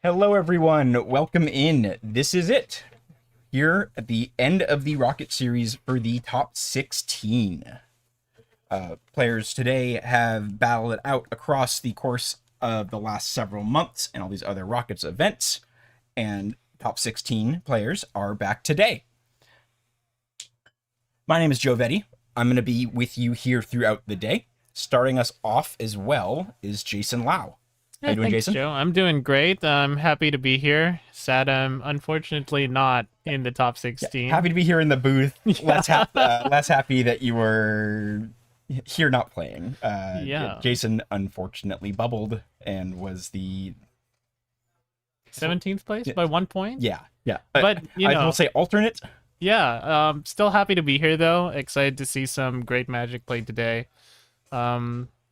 Hello, everyone. Welcome in. This is it. Here at the end of the Rocket Series for the top 16. Players today have battled it out across the course of the last several months and all these other Rockets events. And top 16 players are back today. My name is Joe Vetti. I'm going to be with you here throughout the day. Starting us off as well is Jason Lau. How you doing, thanks, Jason? Joe. I'm doing great. I'm happy to be here. Sad I'm unfortunately not in the top 16. Happy to be here in the booth. Less happy that you were here not playing. Yeah. Jason unfortunately bubbled and was the 17th place by 1 point? yeah. But, I will say alternate. Yeah. Still happy to be here, though. Excited to see some great Magic played today.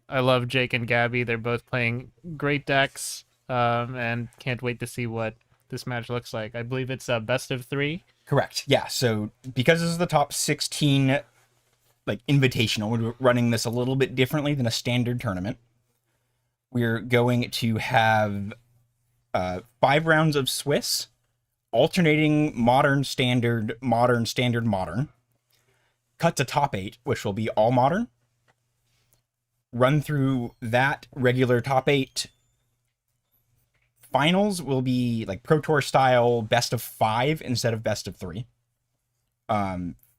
I love Jake and Gabby. They're both playing great decks, and can't wait to see what this match looks like. I believe it's a best of 3. Correct. Yeah. So because this is the top 16, like invitational, we're running this a little bit differently than a standard tournament. We're going to have 5 rounds of Swiss, alternating modern, standard, modern, standard, modern. Cut to top 8, which will be all modern. Run through that regular top 8. Finals will be like Pro Tour style best of 5 instead of best of 3.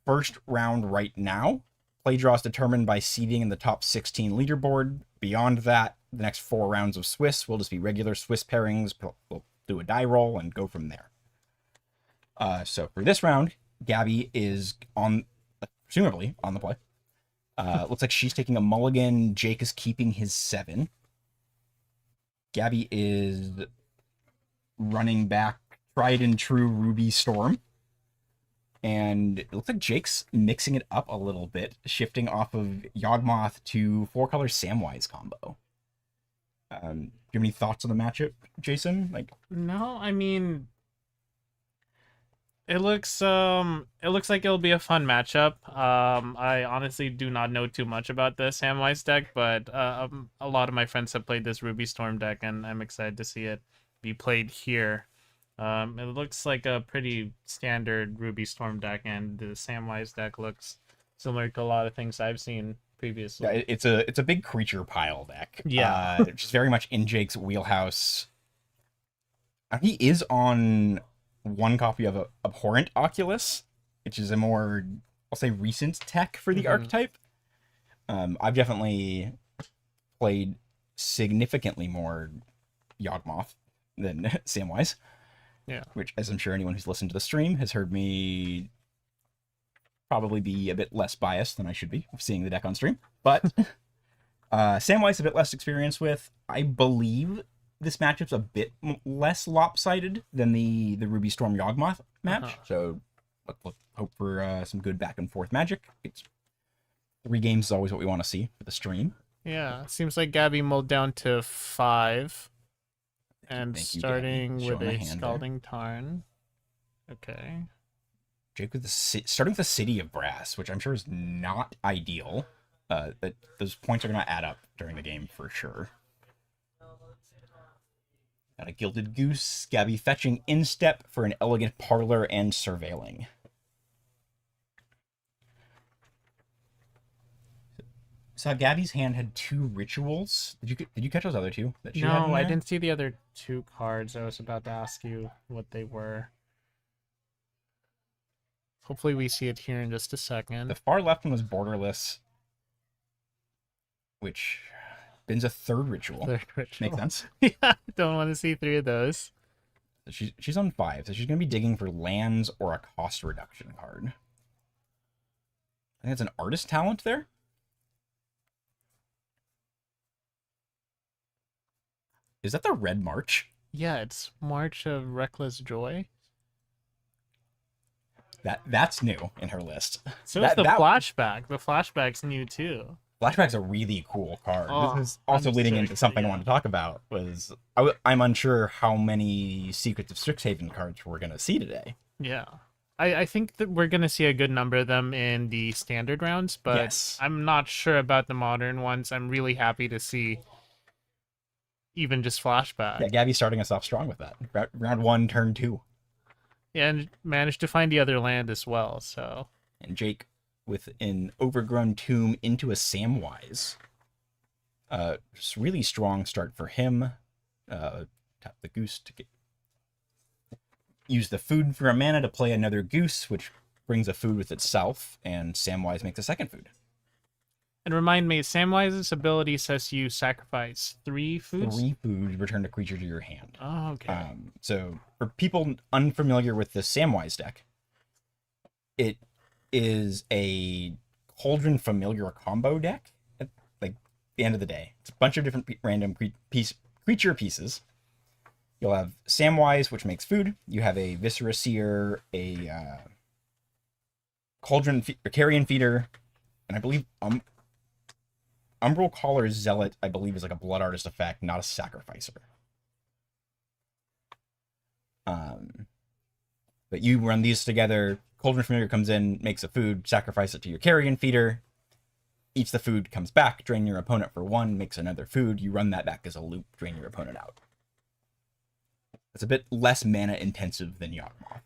First round right now, play draws determined by seeding in the top 16 leaderboard. Beyond that, the next 4 rounds of Swiss will just be regular Swiss pairings. We'll do a die roll and go from there. So for this round, Gabby is presumably on the play. Looks like she's taking a mulligan. Jake is keeping his 7. Gabby is running back tried and true Ruby Storm. And it looks like Jake's mixing it up a little bit, shifting off of Yawgmoth to 4-color Samwise combo. Do you have any thoughts on the matchup, Jason? No, I mean, it looks like it'll be a fun matchup. I honestly do not know too much about the Samwise deck, but a lot of my friends have played this Ruby Storm deck, and I'm excited to see it be played here. It looks like a pretty standard Ruby Storm deck, and the Samwise deck looks similar to a lot of things I've seen previously. Yeah, it's a big creature pile deck. Yeah. Which is very much in Jake's wheelhouse. He is on 1 copy of Abhorrent Oculus, which is a more, I'll say, recent tech for the archetype. I've definitely played significantly more Yawgmoth than Samwise. Yeah. Which, as I'm sure anyone who's listened to the stream has heard me probably be a bit less biased than I should be seeing the deck on stream. But Samwise a bit less experienced with. I believe this matchup's a bit less lopsided than the Ruby Storm Yawgmoth match. So look, hope for some good back and forth magic. 3 games is always what we want to see for the stream. Yeah, seems like Gabby mulled down to 5. And starting with a Scalding Tarn. Okay. Jake with starting with the City of Brass, which I'm sure is not ideal. That those points are going to add up during the game for sure. Got a Gilded Goose. Gabby fetching Instep for an Elegant Parlor and Surveilling. So Gabby's hand had 2 rituals. Did you catch those other 2? That she had in No, I there? didn't see the other 2 cards. I was about to ask you what they were. Hopefully we see it here in just a second. The far left one was Borderless, which bins a 3rd ritual. 3rd ritual. Makes sense. Yeah, don't want to see 3 of those. She's on 5, so she's going to be digging for lands or a cost reduction card. I think it's an Artist Talent there. Is that the Red March? Yeah, it's March of Reckless Joy. That's new in her list. So is the Flashback. The Flashback's new too. Flashback's a really cool card. Oh, this is also I'm leading so into something I excited. want to talk about. I'm unsure how many Secrets of Strixhaven cards we're going to see today. Yeah. I think that we're gonna see a good number of them in the standard rounds, but Yes. I'm not sure about the modern ones. I'm really happy to see even just flashback. Yeah, Gabby's starting us off strong with that. Round 1, turn 2. And managed to find the other land as well, so. And Jake with an Overgrown Tomb into a Samwise. Just really strong start for him. Tap the goose to use the food for a mana to play another goose, which brings a food with itself, and Samwise makes a second food. And remind me, Samwise's ability says you sacrifice 3 foods? 3 food, return a creature to your hand. Oh, okay. So for people unfamiliar with the Samwise deck, it is a Cauldron Familiar combo deck. At like the end of the day, it's a bunch of different random creature pieces. You'll have Samwise, which makes food. You have a Viscera Seer, a Cauldron Carrion Feeder, and I believe Umbral Caller Zealot, I believe, is like a Blood Artist effect, not a Sacrificer. But you run these together. Cauldron Familiar comes in, makes a food, sacrifice it to your Carrion Feeder. Eats the food, comes back, drain your opponent for 1, makes another food. You run that back as a loop, drain your opponent out. It's a bit less mana intensive than Yawgmoth.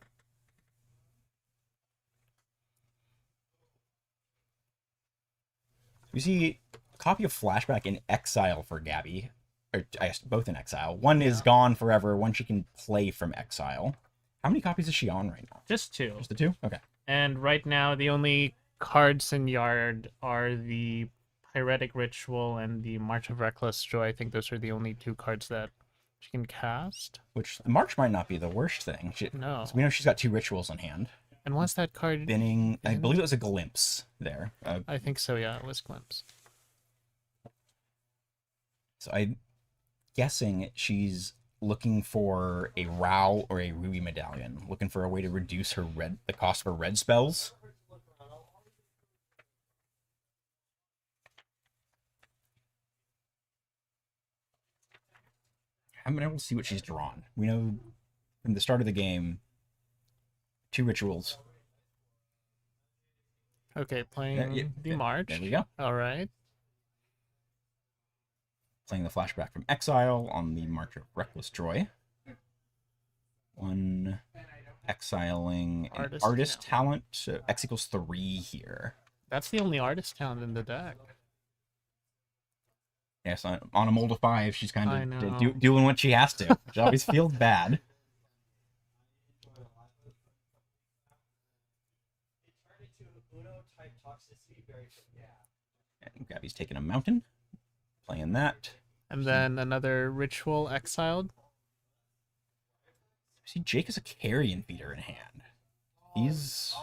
You see a copy of Flashback in Exile for Gabby. Or I guess both in Exile. One is gone forever, one she can play from Exile. How many copies is she on right now? Just 2. Just the 2? Okay. And right now, the only cards in Yard are the Pyretic Ritual and the March of Reckless Joy. I think those are the only 2 cards that she can cast. Which, March might not be the worst thing. No. We know she's got 2 rituals in hand. And what's that card? Binning, I believe it was a Glimpse there. I think so, yeah, it was Glimpse. So I'm guessing she's looking for a Rao or a Ruby Medallion. Looking for a way to reduce her the cost of her red spells. I haven't been able to see what she's drawn. We know from the start of the game, 2 rituals. Okay, playing the March. There we go. All right. Playing the Flashback from Exile on the March of Reckless Joy. 1 exiling an artist talent. So X equals 3 here. That's the only artist talent in the deck. Yes, on a mold of 5, she's kind I of know. doing what she has to. She always feels bad. And Gabby's taking a mountain. Playing that. And then another Ritual exiled. See, Jake has a Carrion Feeder in hand. He's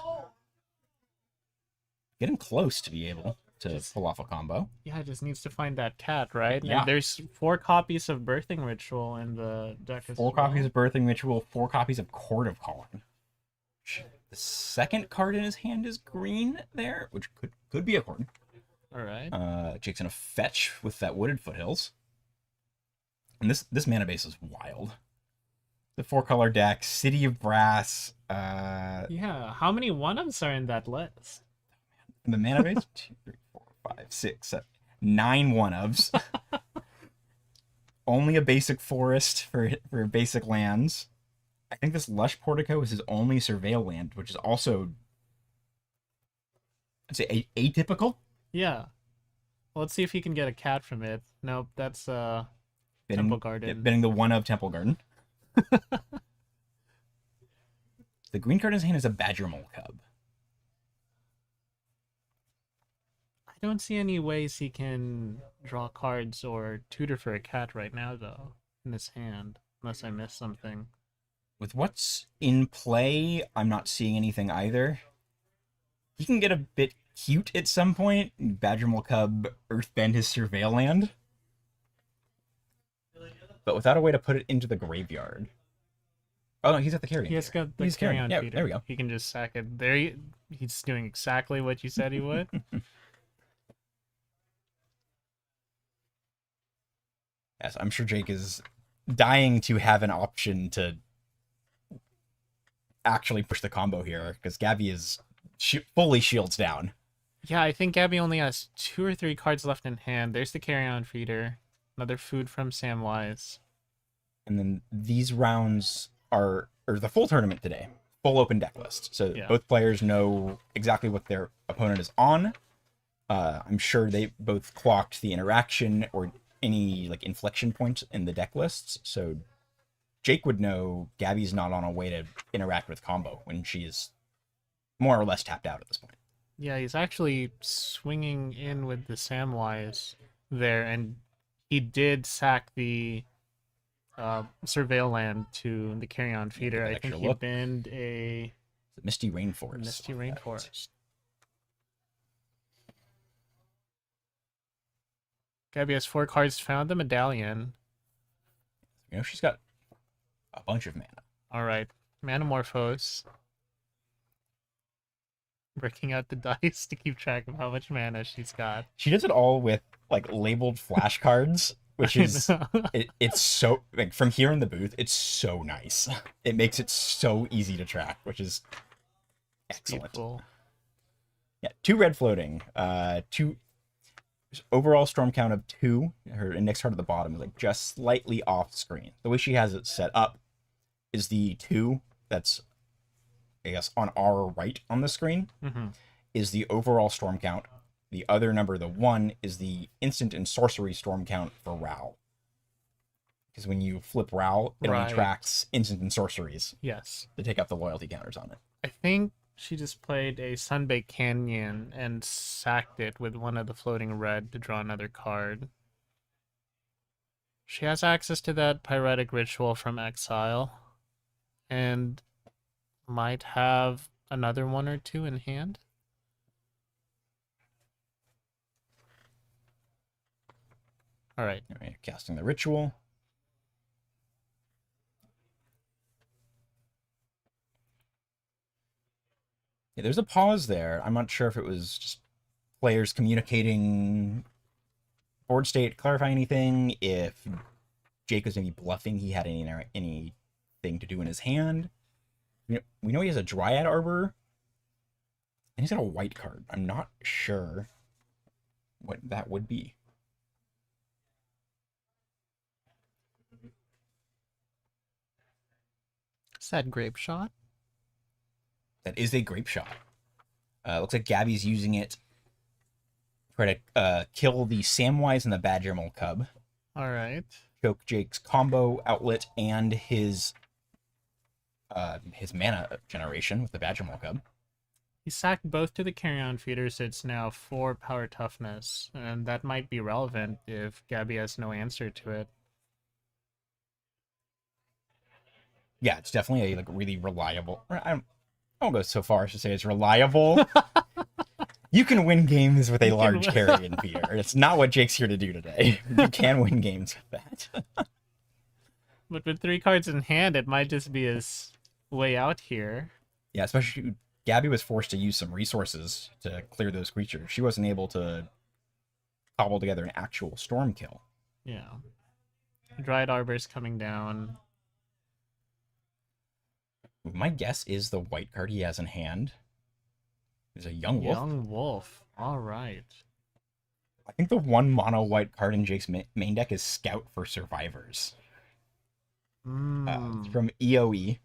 getting close to be able to pull off a combo. Yeah, just needs to find that cat, right? Yeah. And there's 4 copies of Birthing Ritual in the deck as 4 well. copies of Birthing Ritual, 4 copies of Court of Calling. The second card in his hand is green there, which could be a Court. All right. Jake's gonna fetch with that Wooded Foothills. And this mana base is wild. The 4-color deck, City of Brass. Yeah, how many 1-ofs are in that list? The mana base 2, 3, 4, 5, 6, 7, 9 1-ofs. Only a basic forest for basic lands. I think this Lush Portico is his only Surveil land, which is also, I'd say, atypical. Yeah. Well, let's see if he can get a cat from it. Nope, that's Temple Garden. Bidding the 1 of Temple Garden. The green card in his hand is a Badger Mole Cub. I don't see any ways he can draw cards or tutor for a cat right now, though, in his hand, unless I missed something. With what's in play, I'm not seeing anything either. He can get a bit cute at some point. Badger Mole Cub Earthbend his Surveil land. But without a way to put it into the graveyard. Oh no, he's at the Carrion. He's got the He's Carrion Yeah, Feeder. there we go. He can just sack it. There, he's doing exactly what you said he would. Yes, I'm sure Jake is dying to have an option to actually push the combo here, because Gabby is fully shields down. Yeah, I think Gabby only has 2 or 3 cards left in hand. There's the carry-on feeder. Another food from Samwise. And then these rounds are, or the full tournament today, full open deck list. So Yeah. both players know exactly what their opponent is on. I'm sure they both clocked the interaction or any like inflection points in the deck lists. So Jake would know Gabby's not on a way to interact with combo when she is more or less tapped out at this point. Yeah, he's actually swinging in with the Samwise there, and he did sack the Surveil land to the carry-on feeder. Get I that think extra he look. banned a Misty Rainforest. Misty Rainforest. Gabby has 4 cards, found the medallion. You know, she's got a bunch of mana. Alright, Manamorphose. Breaking out the dice to keep track of how much mana she's got. She does it all with like labeled flashcards, which is it's so like from here in the booth, it's so nice. It makes it so easy to track, which is excellent. Beautiful. Yeah, 2 red floating. 2 overall storm count of 2. Her index card at the bottom is like just slightly off screen. The way she has it set up is the 2 that's, I guess, on our right on the screen is the overall storm count. The other number, the 1, is the instant and sorcery storm count for Ral. Because when you flip Ral, it only tracks instant and sorceries. Yes. To take up the loyalty counters on it. I think she just played a Sunbaked Canyon and sacked it with one of the floating red to draw another card. She has access to that Pyretic Ritual from Exile. And might have another 1 or 2 in hand. Alright. Casting the ritual. Yeah, there's a pause there. I'm not sure if it was just players communicating board state, clarifying anything, if Jake was maybe bluffing he had anything to do in his hand. We know he has a Dryad Arbor, and he's got a white card. I'm not sure what that would be. Is that Grape Shot? That is a Grape Shot. Looks like Gabby's using it to try to kill the Samwise and the Badgermole Cub. Alright. Choke Jake's combo outlet and his mana generation with the Badgermole Cub. He sacked both to the carry-on feeder, so it's now 4 power toughness, and that might be relevant if Gabby has no answer to it. Yeah, it's definitely a like really reliable. I won't go so far as to say it's reliable. You can win games with a large carry-in feeder. It's not what Jake's here to do today. You can win games with that. But with 3 cards in hand, it might just be his way out here. Yeah, especially Gabby was forced to use some resources to clear those creatures. She wasn't able to cobble together an actual storm kill. Yeah. Dryad Arbor's coming down. My guess is the white card he has in hand is a Young Wolf. Young Wolf. All right. I think the 1 mono white card in Jake's main deck is Scout for Survivors. It's from EOE.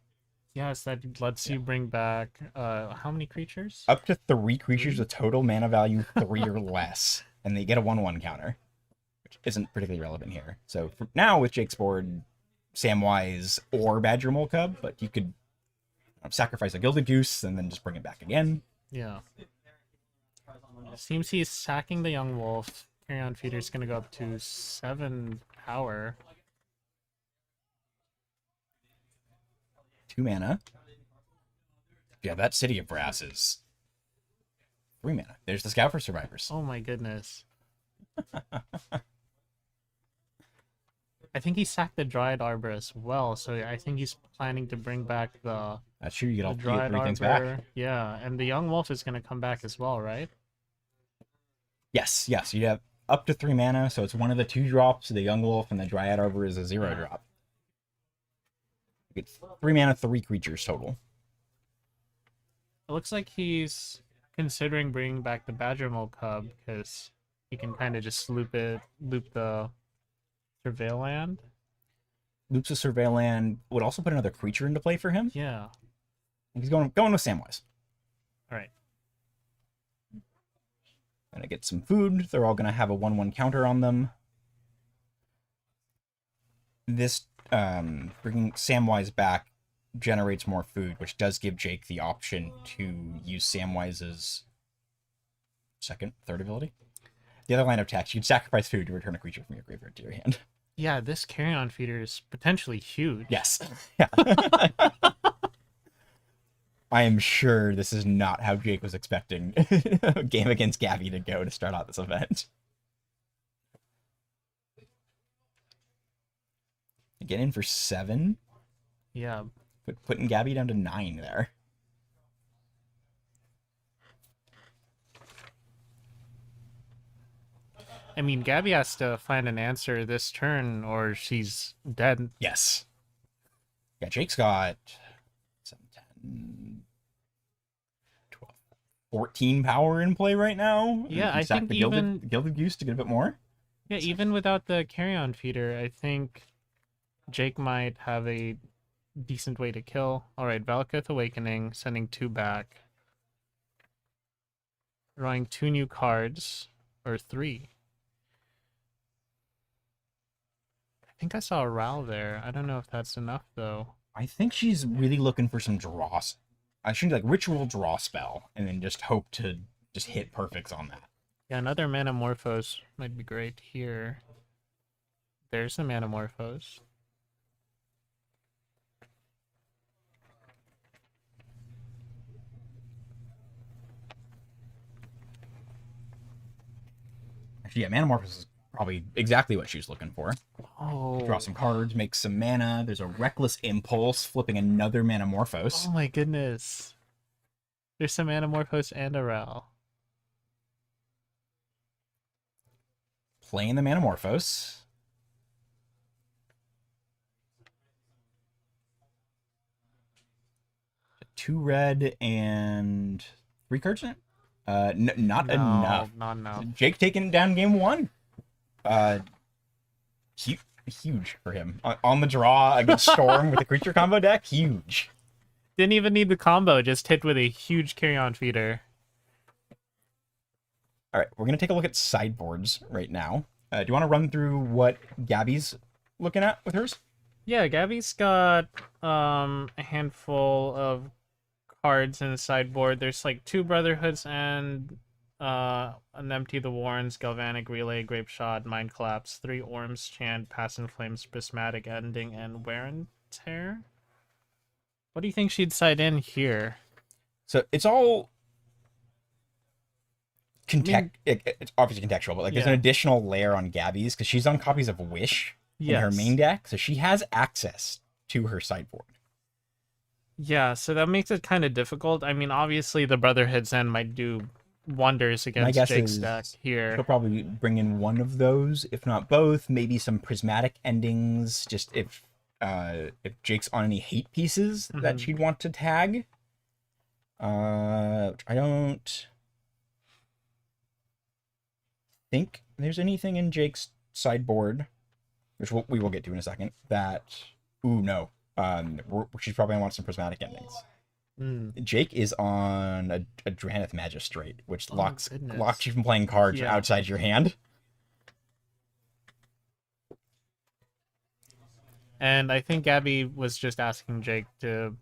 Yes, that lets you bring back how many creatures? Up to 3 creatures with total mana value 3 or less, and they get a 1/1 counter, which isn't particularly relevant here. So for now with Jake's board, Samwise or Badgermole Cub, but you could sacrifice a Gilded Goose and then just bring it back again. Yeah. Seems he's sacking the Young Wolf. Carry-on feeder's gonna go up to 7 power. 2 mana. Yeah, that City of Brass is 3 mana. There's the Scout for Survivors. Oh my goodness. I think he sacked the Dryad Arbor as well, so I think he's planning to bring back the That's true, you get all Dryad 3 things Arbor. back. Yeah, and the Young Wolf is gonna come back as well, right? Yes. You have up to 3 mana, so it's one of the 2 drops. The Young Wolf and the Dryad Arbor is a 0 drop. You get 3 mana, 3 creatures total. It looks like he's considering bringing back the Badger Mole Cub because he can kind of just loop the Surveil land. Loops of Surveilland would also put another creature into play for him. Yeah. He's going with Samwise. All right. Gonna get some food. They're all gonna have a 1/1 counter on them. This bringing Samwise back generates more food, which does give Jake the option to use Samwise's third ability. The other line of text, you can sacrifice food to return a creature from your graveyard to your hand. Yeah, this carry-on feeder is potentially huge. Yes. Yeah. I am sure this is not how Jake was expecting a game against Gabby to go to start out this event. Get in for 7. Yeah. Putting Gabby down to 9 there. I mean, Gabby has to find an answer this turn or she's dead. Yes. Yeah, Jake's got 7, 10, 12, 14 power in play right now. Yeah, I think the even... Gilded Goose to get a bit more. Yeah, even without the carry-on feeder, I think Jake might have a decent way to kill. All right, Valakith Awakening, sending 2 back. Drawing 2 new cards, or 3. I think I saw a Ral there. I don't know if that's enough, though. I think she's really looking for some draws. I should like ritual draw spell, and then just hope to just hit perfects on that. Yeah, another Manamorphose might be great here. There's a Manamorphose. Actually, yeah, Manamorphose is probably exactly what she was looking for. Oh. Draw some cards, make some mana. There's a Reckless Impulse, flipping another Manamorphose. Oh my goodness. There's some Manamorphose and a Ral. Playing the Manamorphose. Two red and 3 cards in it. Not enough. Not enough. Jake taking it down game 1. Huge for him. On the draw against Storm with the creature combo deck, huge. Didn't even need the combo, just hit with a huge carry-on feeder. All right, we're going to take a look at sideboards right now. Do you want to run through what Gabby's looking at with hers? Yeah, Gabby's got a handful of cards in the sideboard. There's like 2 Brotherhoods and an Empty the Warrens, Galvanic Relay, Grape Shot, Mind Collapse, 3 Orms Chant, Pass in Flames, Prismatic Ending, and Wear and Tear. What do you think she'd side in here? So it's all it's obviously contextual, but like there's an additional layer on Gabby's because she's on copies of Wish in her main deck, so she has access to her sideboard. Yeah, so that makes it kind of difficult. I mean, obviously the Brotherhood's End might do wonders against Jake's deck here. She'll probably bring in one of those, if not both. Maybe some prismatic endings, just if Jake's on any hate pieces that she'd want to tag. I don't think there's anything in Jake's sideboard, which we will get to in a second, that... Ooh, no. She's probably gonna want some prismatic endings. Jake is on a Dranith Magistrate, which locks you from playing cards outside your hand. And I think Gabby was just asking Jake to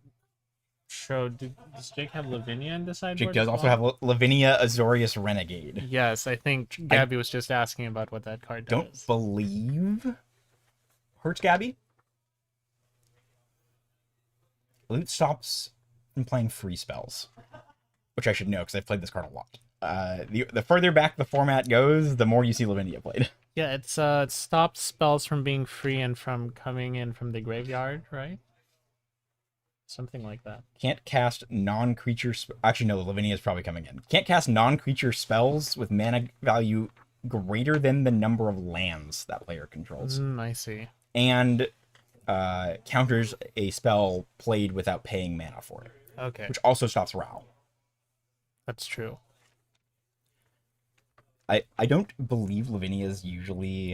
show... Does Jake have Lavinia in the sideboard? Jake does also have Lavinia Azorius Renegade. Yes, I think Gabby was just asking about what that card does. Don't believe hurts Gabby. Loot stops from playing free spells, which I should know because I've played this card a lot. The further back the format goes, the more you see Lavinia played. Yeah, it stops spells from being free and from coming in from the graveyard, right? Something like that. Can't cast non-creature... Actually, no, Lavinia is probably coming in. Can't cast non-creature spells with mana value greater than the number of lands that player controls. I see. And counters a spell played without paying mana for it. Okay. Which also stops Ral. That's true. I don't believe Lavinia is usually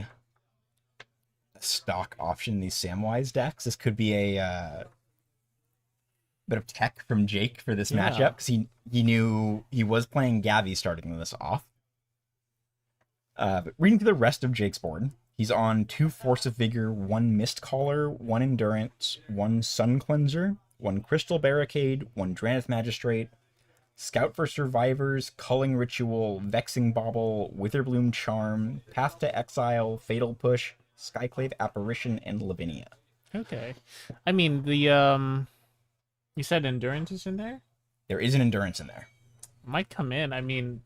a stock option in these Samwise decks. This could be a bit of tech from Jake for this Yeah. matchup, because he knew he was playing Gavi starting this off. But reading through the rest of Jake's board, he's on 2 Force of Vigor, 1 Mist Caller, 1 Endurance, 1 Sun Cleanser, 1 Crystal Barricade, 1 Dranith Magistrate, Scout for Survivors, Culling Ritual, Vexing Bauble, Witherbloom Charm, Path to Exile, Fatal Push, Skyclave Apparition, and Lavinia. Okay. I mean, you said endurance is in there? There is an Endurance in there. Might come in. I mean,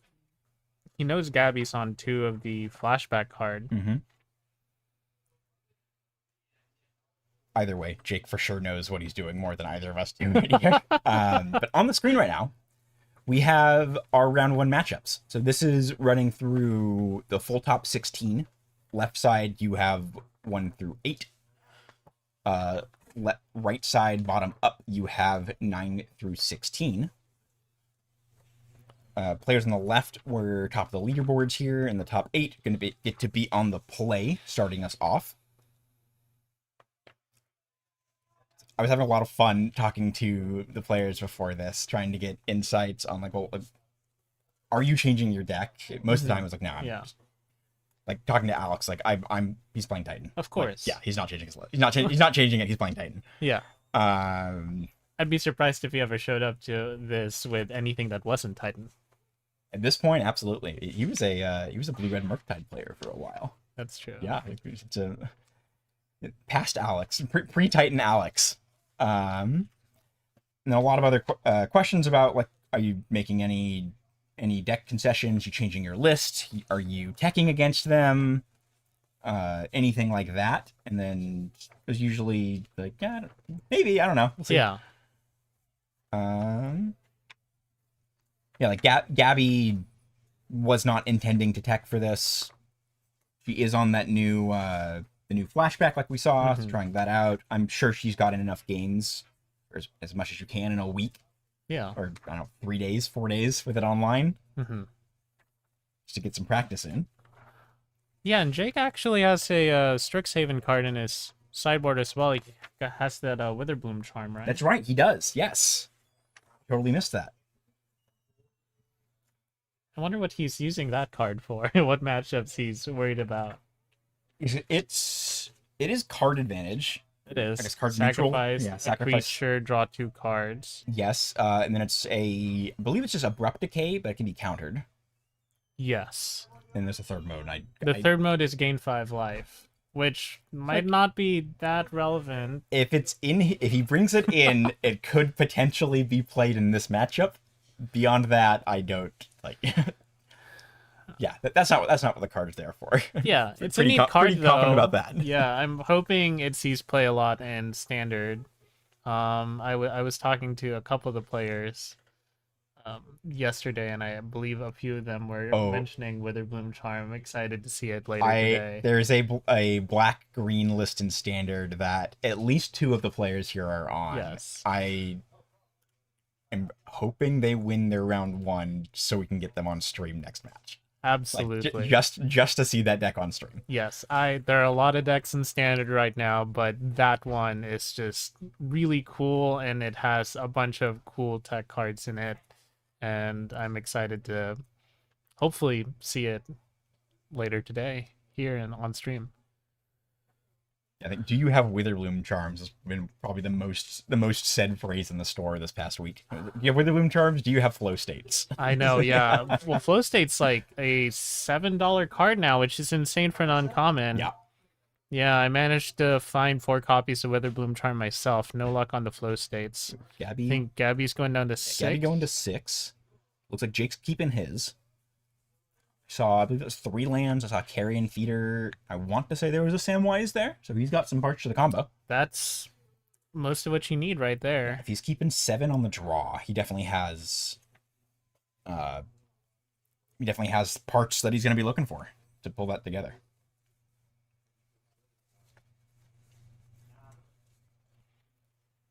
he knows Gabby's on 2 of the flashback card. Mm-hmm. Either way, Jake for sure knows what he's doing more than either of us do. But on the screen right now, we have our round 1 matchups. So this is running through the full top 16. Left side, you have 1 through 8. Right side, bottom up, you have 9 through 16. Players on the left were top of the leaderboards here, and the top 8 are going to get to be on the play, starting us off. I was having a lot of fun talking to the players before this, trying to get insights on like, well, are you changing your deck? Most of the time, it was like, no, I'm just, like talking to Alex, like he's playing Titan. Of course. Like, yeah, he's not changing his list. He's not changing it. He's playing Titan. Yeah. I'd be surprised if he ever showed up to this with anything that wasn't Titan. At this point, absolutely. He was a blue-red Murktide player for a while. That's true. Yeah, it's past Alex, pre-Titan Alex. And a lot of other questions about, like, are you making any deck concessions? You changing your list? Are you teching against them? Anything like that? And then there's usually like, yeah, maybe, I don't know. We'll see. Yeah. Yeah, like Gabby was not intending to tech for this. She is on that new the new flashback, like we saw, trying that out. I'm sure she's gotten enough games, or as much as you can in a week. Yeah. Or, I don't know, 3 days, 4 days with it online. Just to get some practice in. Yeah, and Jake actually has a Strixhaven card in his sideboard as well. He has that Witherbloom Charm, right? That's right, he does, yes. Totally missed that. I wonder what he's using that card for. What matchups he's worried about. It is card advantage. It is. I guess card sacrifice, neutral. Yeah, sacrifice. Creature, draw 2 cards. Yes, and then it's I believe it's just Abrupt Decay, but it can be countered. Yes. And there's a third mode. The third mode is gain 5 life, which might not be that relevant. If he brings it in, it could potentially be played in this matchup. Beyond that, I don't like. Yeah, that's not what the card is there for. Yeah, it's a neat card, pretty though. confident about that. Yeah, I'm hoping it sees play a lot in Standard. I was talking to a couple of the players yesterday, and I believe a few of them were mentioning Witherbloom Charm. I'm excited to see it later today. There's a black-green list in Standard that at least 2 of the players here are on. Yes. I am hoping they win their round 1 so we can get them on stream next match. Absolutely. Like, just to see that deck on stream. Yes, there are a lot of decks in Standard right now, but that one is just really cool, and it has a bunch of cool tech cards in it, and I'm excited to hopefully see it later today here and on stream. I think, do you have Witherbloom Charms? Has been probably the most said phrase in the store this past week. Do you have Witherbloom Charms? Do you have Flow States? I know, yeah. Well, Flow State's like a $7 card now, which is insane for an uncommon. Yeah. Yeah, I managed to find 4 copies of Witherbloom Charm myself. No luck on the Flow States. Gabby, I think Gabby's going down to 6. Gabby going to 6. Looks like Jake's keeping his. I believe it was 3 lands. I saw Carrion Feeder. I want to say there was a Samwise there, so he's got some parts to the combo. That's most of what you need right there. If he's keeping 7 on the draw, he definitely has parts that he's going to be looking for to pull that together.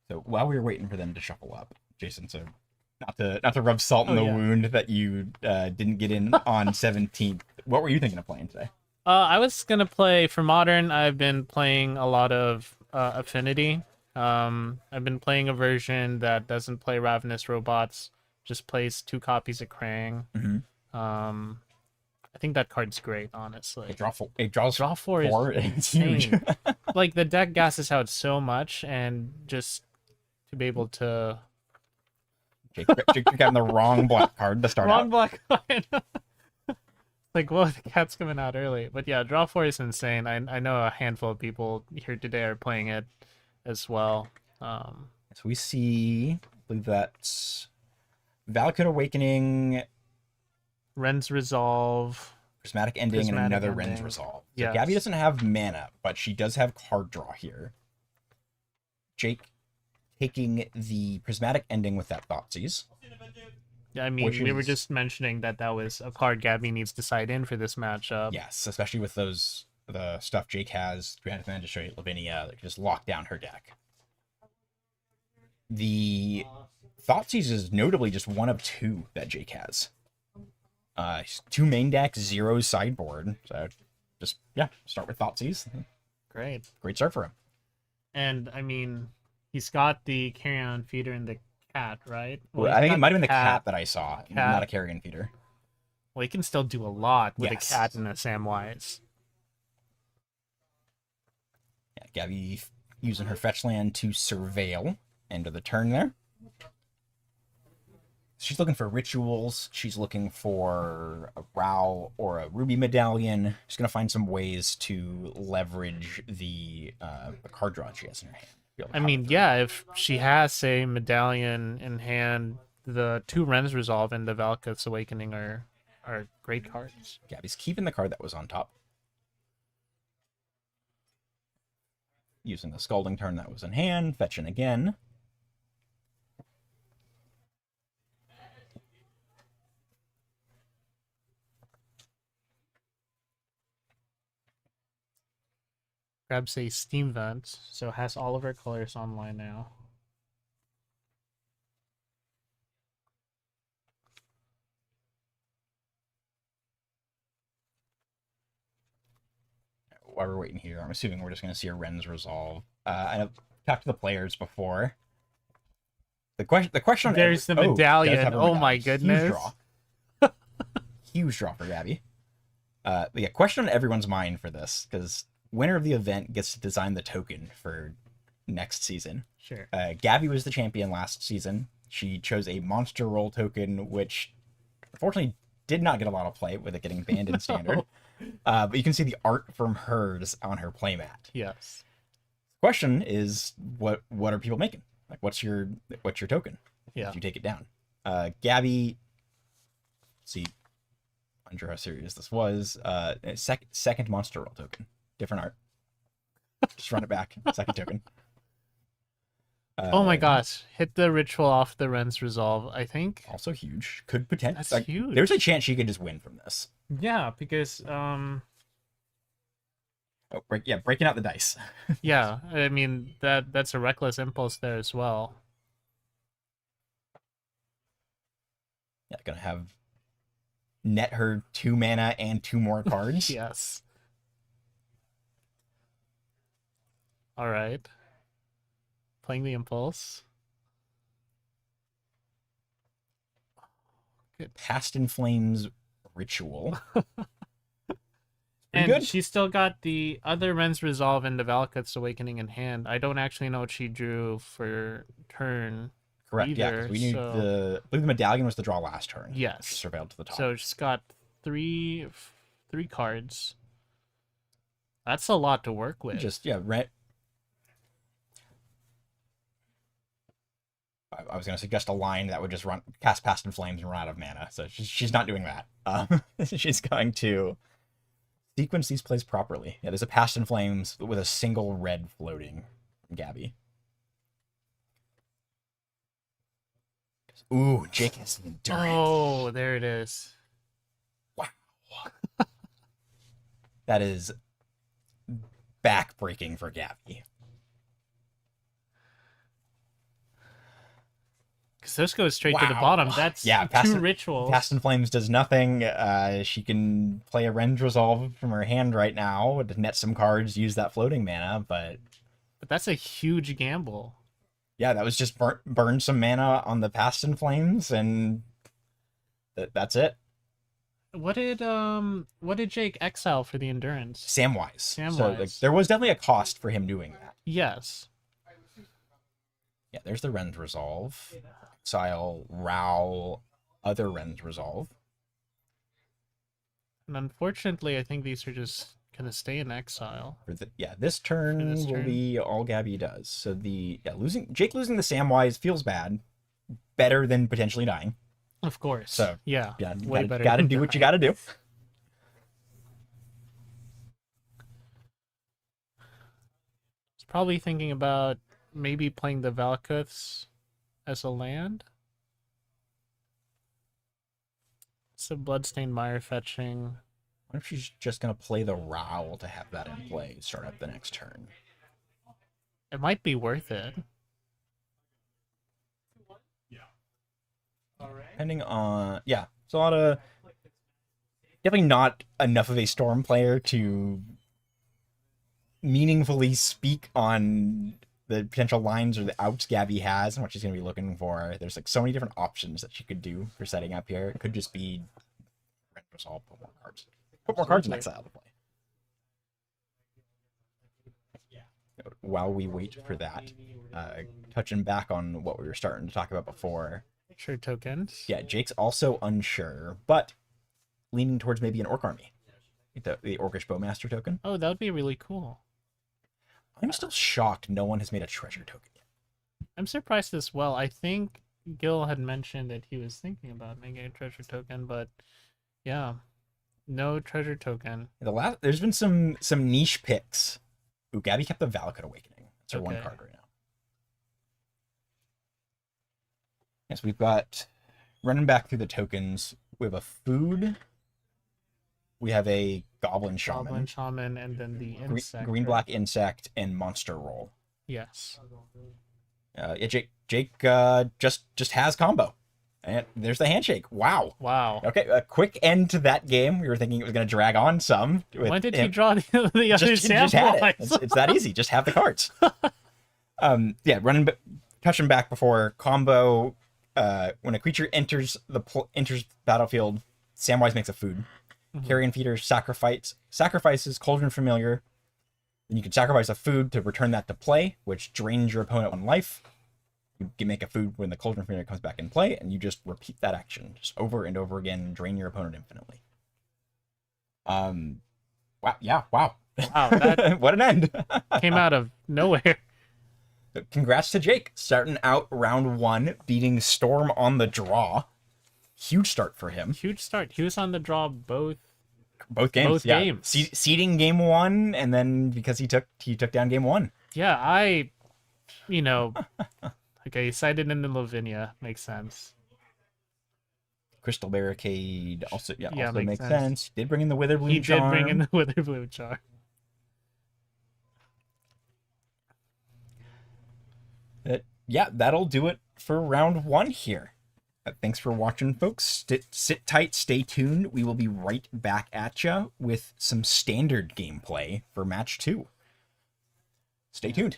So while we were waiting for them to shuffle up, Jason, so not to rub salt in Oh, the yeah. wound that you didn't get in on 17th. What were you thinking of playing today? I was gonna play for modern. I've been playing a lot of Affinity. I've been playing a version that doesn't play Ravenous Robots, just plays 2 copies of Krang. Mm-hmm. I think that card's great, honestly. It draws Draw four is four. It's huge. insane. Like the deck gasses out so much, and just to be able to Jake got the wrong black card to start wrong out. black card. Like, whoa, the cat's coming out early. But yeah, draw 4 is insane. I know a handful of people here today are playing it as well. So we see, I believe that's Valakut Awakening, Ren's Resolve. Prismatic Ending, and Prismatic another Ending. Ren's Resolve. So Yes. Gabby doesn't have mana, but she does have card draw here. Jake taking the Prismatic Ending with that Thoughtseize. I mean, Which we were is- just mentioning that was a card Gabby needs to side in for this matchup. Yes, especially with the stuff Jake has. We had to show you Lavinia that can just lock down her deck. The Thoughtseize is notably just one of 2 that Jake has. 2 main decks, 0 sideboard. So just start with Thoughtseize. Great. Great start for him. And I mean, he's got the carry-on feeder and the cat, right? Well, he's I think got it might have been the cat that I saw, not a carrion feeder. Well, he can still do a lot with Yes. a cat and a Samwise. Yeah, Gabby using her fetch land to surveil. End of the turn there. She's looking for rituals. She's looking for a Rao or a Ruby Medallion. She's going to find some ways to leverage the card draw she has in her hand. I mean, yeah, if she has, say, Medallion in hand, the 2 Ren's Resolve and the Valakut's Awakening are great cards. Gabby's keeping the card that was on top. Using the Scalding Turn that was in hand. Fetching again. Grabs a Steam Vent, so has all of her colors online now. While we're waiting here, I'm assuming we're just going to see a Ren's Resolve. I've talked to the players before. The question. There's the does medallion. have a Oh my medallion. goodness. Huge draw. Huge draw for Gabby. Yeah, question on everyone's mind for this, because winner of the event gets to design the token for next season. Sure. Gabby was the champion last season. She chose a monster roll token, which unfortunately did not get a lot of play with it getting banned in standard. But you can see the art from hers on her playmat. Yes. Question is, what are people making? Like, what's your token? Yeah. If you take it down. Gabby, see, unsure how serious this was. Second monster roll token, different art. Just run it back. Second token. Oh my gosh. Hit the ritual off the Ren's Resolve, I think. Also huge. Could potentially. That's huge. There's a chance she could just win from this. Yeah, because Breaking out the dice. yeah, I mean that's a reckless impulse there as well. Yeah, gonna have net her 2 mana and 2 more cards. Yes. All right. Playing the impulse. Good. Past in Flames Ritual. And good. she still got the other Ren's Resolve and the Valakut's Awakening in hand. I don't actually know what she drew for turn. Correct. Yeah, either, 'cause we knew so- I believe the medallion was the draw last turn. Yes. Surveilled to the top. So she's got three cards. That's a lot to work with. Just I was going to suggest a line that would just cast Past in Flames and run out of mana. So she's not doing that. She's going to sequence these plays properly. Yeah, there's a Past in Flames with a single red floating from Gabby. Ooh, Jake has the endurance. Oh, there it is. Wow. That is back-breaking for Gabby. Because this goes straight to the Wow. bottom. That's Yeah, two rituals. Past in Flames does nothing. She can play a Rend Resolve from her hand right now to net some cards, use that floating mana, but that's a huge gamble. yeah, that was just burn some mana on the Past in Flames, and that's it. What did Jake exile for the Endurance? Samwise. So like, Samwise. there was definitely a cost for him doing that. Yes. Yeah, there's the Rend Resolve. Exile, Ral, other Rend Resolve. And unfortunately, I think these are just gonna stay in exile. This turn will be all Gabby does. So Jake losing the Samwise feels bad. Better than potentially dying. Of course. So yeah, way better. Gotta do what you gotta do. He's probably thinking about maybe playing the Valkuths as a land. It's a Bloodstained Mire fetching. What if she's just gonna play the Rowl to have that in play, start up the next turn? It might be worth it. Depending on it's a lot of definitely not enough of a Storm player to meaningfully speak on the potential lines or the outs Gabby has and what she's gonna be looking for. There's like so many different options that she could do for setting up here. It could just be Rend Resolve, put more cards. Put more cards in exile to play. While we wait for that, touching back on what we were starting to talk about before. Sure, tokens. Yeah, Jake's also unsure, but leaning towards maybe an Orc army. The Orcish Bowmaster token. Oh, that would be really cool. I'm still shocked no one has made a treasure token yet. I'm surprised as well. I think Gil had mentioned that he was thinking about making a treasure token, but yeah, no treasure token. There's been some niche picks. Ooh, Gabby kept the Valakut Awakening. That's her one card right now. Yes, we've got running back through the tokens. We have a food. We have a Goblin Shaman. And then the insect. Green Black Insect and Monster Roll. Yes. Jake just has combo. And there's the handshake. Wow. Okay, a quick end to that game. We were thinking it was going to drag on some. When did you draw the other just had it. It's that easy. Just have the cards. Touching back before combo. When a creature enters battlefield, Samwise makes a food. Carrion Feeder sacrifices Cauldron Familiar. Then you can sacrifice a food to return that to play, which drains your opponent one life. You can make a food when the Cauldron Familiar comes back in play, and you just repeat that action just over and over again and drain your opponent infinitely. Wow. Wow, that what an end. Came out of nowhere. Congrats to Jake, starting out round 1, beating Storm on the draw. Huge start for him. Huge start. He was on the draw both games. Seeding game 1, and then because he took down game 1. Yeah, okay, cited in the Lavinia makes sense. Crystal Barricade also makes sense. sense. He did bring in the Witherbloom Charm. He did bring in the Witherbloom Charm. That'll do it for round 1 here. Thanks for watching, folks. Sit tight, stay tuned. We will be right back at you with some standard gameplay for match 2. Stay tuned.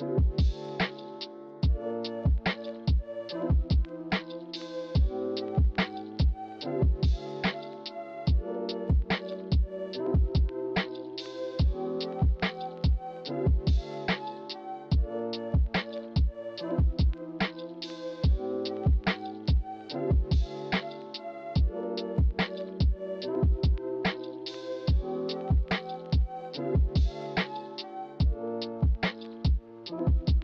Thank you.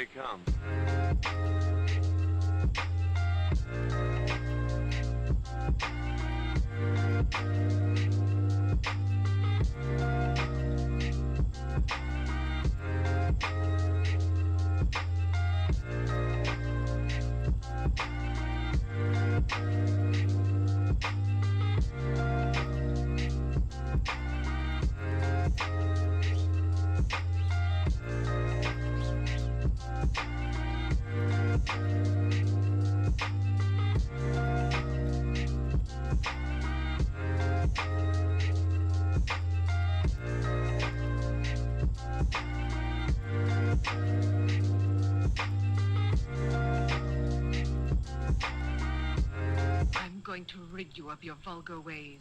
they come. I'm going to rid you of your vulgar ways.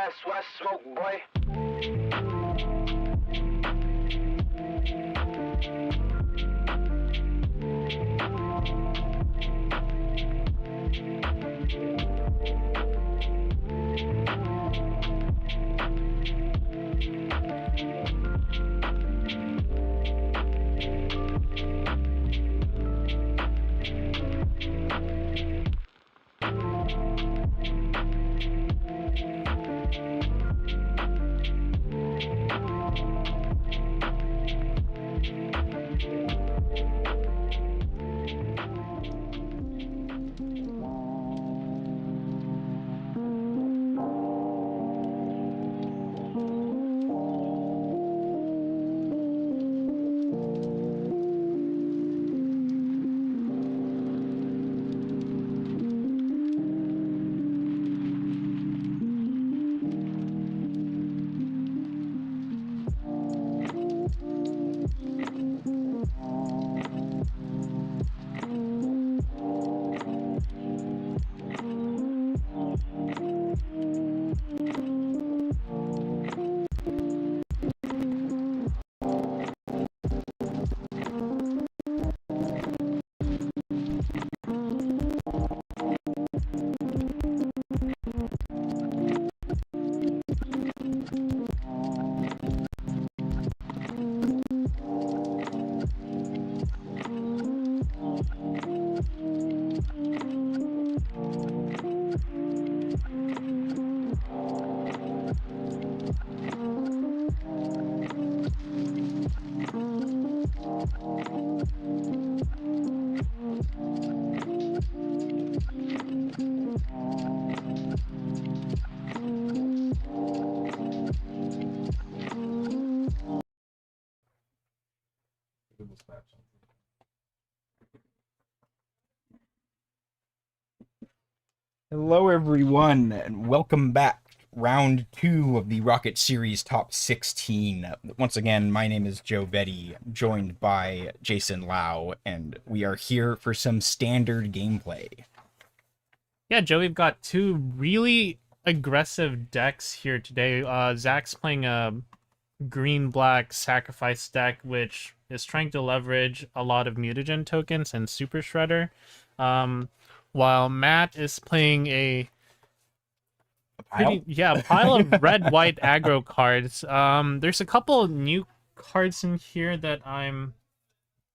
That's what I smoke, boy. Hello, everyone, and welcome back. Round 2 of the Rocket Series Top 16. Once again, my name is Joe Vetti, joined by Jason Lau, and we are here for some standard gameplay. Yeah, Joe, we've got two really aggressive decks here today. Zach's playing a green-black sacrifice deck, which is trying to leverage a lot of mutagen tokens and Super Shredder. While Matt is playing a pile of red-white aggro cards. There's a couple new cards in here that I'm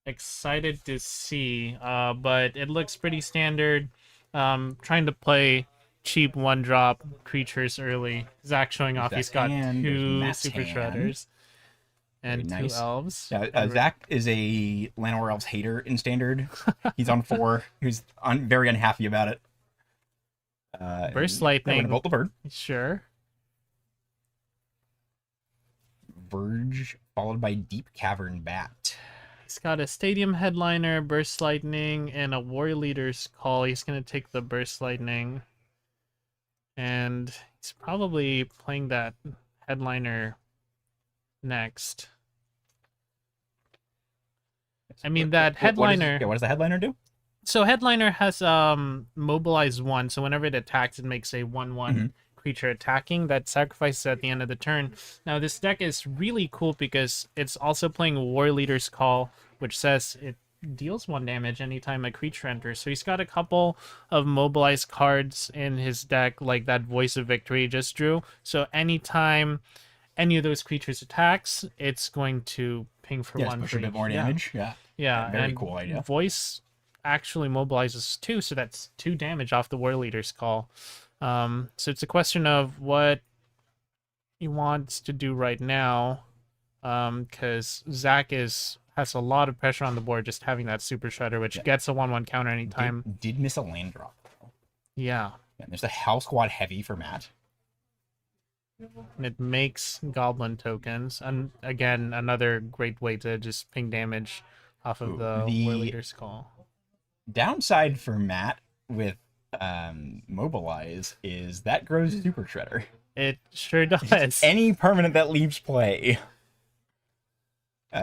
excited to see, but it looks pretty standard. Trying to play cheap one-drop creatures early. Zach showing off he's got two Super Shredders and two elves. Yeah, Zach is a Llanowar Elves hater in standard. He's on 4. He's very unhappy about it. Burst Lightning. Bolt the bird. Sure. Verge, followed by Deep Cavern Bat. He's got a Stadium Headliner, Burst Lightning, and a War Leader's Call. He's going to take the Burst Lightning. And he's probably playing that Headliner next. I mean, that Headliner... What does the Headliner do? So Headliner has Mobilize 1, so whenever it attacks, it makes a 1/1 creature attacking that sacrifices at the end of the turn. Now, this deck is really cool because it's also playing War Leader's Call, which says it deals 1 damage anytime a creature enters. So he's got a couple of Mobilize cards in his deck, like that Voice of Victory he just drew. So anytime any of those creatures attacks, it's going to ping for 1 push a bit more damage. Yeah, very and cool idea. Voice actually mobilizes 2, so that's 2 damage off the War Leader's Call. So it's a question of what he wants to do right now, because Zach has a lot of pressure on the board just having that Super Shredder, which gets a 1/1 counter anytime. Did miss a land drop, though. Yeah. And there's the House Squad Heavy for Matt. And it makes Goblin tokens, and again, another great way to just ping damage off of the War Leader's Call. Downside for Matt with Mobilize is that grows Super Shredder. It sure does. Any permanent that leaves play.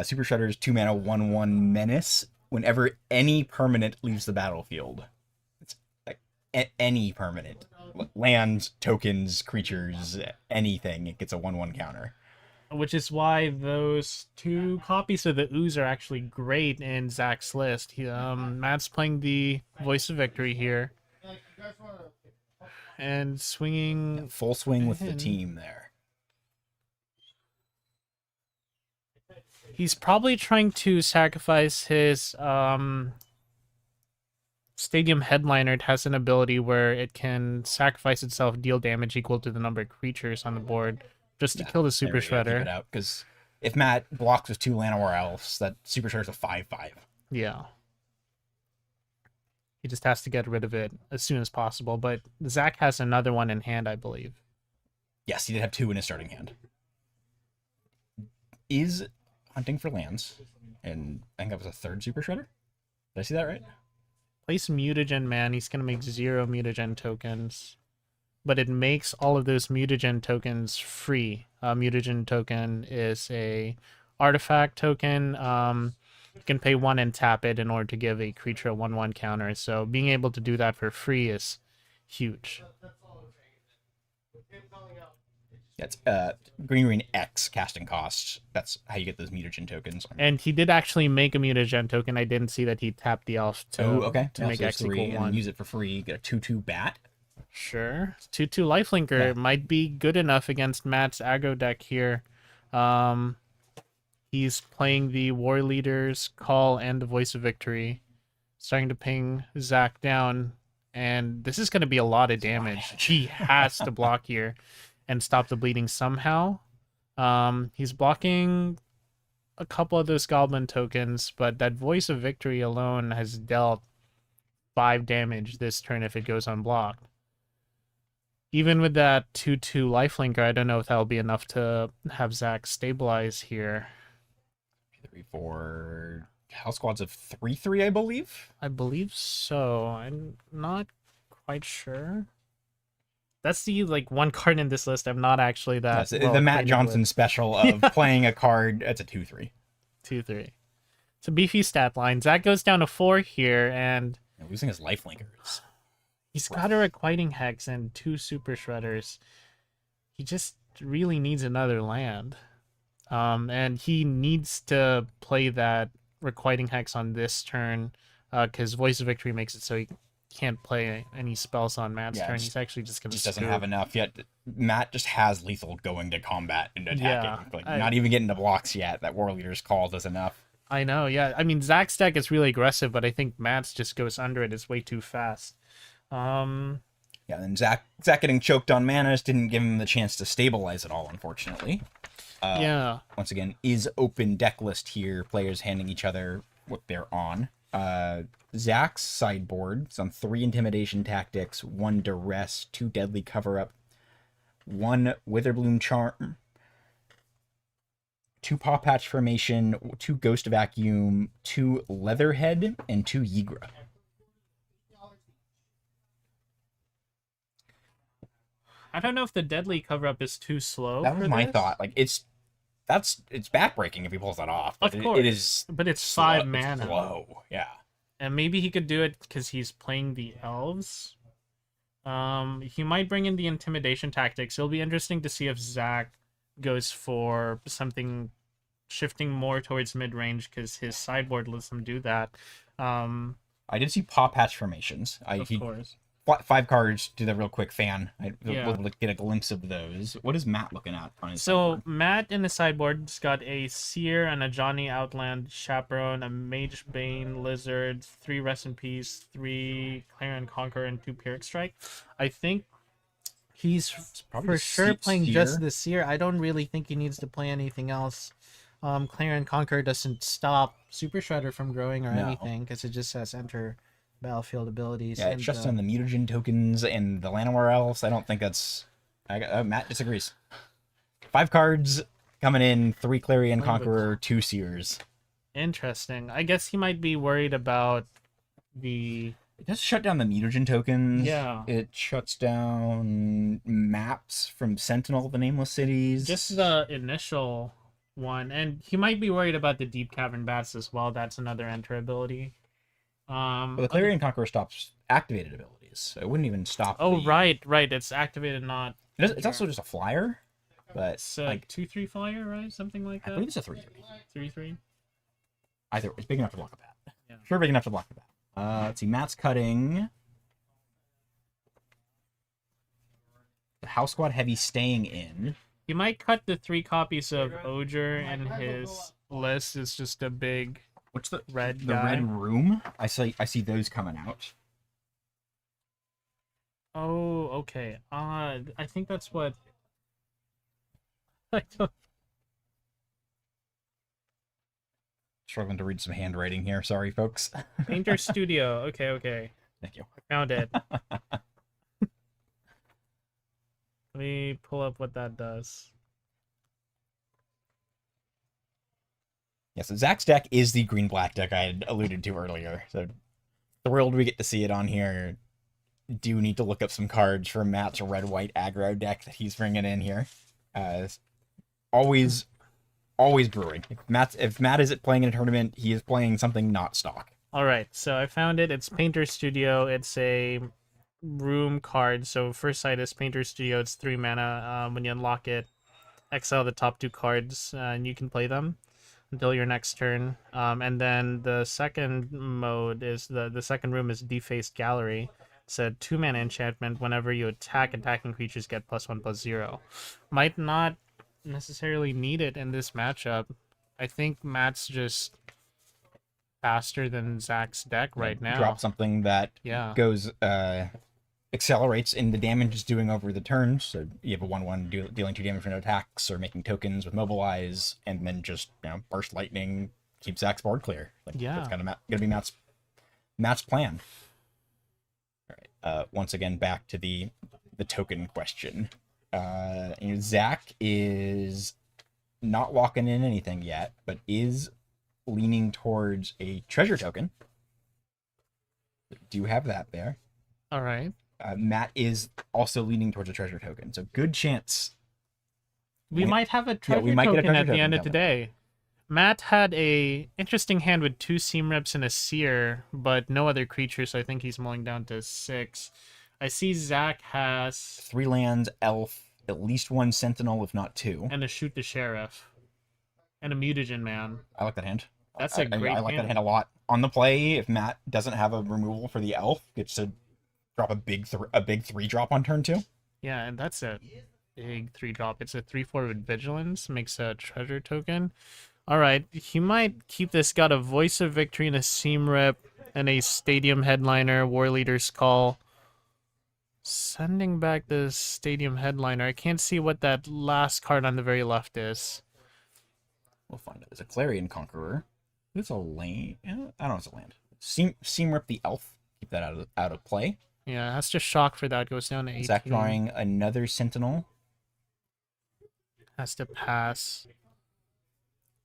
Super Shredder is 2 mana, 1/1 menace. Whenever any permanent leaves the battlefield, it's like any permanent. Lands, tokens, creatures, anything. It gets a 1/1 counter. Which is why those 2 copies of the Ooze are actually great in Zach's list. Matt's playing the Voice of Victory here. And swinging... Full swing with the in. team there. He's probably trying to sacrifice his Stadium Headliner. It has an ability where it can sacrifice itself, deal damage equal to the number of creatures on the board, just to kill the Super Shredder. Because if Matt blocks with 2 Llanowar Elves, that Super Shredder's a 5/5. Yeah. He just has to get rid of it as soon as possible. But Zach has another one in hand, I believe. Yes, he did have 2 in his starting hand. Is hunting for lands, and I think that was a 3rd Super Shredder. Did I see that right? Place Mutagen Man. He's going to make 0 Mutagen tokens. But it makes all of those mutagen tokens free. Mutagen token is a artifact token. You can pay 1 and tap it in order to give a creature a 1/1 counter. So being able to do that for free is huge. That's green X casting cost. That's how you get those mutagen tokens. And he did actually make a mutagen token. I didn't see that he tapped the elf to make X equal 1. And use it for free. Get a 2/2 bat. Sure. 2/2 lifelinker might be good enough against Matt's aggro deck here. He's playing the War Leader's Call and the Voice of Victory. Starting to ping Zach down. And this is going to be a lot of damage. He has to block here and stop the bleeding somehow. He's blocking a couple of those Goblin tokens, but that Voice of Victory alone has dealt 5 damage this turn if it goes unblocked. Even with that 2/2 lifelinker, I don't know if that'll be enough to have Zach stabilize here. 3/4 Hell Squads of 3/3, I believe. I believe so. I'm not quite sure. That's the one card in this list I'm not actually that. That's the Matt Johnson special of playing a card. It's a 2/3. 2/3. It's a beefy stat line. Zach goes down to 4 here, and losing his lifelinkers. He's got a Requiting Hex and 2 Super Shredders. He just really needs another land. And he needs to play that Requiting Hex on this turn, because Voice of Victory makes it so he can't play any spells on Matt's turn. He's actually just going to doesn't have enough yet. Matt just has lethal going to combat and attacking. Yeah, not even getting to blocks yet. That War Leader's Call does enough. I know, yeah. I mean, Zach's deck is really aggressive, but I think Matt's just goes under it. It's way too fast. Yeah, and Zach getting choked on mana just didn't give him the chance to stabilize it all, unfortunately. Yeah. Once again, is open deck list here. Players handing each other what they're on. Zach's sideboard is on 3 Intimidation Tactics, 1 Duress, 2 Deadly Cover-Up, 1 Witherbloom Charm, 2 Paw Patch Formation, 2 Ghost Vacuum, 2 Leatherhead, and 2 Yigra. I don't know if the Deadly Cover-Up is too slow. That was my thought. Like, it's backbreaking if he pulls that off. Of course. It is, but it's 5 slow, mana. It's slow, yeah. And maybe he could do it because he's playing the elves. He might bring in the Intimidation Tactics. It'll be interesting to see if Zach goes for something shifting more towards mid-range because his sideboard lets him do that. I did see Paw Patch Formations. Of course. 5 cards, do that real quick, fan. Yeah. We'll get a glimpse of those. What is Matt looking at on his So sideboard? Matt in the sideboard's got a Seer and a Johnny Outland Chaperone, a Mage Bane Lizard, 3 Rest in Peace, 3 Clarion Conqueror, and 2 Pyrrhic Strike. I think he's probably for sure playing Seer. just the Seer. I don't really think he needs to play anything else. Clarion Conqueror doesn't stop Super Shredder from growing or anything because it just says enter battlefield abilities. Yeah, and, it's just on the mutagen tokens and the Llanowar Elves. I don't think that's... Matt disagrees. 5 cards coming in, 3 Clarion Conqueror, 2 Seers. Interesting. I guess he might be worried about the... It does shut down the mutagen tokens. Yeah. It shuts down maps from Sentinel, the Nameless Cities. Just the initial one. And he might be worried about the Deep Cavern Bats as well. That's another enter ability. But the Clarion Conqueror stops activated abilities. abilities, so it wouldn't even stop. Oh, right. It's activated, not. It's also just a flyer, but It's like 2/3 flyer, right? Something like I that. believe it's a 3/3. 3/3. Either it's big enough to block a bat. Yeah. Sure, big enough to block the bat. Let's see. Matt's cutting. The house squad heavy staying in. He might cut the 3 copies of Oger, and his list is just a big What's the red the guy. red room? I see those coming out. Oh, okay. I think that's what. I don't... Struggling to read some handwriting here. Sorry, folks. Painter Studio. Okay. Thank you. Found it. Let me pull up what that does. Yeah, so Zach's deck is the green-black deck I had alluded to earlier. So thrilled we get to see it on here. Do need to look up some cards for Matt's red-white aggro deck that he's bringing in here. Always brewing. If Matt is playing in a tournament, he is playing something not stock. All right, so I found it. It's Painter Studio. It's a room card. So first sight is Painter Studio. It's 3 mana. When you unlock it, exile the top 2 cards, and you can play them until your next turn. And then the second mode is the second room is Defaced Gallery. It's a 2 mana enchantment. Whenever you attack, attacking creatures get +1/+0. Might not necessarily need it in this matchup. I think Matt's just faster than Zach's deck right now. Drop something that Yeah. goes accelerates in the damage it's doing over the turn. So you have a 1/1 dealing 2 damage for no attacks, or making tokens with mobilize, and then just burst lightning, keep Zach's board clear. Yeah. That's gonna be Matt's plan. All right. Once again, back to the token question. Zach is not walking in anything yet, but is leaning towards a treasure token. Do you have that there? All right. Matt is also leaning towards a treasure token, so good chance. We might have a treasure we might get a token treasure at the token end of coming. today. Matt had a interesting hand with 2 Seam Rips and a Seer, but no other creatures, so I think he's mulling down to 6. I see Zach has 3 lands, elf, at least 1 sentinel, if not 2. and a Shoot the Sheriff and a Mutagen Man. I like that hand. That's a great I like that hand. hand a lot. On the play, if Matt doesn't have a removal for the elf, gets to drop a big 3 drop on turn 2. Yeah, and that's a big 3-drop. It's a 3/4 with Vigilance, makes a treasure token. All right, he might keep this. Got a Voice of Victory and a Seam Rip and a Stadium Headliner, War Leader's Call. Sending back the Stadium Headliner. I can't see what that last card on the very left is. We'll find it. There's a Clarion Conqueror. It's a land. I don't know. It's a land. Seam Rip the elf. Keep that out of play. Yeah, that's just shock for that. Goes down to 18. Zach drawing another sentinel. Has to pass.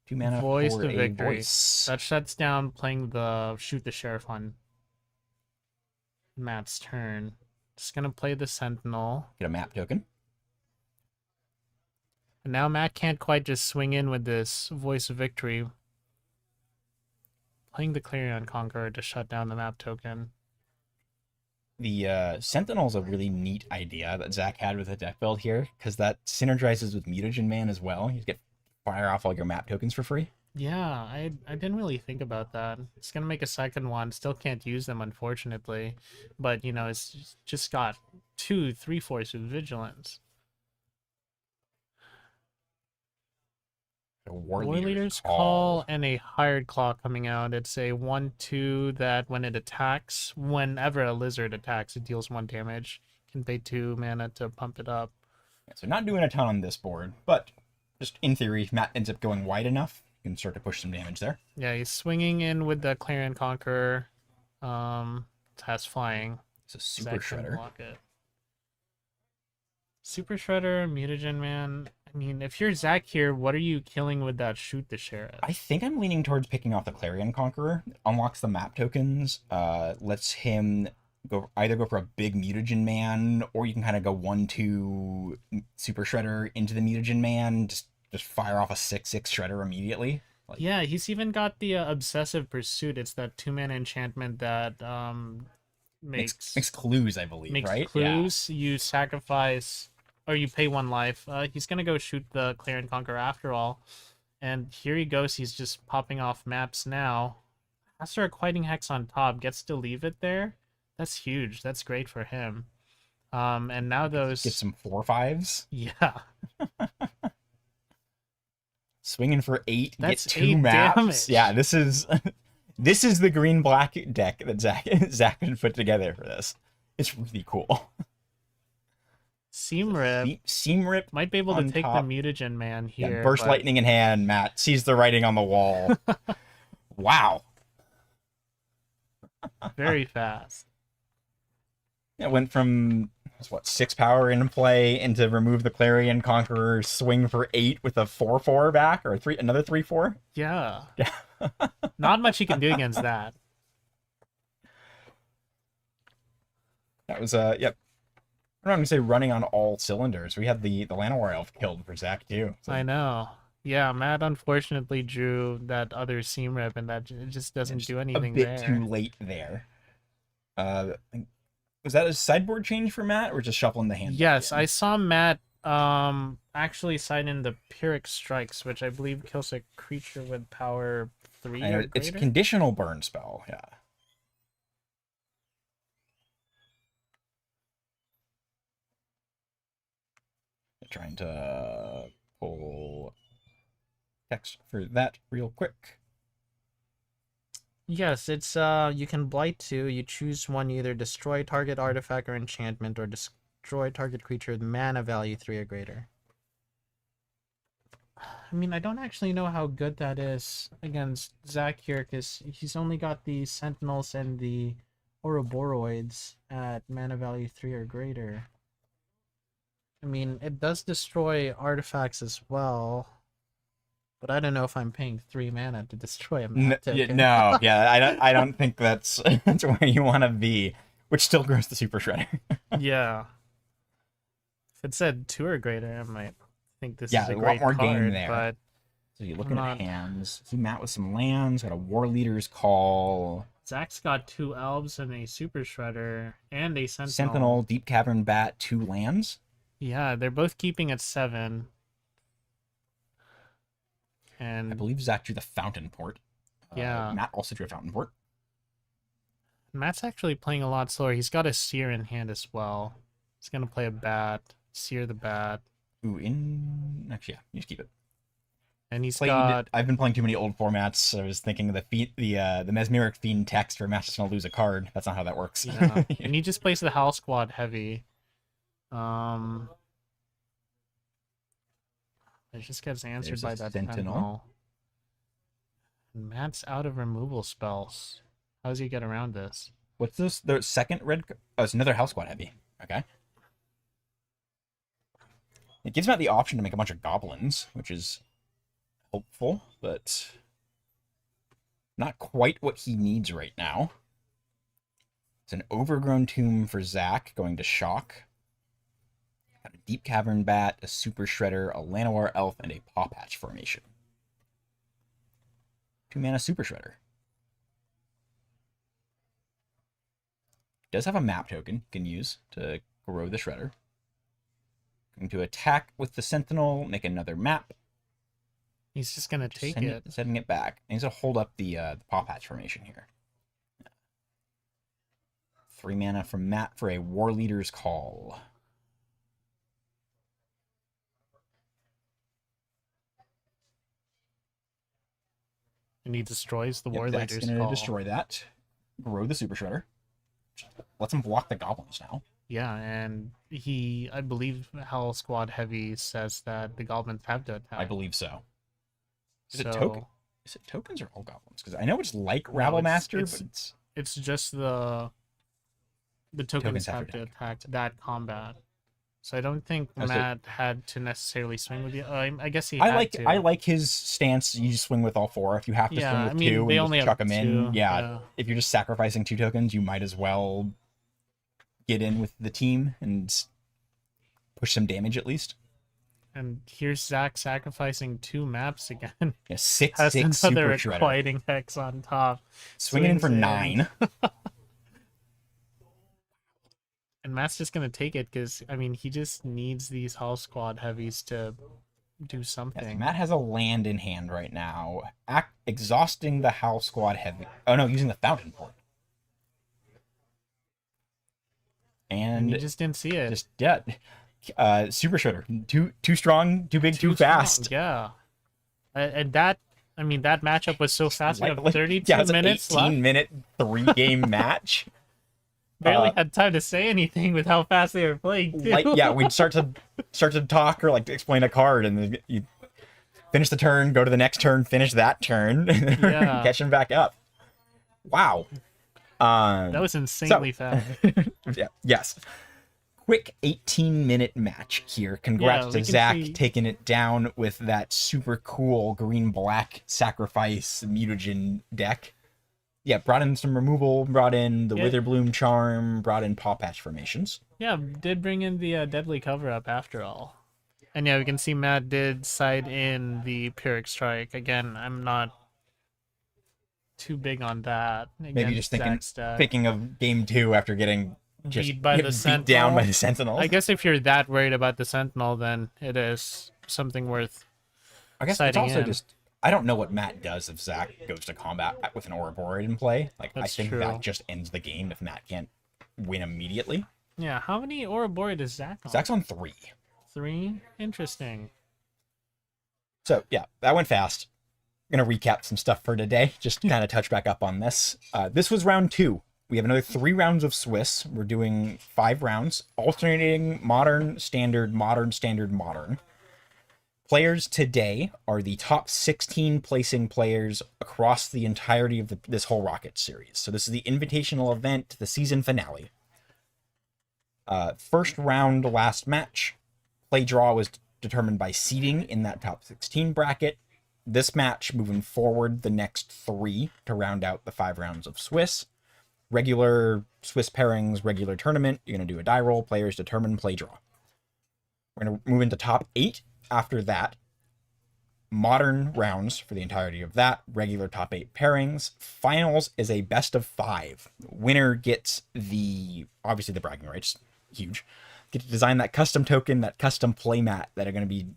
2 mana Voice for to a victory. voice. That shuts down playing the Shoot the Sheriff on Matt's turn. Just gonna play the Sentinel. Get a map token. And now Matt can't quite just swing in with this Voice of Victory. Playing the Clarion Conqueror to shut down the map token. The Sentinel is a really neat idea that Zach had with the deck build here, because that synergizes with Mutagen Man as well. You get fire off all your map tokens for free. Yeah, I didn't really think about that. It's gonna make a second one. Still can't use them, unfortunately. But, it's just got 2 3/4 with Vigilance. A War War Leader's Call and a Hired Claw coming out. It's a 1/2 that when it attacks, whenever a lizard attacks, it deals 1 damage. Can pay 2 mana to pump it up. Yeah, so not doing a ton on this board, but just in theory, if Matt ends up going wide enough, you can start to push some damage there. Yeah, he's swinging in with the Clarion Conqueror. It has flying. It's a Super Zach can Shredder. block it. Super Shredder, Mutagen Man. I mean, if you're Zach here, what are you killing with that Shoot the Sheriff? I think I'm leaning towards picking off the Clarion Conqueror. It unlocks the map tokens, lets him either go for a big Mutagen Man, or you can kind of go 1/2 Super Shredder into the Mutagen Man, just fire off a 6/6 Shredder immediately. Yeah, he's even got the Obsessive Pursuit. It's that 2 mana enchantment that Makes clues, I believe, makes right? clues. You sacrifice or you pay 1 life. He's gonna go shoot the Clear and Conquer after all. And here he goes. He's just popping off maps now. After a Quieting Hex on top, gets to leave it there. That's huge. That's great for him. And now those Get some 4/5s. yeah. Swinging for 8, That's get 2 8 maps. damage. Yeah, this is this is the green black deck that Zach had put together for this. It's really cool. Seam Rip Seam Rip might be able to on take top. the Mutagen Man Yeah, here. burst but lightning in hand. Matt sees the writing on the wall. Wow. very fast. It went from 6 power in play into remove the Clarion Conqueror, swing for 8 with a 4/4 back or another 3/4. Yeah. Yeah. Not much he can do against that. That was yep. I'm not gonna say running on all cylinders. We had the Llanowar Elf killed for Zach too. So I know. Yeah, Matt unfortunately drew that other Seam Rip, and that it just doesn't just do anything a bit there. too late there. Was that a sideboard change for Matt, or just shuffling the hand? Yes, again? I saw Matt actually sign in the Pyrrhic Strikes, which I believe kills a creature with power 3 I know, or it's a greater. conditional burn spell. Yeah. Trying to pull text for that real quick. Yes, it's you can blight 2. You choose one, you either destroy target artifact or enchantment, or destroy target creature with mana value 3 or greater. I mean, I don't actually know how good that is against Zach here, because he's only got the Sentinels and the Ouroboros at mana value 3 or greater. I mean, it does destroy artifacts as well, but I don't know if I'm paying 3 mana to destroy a map token. No, yeah, I don't think that's that's where you want to be, which still grows the super shredder. Yeah. If it said 2 or greater, I might think this Yeah, is a a lot great more card, game there. but So you're looking Not- at hands. See Matt with some lands, got a War Leader's Call, Zach's got 2 elves and a super shredder and a Sentinel, Deep Cavern Bat, 2 lands. Yeah, they're both keeping at 7. I And believe Zach drew the Fountain Port. Yeah. Matt also drew a Fountain Port. Matt's actually playing a lot slower. He's got a Seer in hand as well. He's gonna play a Bat, Seer the Bat, Ooh, actually, yeah, you just keep it. and he's Played. got I've been playing too many old formats. I was thinking of the Mesmeric Fiend text where Matt's just gonna lose a card. That's not how that works. yeah, and he just plays the Howl Squad heavy. It just gets answered There's by a that Sentinel. Sentinel. Matt's out of removal spells. How does he get around this? What's this? The second red? Oh, it's another House Squad heavy. Okay. It gives Matt the option to make a bunch of goblins, which is hopeful, but not quite what he needs right now. It's an Overgrown Tomb for Zach, going to Shock. Got a Deep Cavern Bat, a Super Shredder, a Llanowar Elf, and a Paw Patch formation. 2 mana Super Shredder. Does have a map token you can use to grow the Shredder. Going to attack with the Sentinel, make another map. He's just gonna take Send it. Sending it back. And he's going to hold up the Paw Patch formation here. 3 mana from Matt for a War Leader's Call. And he destroys the War That's Leader's going to Call. destroy that. Grow the Super Shredder. Lets him block the goblins now. Yeah, and I believe Howl Squad Heavy says that the goblins have to attack. I believe so. Is so it token? Is it tokens or all goblins? Because I know it's like Rabble Master, it's- but it's it's just the tokens have have to to attack that combat. So I don't think Oh, so- Matt had to necessarily swing with you. I guess he I had like to. I like his stance. You just swing with all 4. If you have to Yeah, swing with I mean, 2 they and only just have chuck them in, 2, yeah. yeah. If you're just sacrificing 2 tokens, you might as well get in with the team and push some damage at least. And here's Zach sacrificing 2 maps again. Yeah, 6/6 Has Super another Shredder. Quieting Hex on top. Swinging in for swings in. 9. And Matt's just gonna take it because I mean he just needs these Hall Squad heavies to do Yes, something. Matt has a land in hand right now, exhausting the Howl Squad heavy. Oh no, using the Fountain Port. And you And just didn't see it. just yeah, Super Shredder, too strong, too big, too strong, fast. yeah. And that, I mean, that matchup was so fast. We have 32 yeah, it's an minutes 18-minute left. 3-game match. Barely had time to say anything with how fast they were playing. Too. Like yeah, we'd start to talk or like to explain a card, and then you finish the turn, go to the next turn, finish that turn, Yeah. catching back up. Wow. That was insanely fast. Yeah, yes. Quick 18-minute match here. Congrats Yeah, to we can Zach see- taking it down with that super cool green-black sacrifice mutagen deck. Yeah, brought in some removal, brought in the Yeah. Witherbloom Charm, brought in Paw Patch formations. Yeah, did bring in the Deadly Cover Up after all. And yeah, we can see Matt did side in the Pyrrhic Strike. Again, I'm not too big on that. Maybe just Zach's deck. thinking of game 2 after getting just Beat by the beat down by Sentinel. the Sentinels. I guess if you're that worried about the Sentinel, then it is something worth. I guess it's siding also in. just I don't know what Matt does if Zach goes to combat with an Ouroboros in play. Like That's I think true. that just ends the game if Matt can't win immediately. Yeah, how many Ouroboros does Zach on? Zach's on 3. 3? Interesting. So yeah, that went fast. I'm gonna recap some stuff for today. Just kind of touch back up on this. This was round 2. We have another 3 rounds of Swiss. We're doing 5 rounds, alternating modern, standard, modern, standard, modern. Players today are the top 16 placing players across the entirety of this whole Rocket series. So this is the invitational event, the season finale. First round, last match. Play draw was determined by seeding in that top 16 bracket. This match, moving forward, the next 3 to round out the 5 rounds of Swiss. Regular Swiss pairings, regular tournament. You're going to do a die roll, players determine, play draw. We're going to move into top 8 after that. Modern rounds for the entirety of that. Regular top 8 pairings. Finals is a best of 5. Winner gets obviously the bragging rights. Huge. Get to design that custom token, that custom playmat that are going to be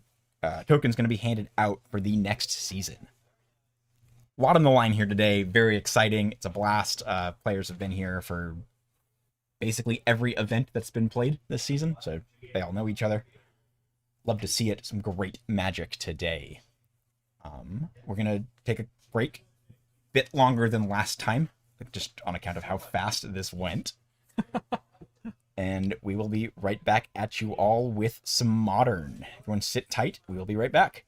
tokens going to be handed out for the next season. A lot on the line here today. Very exciting. It's a blast. Players have been here for basically every event that's been played this season, so they all know each other. Love to see it. Some great magic today. We're going to take a break. Bit longer than last time, just on account of how fast this went. And we will be right back at you all with some Modern. Everyone sit tight. We will be right back.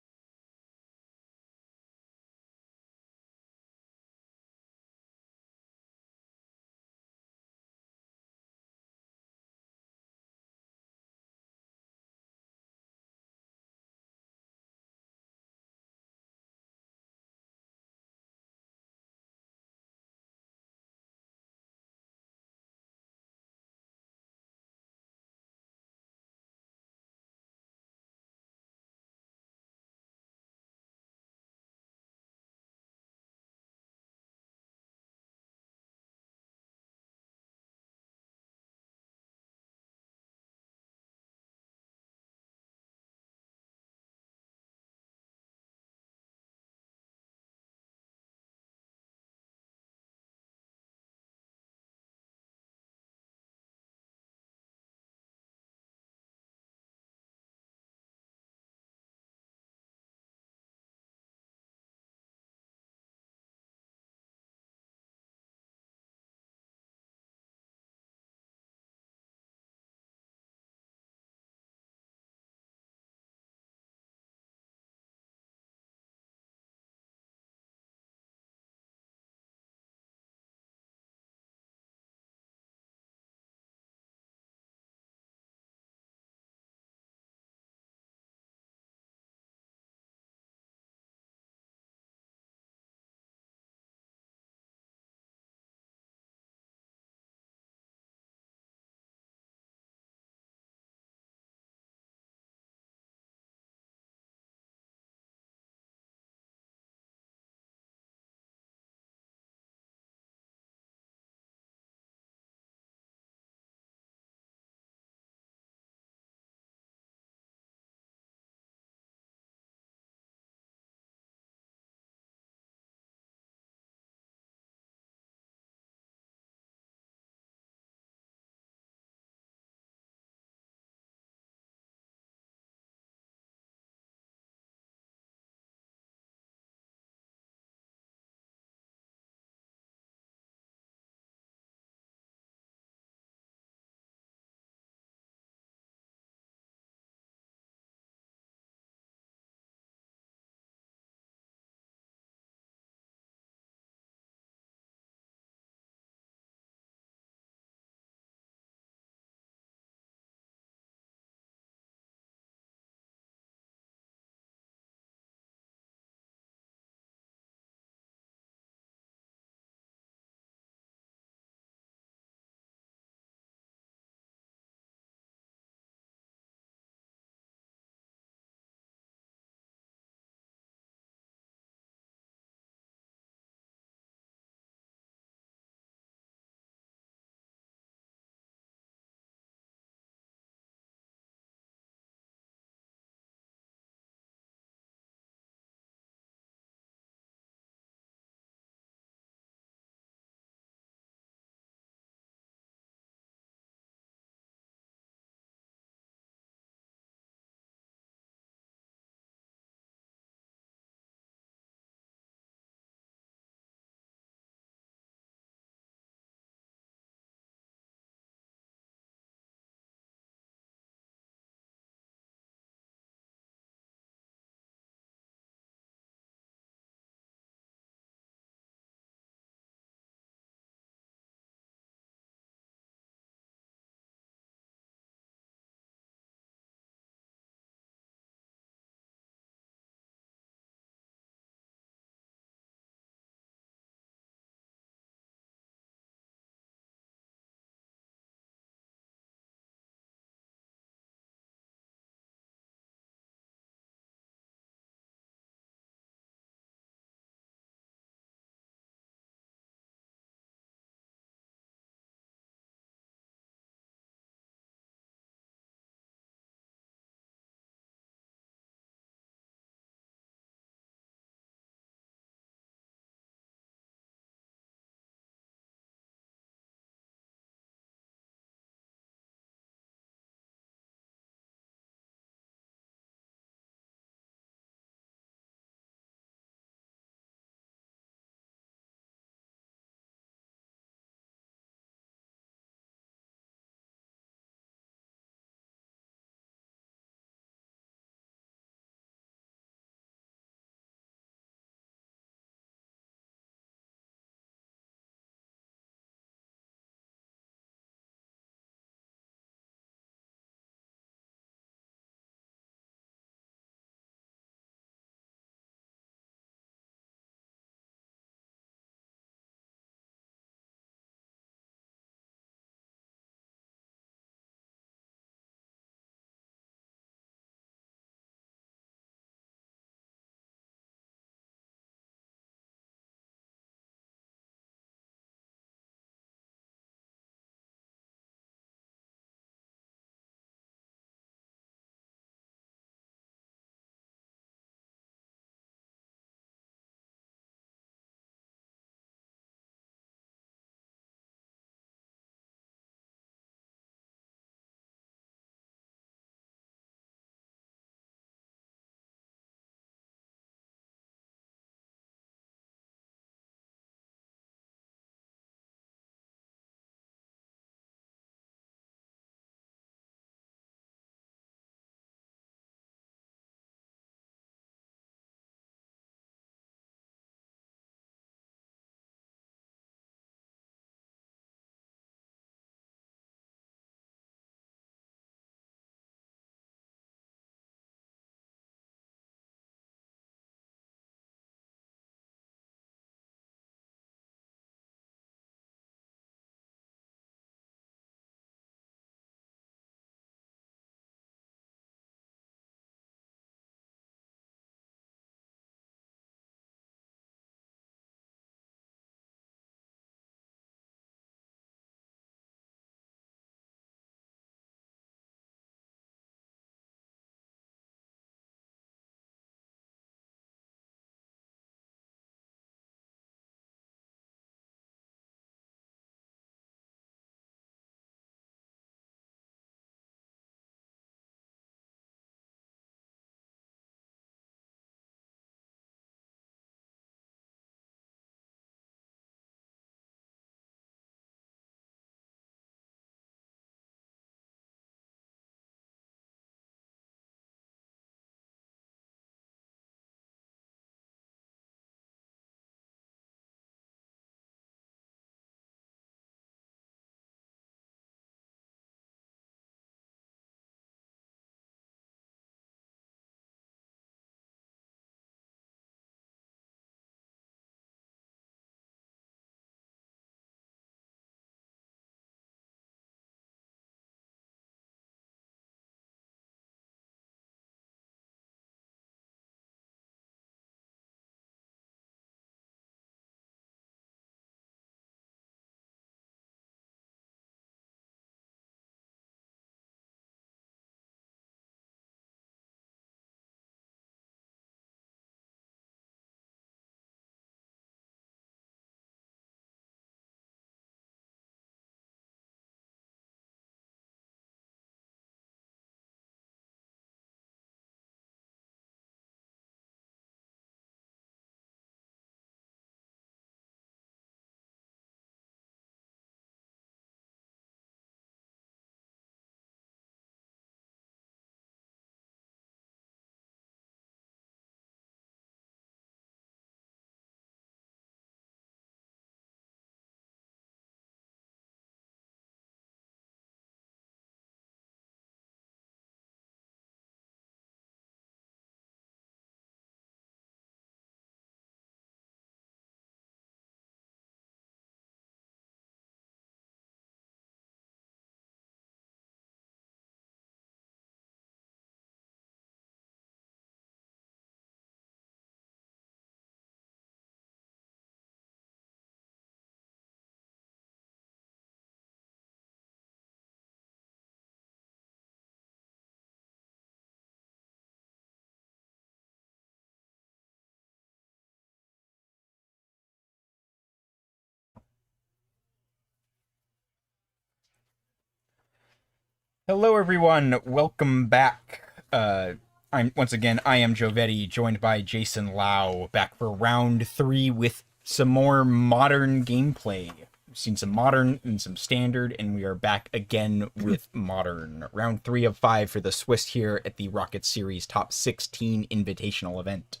Hello, everyone. Welcome back. I am Jovetti, joined by Jason Lau, back for round 3 with some more modern gameplay. We've seen some modern and some standard, and we are back again with modern. Round 3 of 5 for the Swiss here at the Rocket Series Top 16 Invitational event.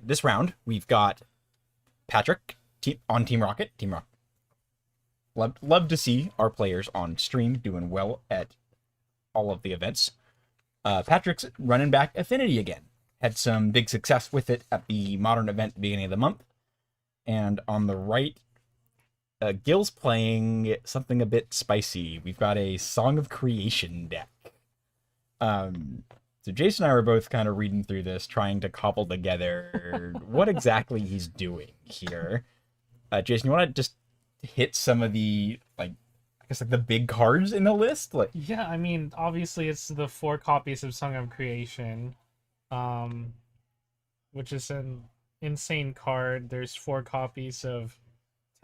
This round, we've got Patrick on Team Rocket. Love to see our players on stream doing well at all of the events. Patrick's running back Affinity again. Had some big success with it at the Modern event at the beginning of the month. And on the right, Gil's playing something a bit spicy. We've got a Song of Creation deck. So Jason and I were both kind of reading through this, trying to cobble together what exactly he's doing here. Jason, you want to just hit some of the, the big cards in the list? Yeah, I mean, obviously it's the 4 copies of Song of Creation, which is an insane card. There's 4 copies of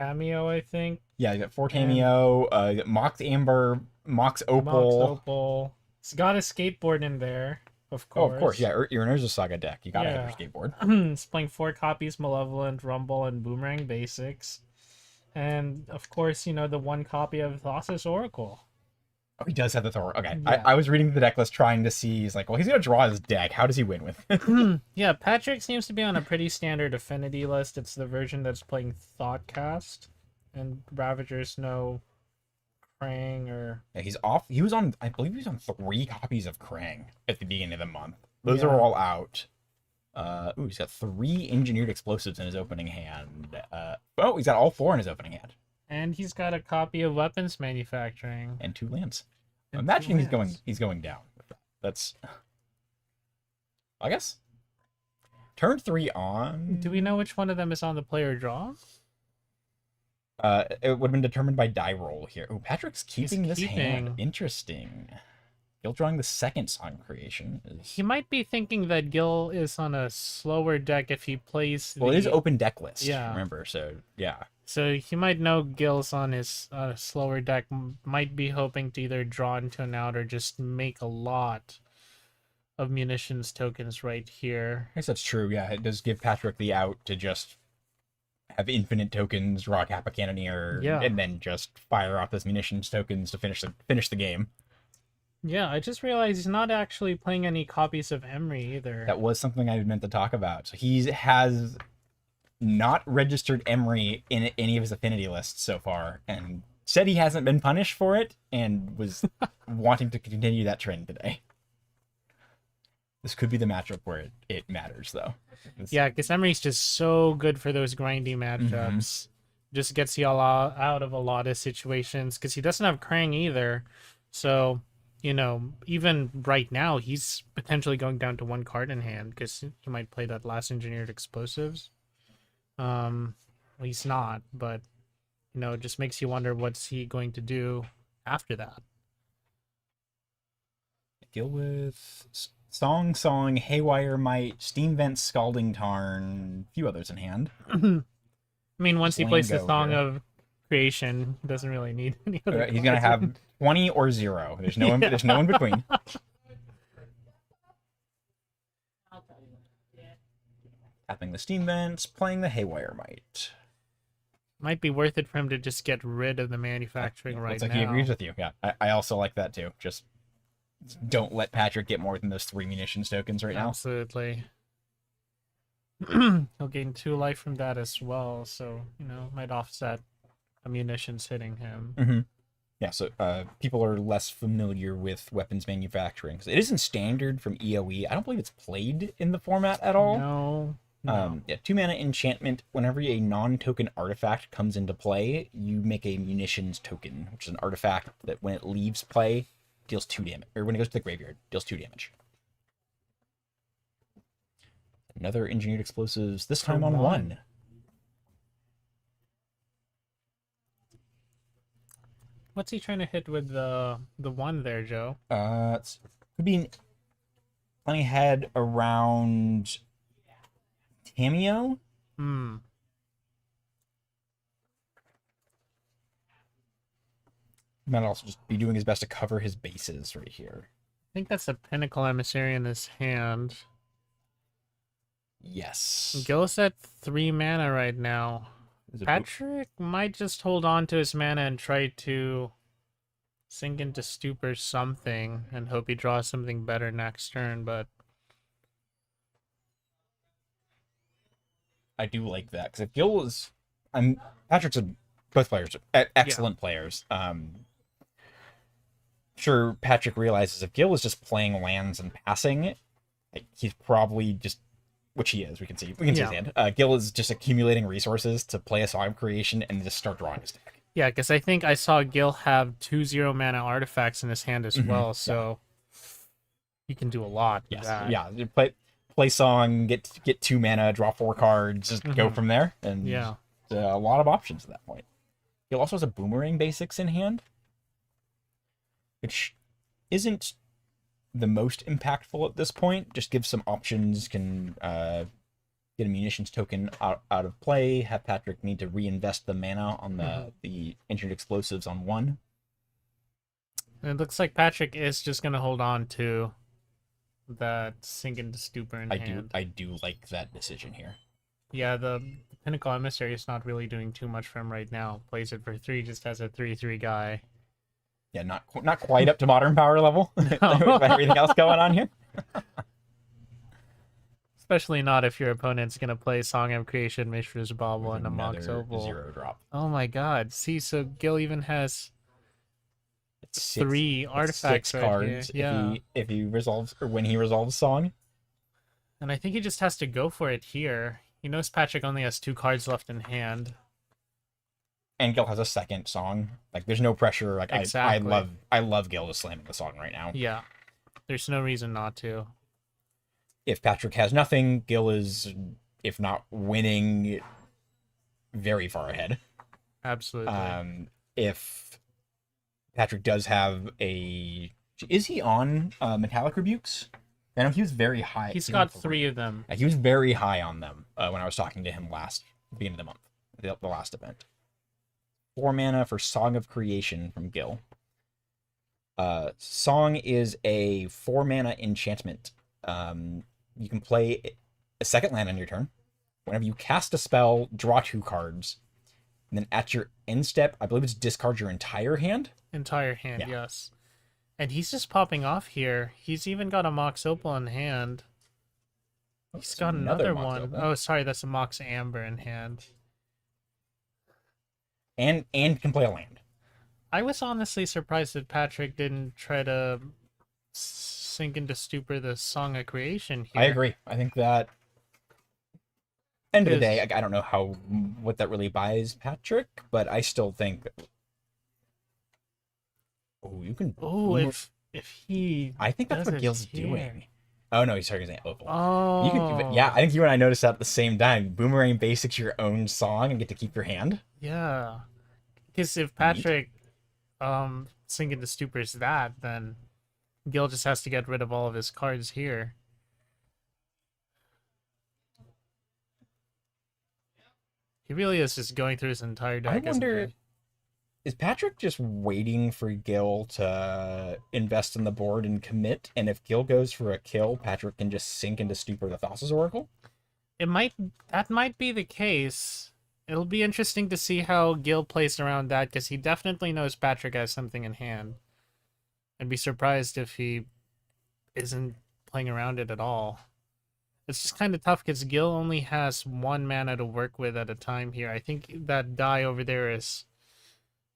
Tameo, I think. Yeah, you got 4 Tameo, you got Mox Amber, Mox Opal. It's got a skateboard in there, of course. Oh, of course, yeah, you're an Urza Saga deck. You gotta have your skateboard. It's playing 4 copies, Malevolent, Rumble, and Boomerang Basics. And, of course, the 1 copy of Thassa's Oracle. Oh, he does have the Thor. Okay. Yeah. I was reading the deck list trying to see, he's like, well, he's going to draw his deck. How does he win with? Yeah, Patrick seems to be on a pretty standard affinity list. It's the version that's playing Thoughtcast. And Ravager's no Krang or... Yeah, he's off. He was on, I believe he was on 3 copies of Krang at the beginning of the month. Those are all out. He's got 3 Engineered Explosives in his opening hand. He's got all 4 in his opening hand. And he's got a copy of Weapons Manufacturing. And 2 lands. And I'm imagining 2 lands. he's going down. That's, I guess. Turn 3 on. Do we know which one of them is on the player draw? It would have been determined by die roll here. Oh, Patrick's keeping this hand. keeping. Interesting. Gil drawing the second Song Creation. He might be thinking that Gil is on a slower deck if he plays Well, it is open deck list. Yeah. Remember, so yeah. So he might know Gil's on his slower deck, might be hoping to either draw into an out or just make a lot of munitions tokens right here. I guess that's true. Yeah, it does give Patrick the out to just have infinite tokens, draw a Kappa Cannoneer, and then just fire off those munitions tokens to finish the game. Yeah, I just realized he's not actually playing any copies of Emery either. That was something I meant to talk about. So he has not registered Emery in any of his affinity lists so far, and said he hasn't been punished for it, and was wanting to continue that trend today. This could be the matchup where it matters, though. Yeah, because Emery's just so good for those grindy matchups. Just gets you all out of a lot of situations, because he doesn't have Krang either. So, even right now, he's potentially going down to 1 card in hand, because he might play that last Engineered Explosives. Well, he's not, but it just makes you wonder what's he going to do after that. Deal with Song, Haywire Might, Steam Vent, Scalding Tarn, a few others in hand. I mean, once he plays the Song here. of Creation, he doesn't really need any other He's gonna cards. have 20 or 0. There's no there's no in between. Tapping the Steam Vents, playing the Haywire Might. Might be worth it for him to just get rid of the manufacturing right Looks like now. he agrees with you. Yeah, I also like that too. Just don't let Patrick get more than those 3 munitions tokens right now. Absolutely. He'll gain 2 life from that as well, so might offset a munitions hitting him. Yeah, so people are less familiar with weapons manufacturing. So it isn't standard from EOE. I don't believe it's played in the format at all. No. 2 mana enchantment. Whenever a non-token artifact comes into play, you make a munitions token, which is an artifact that when it leaves play, deals 2 damage. Or when it goes to the graveyard, deals 2 damage. Another Engineered Explosives, this time on 1. What's he trying to hit with the 1 there, Joe? Could be planning ahead around Tameo. Might also just be doing his best to cover his bases right here. I think that's a Pinnacle Emissary in his hand. Yes. Gil's at 3 mana right now. Is it Patrick might just hold on to his mana and try to sink into stupor something and hope he draws something better next turn, but I do like that because if Gil is, Patrick's both players are excellent players. Sure, Patrick realizes if Gil is just playing lands and passing, like, he's probably just, which he is. We can see his hand. Gil is just accumulating resources to play a Song of Creation and just start drawing his deck. yeah, because I think I saw Gil have 2 0-mana artifacts in his hand as well, so he can do a lot with that. Yeah. You play Song, get 2 mana, draw 4 cards, just go from there, and a lot of options at that point. Gil also has a Boomerang Basics in hand, which isn't the most impactful at this point. Just gives some options, can get a munitions token out of play, have Patrick need to reinvest the mana on the engineered explosives on 1. And it looks like Patrick is just going to hold on to that sink into stupor in hand. I do like that decision here. Yeah, the Pinnacle Emissary is not really doing too much for him right now. Plays it for 3 just as a 3/3 guy. Yeah, not quite up to modern power level with everything else going on here. Especially not if your opponent's going to play Song of Creation, Mishra's Bauble, and a Mox Another Opal. 0-drop. Oh my god. See, so Gil even has It's 3 artifacts 6 right cards here. Yeah. if he resolves, or when he resolves Song. And I think he just has to go for it here. He knows Patrick only has 2 cards left in hand. And Gil has a second Song. Like, there's no pressure. Like, Exactly. I love Gil just slamming the Song right now. Yeah. There's no reason not to. If Patrick has nothing, Gil is, if not winning, very far ahead. Absolutely. If Patrick does have a... Is he on Metallic Rebukes? I know he was very high. He's got 3 of them. He was very high on them when I was talking to him beginning of the month, the last event. 4 mana for Song of Creation from Gil. Song is a 4 mana enchantment. You can play a second land on your turn. Whenever you cast a spell, draw 2 cards. And then at your end step, I believe it's discard your entire hand. Entire hand, Yeah. yes. And he's just popping off here. He's even got a Mox Opal in hand. He's got another Mox one. Opal. Oh, sorry, that's a Mox Amber in hand. And can play a land. I was honestly surprised that Patrick didn't try to sink into stupor the Song of Creation here. I agree. I think that end of the day, Because- I don't know what that really buys Patrick, but I still think. Oh, you can. Oh, if he I think that's does what it Gil's here. doing. Oh no, he's targeting Opal. Oh. You can, yeah, I think you and I noticed that at the same time. Boomerang Basics your own Song and get to keep your hand. Yeah. Because if Patrick sink into stupors that, then Gil just has to get rid of all of his cards here. He really is just going through his entire deck. I isn't wonder, he? is Patrick just waiting for Gil to invest in the board and commit? And if Gil goes for a kill, Patrick can just sink into Stupor the Thassa's Oracle? That might be the case. It'll be interesting to see how Gil plays around that, because he definitely knows Patrick has something in hand. I'd be surprised if he isn't playing around it at all. It's just kind of tough because Gil only has 1 mana to work with at a time here. I think that die over there is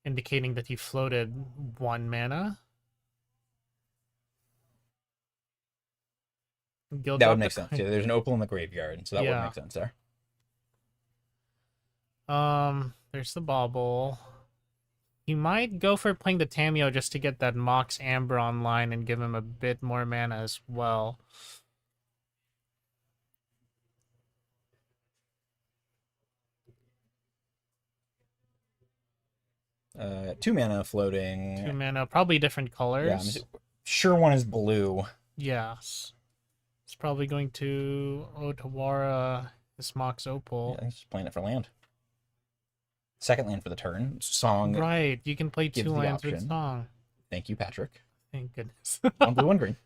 indicating that he floated 1 mana. Gil That would dropped make a sense. coin. Yeah, there's an Opal in the graveyard, so that would Yeah. make sense there. There's the Bauble. He might go for playing the Tameo just to get that Mox Amber online and give him a bit more mana as well. Two mana floating. 2 mana, probably different Yeah, colors. sure one is blue. Yes. It's probably going to Otawara, this Mox Opal. Yeah, he's just playing it for land. Second land for the turn. Song. Right, you can play gives two the lands with option. Song. Thank you, Patrick. Thank goodness. One blue, one green.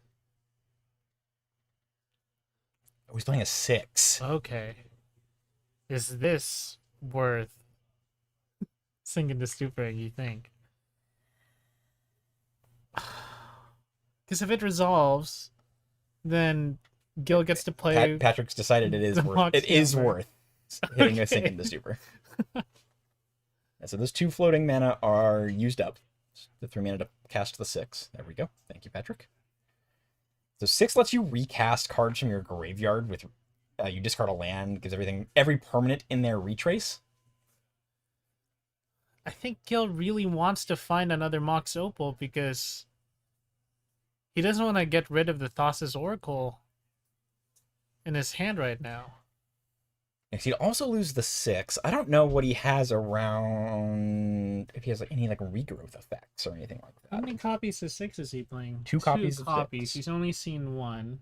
Oh, he's playing a 6. Okay. Is this worth singing the stupor, you think? Because if it resolves, then Gil gets to play. Patrick's decided it is the worth. Mox It is Hammer. worth hitting a Okay. sink in the stupor. And so those 2 floating mana are used up. The 3 mana to cast the 6. There we go. Thank you, Patrick. So 6 lets you recast cards from your graveyard with. You discard a land, gives every permanent in there retrace. I think Gil really wants to find another Mox Opal because he doesn't want to get rid of the Thassa's Oracle in his hand right now. Next, he'd also lose the 6. I don't know what he has around. If he has like any like regrowth effects or anything like How that. many copies of 6 is he playing? 2 copies of copies. 6. He's only seen 1.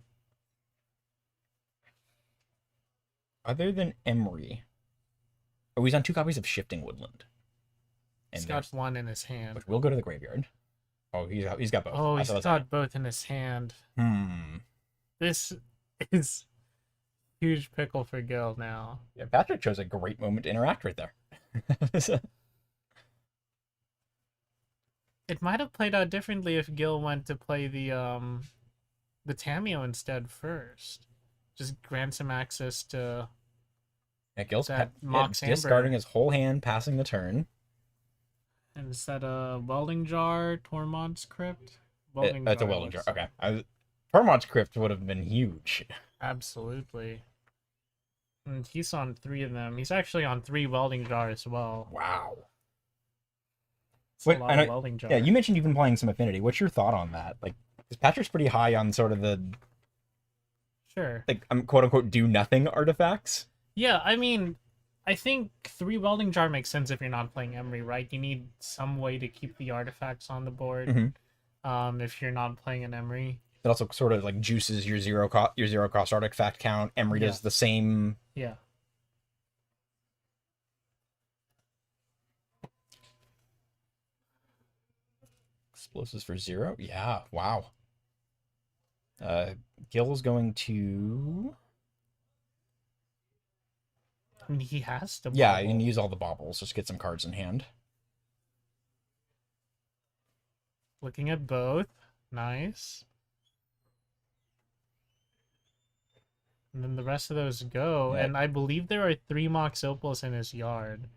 Other than Emery. Oh, he's on 2 copies of Shifting Woodland. He's And got 1 in his hand. which will go to the graveyard. Oh, he's got both. Oh, I he's saw that. got both in his hand. This is huge pickle for Gil now. Yeah, Patrick chose a great moment to interact right there. It might have played out differently if Gil went to play the Tameo instead first. Just grants him access to Yeah, Gil's That Mox discarding Amber. his whole hand, passing the turn. and is that a Welding Jar, Tormod's Crypt? It's a Welding Jar. was- Okay. Tormod's Crypt would have been huge. Absolutely. And he's on 3 of them. He's actually on 3 Welding Jar as well. Wow. It's Wait, a I lot of know- Welding Jar. Yeah, you mentioned you've been playing some Affinity. What's your thought on that? Like, because Patrick's pretty high on sort of the Sure. like quote unquote do nothing artifacts. Yeah, I mean, I think 3 Welding Jar makes sense if you're not playing Emery, right? You need some way to keep the artifacts on the board. If you're not playing an Emery. It also sort of like juices your zero cost artifact count. Emery Yeah. does the same. Yeah. Explosives for 0. Yeah. Wow. Gil's going to. I mean, he has to. Yeah, you bubble. can use all the baubles. Just get some cards in hand. Looking at both. Nice. And then the rest of those go. Yeah. And I believe there are 3 Mox Opals in his yard.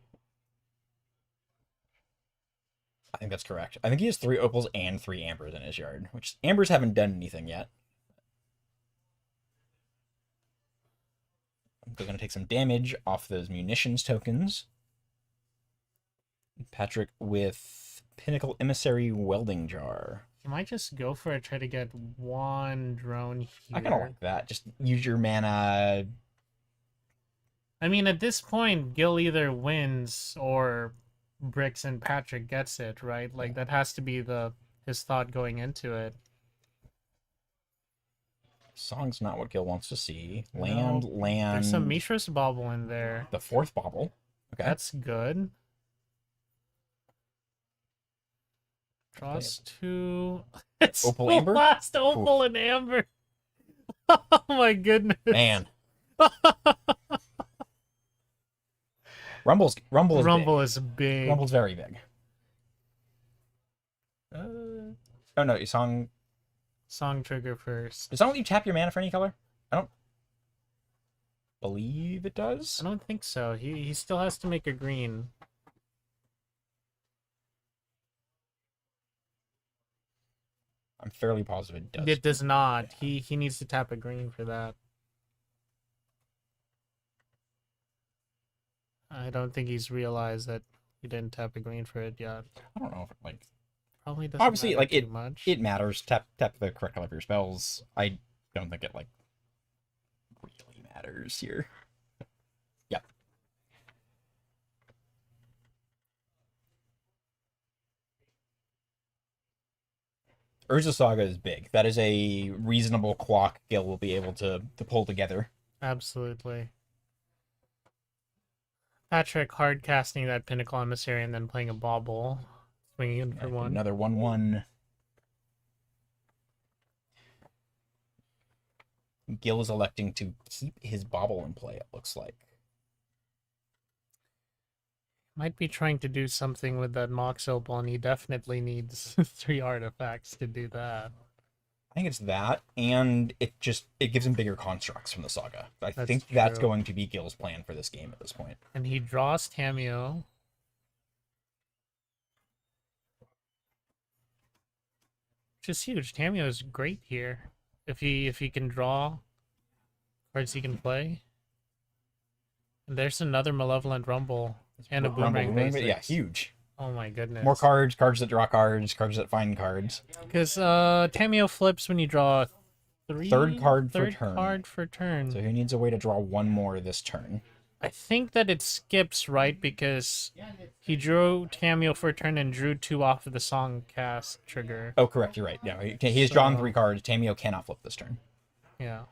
I think that's correct. I think he has 3 opals and 3 ambers in his yard, which ambers haven't done anything yet. They're going to take some damage off those munitions tokens. Patrick with Pinnacle Emissary Welding Jar. He might just go for it, try to get 1 drone here. I kind of like that. Just use your mana. I mean, at this point, Gil either wins or Bricks and Patrick gets it, right? Like, that has to be his thought going into it. Song's not what Gil wants to see. No, Land. There's some Mishra's Bauble in there. The 4th bauble. Okay. That's good. Draws 2. It's Opal the Amber? last Opal and Amber. Oh my goodness. Man. Rumble is Rumble big. is big. Rumble's very big. Oh no, Song. Song trigger first. Does that let you tap your mana for any color? I don't believe it does. I don't think so. He still has to make a green. I'm fairly positive it does. It does not. He needs to tap a green for that. I don't think he's realized that he didn't tap a green for it yet. I don't know if it, like Probably doesn't obviously matter like too much. it matters. Tap the correct color for your spells. I don't think it like really matters here. Yep. Urza Saga is big. That is a reasonable clock Gil will be able to pull together. Absolutely. Patrick hard casting that Pinnacle Emissary and then playing a bauble, swinging in for one. Another 1/1. Gil is electing to keep his bauble in play, it looks like. Might be trying to do something with that Mox Opal, and he definitely needs 3 artifacts to do that. I think it's that, and it gives him bigger constructs from the Saga. I That's think that's true. going to be Gil's plan for this game at this point. And he draws Tameo. Which is huge. Tameo is great here. If he can draw cards he can play. And there's another Malevolent Rumble and a Boomerang Basics. Yeah, huge. Oh my goodness. More cards, cards that draw cards, cards that find cards. Because Tameo flips when you draw Third card for third turn. card for turn. So he needs a way to draw one more this turn. I think that it skips, right? Because he drew Tameo for a turn and drew 2 off of the song cast trigger. Oh, correct, you're right. Yeah, he has drawn So- 3 cards. Tameo cannot flip this turn. Yeah.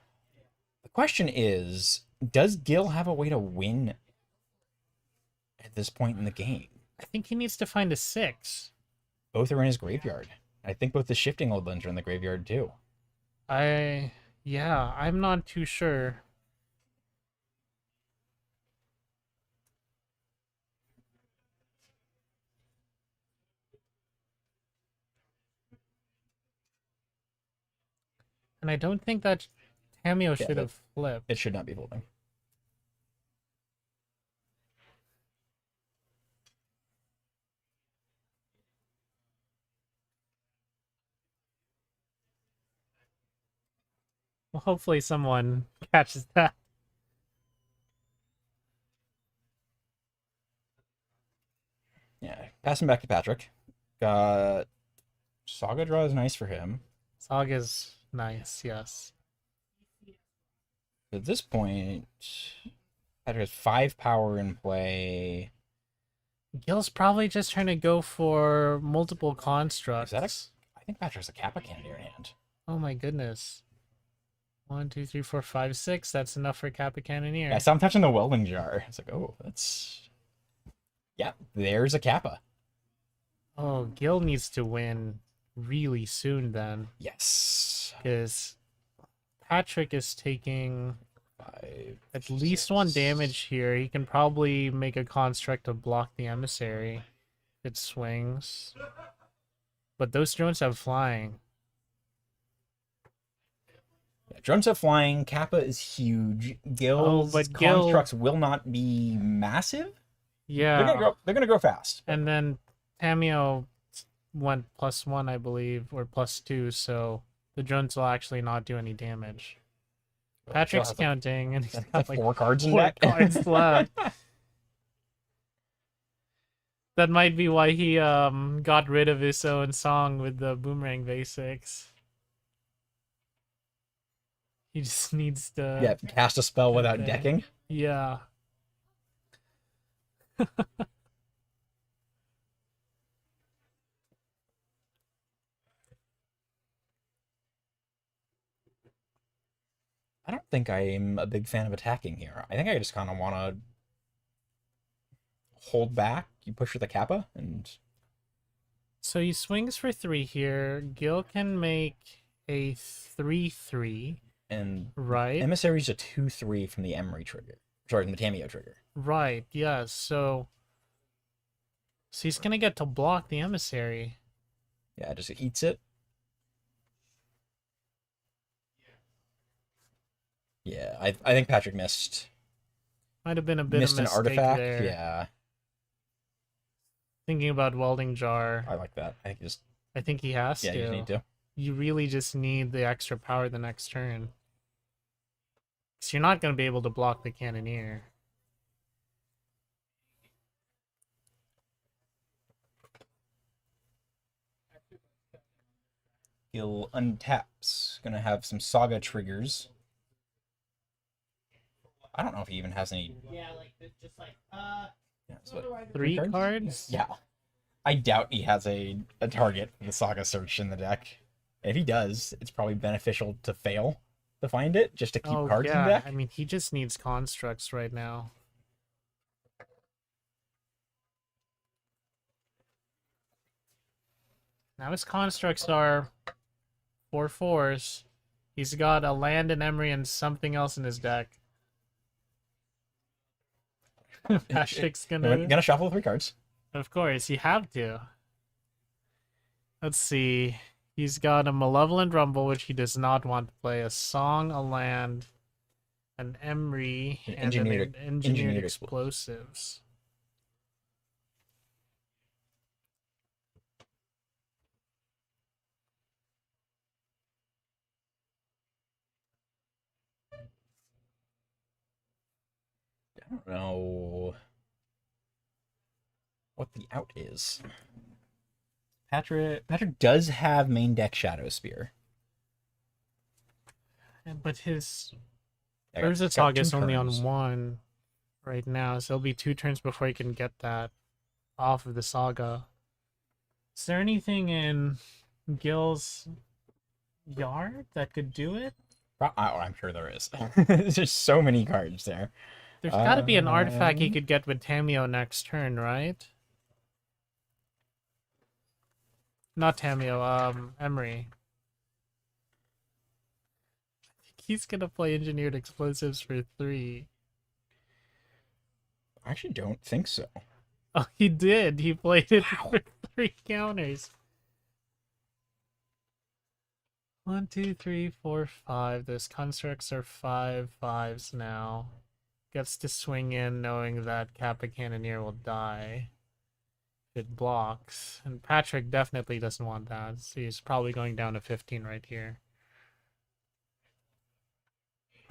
The question is, does Gil have a way to win at this point in the game? I think he needs to find a 6. Both are in his graveyard. I think both the shifting woodlands are in the graveyard too. Yeah, I'm not too sure. And I don't think that Tameo should have flipped. It should not be folding. Well, hopefully someone catches that. Yeah, passing back to Patrick. Got Saga draw is nice for him. Saga's nice, yes. At this point, Patrick has 5 power in play. Gil's probably just trying to go for multiple constructs. I think Patrick has a Kappa Candy in hand. Oh my goodness. 1, 2, 3, 4, 5, 6. That's enough for Kappa Cannoneer. Yeah, I saw him touching the welding jar. It's like, oh, that's... Yeah, there's a Kappa. Oh, Gil needs to win really soon then. Yes. Because Patrick is taking 5, at least 1 damage here. He can probably make a construct to block the emissary if it swings. But those drones have flying. Yeah, drones have flying. Kappa is huge. Gil's but Gil- constructs will not be massive. Yeah. They're gonna grow fast. And then Tameo went +1, I believe, or +2, so the drones will actually not do any damage. Patrick's has, like, counting, and he's Like got like 4 cards in 4 deck. cards left. That might be why he got rid of his own song with the Boomerang Basics. He just needs to... Yeah, cast a spell without Okay. decking. Yeah. I don't think I'm a big fan of attacking here. I think I just kind of want to hold back. You push with the Kappa, and So he swings for 3 here. Gil can make a 3/3, right? Emissary's a 2/3 from the Emery trigger. Sorry, from the Tameo trigger. Right, yeah, so he's gonna get to block the emissary. Yeah, it just eats it. Yeah, I think Patrick missed Might have been a bit of a an mistake artifact. there. Yeah, Thinking about Welding Jar. I like that. I think just I think he has yeah, to. you just need to. You really just need the extra power the next turn. Because you're not gonna be able to block the Cannoneer. He'll untaps. Gonna have some Saga triggers. I don't know if he even has any. Yeah, like just like Yeah, so 3 cards? yeah. I doubt he has a target for the Saga search in the deck. If he does, it's probably beneficial to fail to find it, just to keep cards in yeah. deck. I mean, he just needs constructs right now. Now his constructs are 4/4s. He's got a land and Emery and something else in his deck. Patrick's Gonna shuffle 3 cards. Of course, you have to. Let's see. He's got a Malevolent Rumble, which he does not want to play, a Song, a land, an Emery, and engineered explosives. I don't know what the out is. Patrick does have main deck Shadow Spear. But his I got- Urza got Saga 2 is only on turns. 1 right now, so it'll be 2 turns before he can get that off of the Saga. Is there anything in Gil's yard that could do it? I'm sure there is. There's just so many cards there. There's got to be an artifact he could get with Tameo next turn, right? Not Tameo, Emery. I think he's gonna play engineered explosives for 3. I actually don't think so. Oh, he did. He played it for 3 counters. 1, 2, 3, 4, 5. Those constructs are 5/5s now. Gets to swing in knowing that Kappa Cannoneer will die. It blocks. And Patrick definitely doesn't want that. So he's probably going down to 15 right here.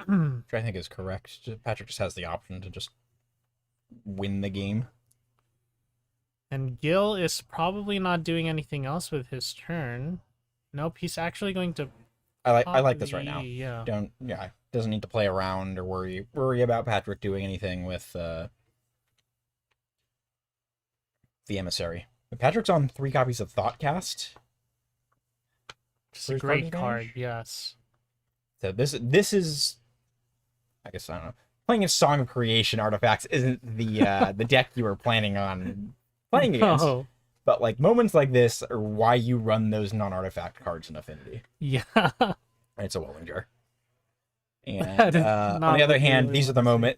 Which I think is correct. Patrick just has the option to just win the game. And Gil is probably not doing anything else with his turn. Nope, he's actually going to... I like this right now. Yeah. Doesn't need to play around or worry about Patrick doing anything with the emissary. But Patrick's on 3 copies of Thoughtcast. It's a First great card card, advantage? yes. So this is, I guess, I don't know. Playing a Song of Creation artifacts isn't the deck you were planning on playing against. Oh, But like moments like this are why you run those non-artifact cards in Affinity. yeah. And it's a Welling Jar. And That is on not the other what you hand, really these are the wanna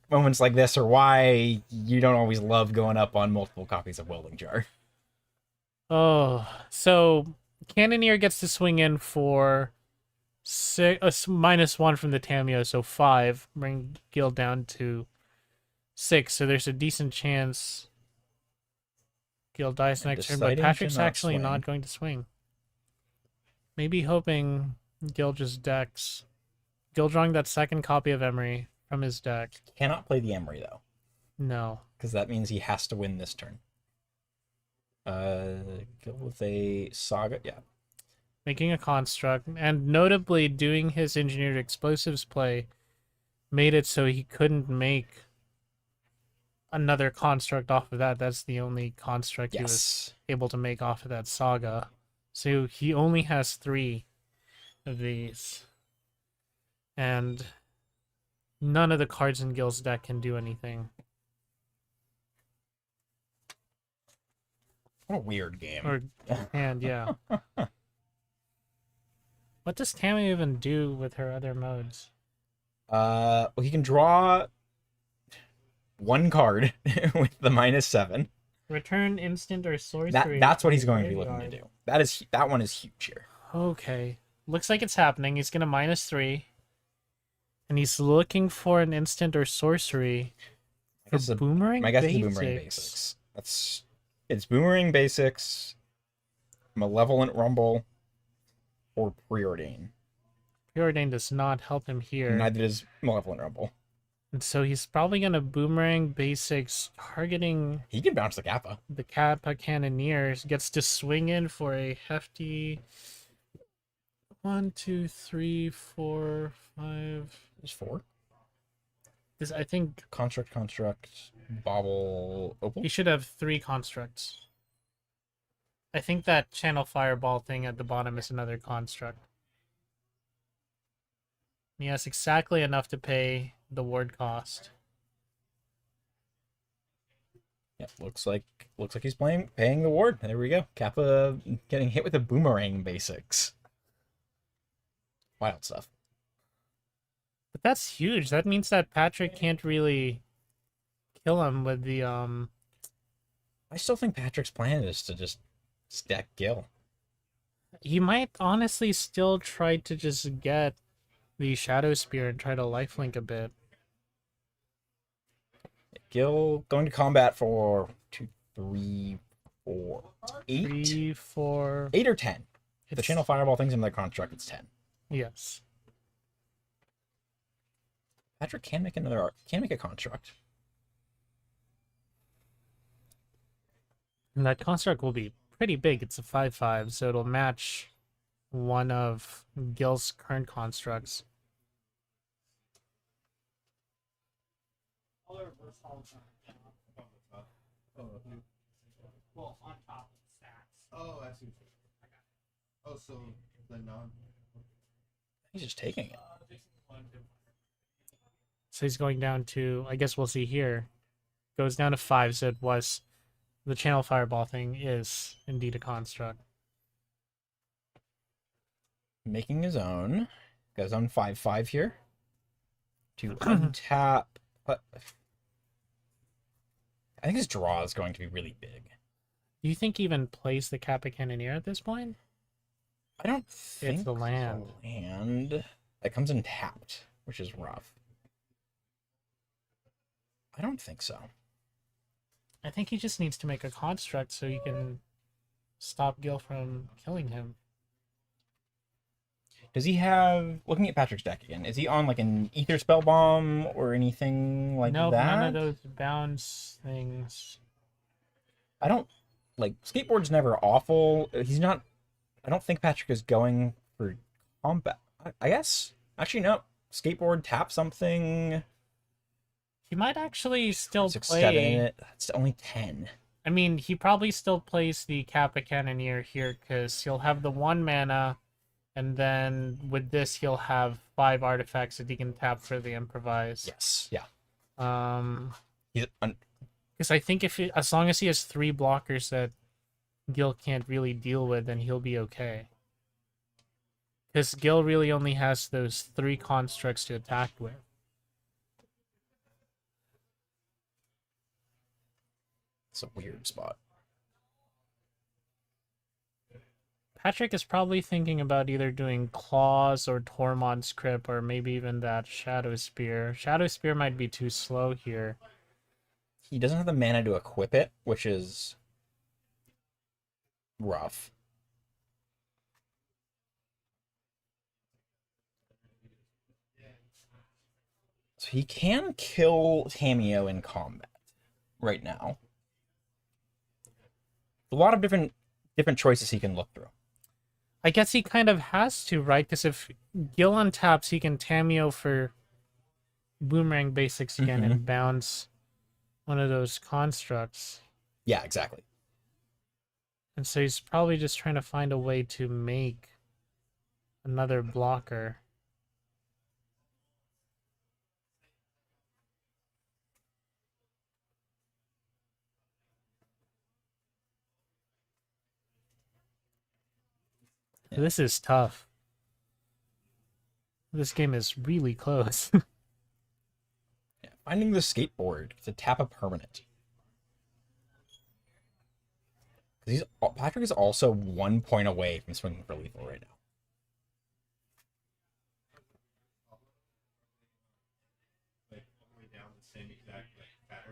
moments like this are why you don't always love going up on multiple copies of Welling Jar. Oh, so Cannoneer gets to swing in for -1 from the Tameo, so 5. Bring Gil down to 6. So there's a decent chance Gil dies And next turn, but deciding to Patrick's not actually swing. not going to swing. Maybe hoping Gil just decks. Gil drawing that second copy of Emery from his deck. Cannot play the Emery though, No. because that means he has to win this turn. Go with a Saga, yeah. Making a construct, and notably doing his engineered explosives play made it so he couldn't make another construct off of that. That's the only construct he was Yes. able to make off of that Saga. So he only has 3 of these. And none of the cards in Gil's deck can do anything. What a weird game. Or hand, yeah. What does Tammy even do with her other modes? Well, he can draw 1 card with the -7. Return instant or sorcery. That's what from he's the going to be looking to graveyard. do. That one is huge here. Okay. Looks like it's happening. He's gonna -3. And he's looking for an instant or sorcery. I guess For Boomerang my guess Basics. is Boomerang Basics. It's Boomerang Basics, Malevolent Rumble, or Preordain. Preordain does not help him here. Neither does Malevolent Rumble. And so he's probably gonna Boomerang Basics, targeting He can bounce the Kappa. the Kappa Cannoneers. Gets to swing in for a hefty 1, 2, 3, 4, 5. There's 4. This, I think Construct, Bobble, Opal. he should have 3 constructs. I think that Channel Fireball thing at the bottom is another construct. He has exactly enough to pay the ward cost. Yeah, looks like he's paying the ward. There we go. Kappa getting hit with a boomerang basics. Wild stuff. But that's huge. That means that Patrick can't really kill him with the I still think Patrick's plan is to just stack Gil. He might honestly still try to just get the Shadow Spear and try to lifelink a bit. Gil going to combat for 2, 3, 4, 8. 3, 4. 8 or 10. The It's- Channel Fireball thing's in their construct, it's 10. Yes. Patrick can make a construct. And that construct will be pretty big. It's a 5/5, so it'll match one of Gil's current constructs. Oh, I see. Oh, so the non. He's just taking it. So he's going down to, I guess we'll see here, goes down to 5, so it was, the Channel Fireball thing is indeed a construct. Making his own. Got his own 5/5 here. To untap. But I think his draw is going to be really big. Do you think he even plays the Kappa Cannoneer at this point? I don't think the land. the land that comes in tapped, which is rough. I don't think so. I think he just needs to make a construct so he can stop Gil from killing him. Does he have, looking at Patrick's deck again, is he on like an Ether Spell Bomb or anything like Nope, that? none of those bounce things. I don't, like, Skateboard's never awful. He's not, I don't think Patrick is going for combat. I guess, actually no, Skateboard tap something. He might actually still 6, play. 7 in it. That's only 10. I mean, he probably still plays the Kappa Cannoneer here because he'll have the 1 mana, and then with this he'll have 5 artifacts that he can tap for the improvise. Yes, yeah. Because He's I think as long as he has 3 blockers that Gil can't really deal with, then he'll be okay. Because Gil really only has those 3 constructs to attack with. It's a weird spot. Patrick is probably thinking about either doing Claws or Tormod's Crypt, or maybe even that Shadow Spear. Shadow Spear might be too slow here. He doesn't have the mana to equip it, which is rough. So he can kill Tamio in combat right now. A lot of different choices he can look through. I guess he kind of has to, right? Because if Gil untaps, he can Tamio for Boomerang Basics again and bounce one of those constructs. Yeah, exactly. And so he's probably just trying to find a way to make another blocker. Yeah. This is tough. This game is really close. Yeah. Finding the Skateboard to tap a permanent. Because Patrick is also 1 point away from swinging for lethal right now.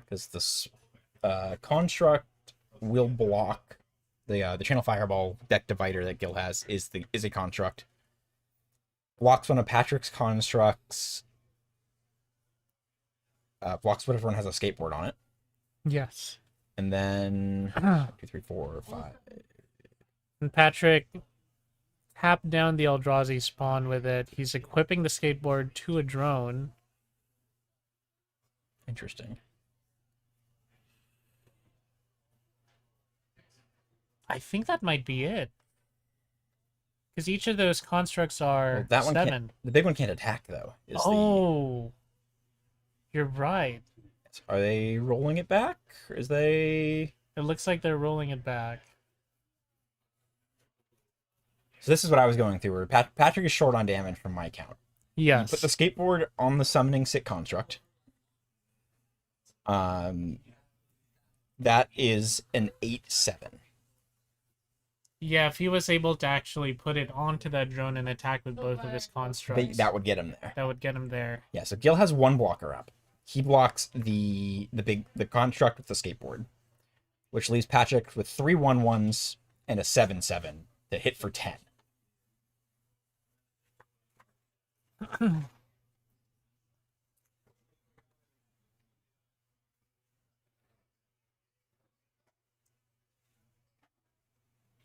Because this construct will block the Channel Fireball deck divider that Gil has is a construct. Blocks one of Patrick's constructs. Blocks whatever one has a Skateboard on it. Yes. And then 2, 3, 4, 5. And Patrick tapped down the Eldrazi spawn with it. He's equipping the Skateboard to a drone. Interesting. I think that might be it. Because each of those constructs are Well, that one 7. can't. The big one can't attack though. Oh, you're right. Are they rolling it back? Or is they... It looks like they're rolling it back. So this is what I was going through. Where Patrick is short on damage from my count. Yes. You put the skateboard on the summoning sick construct. That is an 8/7. Yeah, if he was able to actually put it onto that drone and attack with both of his constructs, That would get him there. that would get him there. Yeah, so Gil has one blocker up. He blocks the construct with the skateboard, which leaves Patrick with 3 1/1s and a 7/7 to hit for 10.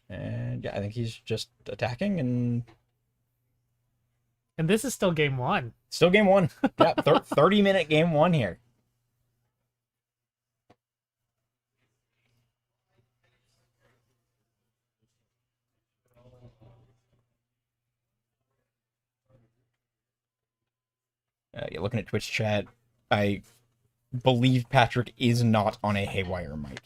And yeah, I think he's just attacking and And this is still game 1. still game 1. Yeah, 30-minute game 1 here. Yeah, looking at Twitch chat, I believe Patrick is not on a Haywire Might.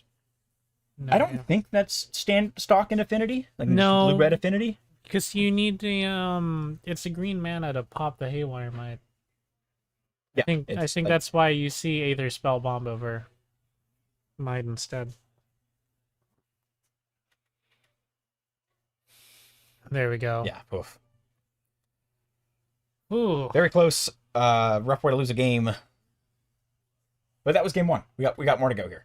No, I don't think that's stock in Affinity, like No. blue-red Affinity. because you need the it's a green mana to pop the Haywire Might. Yeah, I it's think like- that's why you see either Spell Bomb over Might instead. There we go. Yeah, poof. Ooh. Very close. Rough way to lose a game. But that was game 1. We got more to go here.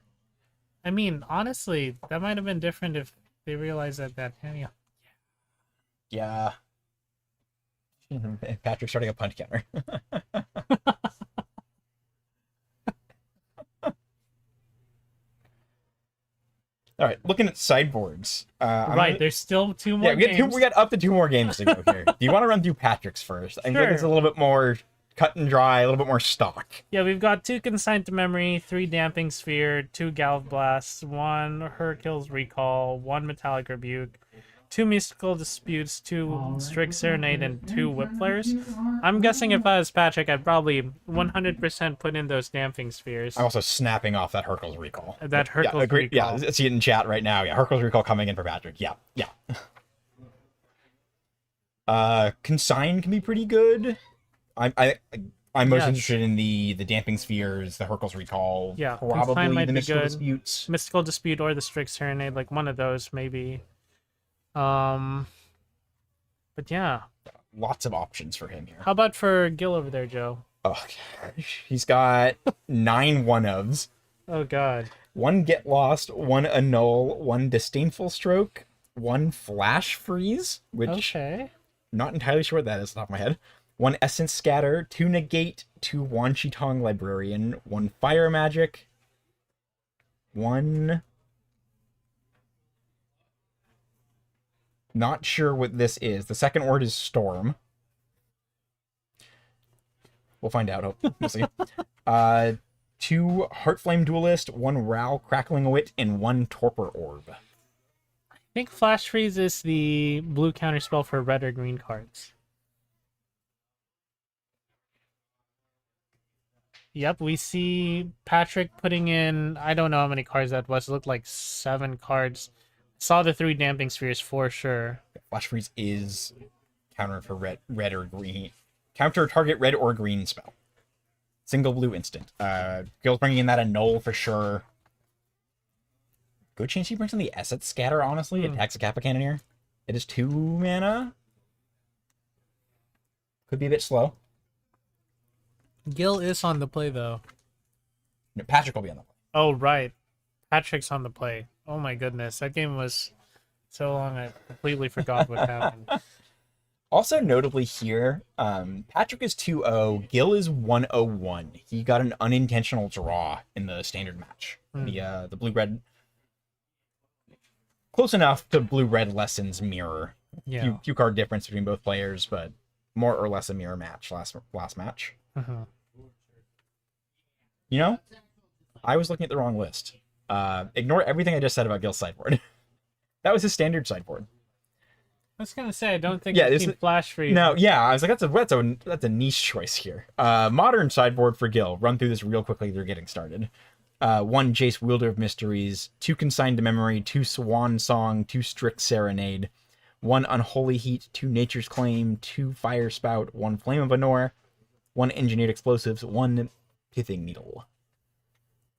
I mean, honestly, that might have been different if they realized that yeah. Yeah. Patrick starting a punch counter. All right, looking at sideboards. Right, there's still 2 more yeah, games. we got up to 2 more games to go here. Do you want to run through Patrick's first? I think it's a Sure. little bit more cut and dry, a little bit more stock. Yeah, we've got 2 Consigned to Memory, 3 Damping Sphere, 2 Galv Blasts, 1 Hercule's Recall, 1 Metallic Rebuke, 2 Mystical Disputes, 2 Strict Serenade, and 2 Whip Flares. I'm guessing if I was Patrick, I'd probably 100% put in those Damping Spheres. I'm also snapping off that Hercule's Recall. That Hercule's yeah, agreed. Recall. Yeah, see it in chat right now. Yeah, Hercule's Recall coming in for Patrick. Yeah. Consign can be pretty good. I'm most Yes. interested in the Damping Spheres, the Hercule's Recall, Yeah, Consign probably might the be Mystical good. Disputes. Mystical Dispute or the Strict Serenade, like one of those maybe. But yeah, Lots of options for him here. how about for Gil over there, Joe? Oh, he's got 9 one-ofs. Oh god. 1 Get Lost, 1 Annul, 1 Disdainful Stroke, 1 Flash Freeze, which Okay. not entirely sure what that is off the top of my head. 1 Essence Scatter, 2 Negate, 2 Wan Shi Tong Librarian, 1 Fire Magic, 1... Not sure what this is. The second word is Storm. We'll find out. We'll see. 2 Heartflame Duelist, 1 Ral Crackling Wit, and 1 Torpor Orb. I think Flash Freeze is the blue counterspell for red or green cards. Yep, we see Patrick putting in, I don't know how many cards that was. It looked like 7 cards. Saw the 3 Damping Spheres for sure. Flash Freeze is counter for red or green. Counter target red or green spell. Single blue instant. Gil's bringing in that Annul for sure. Good chance he brings in the Essence Scatter, honestly. Attacks a Kappa Cannoneer. It is 2 mana. Could be a bit slow. Gil is on the play though. No, Patrick will be on the play. Oh, right. Patrick's on the play. Oh my goodness. That game was so long I completely forgot what happened. Also notably here, Patrick is 2-0, Gil is 1-0-1. He got an unintentional draw in the standard match. The blue-red... Close enough to blue-red lessons mirror. Yeah. Few card difference between both players, but more or less a mirror match last match. Uh-huh. You know, I was looking at the wrong list. Ignore everything I just said about Gil's sideboard. That was his standard sideboard. I was gonna say I don't think Yeah, I've this seen is- Flash Freeze. No, yeah, I was like, that's a niche choice here. Modern sideboard for Gil. Run through this real quickly. They're getting started. 1 Jace Wielder of Mysteries, 2 Consigned to Memory, 2 Swan Song, 2 Strict Serenade, 1 Unholy Heat, 2 Nature's Claim, 2 Fire Spout, 1 Flame of Anor, 1 Engineered Explosives, 1 Pithing Needle.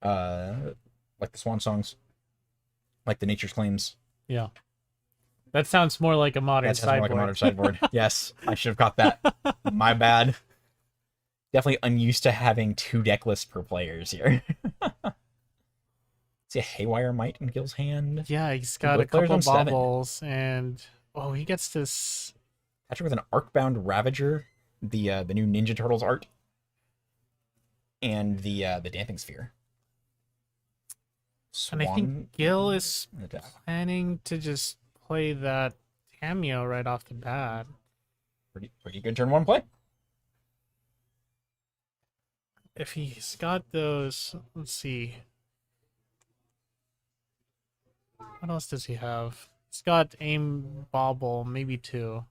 Like the Swan Songs, like the Nature's Claims. Yeah. That sounds more like a modern That sounds more sideboard. like a modern sideboard. Yes, I should have got that. My bad. Definitely unused to having 2 deck lists per players here. See a Haywire Might in Gil's hand. Yeah, he's got a both players couple on 7. baubles, and he gets this. Patrick with an Arcbound Ravager, the new Ninja Turtles art, and the Damping Sphere. And I think Gil is attack. planning to just play that cameo right off the bat. Pretty good turn 1 play. If he's got those, let's see. What else does he have? He's got aim bauble, maybe 2.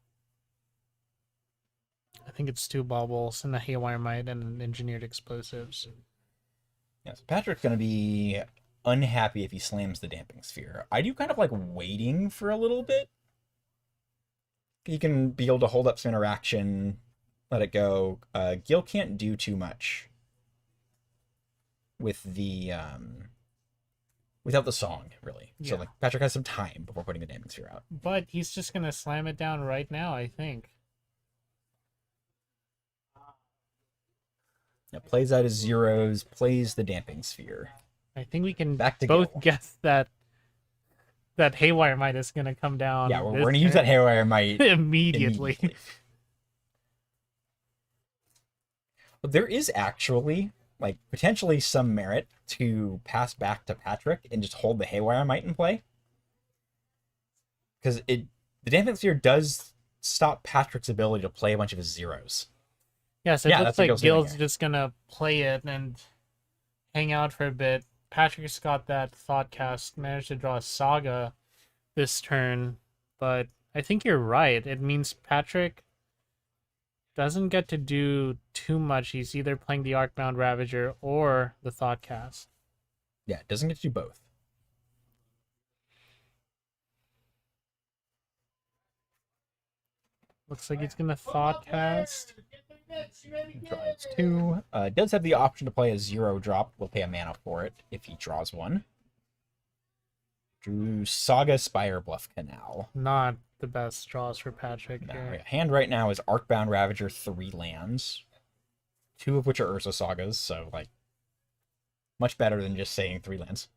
I think it's 2 baubles and a Haywire Might and engineered explosives. Yes, Patrick's gonna be unhappy if he slams the Damping Sphere. I do kind of like waiting for a little bit. He can be able to hold up some interaction, let it go. Gil can't do too much with the without the song, really. So Yeah. like Patrick has some time before putting the Damping Sphere out. But he's just gonna slam it down right now, I think. Yeah, plays out his zeros, plays the Damping Sphere. I think we can Back to both Gil. guess that Haywire Might is gonna come down. Yeah, we're this gonna use that turn Haywire Might immediately. But there is actually like potentially some merit to pass back to Patrick and just hold the Haywire Might in play. Because the Damping Sphere does stop Patrick's ability to play a bunch of his zeros. Yeah, so it Yeah, looks that's what like Gil's doing Gil's here. just gonna play it and hang out for a bit. Patrick's got that Thoughtcast, managed to draw a Saga this turn, but I think you're right. It means Patrick doesn't get to do too much. He's either playing the Arcbound Ravager or the Thoughtcast. Yeah, it doesn't get to do both. Looks like he's gonna Thoughtcast. Draws 2. Does have the option to play a 0 drop. We'll pay a mana for it if he draws one. Drew Saga Spire Bluff Canal. Not the best draws for Patrick No, here. hand right now is Arcbound Ravager, 3 lands. 2 of which are Urza Sagas, so like much better than just saying 3 lands.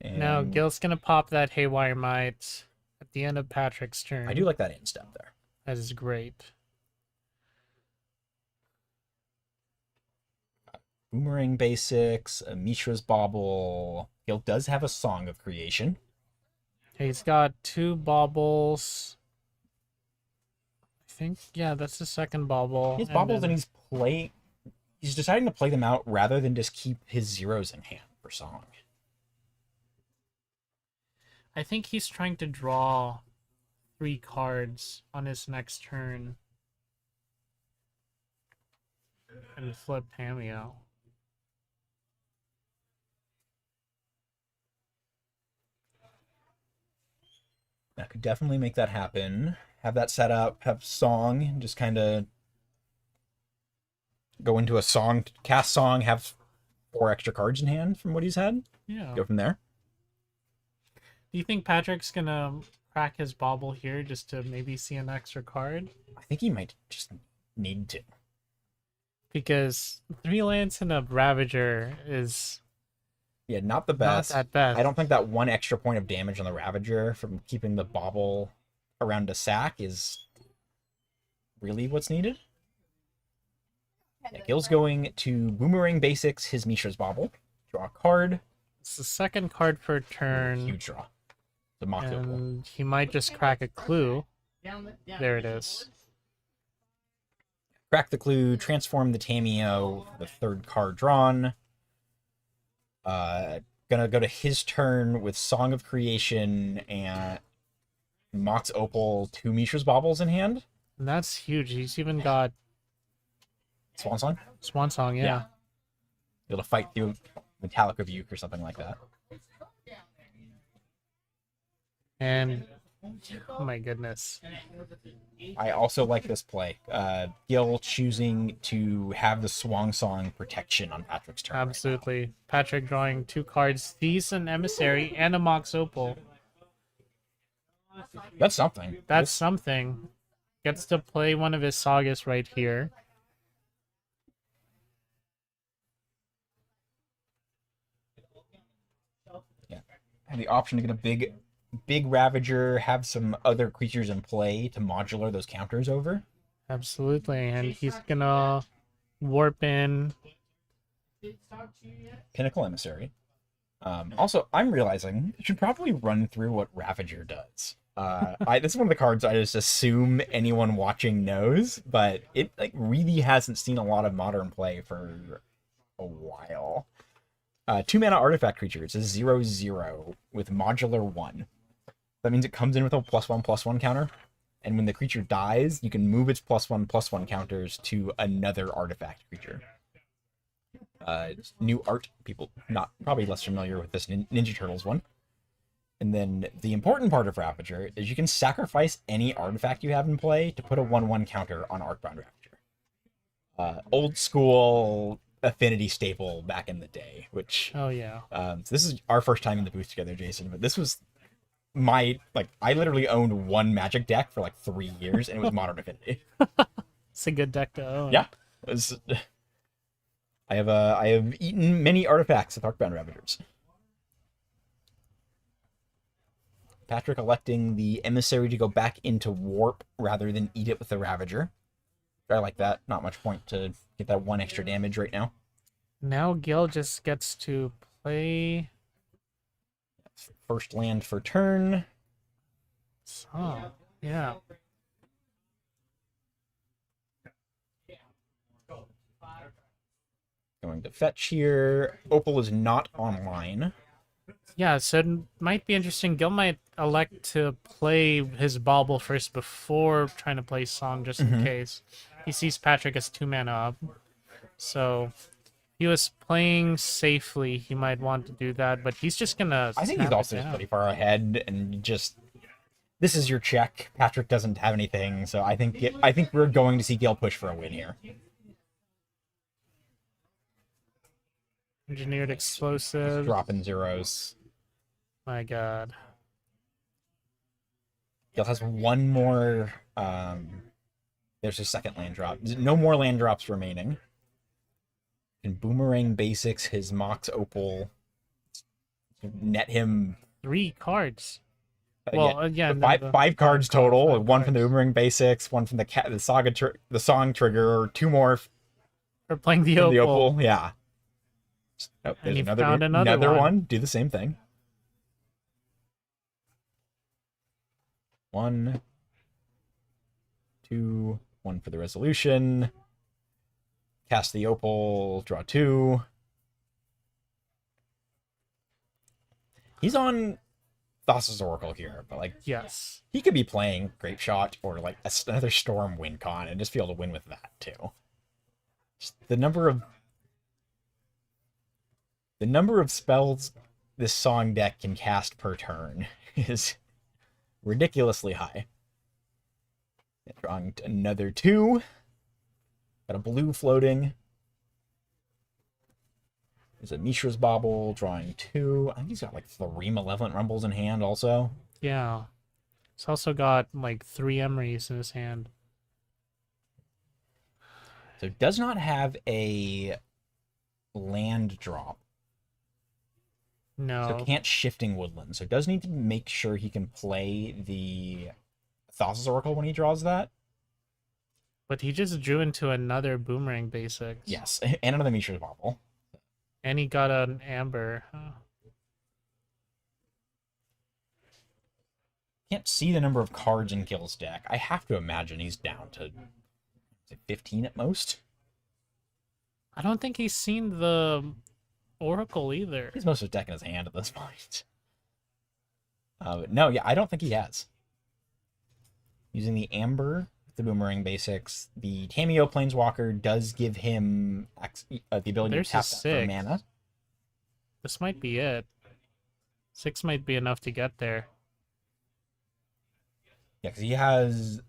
And Now Gil's gonna pop that Haywire Might at the end of Patrick's turn. I do like that in step there. That is great. Boomerang basics, a Mishra's Bauble. Gil does have a Song of Creation. He's got 2 baubles. I think, yeah, that's the second bauble. His and baubles then- and he's deciding to play them out rather than just keep his zeros in hand for Song. I think he's trying to draw 3 cards on his next turn and flip Tamio. That could definitely make that happen. Have that set up, have Song, and just kind of go into a Song, cast Song, have 4 extra cards in hand from what he's had. Yeah. Go from there. Do you think Patrick's gonna crack his bauble here just to maybe see an extra card? I think he might just need to. Because 3 lands and a Ravager is Yeah, not the not best. that best. I don't think that 1 extra point of damage on the Ravager from keeping the bauble around a sack is really what's needed. Yeah, Gil's going to Boomerang Basics, his Mishra's Bauble. Draw a card. It's the second card per turn. Huge draw. The Mock Opal. And he might just crack a clue. There it is. Crack the clue, transform the Tameo, the 3rd card drawn. Gonna go to his turn with Song of Creation and Mox Opal, 2 Mishra's Baubles in hand. And that's huge. He's even got Swan Song. Swan Song, yeah. Yeah. Be able to fight through Metallic Rebuke or something like that. And oh my goodness. I also like this play. Gil choosing to have the Swan Song protection on Patrick's turn. Absolutely. Patrick drawing 2 cards, Thief and Emissary, and a Mox Opal. That's something. That's something. Gets to play one of his sagas right here. Yeah. And the option to get a big Ravager, have some other creatures in play to modular those counters over. Absolutely. And he's gonna warp in. Pinnacle Emissary. Also, I'm realizing I should probably run through what Ravager does. This is one of the cards I just assume anyone watching knows, but it like really hasn't seen a lot of modern play for a while. 2 mana artifact creature. It's a 0/0 with modular 1. That means it comes in with a +1/+1 counter, and when the creature dies, you can move its +1/+1 counters to another artifact creature. New art, people not probably less familiar with this Ninja Turtles one. And then the important part of Ravager is you can sacrifice any artifact you have in play to put a 1/1 counter on Arcbound Ravager. Old school affinity staple back in the day, which Oh yeah. so this is our first time in the booth together, Jason, but this was I literally owned one Magic deck for like 3 years, and it was Modern Affinity. It's a good deck to own. Yeah, it was. I have eaten many artifacts with Arcbound Ravagers. Patrick electing the Emissary to go back into Warp rather than eat it with the Ravager. I like that. Not much point to get that 1 extra damage right now. Now Gil just gets to play. First land for turn. Oh, yeah. Going to fetch here. Opal is not online. Yeah, so it might be interesting. Gil might elect to play his Bauble first before trying to play Song, just in case. He sees Patrick as 2 mana up. So if he was playing safely, he might want to do that, but he's just gonna. I think he's snap it also just down. pretty far ahead, and just this is your check. Patrick doesn't have anything, so I think we're going to see Gil push for a win here. Engineered explosive. Dropping zeros. My God. Gil has one more. There's a second land drop. No more land drops remaining. And Boomerang basics his Mox Opal. Net him 3 cards. Well, yeah, no, five cards total. 5 1 from the cards. Boomerang basics, 1 from the Song Trigger, 2 more For playing the from Opal. the Opal. Yeah. Oh, there's he found another another one. one. Do the same thing. 1, 2, 1 for the resolution. Cast the Opal, draw 2. He's on Thassa's Oracle here, but like Yes. he could be playing Grape Shot or like another Storm Wincon and just be able to win with that too. Just the number of spells this Song deck can cast per turn is ridiculously high. Drawing another 2. Got a blue floating. There's a Mishra's Bauble, drawing 2. I think he's got like 3 Malevolent Rumbles in hand also. Yeah. He's also got like 3 Emerys in his hand. So does not have a land drop. No. So can't Shifting Woodland. So does need to make sure he can play the Thassa's Oracle when he draws that. But he just drew into another Boomerang basics. Yes, and another Mishra's Bauble. And he got an Amber. Can't see the number of cards in Gil's deck. I have to imagine he's down to 15 at most. I don't think he's seen the Oracle either. He's most of his deck in his hand at this point. No, yeah, I don't think he has. Using the Amber, the Boomerang basics, the Tameo Planeswalker does give him the ability There's to tap a that for 6. mana. This might be it. 6 might be enough to get there. Yeah, because he has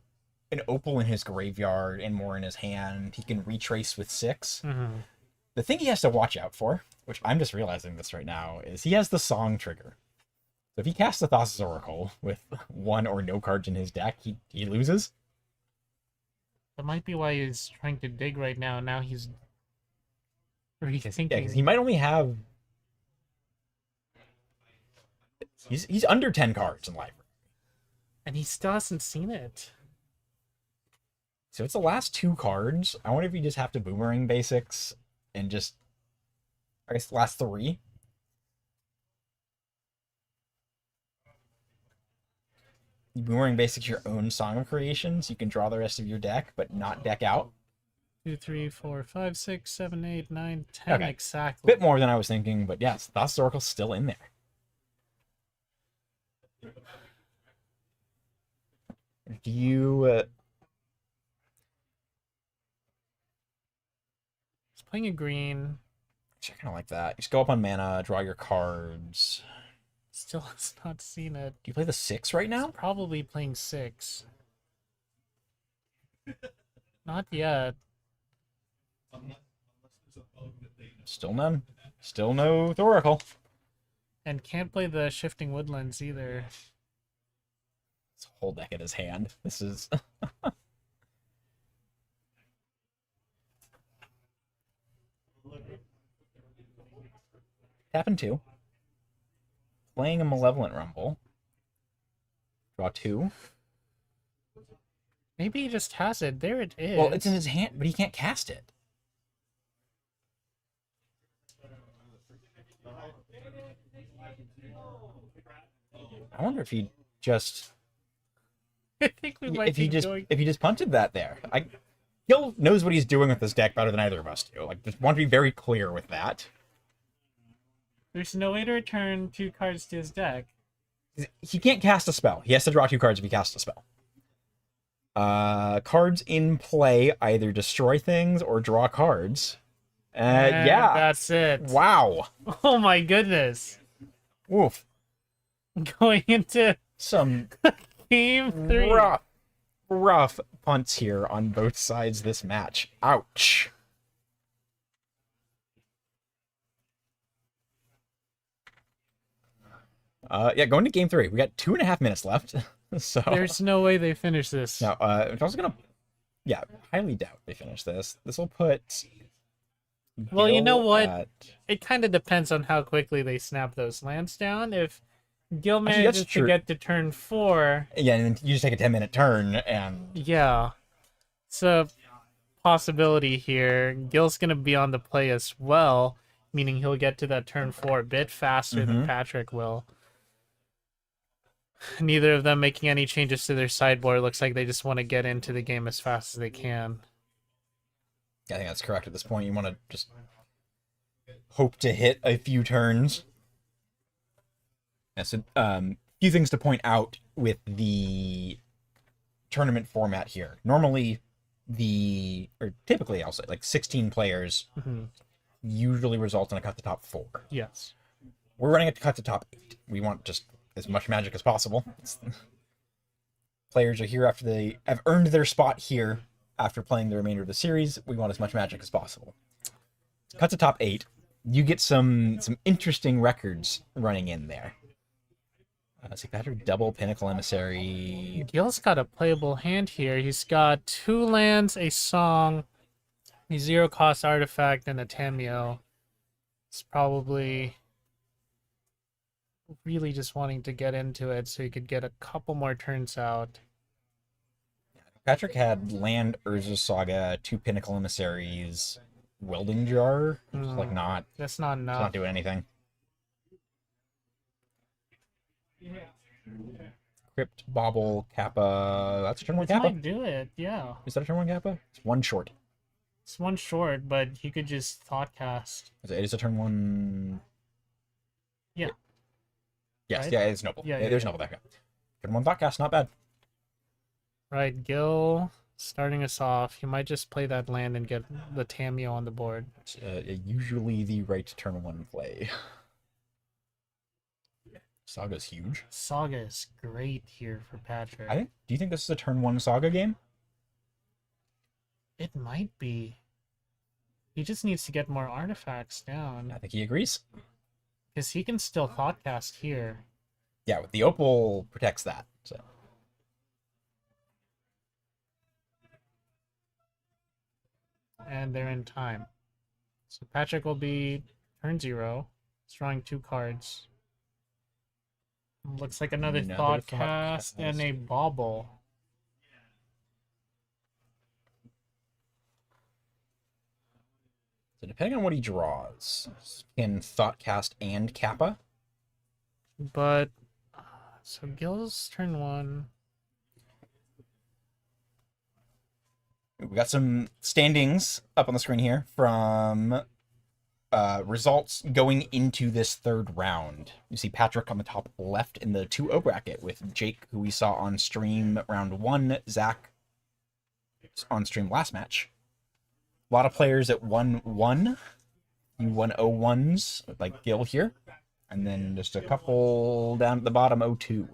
an Opal in his graveyard and more in his hand. He can retrace with 6. Mm-hmm. The thing he has to watch out for, which I'm just realizing this right now, is he has the Song trigger. So if he casts the Thassa's Oracle with 1 or no cards in his deck, he loses. That might be why he's trying to dig right now. Now he's rethinking. Yeah, because he might only have... He's under 10 cards in library. And he still hasn't seen it. So it's the last 2 cards. I wonder if you just have to Boomerang basics and just... I guess the last 3. You Boomerang basics your own Song of Creation, so you can draw the rest of your deck, but not deck out. 2, 3, 4, 5, 6, 7, 8, 9, 10 Okay. exactly. Bit more than I was thinking, but yes, Thassa's Oracle's still in there. Do you... He's playing a green. Actually, I kind of like that. You just go up on mana, draw your cards. Still has not seen it. Do you play the 6 right now? Probably playing 6. Not yet. Still none. Still no Thoracle. And can't play the Shifting Woodlands either. It's a whole deck in his hand. This is... Tapping 2. Playing a Malevolent Rumble. Draw 2. Maybe he just has it. There it is. Well, it's in his hand, but he can't cast it. I wonder if he just... I think we might if he be just going... if he just punted that there. Gil knows what he's doing with this deck better than either of us do. Like, just want to be very clear with that. There's no way to return 2 cards to his deck. He can't cast a spell. He has to draw 2 cards if he casts a spell. Cards in play either destroy things or draw cards. And Yeah. that's it. Wow. Oh my goodness. Oof. Going into Some game 3. rough punts here on both sides this match. Ouch. Yeah, going to game 3. We got 2.5 minutes left. So There's no way they finish this. no, I was gonna, yeah, highly doubt they finish this. This will put. Well, you know Gil what? at- It kind of depends on how quickly they snap those lands down. If Gil Actually, that's manages to true. get to turn 4, Yeah, and then you just take a 10-minute turn, and yeah, it's a possibility here. Gil's gonna be on the play as well, meaning he'll get to that turn 4 a bit faster than Mhm. Patrick will. Neither of them making any changes to their sideboard. Looks like they just want to get into the game as fast as they can. I think that's correct at this point. You want to just hope to hit a few turns. Yeah, so, few things to point out with the tournament format here. Normally, or typically, I'll say, like 16 players Mhm. usually results in a cut to top 4. Yes. We're running it to cut to top 8. We want just as much magic as possible. Players are here after they have earned their spot here after playing the remainder of the series. We want as much magic as possible. Cut to top 8. You get some interesting records running in there. So Patrick double Pinnacle Emissary. Gil's got a playable hand here. He's got 2 lands, a song, a 0-cost artifact, and a Tameo. It's probably really just wanting to get into it so he could get a couple more turns out. Patrick had land Urza Saga, 2 Pinnacle Emissaries, Welding Jar. Just like not, That's not it's enough. not doing anything. Crypt, Bobble, Kappa. That's a turn 1 This Kappa. might do it, yeah. Is that a turn 1 Kappa? It's 1 short. It's 1 short, but he could just thought cast. It is a turn 1. Yeah. Yes, Right? yeah, it's Noble. Yeah, Yeah, yeah, there's yeah. Noble there. Turn 1 Thoughtcast, not bad. Right, Gil starting us off. He might just play that land and get the Tameo on the board. Usually the right turn 1 play. Saga's huge. Saga is great here for Patrick. Do you think this is a turn 1 Saga game? It might be. He just needs to get more artifacts down. I think he agrees. Because he can still Thoughtcast here. Yeah, with the Opal protects that. So And they're in time. So Patrick will be turn 0. He's drawing 2 cards. Looks like another Thoughtcast and a Bauble. So depending on what he draws, can Thoughtcast and Kappa. But so Gil's turn 1. We got some standings up on the screen here from results going into this third round. You see Patrick on the top left in the 2-0 bracket with Jake, who we saw on stream round 1, Zach on stream last match. A lot of players at 1-1, you 1-0-1s like Gil here, and then just a couple down at the bottom 0-2.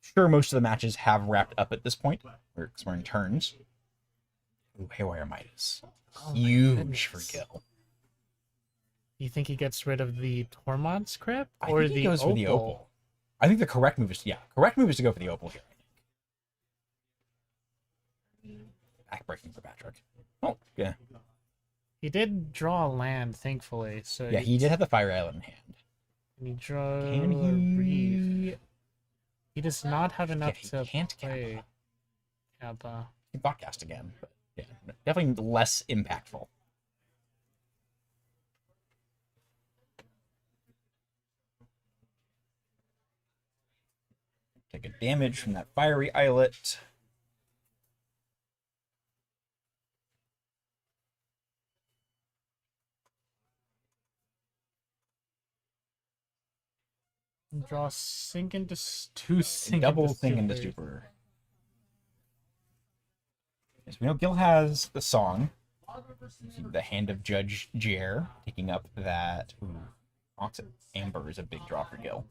Sure, most of the matches have wrapped up at this point, because we're in turns. Ooh, Haywire Midas. Oh Huge for Gil. You think he gets rid of the Tormod's Crypt I or think he the goes Opal? for the Opal. I think the correct move is correct move is to go for the Opal here. Backbreaking for Patrick. Oh, yeah. He did draw a land, thankfully. So Yeah, he did have the Fire Island in hand. Can he draw Can a Reef? he? He does not have enough he to can't play Kappa. He can Botcast again, but yeah, definitely less impactful. Take a damage from that Fiery Islet. Draw Sink into two Sink Double into Thing into Stupor. Stupor. Yes, we know Gil has the song. The Hand of Judge Jer, taking up that. Ooh, Oxid Amber is a big draw for Gil.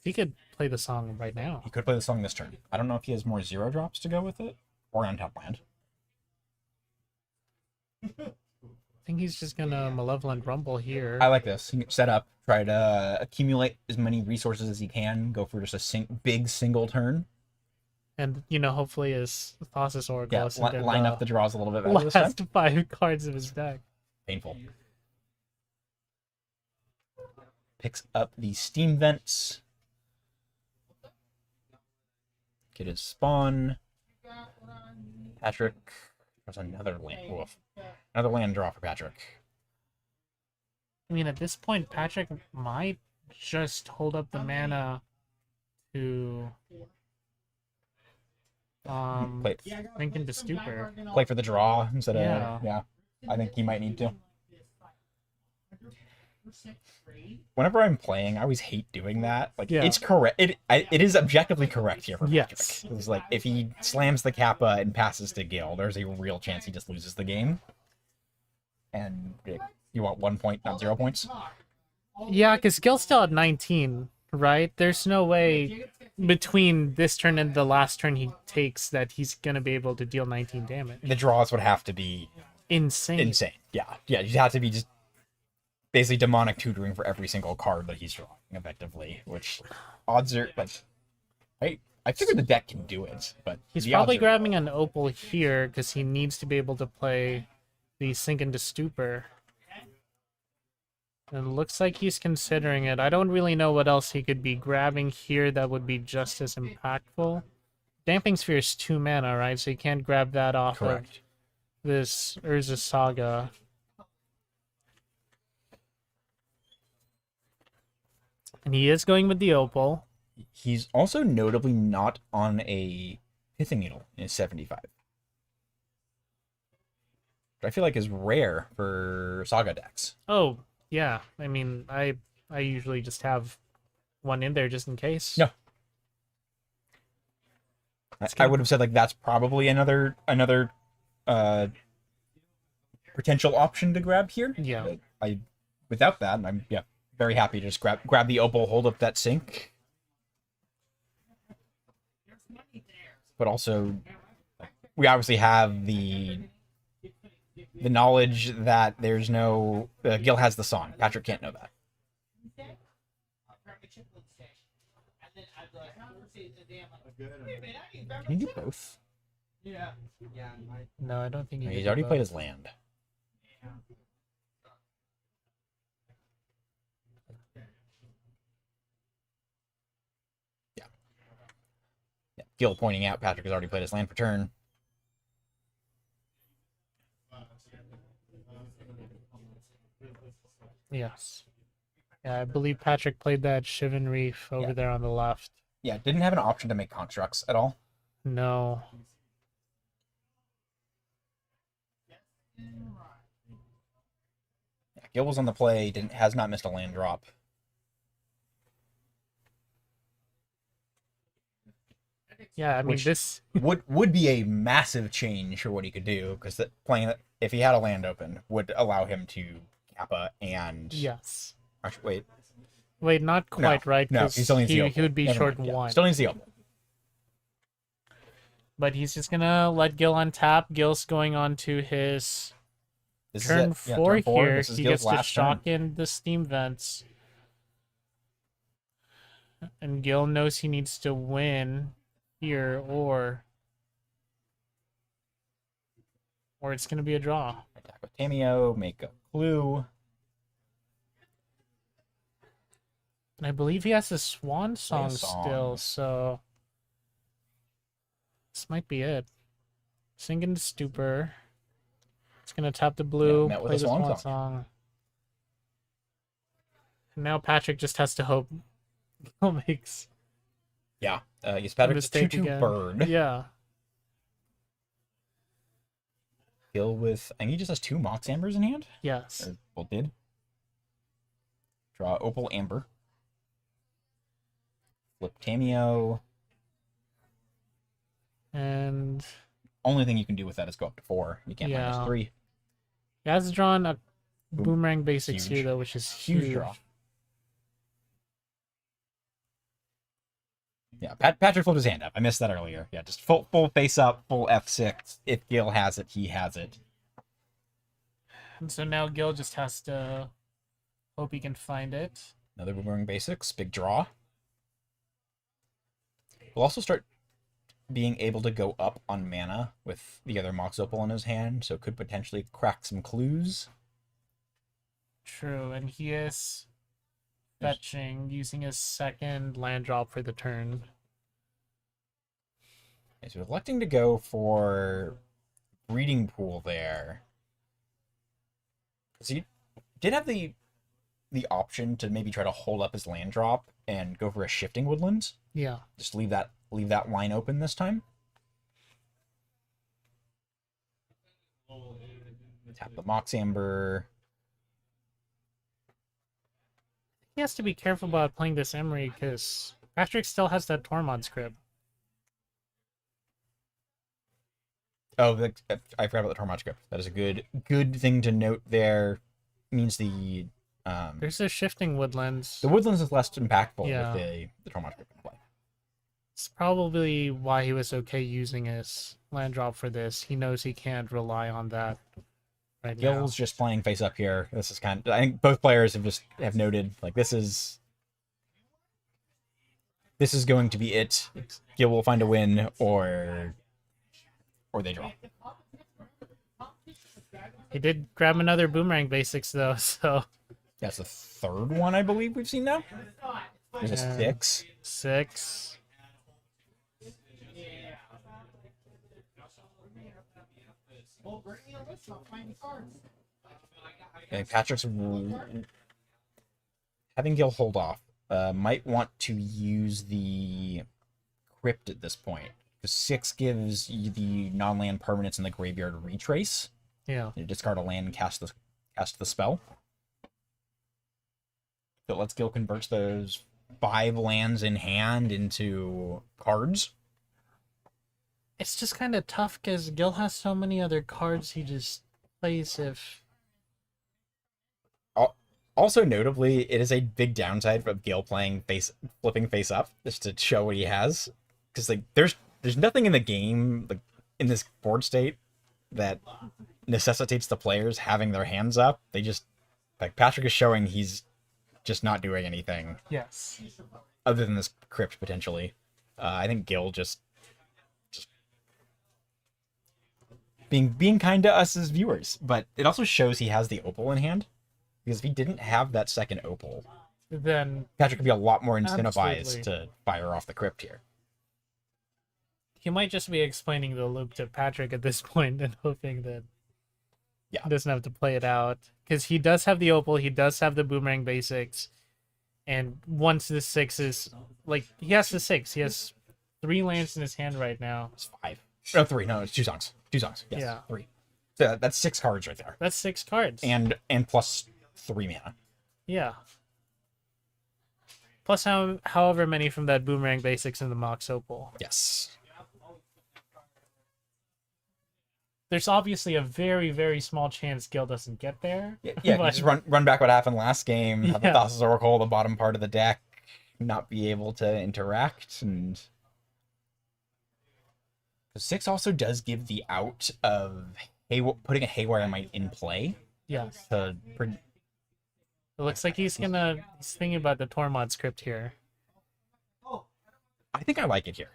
He could play the song right now. He could play the song this turn. I don't know if he has more 0 drops to go with it, or on top land. I think he's just gonna Malevolent Rumble here. I like this. Set up, try to accumulate as many resources as he can, go for just a big single turn. And, you know, hopefully his Thassa's Oracle Yeah, isn't in line up the draws a little bit better this time. last 5 cards of his deck. Painful. Picks up the Steam Vents. Get his spawn. Patrick. There's another land. Woof. Another land draw for Patrick. I mean, at this point, Patrick might just hold up the mana to Play, Sink into Stupor. play for the draw instead of Yeah. yeah. I think he might need to. Whenever I'm playing, I always hate doing that. Like Yeah. it's correct. It is objectively correct here for Yes. Patrick. It's like if he slams the Kappa and passes to Gil, there's a real chance he just loses the game. And you want 1 point, not 0 points. Yeah, because Gil's still at 19, right? There's no way between this turn and the last turn he takes that he's going to be able to deal 19 damage. The draws would have to be Insane. insane. Yeah, you'd have to be just basically demonic tutoring for every single card that he's drawing, effectively. Which odds are like, I figured the deck can do it, but He's the probably odds are- grabbing an Opal here because he needs to be able to play the Sink into Stupor. And it looks like he's considering it. I don't really know what else he could be grabbing here that would be just as impactful. Damping Sphere is 2 mana, right? So you can't grab that off correct. of this Urza Saga. And he is going with the Opal. He's also notably not on a Pithing Needle in 75. Which I feel like is rare for Saga decks. Oh, yeah. I mean, I usually just have one in there just in case. No. I would have said like that's probably another uh potential option to grab here. Yeah. I without that, I'm very happy to just grab the opal, hold up that sink. But also, we obviously have the knowledge that there's no Gil has the song. Patrick can't know that. Can you do both? No, I don't think He's already played his land. Yeah. Gil pointing out Patrick has already played his land for turn. Yes. Yeah, I believe Patrick played that Shivan Reef over there on the left. Yeah, didn't have an option to make constructs at all. No. Yeah, Gil was on the play, has not missed a land drop. Yeah, I mean Which this would be a massive change for what he could do, because playing that if he had a land open would allow him to Kappa and yes. Actually, Wait, not quite right. No, 'Cause he still needs the he opal. would be Never short mind, yeah. one. Still needs the opal. But he's just gonna let Gil untap. Gil's going on to his This turn is it. Yeah, 4 turn 4. here. This is He Gil's gets to last shock turn. in the steam vents. And Gil knows he needs to win here or it's gonna be a draw. Attack with Tameo, make a clue. And I believe he has a swan song song. still, so this might be it. Sink into stupor. It's gonna tap the blue, met with play a the swan swan song. song. And now Patrick just has to hope Gil makes Yeah. Yes, a Patrick's a mistake 2/2 again. bird. Yeah. Gil with, I think he just has 2 Mox Ambers in hand. Yes. Or, well, did. Draw Opal Amber. Flip Tameo. And Only thing you can do with that is go up to 4. You can't minus Yeah. 3. he has drawn a boomerang basics Huge. here though, which is Huge huge. draw. Yeah, Patrick flipped his hand up. I missed that earlier. Yeah, just full face up, full F6. If Gil has it, he has it. And so now Gil just has to hope he can find it. Another Boomerang Basics, big draw. We'll also start being able to go up on mana with the other Mox Opal in his hand, so could potentially crack some clues. True, and he is fetching using his second land drop for the turn. Okay, so electing to go for Breeding Pool there. So he did have the option to maybe try to hold up his land drop and go for a Shifting Woodlands. Yeah. Just leave that line open this time. Tap the Mox Amber. He has to be careful about playing this Emery because Patrick still has that Tormod script. Oh, I forgot about the Tormod script. That is a good thing to note there. Means the There's a shifting woodlands. Woodlands is less impactful Yeah. with the Tormod script in play. It's probably why he was okay using his land drop for this. He knows he can't rely on that right now. Gil's just playing face up here. This is I think both players have noted like this is going to be it. Gil will find a win or they draw. He did grab another boomerang basics though, so That's the third one I believe we've seen now. There's a Yeah. 6. 6. Okay, Patrick's having Gil hold off. Might want to use the Crypt at this point. Because 6 gives you the non-land permanents in the graveyard retrace. Yeah. You discard a land and cast the spell. So lets Gil converts those 5 lands in hand into cards. It's just kind of tough because Gil has so many other cards he just plays if... Also, notably, it is a big downside of Gil playing flipping face up, just to show what he has. Because like, there's nothing in the game, like in this board state, that necessitates the players having their hands up. They just, like, Patrick is showing he's just not doing anything Yes. other than this crypt potentially. I think Gil just being kind to us as viewers, but it also shows he has the opal in hand. Because if he didn't have that second opal, Then Patrick could be a lot more incentivized Absolutely. to fire off the crypt here. he might just be explaining the loop to Patrick at this point and hoping that Yeah. he doesn't have to play it out. Because he does have the opal, he does have the boomerang basics, and once the 6 is... Like, he has the 6. He has 3 lands in his hand right now. It's 5. No, 3. No, it's 2 songs. 2 songs. Yes, Yeah. 3. So that's 6 cards right there. That's 6 cards. And plus 3 mana. Yeah. Plus however many from that boomerang basics in the Mox opal. Yes. There's obviously a very, very small chance Gil doesn't get there. Yeah, you but- just run back what happened last game. Have the Yeah. Thassa's Oracle, the bottom part of the deck, not be able to interact, and 6 also does give the out of putting a Haywire Might in play. Yes. To It looks like he's thinking about the Tormod script here. I think I like it here.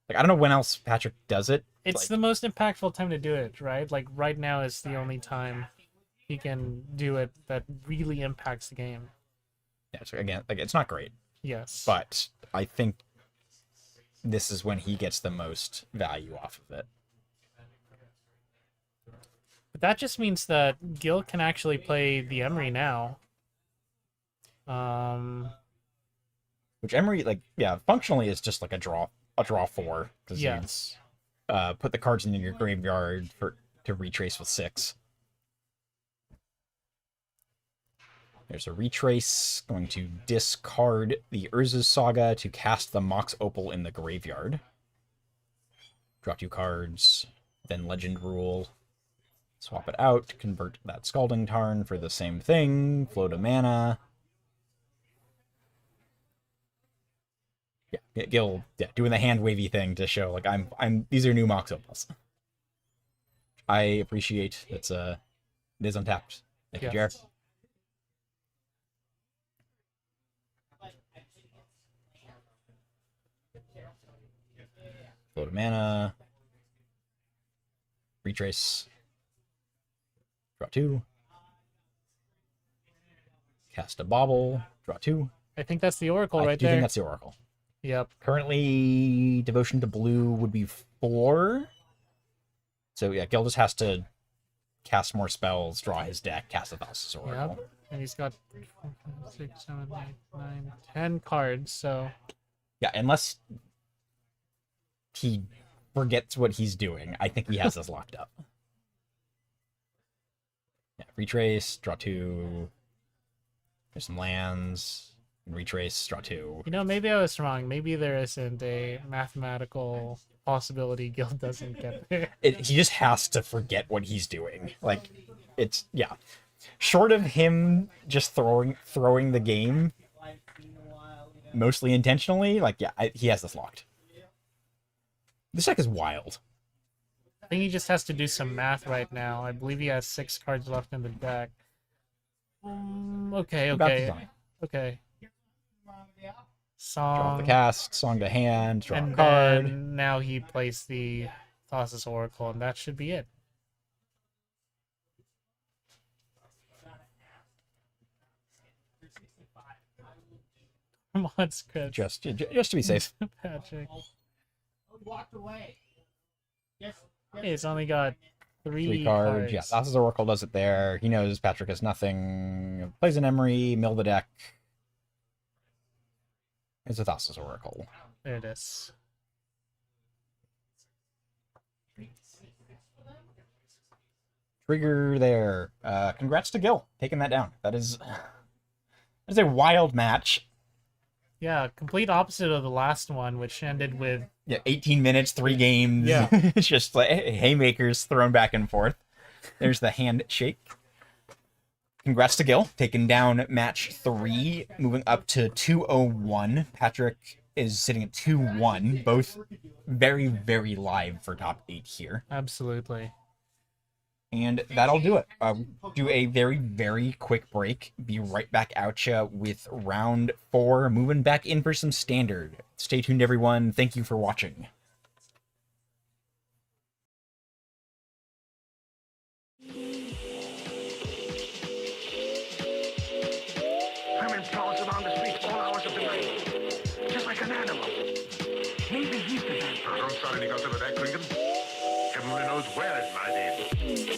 Like, I don't know when else Patrick does it. It's like, the most impactful time to do it, right? Like right now is the only time he can do it that really impacts the game. yeah, so again, like, it's not great, Yes. but I think this is when he gets the most value off of it. But that just means that Gil can actually play the Emery now. Which Emery, like, yeah, functionally is just like a draw 4. Because Yes. you put the cards in your graveyard to retrace with 6. There's a retrace, going to discard the Urza's Saga to cast the Mox Opal in the graveyard. Draw 2 cards, then Legend Rule. Swap it out, convert that Scalding Tarn for the same thing, float a mana. Yeah, Gil, yeah, doing the hand wavy thing to show, like, these are new Mox Opals. I appreciate it is untapped. Thank you, Jared. Float a mana. Retrace. Draw 2. Cast a Bauble. Draw 2. I think that's the Oracle I right do there. think that's the Oracle. Yep. Currently, Devotion to Blue would be 4. So yeah, Gil just has to cast more spells, draw his deck, cast a Thassa's Oracle. Yep. And he's got 6, 7, 8, 9, 10 cards, so Yeah, unless he forgets what he's doing, I think he has this locked up. Yeah, retrace, draw 2. There's some lands. Retrace, draw 2. you know, maybe I was wrong. Maybe there isn't a mathematical possibility Gil doesn't get there. He just has to forget what he's doing. Like, it's, yeah. Short of him just throwing the game, mostly intentionally, like, yeah, he has this locked. This deck is wild. I think he just has to do some math right now. I believe he has 6 cards left in the deck. Okay, About the okay, time. okay. Draw Song. the cast, song to hand, draw a And card. then now he plays the Thassa's Oracle, and that should be it. Come on, script. Just to be safe. Patrick. Walked away. Yes. Hey, it's only got 3 cards. Yeah, Thassa's Oracle does it there. He knows Patrick has nothing. Plays an Emery, mill the deck. It's a Thassa's Oracle. There it is. Trigger there. Congrats to Gil, taking that down. That is a wild match. Yeah, complete opposite of the last one, which ended with Yeah, 18 minutes, 3 games. Yeah. It's just like haymakers thrown back and forth. There's the handshake. Congrats to Gil, taking down match 3, moving up to 201. Patrick is sitting at 2-1, both very, very live for top 8 here. Absolutely. And that'll do it. Do a very, very quick break. Be right back out ya with round 4, moving back in for some standard. Stay tuned, everyone. Thank you for watching. Women prowls around the streets all hours of the night, just like an animal. Maybe he's the vampire. I'm sorry you got some of that, Klingon. Heaven only knows where it might be.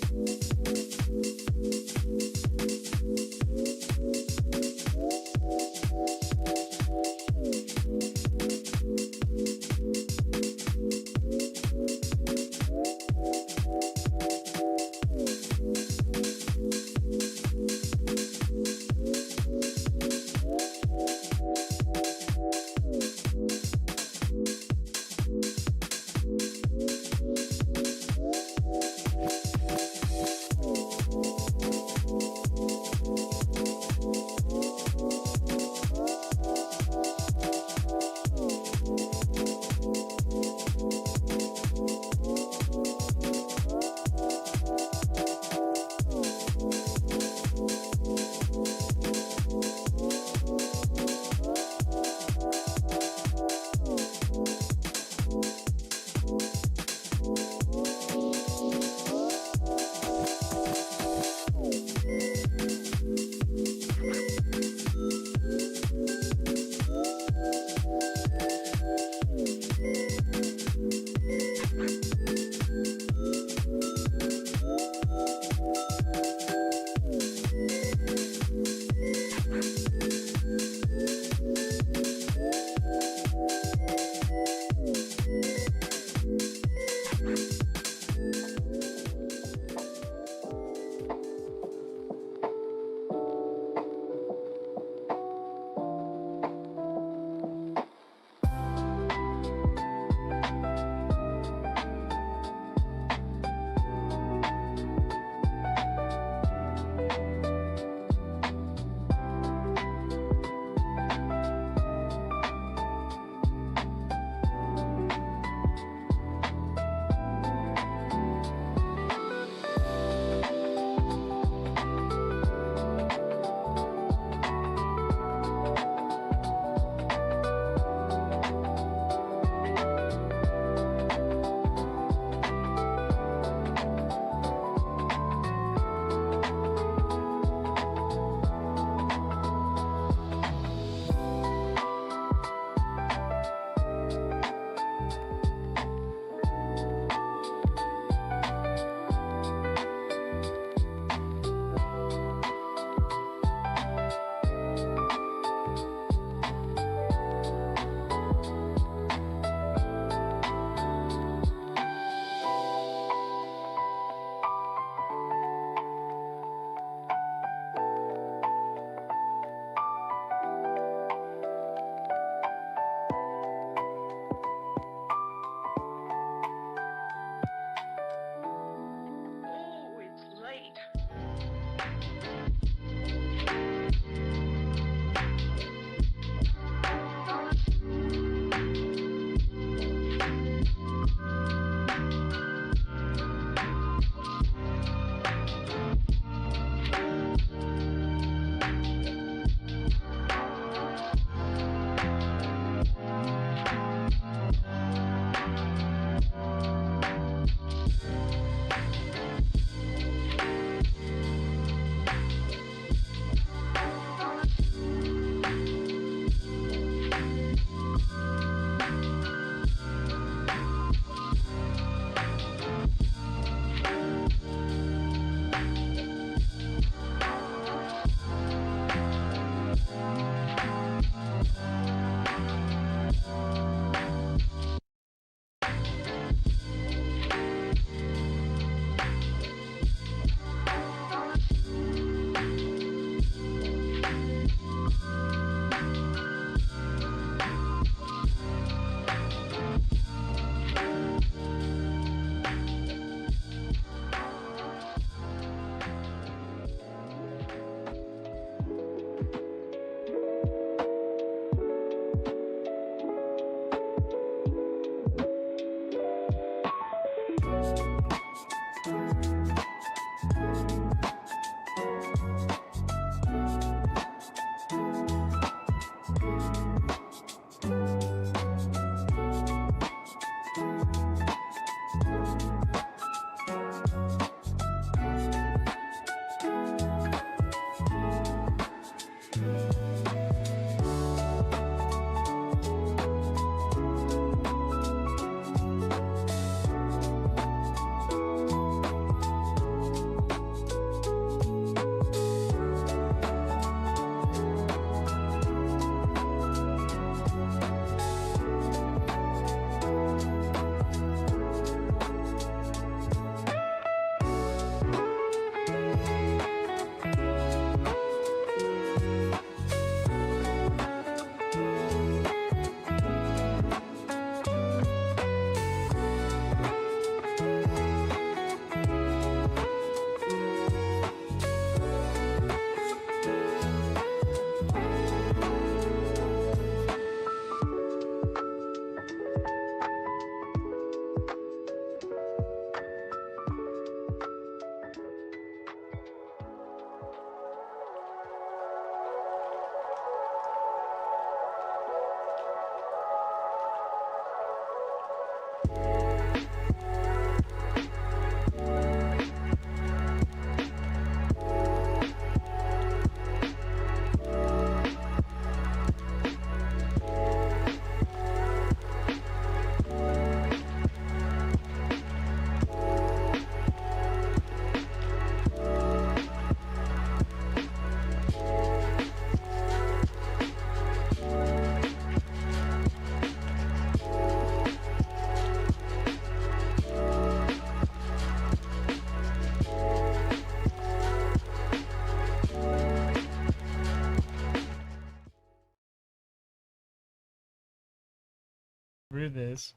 Through this.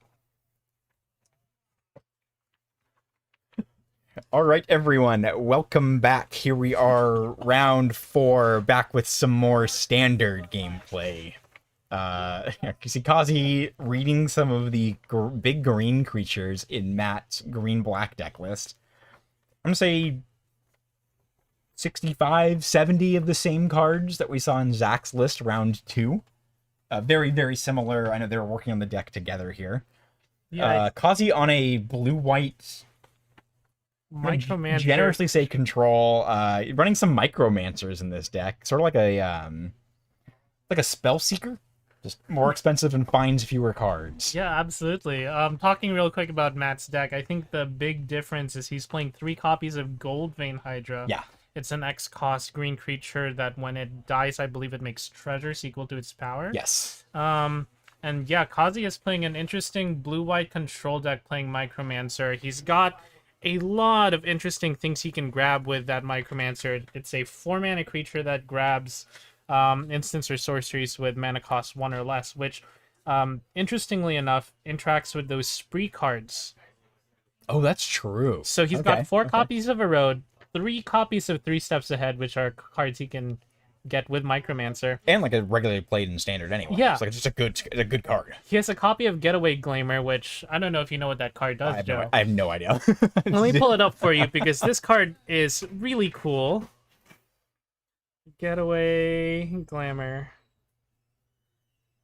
All right, everyone, welcome back. Here we are, round 4, back with some more standard gameplay. You see Kazi reading some of the big green creatures in Matt's green-black deck list. I'm gonna say 65, 70 of the same cards that we saw in Zach's list, round 2. Very, very similar. I know they were working on the deck together here. Yeah, Kazi on a blue-white... Micromancer. Generously say control. Running some Micromancers in this deck, sort of like a spell seeker, just more expensive and finds fewer cards. Yeah, absolutely. Talking real quick about Matt's deck, I think the big difference is he's playing 3 copies of Gold Vein Hydra. Yeah. It's an X-cost green creature that when it dies, I believe it makes treasures equal to its power. Yes. And yeah, Kazi is playing an interesting blue-white control deck playing Micromancer. He's got a lot of interesting things he can grab with that Micromancer. It's a 4-mana creature that grabs instants or sorceries with mana cost 1 or less, which, interestingly enough, interacts with those spree cards. Oh, that's true. So he's got 4 copies of Erode, 3 copies of 3 Steps Ahead, which are cards he can get with Micromancer. And like a regularly played in standard anyway. Yeah. It's like it's a good card. He has a copy of Getaway Glamour, which I don't know if you know what that card does, Joe. I have no idea. Let me pull it up for you because this card is really cool. Getaway Glamour.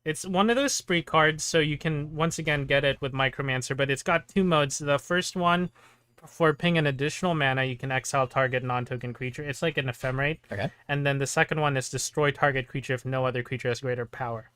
It's one of those spree cards, so you can once again get it with Micromancer, but it's got 2 modes. The first one, for paying an additional mana, you can exile target non-token creature. It's like an ephemerate. Okay. And then the second one is destroy target creature if no other creature has greater power.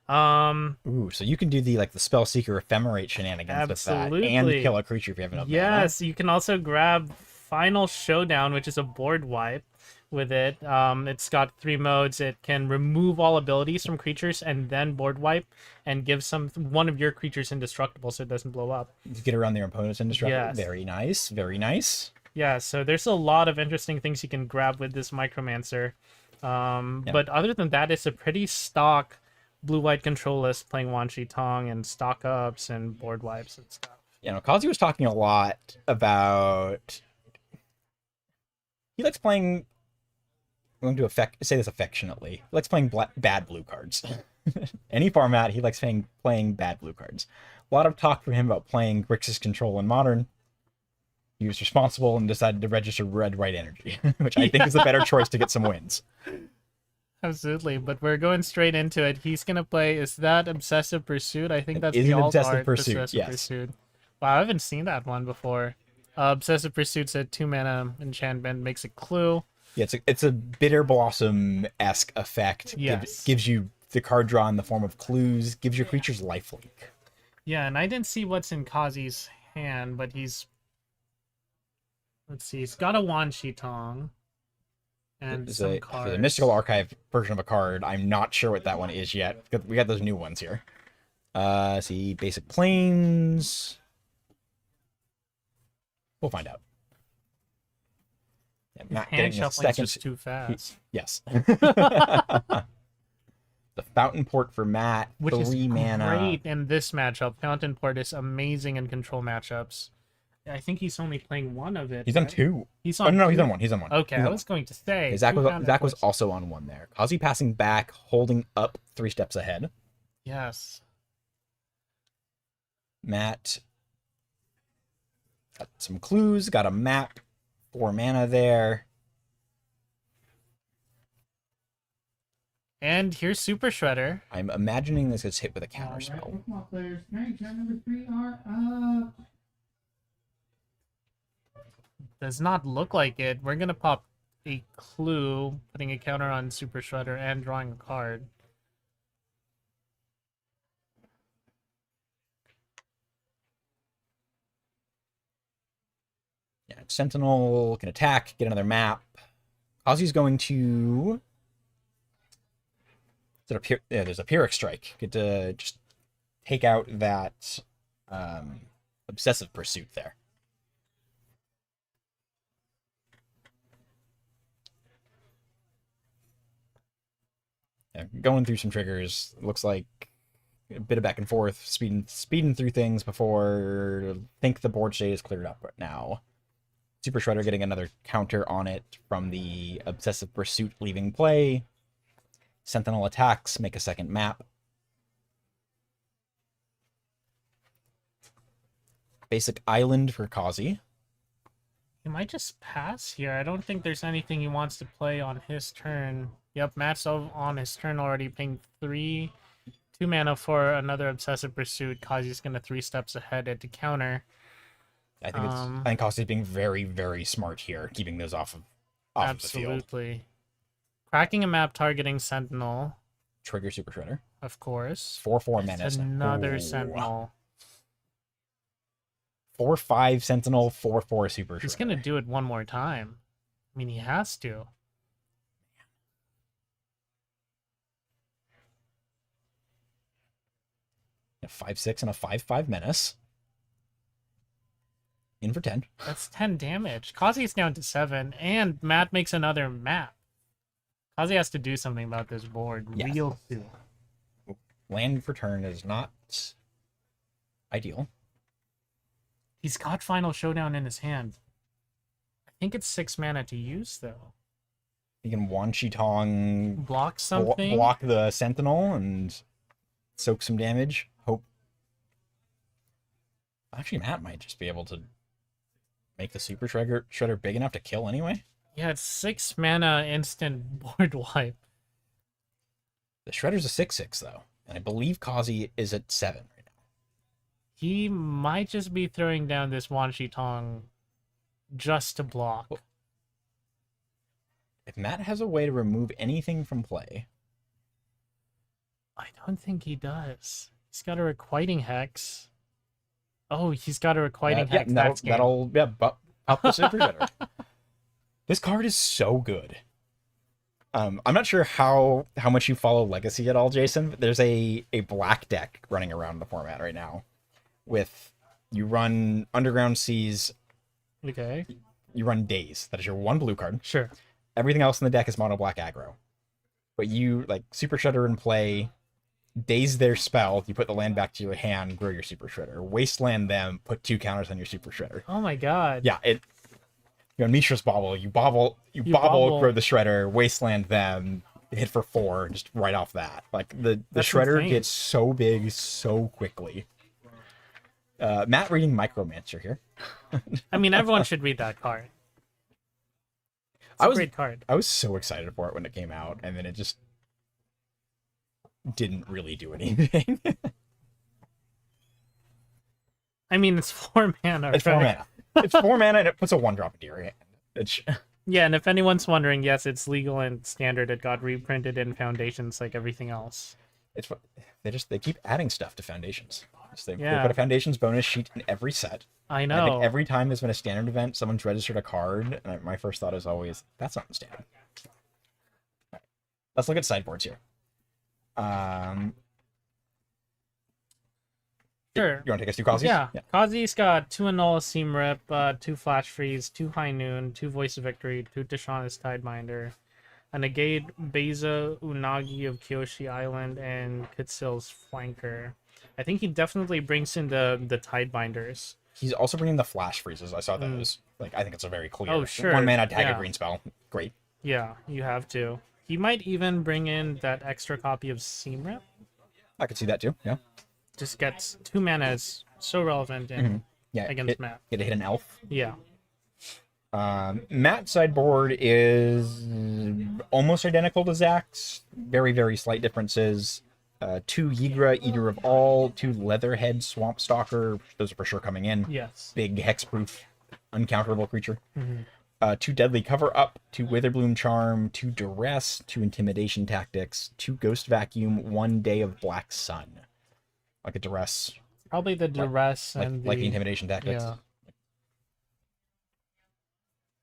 Ooh, so you can do the spell seeker ephemerate shenanigans with that, and kill a creature if you have enough. Yes, you can also grab Final Showdown, which is a board wipe with it. It's got 3 modes. It can remove all abilities from creatures and then board wipe and give one of your creatures indestructible so it doesn't blow up. You get around their opponent's indestructible. Yes. Very nice. Very nice. Yeah, so there's a lot of interesting things you can grab with this Micromancer. But other than that, it's a pretty stock blue-white control list playing Wan Shi Tong and stock ups and board wipes and stuff. You know, Kazi was talking a lot about... He likes playing... I'm going to say this affectionately. He likes playing bad blue cards. Any format, he likes playing bad blue cards. A lot of talk from him about playing Grixis Control in Modern. He was responsible and decided to register red-white energy, which I think is a better choice to get some wins. Absolutely, but we're going straight into it. He's gonna play. Is that Obsessive Pursuit? I think It that's is the an alt Obsessive art, Pursuit, Obsessive yes. Pursuit. Wow, I haven't seen that one before. Obsessive Pursuit's a 2-mana enchantment, makes a clue. Yeah, it's a Bitter Blossom-esque effect. Yes. Gives you the card draw in the form of clues, gives your creatures lifelink. Yeah, and I didn't see what's in Kazi's hand, but he's... Let's see, he's got a Wan Tong. And There's some a cards. Mystical Archive version of a card. I'm not sure what that one is yet. We got those new ones here. See, Basic Planes. We'll find out. Yeah, His not hand getting a shuffling's second. just too fast. Yes. The Fountain Port for Matt. Which 3 is mana. great in this matchup. Fountain Port is amazing in control matchups. I think he's only playing one of it. He's on right? 2. He's Oh on no, two? he's on 1. He's on 1. Okay, He's I on was going to say. one. Zach two was Fountain Ports. also on 1 there. Kazi passing back, holding up 3 steps ahead. Yes. Matt got some clues, got a map, 4 mana there. And here's Super Shredder. I'm imagining this gets hit with a counter Alright, spell. with my players, strength check number 3 are up. Does not look like it. We're going to pop a clue, putting a counter on Super Shredder and drawing a card. Yeah, Sentinel can attack, get another map. Kazi's going to... there's a Pyrrhic Strike. Get to just take out that Obsessive Pursuit there. Yeah, going through some triggers. Looks like a bit of back and forth, speeding through things before I think the board state is cleared up right now. Super Shredder getting another counter on it from the Obsessive Pursuit leaving play. Sentinel attacks, make a second map. Basic Island for Kazi. He might just pass here. I don't think there's anything he wants to play on his turn. Yep, Matt's on his turn already, paying 2 mana for another Obsessive Pursuit. Kazi's gonna 3 steps ahead at the counter. I think Kazi's being very, very smart here, keeping those off of the field. Absolutely. Cracking a map targeting Sentinel, Trigger Super Shredder. of course. 4/4 menace. Another Ooh. Sentinel. 4/5 Sentinel, 4/4 Super Shredder. He's gonna do it one more time. I mean, he has to. A 5/6 and a 5/5 menace. In for 10. That's 10 damage. Kazi's down to 7, and Matt makes another map. Kazi has to do something about this board. Yes. Real soon. Land for turn is not ideal. He's got Final Showdown in his hand. I think it's 6 mana to use, though. You can Wan Tong Block something. block the Sentinel and soak some damage. Hope. Actually, Matt might just be able to make the Super Shredder big enough to kill anyway. Yeah, it's 6 mana instant board wipe. The Shredder's a 6/6 though, and I believe Kazi is at 7 right now. He might just be throwing down this Wan Tong just to block. If Matt has a way to remove anything from play, I don't think he does. He's got a Requiting Hex. Oh, he's got a Requiting Hex. that'll up the Super Shredder. This card is so good. I'm not sure how much you follow Legacy at all, Jason, but there's a black deck running around the format right now. With you run Underground Seas, Okay. you run Daze. That is your 1 blue card. Sure. Everything else in the deck is mono black aggro. But you like Super Shredder in play, Daze their spell, you put the land back to your hand, grow your Super Shredder. Wasteland them, put 2 counters on your Super Shredder. Oh my god. Yeah, you know, Mishra's Bobble, you bobble, bobble. grow the Shredder, Wasteland them, hit for 4, just right off that. Like the That's Shredder insane. gets so big so quickly. Matt reading Micromancer here. I mean, everyone should read that card. It's I a was- great card. I was so excited for it when it came out, and then it just didn't really do anything. I mean, it's 4 mana. It's 4 right? mana. It's 4 mana, and it puts a 1-drop into your hand. It's, Yeah, and if anyone's wondering, yes, it's legal and standard. It got reprinted in Foundations like everything else. it's they keep adding stuff to Foundations. They Yeah. put a Foundations bonus sheet in every set. I And I think know. every time there's been a standard event, someone's registered a card, and my first thought is always, that's not in standard. Alright, let's look at sideboards here. Sure. You want to take us through Kazi's? Yeah. Kazi's got 2 Anola Seam Rip, 2 Flash Freeze, 2 High Noon, 2 Voice of Victory, 2 Tishana's Tidebinder, a Negate Beza Unagi of Kyoshi Island, and Kitsil's Flanker. I think he definitely brings in the Tidebinders. He's also bringing the flash freezes. I saw those. Like, I think it's a very clear. Oh, sure, 1 mana tag yeah. a green spell. Great. Yeah, you have to. He might even bring in that extra copy of Seam Rip. I could see that too. Yeah. Just gets 2 mana is so relevant in Yeah. against Matt. Get to hit an elf. Yeah. Matt's sideboard is almost identical to Zach's. Very, very slight differences. 2 Yigra, Eater of All, 2 Leatherhead, Swamp Stalker. Those are for sure coming in. Yes. Big hexproof, uncounterable creature. Mhm. 2 Deadly Cover Up, 2 Witherbloom Charm, 2 Duress, 2 Intimidation Tactics, 2 Ghost Vacuum, 1 Day of Black Sun. Like a Duress, Probably the Duress and like the the Intimidation Tactics. yeah.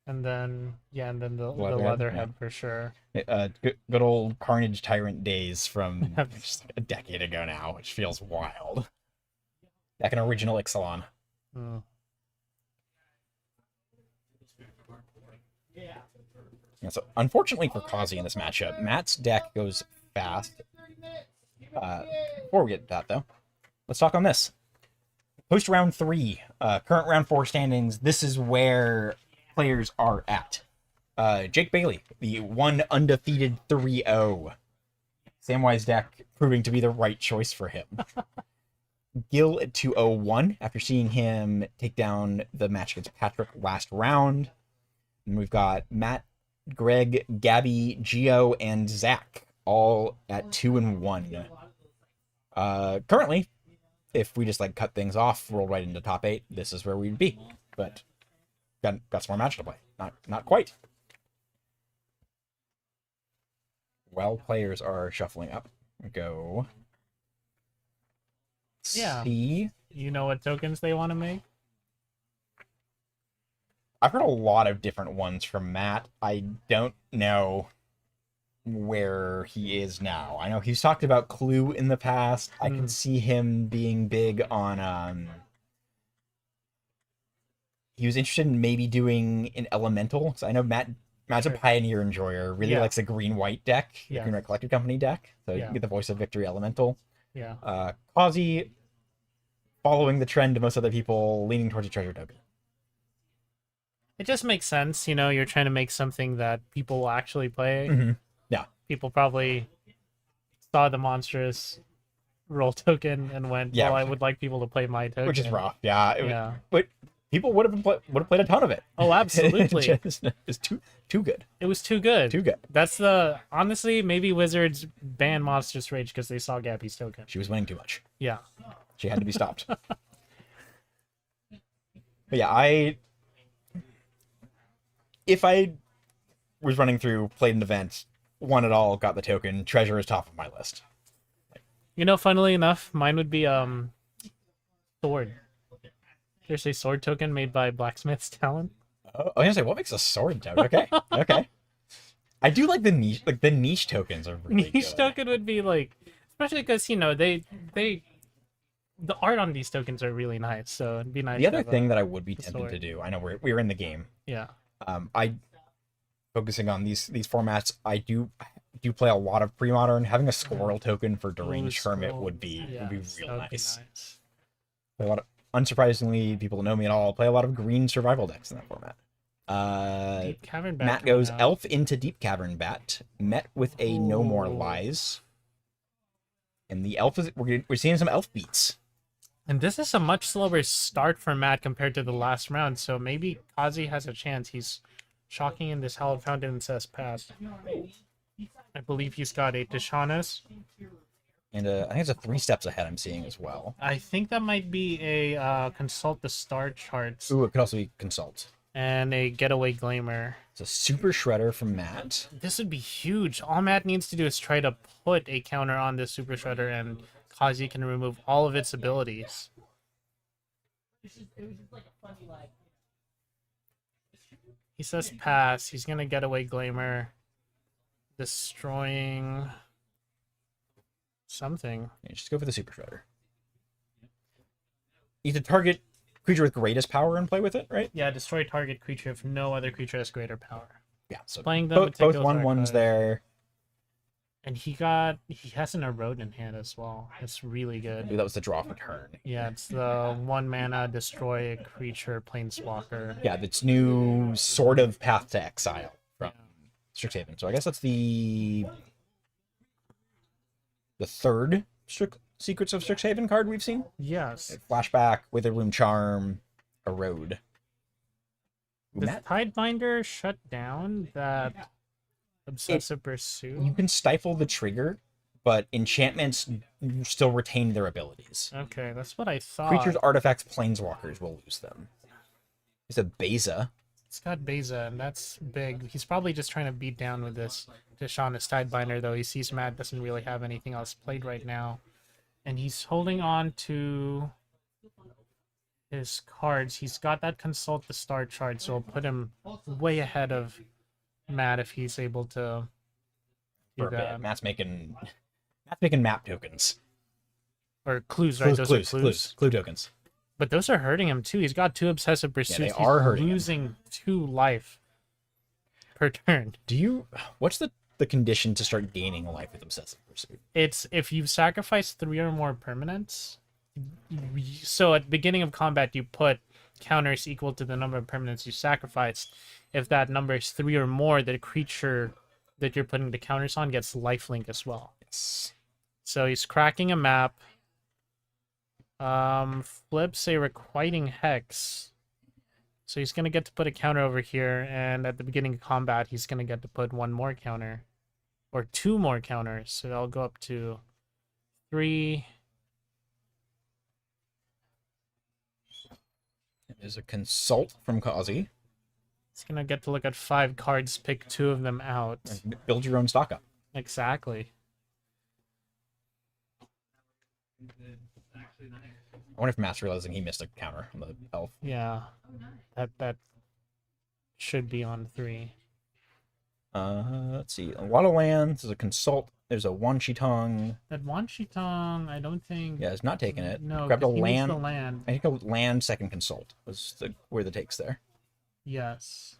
And then the Leatherhead, Leatherhead for sure. Good old Carnage Tyrant days from just like a decade ago now, which feels wild. Back in original Ixalan. Mm. Yeah, so unfortunately for Kazi in this matchup, Matt's deck goes fast. Before we get to that though, let's talk on this. Post round 3, current round 4 standings. This is where players are at. Jake Bailey, the 1 undefeated 3-0. Samwise deck proving to be the right choice for him. Gil at 2-0-1 after seeing him take down the match against Patrick last round. And we've got Matt, Greg, Gabby, Gio, and Zach all at 2-1. Currently, if we just like cut things off, roll right into top 8, this is where we'd be. But got some more match to play. Not quite. While players are shuffling up, go. Yeah. See. You know what tokens they want to make? I've heard a lot of different ones from Matt. I don't know where he is now. I know he's talked about Clue in the past. I can see him being big on he was interested in maybe doing an elemental. So I know Matt's a pioneer enjoyer, really Yeah. likes a green-white deck, Yeah. Green White Collected Company deck. So you Yeah. can get the Voice of Victory elemental. Yeah. Kazi, following the trend of most other people, leaning towards a treasure token. It just makes sense, you know, you're trying to make something that people will actually play. Mm-hmm. Yeah. People probably saw the monstrous roll token and went, Yeah. well, I would like people to play my token. Which is rough. Yeah. Yeah. But people would have played a ton of it. Oh, absolutely. It's too good. It was too good. Too good. That's honestly, maybe Wizards banned Monstrous Rage because they saw Gabby's token. She was winning too much. Yeah. She had to be stopped. But yeah, if I was running through, played an event, won it all, got the token, treasure is top of my list. You know, funnily enough, mine would be sword. There's a sword token made by Blacksmith's Talent. Oh, I was gonna say, what makes a sword token? Okay, okay. I do like the niche. Like the niche tokens are really Niche good. token would be like, especially because you know the art on these tokens are really nice. So it'd be nice. The to other have thing that I would be a tempted sword. to do, I know we're in the game. Yeah. I focusing on these formats. I do play a lot of pre-modern. Having a squirrel token for Deranged Hermit would be real that would nice. be nice. Play a lot of, unsurprisingly, people don't know me at all. Play a lot of green survival decks in that format. Deep Cavern Bat Matt coming goes out. Elf into Deep Cavern Bat, met with a No More Ooh. Lies, and the elf is we're seeing some elf beats. And this is a much slower start for Matt compared to the last round, so maybe Kazi has a chance. He's shocking in this Hallowed Fountain and says pass. I believe he's got a Tishana's. And I think it's a 3 steps ahead I'm seeing as well. I think that might be a consult the star charts Ooh, it could also be consult. and a getaway glamour. It's a super shredder from Matt. This would be huge. All Matt needs to do is try to put a counter on this super shredder, and Kazi can remove all of its abilities. He says pass. He's gonna get away glamour, destroying something. Yeah, just go for the super shredder. You can target creature with greatest power and play with it, right? Yeah, destroy target creature if no other creature has greater power. Yeah, so Playing them, both 1/1s there. And he has an erode in hand as well. It's really good. Ooh, that was the draw for turn. Yeah, it's the 1 mana destroy a creature planeswalker. Yeah, that's new sort of Path to Exile from Strixhaven. So I guess that's the third Secrets of Strixhaven card we've seen. Yes. Flashback, Witherbloom Charm, Erode. Ooh, Does Matt, Tidebinder shut down that Obsessive you Pursuit? can stifle the trigger, but enchantments still retain their abilities. Okay, that's what I thought. Creatures, artifacts, planeswalkers will lose them. It's a Beza. It's got Beza, and that's big. He's probably just trying to beat down with this Deshaunus Tidebinder, though he sees Matt doesn't really have anything else played right now. And he's holding on to his cards. He's got that Consult the Star chart, so it'll put him way ahead of Matt if he's able to do For a bit. that. Matt's making map tokens. Or clues, right? Those are clues. Clue tokens. But those are hurting him too. He's got 2 Obsessive Pursuits. they are hurting him. Losing 2 life per turn. What's the condition to start gaining life with Obsessive Pursuit? It's if you've sacrificed 3 or more permanents. So at the beginning of combat, you put counters equal to the number of permanents you sacrificed. If that number is 3 or more, the creature that you're putting the counters on gets lifelink as well. Yes. So he's cracking a map. Flips a Requiting Hex. So he's gonna get to put a counter over here, and at the beginning of combat, he's gonna get to put 1 more counter. Or 2 more counters. So they'll go up to 3. There's a Consult from Kazi. He's gonna get to look at 5 cards, pick 2 of them out. Build your own stock up. Exactly. I wonder if Matt's realizing he missed a counter on the elf. Yeah. That should be on 3. Let's see. A lot of lands. There's a Consult. There's a Wan Shi-Tong. That Wan Shi-Tong, I don't think. Yeah, it's not taking it. No, Grabbed a 'cause he needs land. the land. I think a land second Consult was where the takes there. Yes.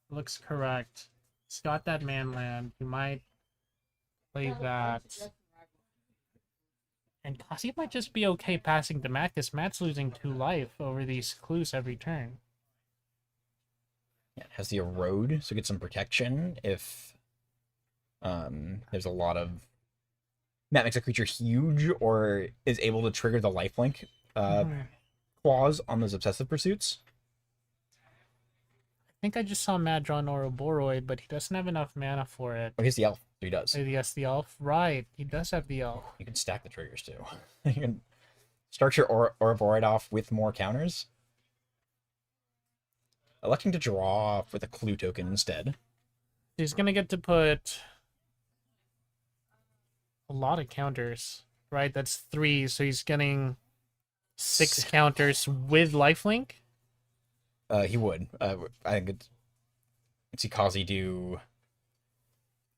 Looks correct. He's got that man land. He might play that. And Kasi might just be okay passing to Matt, because Matt's losing 2 life over these clues every turn. Yeah, it has the Erode, so get some protection if there's a lot of... Matt makes a creature huge or is able to trigger the lifelink clause on those Obsessive Pursuits. I think I just saw Matt draw an Ouroboroi, but he doesn't have enough mana for it. Oh, he's the elf, so he does. Yes, the elf. Right, he does have the elf. You can stack the triggers too. You can start your Ouroboroi off with more counters. Electing to draw off with a clue token instead. He's gonna get to put a lot of counters, right? That's 3, so he's getting 6 counters with lifelink. He would. I think it's... Let's see Kazi do...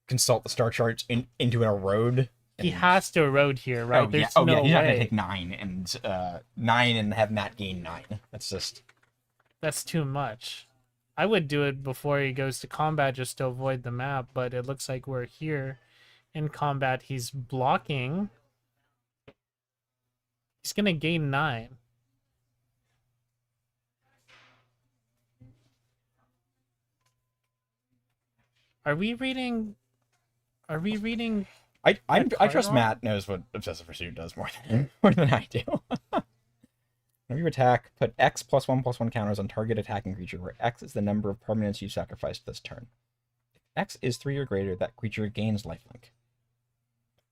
Consult the star charts into an Erode. He has to erode here, right? There's yeah. no He's not gonna way. take 9 and have Matt gain 9. That's just... That's too much. I would do it before he goes to combat just to avoid the map, but it looks like we're here in combat. He's blocking. He's gonna gain 9. Are we reading? I card trust wrong? Matt knows what Obsessive Pursuit does more than I do. Whenever you attack, put X +1/+1 counters on target attacking creature, where X is the number of permanents you sacrificed this turn. If X is 3 or greater, that creature gains lifelink.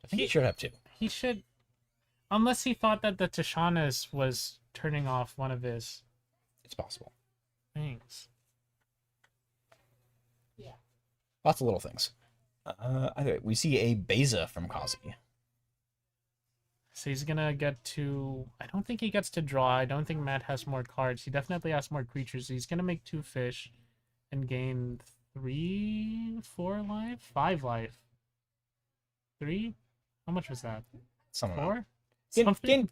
I think he should have 2. He should, unless he thought that the Tishanas was turning off one of his It's possible. things. Lots of little things. Either way, we see a Beza from Kazi. So he's gonna get to. I don't think he gets to draw. I don't think Matt has more cards. He definitely has more creatures. So he's gonna make 2 fish, and gain 3, 4 life, 5 life. 3? How much was that? Some 4?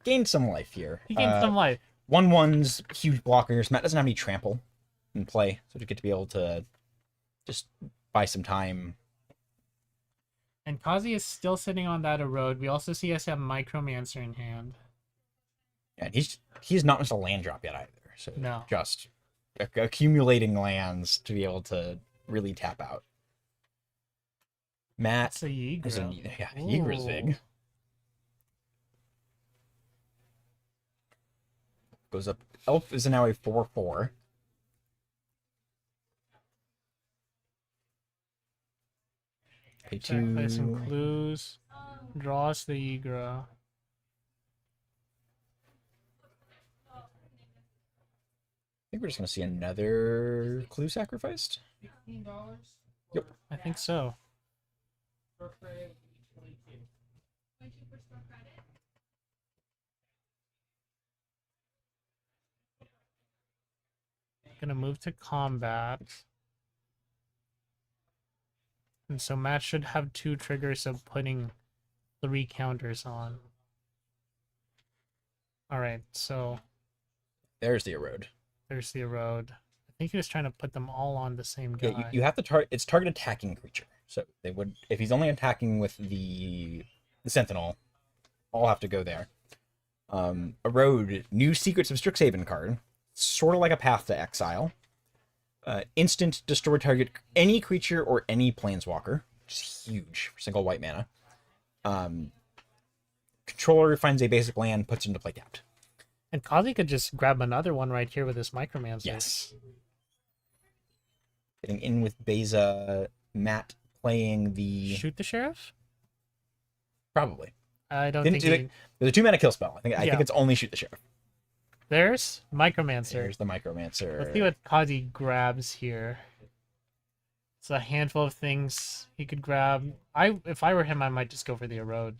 gain some life here. He gained some life. 1/1's huge blockers. Matt doesn't have any trample in play, so to get to be able to just buy some time. And Kazi is still sitting on that erode. We also see us have Micromancer in hand. And he's not just a land drop yet either. So No. just accumulating lands to be able to really tap out. Matt That's a Yigra. is Yigra's big. Goes up. Elf is now a 4/4. Pay Play some 2. clues. Draw us the Yigra. I think we're just gonna see another clue sacrificed. $15 I think so. for credit, 22. Gonna move to combat. And so Matt should have 2 triggers of putting 3 counters on. Alright, so There's the erode. there's the erode. I think he was trying to put them all on the same guy. Yeah, you have to target. It's target attacking creature. So they would, if he's only attacking with the Sentinel, all have to go there. Erode, new Secrets of Strixhaven card, sort of like a Path to Exile. Instant destroy target any creature or any planeswalker, which is huge for single white mana. Controller finds a basic land, puts it into play tapped. And Kazi could just grab another one right here with his Micromancer. Yes. Getting in with Beza, Matt playing the Shoot the Sheriff? probably. I don't Didn't think do he... it. There's a 2-mana kill spell. I think Yeah. it's only shoot the sheriff. There's Micromancer. There's the Micromancer. Let's see what Kazi grabs here. It's a handful of things he could grab. If I were him, I might just go for the erode.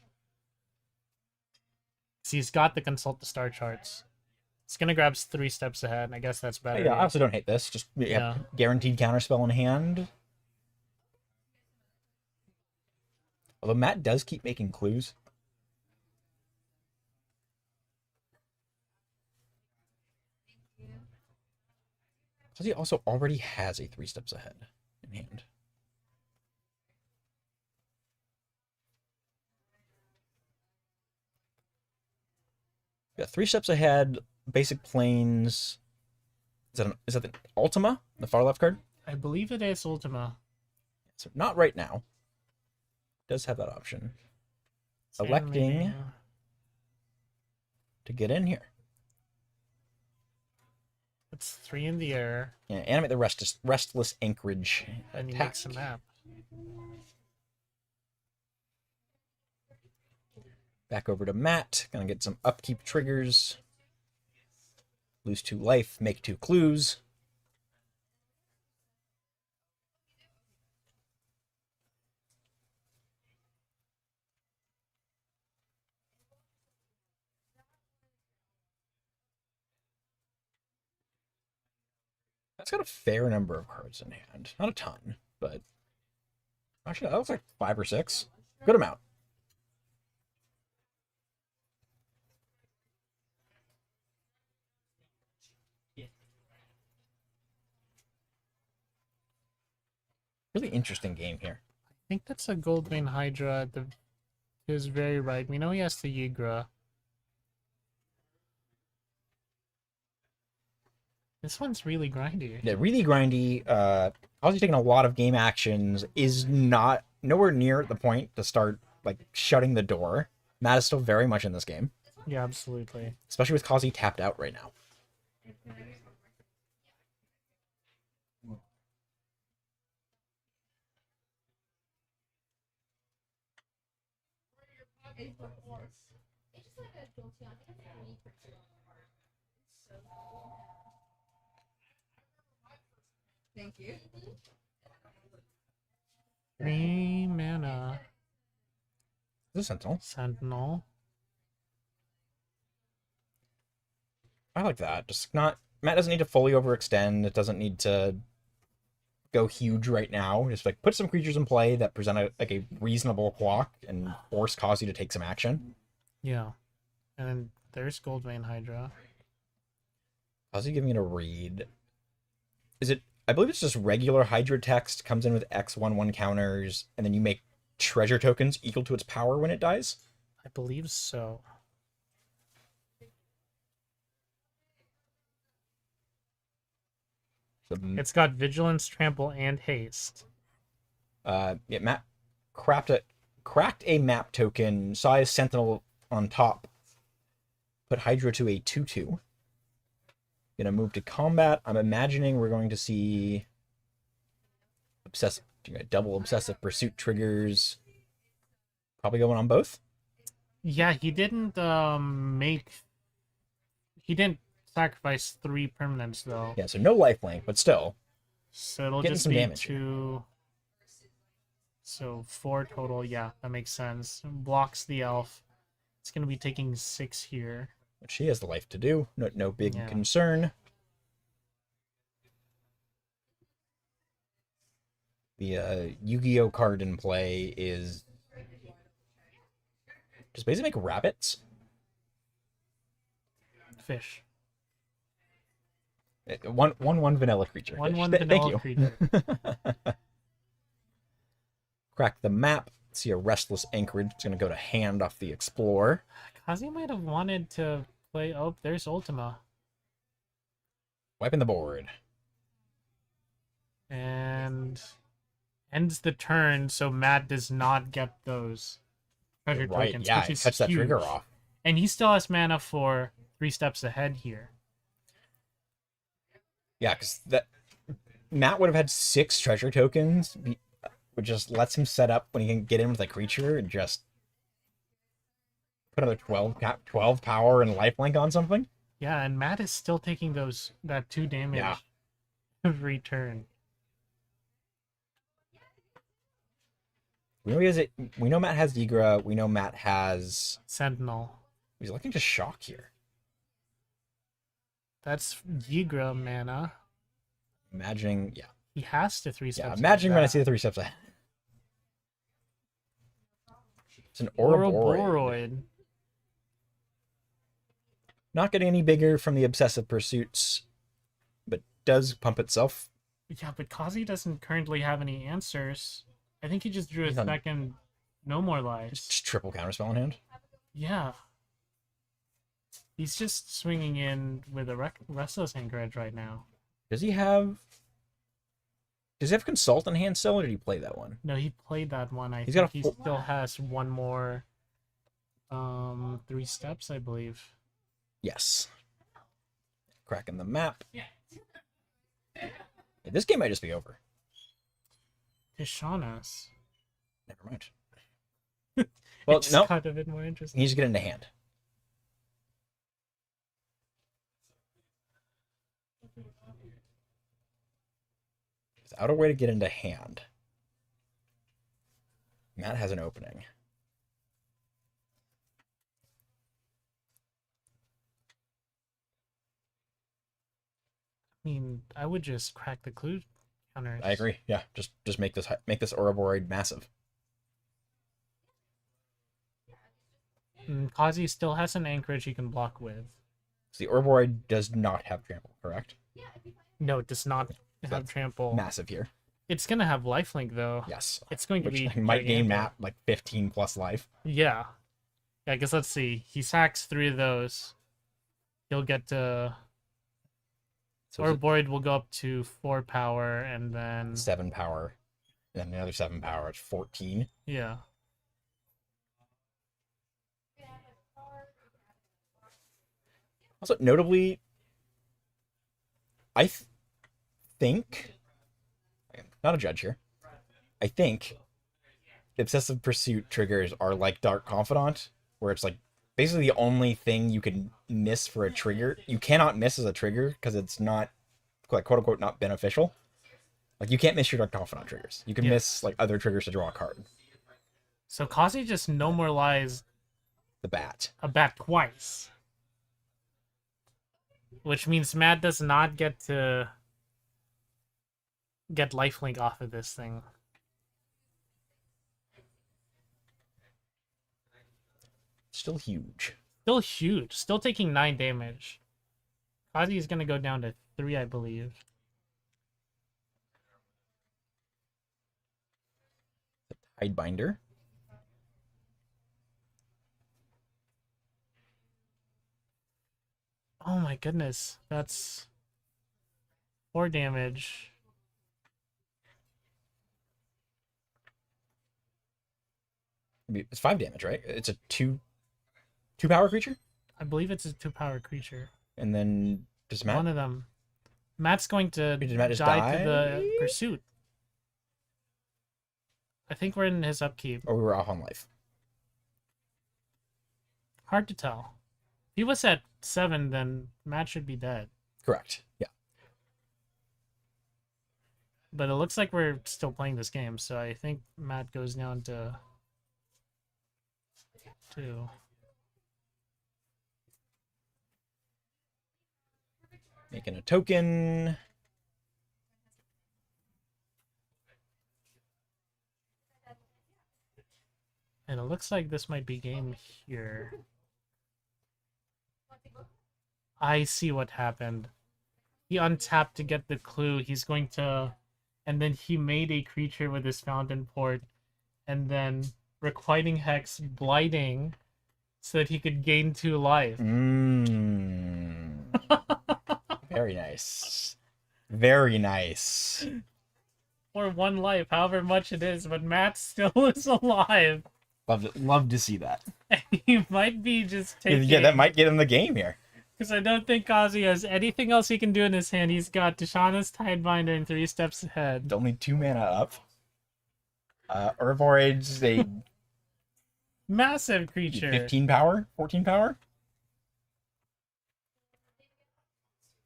So he's got the consult the star charts. It's gonna grab 3 steps ahead. I guess that's better. Yeah, I also don't hate this. Just Yeah. guaranteed counterspell in hand. Although Matt does keep making clues. Because he also already has a 3 steps ahead in hand. Yeah, 3 steps ahead, basic planes. Is that the Ultima, the far left card? I believe it is Ultima. So not right now. Does have that option. Electing Animating. to get in here. It's 3 in the air, Yeah, animate the restless anchorage. and he attack. makes a map. Back over to Matt. Gonna get some upkeep triggers. Lose 2 life, make 2 clues. That's got a fair number of cards in hand. Not a ton, but actually that looks like 5 or 6. Good amount. Really interesting game here. I think that's a Goldbane Hydra at the to his very right. We know he has the Yigra. This one's really grindy. Yeah, really grindy. Also taking a lot of game actions, is not nowhere near the point to start like shutting the door. Matt is still very much in this game, Yeah, absolutely. especially with Kazi tapped out right now. Thank you. 3 mana. This is Sentinel. Sentinel. I like that. Just not... Matt doesn't need to fully overextend. It doesn't need to go huge right now. Just like put some creatures in play that present like a reasonable clock and force Kazi to take some action. Yeah. And then there's Goldvein Hydra. Kazi giving it a read. Is it... I believe it's just regular Hydra text, comes in with X/1/1 counters, and then you make treasure tokens equal to its power when it dies? I believe so. So, It's got Vigilance, Trample, and Haste. yeah, Matt cracked a map token, size Sentinel on top, put Hydra to a 2/2. Gonna move to combat. I'm imagining we're going to see double obsessive pursuit triggers. Probably going on both. Yeah, he didn't He didn't sacrifice 3 permanents though. Yeah, so no lifelink, but still. So it'll Getting just some be damage. 2. So 4 total. Yeah, that makes sense. Blocks the elf. It's gonna be taking 6 here. But she has the life to do. No big Yeah. concern. The Yu-Gi-Oh card in play is just basically make rabbits. Fish. One vanilla creature. 1/1 Thank vanilla you. creature. Crack the map. See a restless anchorage. It's gonna go to hand off the Explorer. Kazi might have wanted to play. Oh, there's Ultima. Wiping the board. And ends the turn, so Matt does not get those treasure Right, tokens. yeah, which it is cuts that huge. trigger off. And he still has mana for 3 steps ahead here. Yeah, because that Matt would have had 6 treasure tokens, which just lets him set up when he can get in with a creature and just put another 12 power and lifelink on something. Yeah, and Matt is still taking that 2 damage Yeah. every turn. We know Matt has Yigra. We know Matt has. Sentinel. He's looking to shock here. That's Yigra mana. Imagining, yeah, He has to 3 steps. yeah. ahead Imagining of when I that. see the 3 steps ahead. It's an Ouroboros. Ouroboros. Not getting any bigger from the obsessive pursuits, but does pump itself. Yeah, but Kazi doesn't currently have any answers. I think he just drew a He's on- second No More Lives. Just triple counterspell in hand. Yeah. He's just swinging in with a Restless Anchorage right now. Does he have Consult in hand still, or did he play that one? No, he played that one. I He's think got a he full- still has one more 3 steps, I believe. Yes. Cracking the map. Yeah, this game might just be over. Tishanas. Never mind. Well, It's no. kind of a bit more interesting. He needs to get into hand. Without a way to get into hand, Matt has an opening. I mean, I would just crack the clue counters. I agree. Yeah, just make this Ouroboros massive. Kazi still has an anchorage he can block with. So the Ouroboros does not have trample, correct? No, it does not have That's trample. Massive here. It's gonna have lifelink though. Yes. It's going to Which be might gain gigantic. Matt like 15 plus life. Yeah. I guess let's see. He sacks 3 of those. He'll get to So or it's Boyd will go up to 4 power and then 7 power. And then another 7 power. It's 14. yeah. Also, notably, I think, I'm not a judge here, I think Obsessive Pursuit triggers are like Dark Confidant, where it's like basically the only thing you can miss for a trigger. You cannot miss as a trigger because it's not, like, quote unquote, not beneficial. Like, you can't miss your Dark Confidant triggers. You can miss like other triggers to draw a card. So Kazi just no more lies The bat. a bat twice. Which means Matt does not get to get lifelink off of this thing. Still huge. Still huge. Still taking 9 damage. Kazi is going to go down to 3, I believe. Tidebinder. Oh my goodness. That's 4 damage. It's 5 damage, right? It's a 2 power creature? I believe it's a 2-power creature. And then does Matt... One of them. Matt's going to Did Matt just die to die? the pursuit. I think we're in his upkeep. Or we were off on life. Hard to tell. If he was at 7, then Matt should be dead. Correct. Yeah. But it looks like we're still playing this game, so I think Matt goes down to 2. Making a token. And it looks like this might be game here. I see what happened. He untapped to get the clue. He's going to... And then he made a creature with his Fountain Port. And then Requiting Hex, blighting, so that he could gain 2 life. Very nice. Very nice. Or 1 life, however much it is, but Matt still is alive. Love to see that. He might be just taking... Yeah, that might get him the game here. Because I don't think Kazi has anything else he can do in his hand. He's got Tishana's Tidebinder and 3 steps ahead. It's only 2 mana up. Urvoids, a Massive creature. 15 power? 14 power?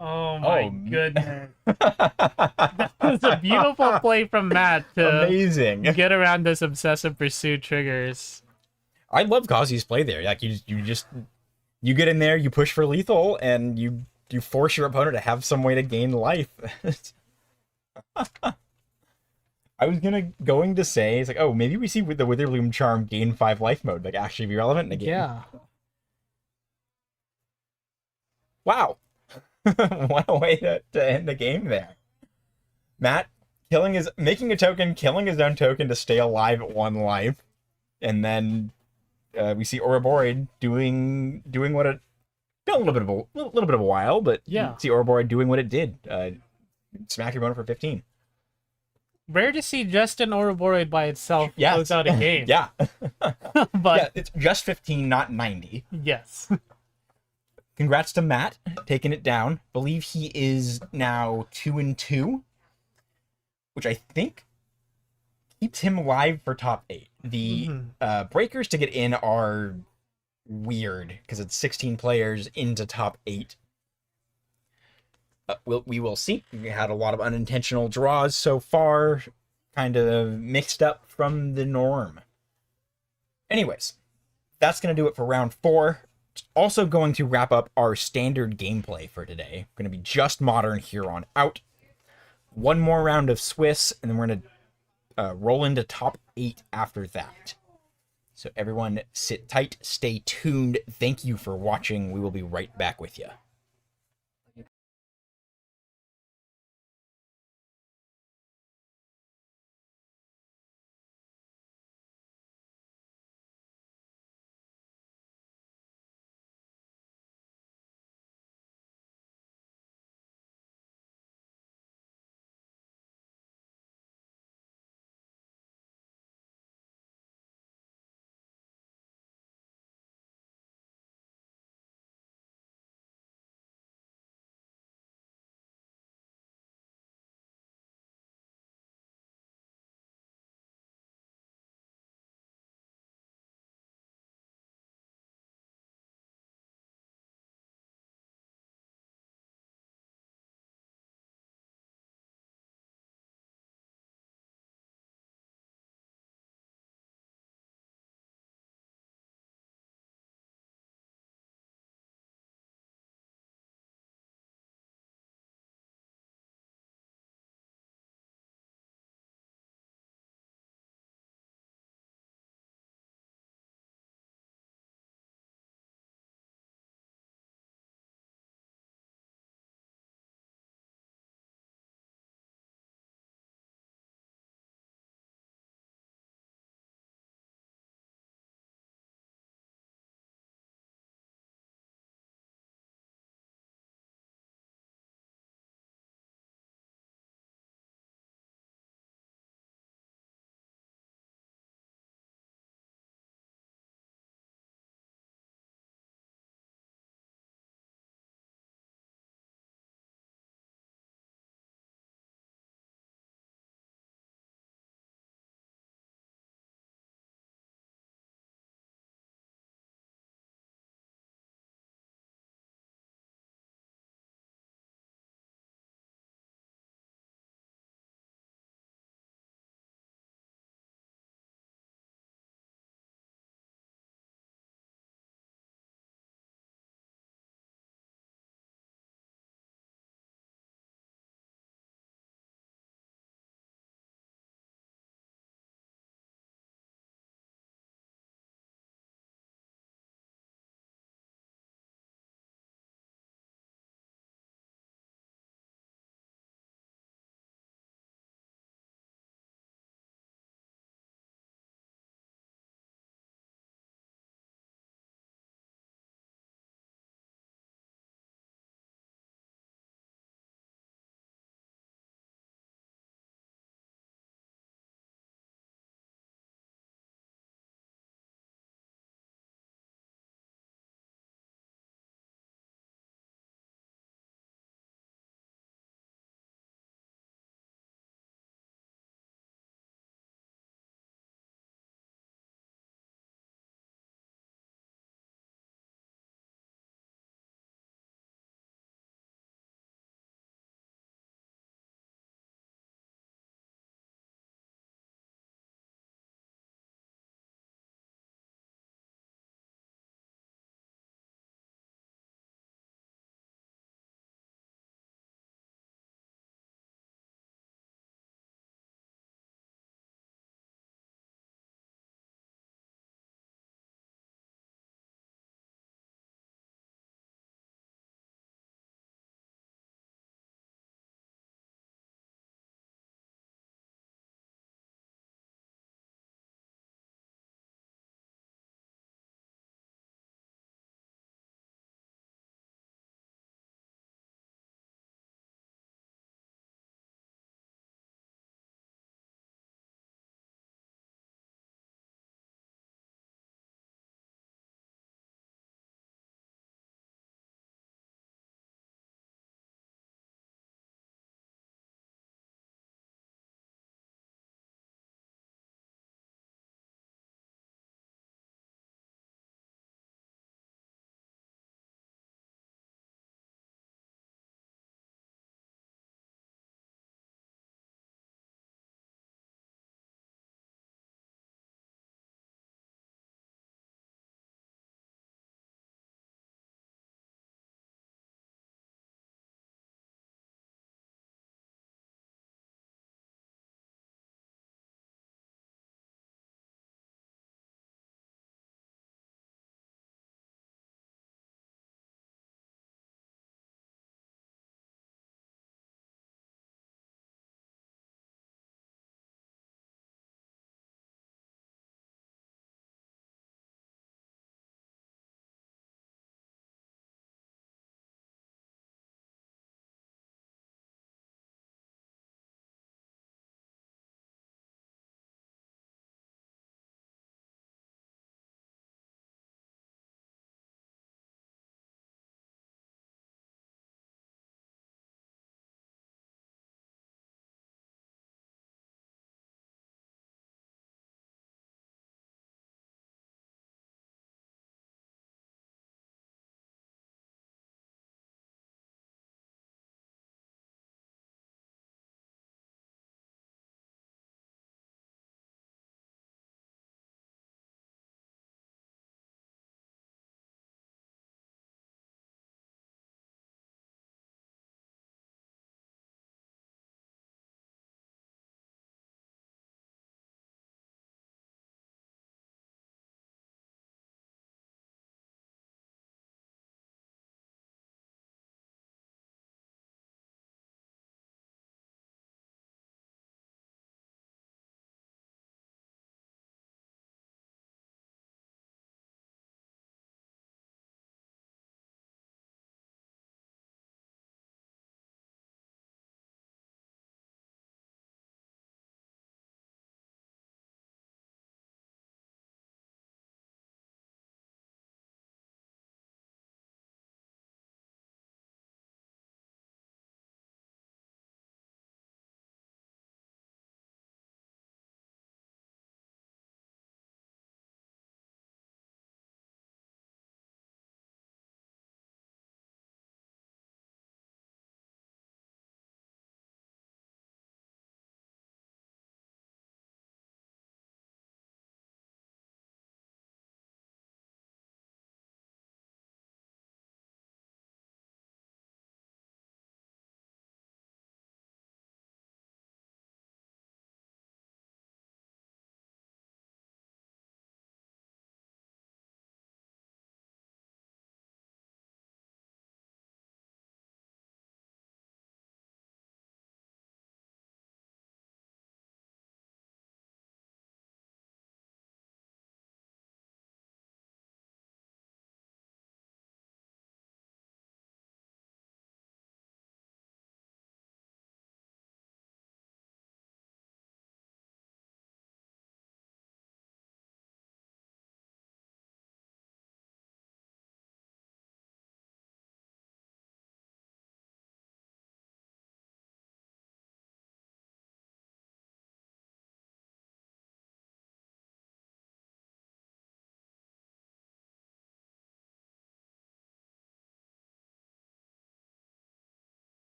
Oh my Oh. goodness. That was a beautiful play from Matt to Amazing. get around this Obsessive Pursuit triggers. I love Kazi's play there. Like, you get in there, you push for lethal, and you force your opponent to have some way to gain life. I was going to say, it's like, oh, maybe we see with the Witherbloom Charm gain 5 life mode, like, actually be relevant in a game. Yeah. Wow. What a way to end the game there. Matt making a token, killing his own token to stay alive at 1 life. And then we see Ouroboros doing what it been a little bit of a while, but Yeah. you see Ouroboros doing what it did. Smack your opponent for 15. Rare to see just an Ouroboros by itself Yeah. close out a game. Yeah. But Yeah, it's just 15, not 90. yes. Congrats to Matt, taking it down. Believe he is now 2-2, which I think keeps him live for top 8. The breakers to get in are weird because it's 16 players into top 8. We will see. We had a lot of unintentional draws so far, kind of mixed up from the norm. Anyways, that's going to do it for round 4. It's also going to wrap up our standard gameplay for today. Going to be just Modern here on out. 1 more round of Swiss, and then we're going to roll into top 8 after that. So everyone sit tight, stay tuned. Thank you for watching. We will be right back with you.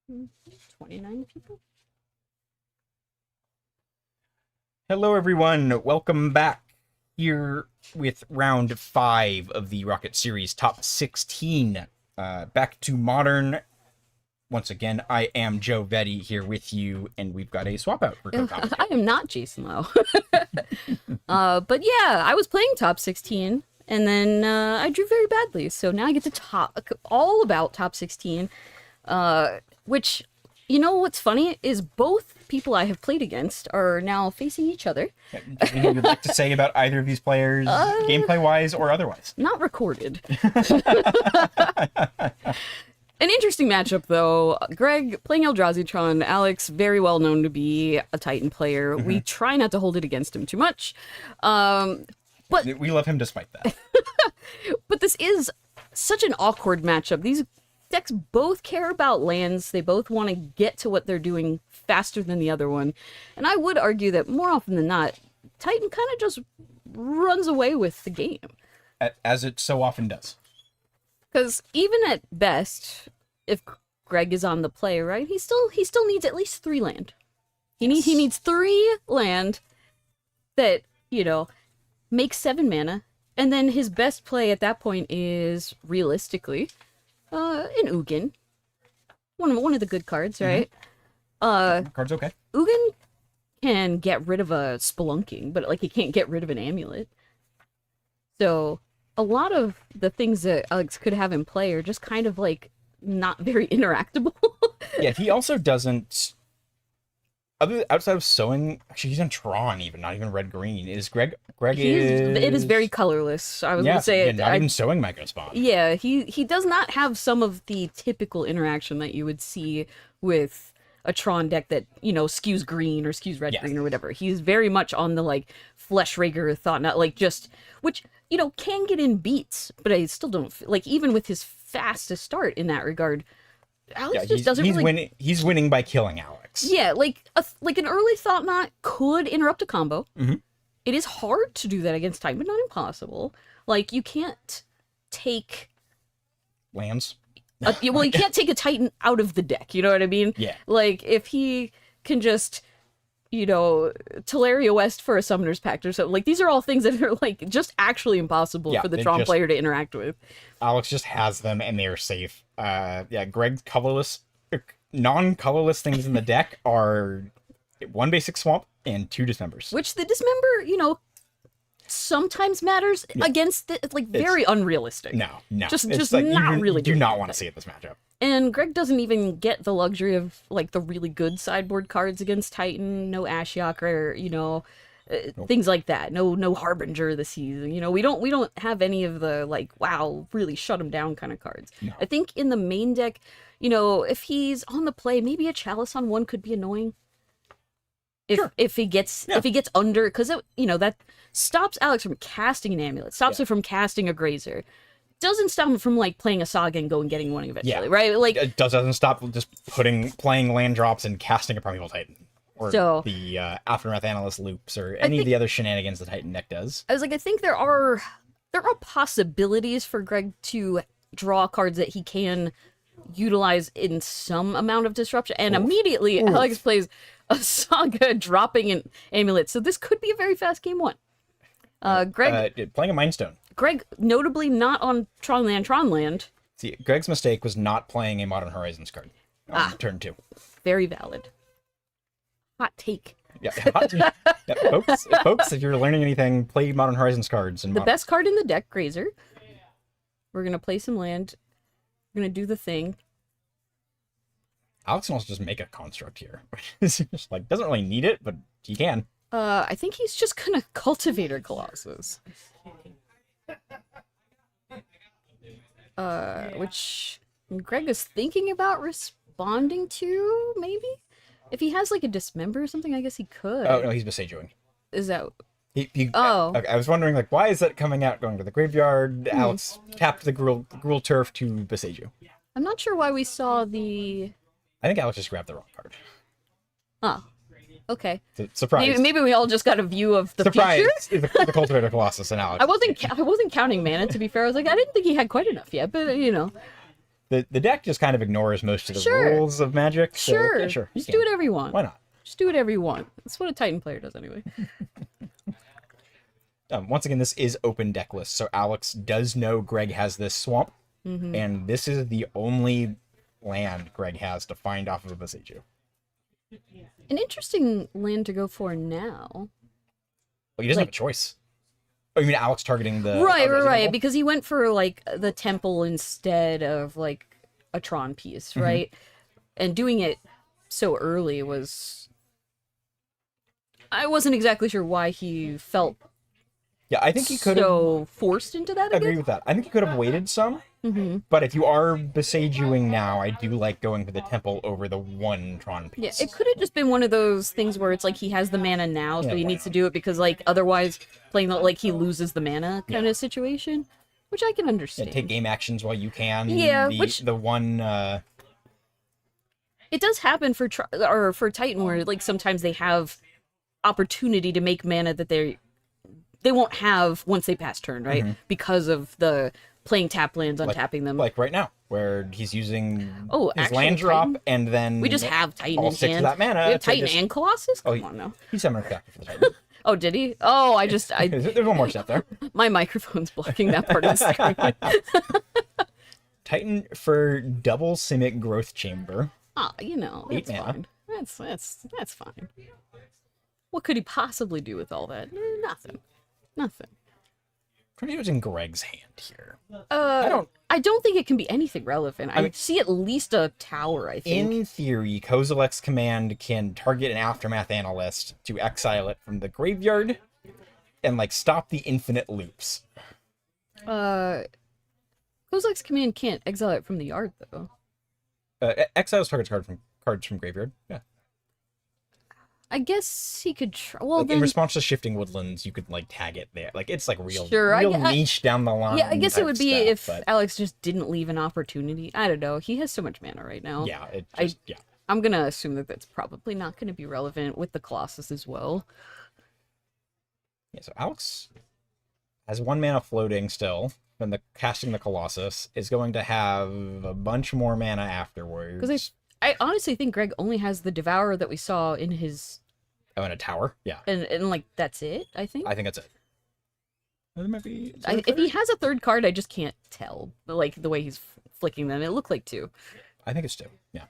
29 people. Hello, everyone. Welcome back here with round 5 of the Rocket Series Top 16. Back to Modern. Once again, I am Joe Vetti here with you, and we've got a swap out for co-commentator. I am not Jason Lowe. But yeah, I was playing top 16, and then I drew very badly. So now I get to talk all about top 16, which, you know what's funny is both people I have played against are now facing each other. Anything you'd like to say about either of these players, gameplay-wise or otherwise? Not recorded. An interesting matchup, though. Greg playing Eldrazi-tron, Alex very well known to be a Titan player. We try not to hold it against him too much. But We love him despite that. But this is such an awkward matchup. These decks both care about lands. They both want to get to what they're doing faster than the other one. And I would argue that more often than not, Titan kind of just runs away with the game. As it so often does. Because even at best, if Greg is on the play, right, he still needs at least 3 land. He needs 3 land that, you know, make 7 mana, and then his best play at that point is realistically an Ugin. One of the good cards, right? Card's okay. Ugin can get rid of a Spelunking, but like he can't get rid of an amulet. So a lot of the things that Alex could have in play are just kind of like not very interactable. Yeah, he also doesn't. Outside of sewing, actually, he's on Tron even, not even red green. Is Greg? It is very colorless. I was gonna say not even sewing might respond. Yeah, he does not have some of the typical interaction that you would see with a Tron deck that, you know, skews green or skews red green or whatever. He's very much on the like Flesh Rager thought, not like just, which, you know, can get in beats, but I still don't like, even with his fastest start in that regard, Alex just doesn't really... He's winning by killing Alex. Yeah, like an early Thought Knot could interrupt a combo. It is hard to do that against Titan, but not impossible. Like, you can't take Lands. Well, you can't take a Titan out of the deck, you know what I mean? Yeah. Like, if he can just, you know, Teleria West for a Summoner's Pact or something, like, these are all things that are, like, just actually impossible for the Tron player to interact with. Alex just has them, and they are safe. Greg's non-colorless things in the deck are 1 basic swamp and 2 dismembers. Which the dismember, you know, sometimes matters against the, like, very unrealistic. No. Just like, not really. Do not want to see it this matchup. And Greg doesn't even get the luxury of, like, the really good sideboard cards against Titan. No Ashiok or, you know, things like that. No Harbinger this season. You know, we don't have any of the, like, wow, really shut him down kind of cards. No. I think in the main deck, you know, if he's on the play, maybe a Chalice on 1 could be annoying. If he gets under, because, you know, that stops Alex from casting an amulet, stops it from casting a Grazer. Doesn't stop him from, like, playing a Saga and going getting one eventually, right? Like, it doesn't stop just playing land drops and casting a Primeval Titan. Or the Aftermath Analyst loops, or any of the other shenanigans the Titan deck does. I was like, I think there are possibilities for Greg to draw cards that he can utilize in some amount of disruption, and immediately Alex plays a Saga dropping an amulet, so this could be a very fast game 1. Greg playing a Mind Stone. Greg, notably not on Tronland. See, Greg's mistake was not playing a Modern Horizons card on turn 2. Very valid. Hot take. Yeah, folks, if you're learning anything, play Modern Horizons cards. And the best card in the deck, Grazer. We're going to play some land. We're going to do the thing. Alex can also just make a construct here. Just, like, doesn't really need it, but he can. I think he's just going to Cultivator Colossus. Which Greg is thinking about responding to, maybe? If he has, like, a Dismember or something, I guess he could. Oh, no, he's Besageoing. Is that... Okay, I was wondering, like, why is that coming out, going to the graveyard? Alex tapped the Gruul Turf to Besage. I'm not sure why we saw the... I think Alex just grabbed the wrong card. Oh, okay. Surprise. Maybe we all just got a view of the future? The Cultivator Colossus and Alex. I wasn't counting mana, to be fair. I was like, I didn't think he had quite enough yet, but, you know. the deck just kind of ignores most of the Sure. rules of Magic. So, Sure. yeah, sure. You Just can. do whatever you want. Why not? Just do whatever you want. That's what a Titan player does anyway. Once again, this is open deck list, so Alex does know Greg has this swamp, Mm-hmm. and this is the only land Greg has to find off of a Boseiju. An interesting land to go for now. Well, he doesn't have a choice. Oh, you mean Alex targeting the Right. Temple? Because he went for like the temple instead of like a Tron piece, right? And doing it so early was. I wasn't exactly sure why he felt Yeah, I think he could have so forced into that. agree with that. I think he could have waited some. But if you are Beseijuing now, I do like going for the temple over the one Tron Yeah, piece. it could have just been one of those things where it's like he has the mana now, so Yeah, he why needs to not? do it because like otherwise playing the, like he loses the mana kind of situation, which I can Yeah, understand. take game actions while you can. Yeah, the, which- the one It does happen for for Titan where like sometimes they have opportunity to make mana that they won't have once they pass turn, right? Because of the playing tap lands, untapping them. like right now, where he's using Oh, his actual land drop Titan? and then We just have Titan all in 6 of hand. that mana We have to Titan just- and Colossus? Oh, Come on now. He's summoning Factor for the Titan. Oh, did he? Oh, there's There's one more step there. my microphone's blocking that part of the screen. Titan for double Simic Growth Chamber. Ah, you know, that's 8 mana. fine. That's fine. What could he possibly do with all that? Nothing. Nothing. Trying to see what's in Greg's hand here. I don't think it can be anything relevant. I mean- see at least a tower, I think. In theory, Kozilek's command can target an Aftermath Analyst to exile it from the graveyard and like stop the infinite loops. Kozilek's command can't exile it from the yard, though. Exiles targets cards from graveyard. Yeah. I guess he could try. Well, Like, in then. response to Shifting Woodlands, you could like tag it there. Like it's like real, Sure, real niche down the line. Yeah, I guess it type would be stuff, if but Alex just didn't leave an opportunity. I don't know. He has so much mana right now. yeah, it I- just, yeah. I'm gonna assume that that's probably not gonna be relevant with the Colossus as well. Yeah, so Alex has 1 mana floating still, and the casting the Colossus is going to have a bunch more mana afterwards. Because I honestly think Greg only has the Devourer that we saw in his, Oh, and a tower. Yeah, and like that's it. I think. I think that's it. There might be. is there a If he third? has a third card, I just can't tell. Like the way he's flicking them, it looked like 2. I think it's 2. Yeah.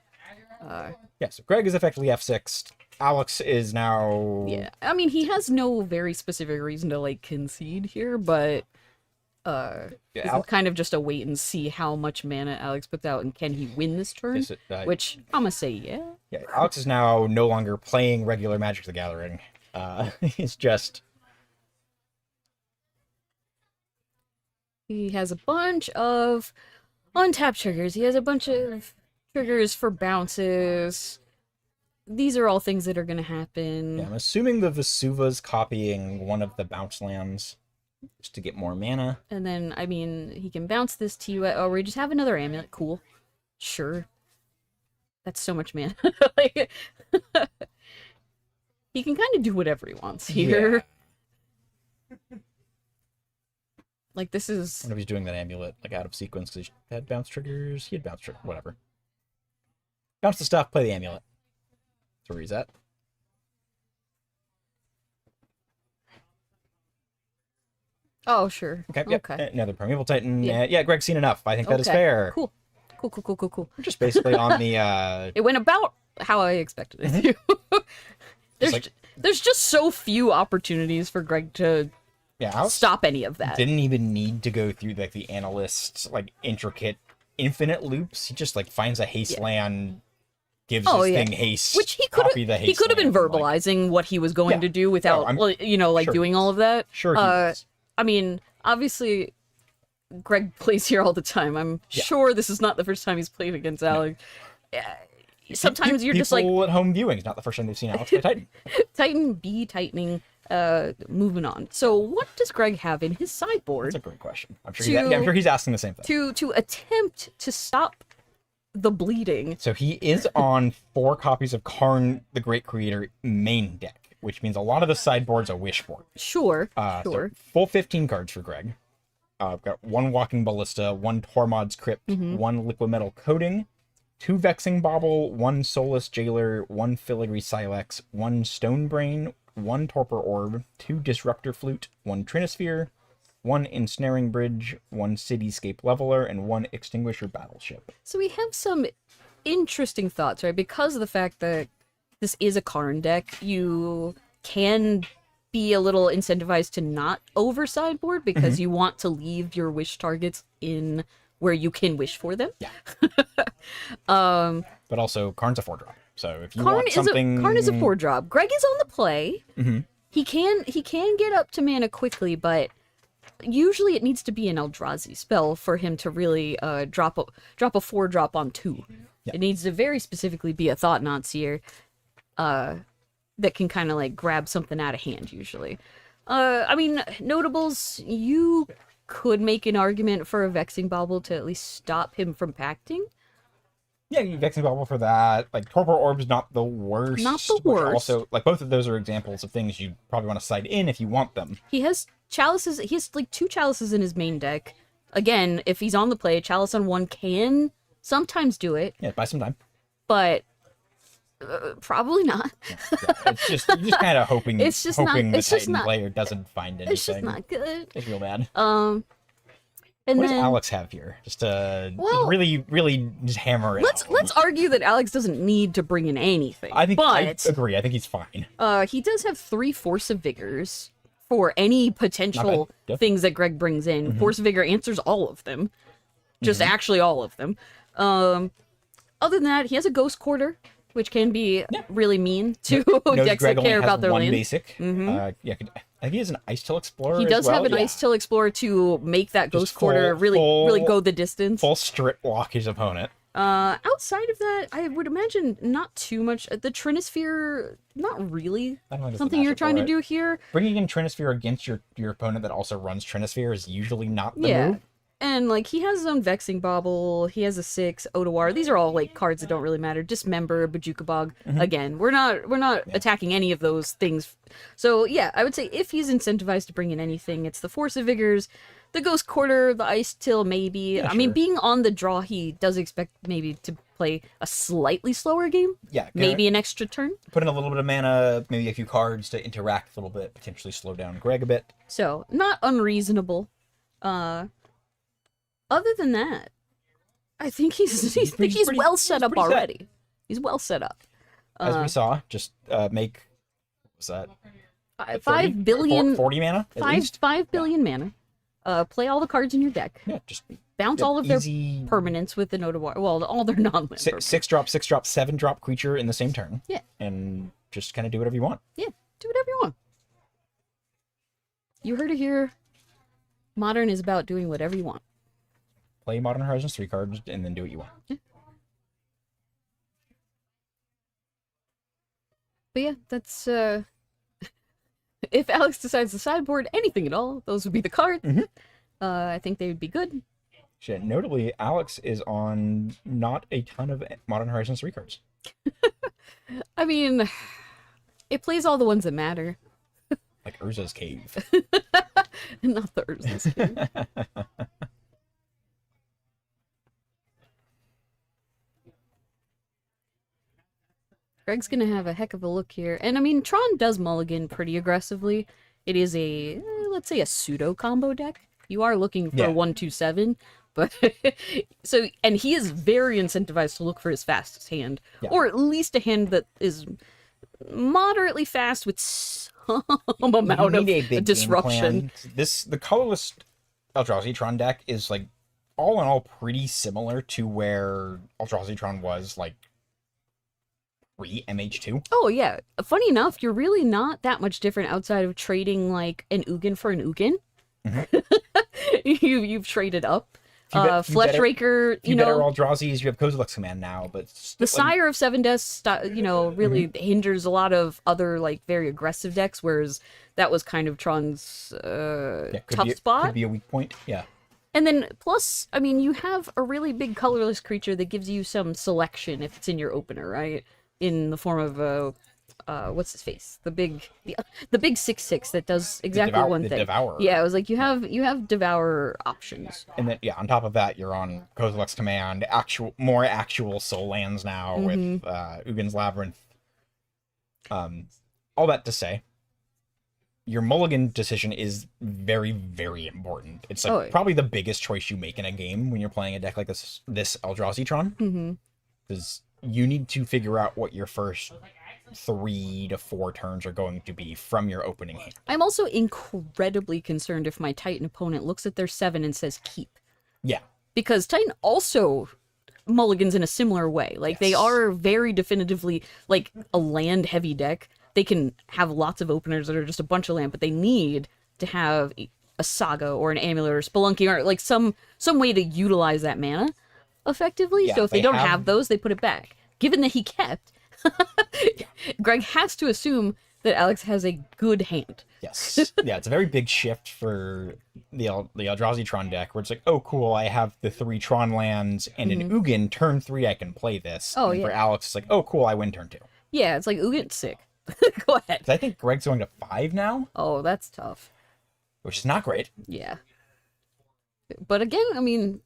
Uh, Yeah. So Greg is effectively F6. Alex is now. yeah, I mean he has no very specific reason to like concede here, but Yeah, it's kind of just a wait and see how much mana Alex puts out and can he win this turn. Is it, Which I'm gonna say yeah. yeah, Alex is now no longer playing regular Magic the Gathering. He's just. He has a bunch of untapped triggers. He has a bunch of triggers for bounces. These are all things that are going to happen. Yeah, I'm assuming the Vesuva's copying one of the bounce lands just to get more mana. And then, I mean, he can bounce this to you. Oh, we just have another amulet. Cool. Sure. That's so much mana. Like, he can kind of do whatever he wants here. Like, this I is... wonder if he's doing that amulet like out of sequence because he had bounce triggers. He had bounce triggers. Whatever. Bounce the stuff, play the amulet. To reset. Oh, sure. Okay, yep. Okay. Another Primeval Titan. Yeah. Yeah, Greg's seen enough. I think that is Okay, fair. Cool. Cool. We're just basically on the It went about how I expected it to. there's, like- there's just so few opportunities for Greg to yeah, Alex stop any of that. didn't even need to go through like the analyst like intricate infinite loops. He just like finds a haste Yeah. land, gives Oh, his yeah. thing haste, Which he could copy have the he haste could have been land, like- verbalizing what he was going Yeah. to do without I'm- well, like sure. doing all of that. Sure he was. I mean, obviously Greg plays here all the time. I'm sure this is not the first time he's played against Alex. Sometimes you're just like People at home viewing. It's not the first time they've seen Alex play Titan. Titan B tightening moving on. So what does Greg have in his sideboard That's a great question. I'm sure, To- I'm sure he's asking the same thing. to attempt to stop the bleeding? So he is on 4 copies of Karn the Great Creator main deck, which means a lot of the sideboard's a wish board. Sure, So sure. full 15 cards for Greg. I've got 1 Walking Ballista, 1 Tormod's Crypt, 1 Liquid Metal Coating, 2 Vexing Bauble, 1 Soulless Jailer, 1 Filigree Silex, 1 Stone Brain, 1 Torpor Orb, 2 Disruptor Flute, 1 Trinisphere, 1 Ensnaring Bridge, 1 Cityscape Leveler, and 1 Extinguisher Battleship. So we have some interesting thoughts, right? Because of the fact that this is a Karn deck, you can be a little incentivized to not over sideboard because you want to leave your wish targets in where you can wish for them. Yeah. But also, Karn's a 4-drop. So if you want something... Karn is a 4-drop. Greg is on the play. He can get up to mana quickly, but usually it needs to be an Eldrazi spell for him to really drop a 4-drop on 2. Yeah. It needs to very specifically be a Thought Knot Seer that can kind of like grab something out of hand usually. I mean, notables, you could make an argument for a Vexing Bauble to at least stop him from pacting. Yeah, you Vexing Bauble for that. Like, Torpor Orb's not the worst. Not the but worst. Also, like, both of those are examples of things you probably want to side in if you want them. He has chalices. He has like 2 chalices in his main deck. Again, if he's on the play, chalice on 1 can sometimes do it. Yeah, buy some time. But probably not. It's just you're just kind of hoping. It's just hoping not. It's the just Titan not. player doesn't find anything. It's just not good. It's real bad. And What then does Alex have here? Just to Well, really just hammer it. let's argue that Alex doesn't need to bring in anything. I but agree. I think he's fine. He does have 3 Force of Vigors for any potential Yep. things that Greg brings in. Force of Vigor answers all of them. Just actually all of them. Other than that, he has a Ghost Quarter, which can be really mean to Knows decks Greg that only care has about their 1 land. basic. I think he has an Ice Till Explorer. He does as well. have an Ice Till Explorer to make that Ghost Quarter really go the distance. Full strip walk his opponent. Outside of that, I would imagine not too much. The Trinisphere, not really I don't think it's something a you're matchup trying for to it. do here. Bringing in Trinisphere against your opponent that also runs Trinisphere is usually not the Yeah. move. And like he has his own Vexing Bauble, he has a 6 Otawar. These are all like cards that don't really matter. Dismember, Bojuka Bog. Again, we're not attacking any of those things. So yeah, I would say if he's incentivized to bring in anything, it's the Force of Vigors, the Ghost Quarter, the Ice Till maybe. Yeah, I mean, sure. being on the draw, he does expect maybe to play a slightly slower game. Yeah, Maybe an extra turn. put in a little bit of mana, maybe a few cards to interact a little bit, potentially slow down Greg a bit. So not unreasonable. Other than that, I think he's pretty- well set up pretty set. already. He's well set up. As we saw, just make what was that 5 40? billion 40 mana at least. 5 billion mana. Play all the cards in your deck. Yeah, just Bounce yeah, all of their easy permanents with the Notawar. Well, all their non-land. 6 drop, 6 drop, 7 drop creature in the same turn. Yeah. And just kind of do whatever you want. Yeah, do whatever you want. You heard it here. Modern is about doing whatever you want. Play Modern Horizons 3 cards and then do what you want. But yeah, that's if Alex decides to sideboard anything at all, those would be the cards. I think they would be good. Shit, notably, Alex is on not a ton of Modern Horizons 3 cards. I mean, it plays all the ones that matter. Like Urza's Cave. Not the Urza's Cave. Greg's gonna have a heck of a look here. And I mean, Tron does mulligan pretty aggressively. It is a, let's say, a pseudo combo deck. You are looking for Yeah. 1-2-7, but so, and he is very incentivized to look for his fastest hand, Yeah. or at least a hand that is moderately fast with some amount You of need a big game disruption. plan. The colorless Eldrazi Tron deck is like all in all pretty similar to where Eldrazi Tron was like pre-MH2. Oh yeah. Funny enough, you're really not that much different outside of trading like an Ugin for an Ugin. You've traded up. Flesh Raker, You better Eldrazi's. You have Kozilek's Command now, but the Sire of Seven Deaths, really hinders a lot of other like very aggressive decks, whereas that was kind of Tron's tough spot. Could be a weak point. Yeah. And then plus, I mean, you have a really big colorless creature that gives you some selection if it's in your opener, right? In the form of what's his face? The big 6/6 that does exactly one the thing. Devourer. Yeah, I was like, you have Devourer options. And then, yeah, on top of that, you're on Kozilek's Command, more actual soul lands now with Ugin's Labyrinth. All that to say, your mulligan decision is very, very important. It's like probably the biggest choice you make in a game when you're playing a deck like this Eldrazi Tron. Because you need to figure out what your first 3 to 4 turns are going to be from your opening hand. I'm also incredibly concerned if my Titan opponent looks at their 7 and says keep. Yeah. Because Titan also mulligans in a similar way. Like, they are very definitively, like, a land-heavy deck. They can have lots of openers that are just a bunch of land, but they need to have a Saga or an Amulet or Spelunking or, like, some way to utilize that mana effectively. Yeah, so if they don't have those, they put it back. Given that he kept, Greg has to assume that Alex has a good hand. Yes. Yeah, it's a very big shift for the Eldrazi Tron deck, where it's like, oh, cool, I have the 3 Tron lands, and in Ugin, turn 3, I can play this. Oh, and yeah. for Alex, it's like, oh, cool, I win turn 2. Yeah, it's like, Ugit's sick. Go ahead. 'Cause I think Greg's going to 5 now, Oh, that's tough. which is not great. Yeah. But again, I mean,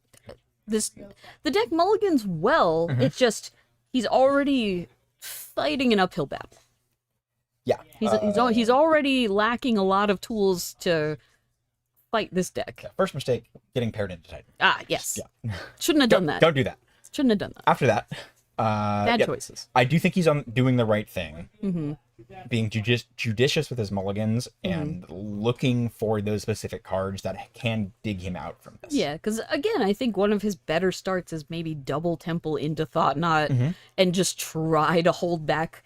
the deck mulligans well. It's just he's already fighting an uphill battle. Yeah. He's already lacking a lot of tools to fight this deck. First mistake, getting paired into Titan. Ah, yes. Yeah. Shouldn't have done that. Don't do that. Shouldn't have done that. After that, Bad yeah, choices. I do think he's doing the right thing. Being judicious with his mulligans and looking for those specific cards that can dig him out from this. Yeah, because again, I think one of his better starts is maybe double Temple into Thought Knot and just try to hold back.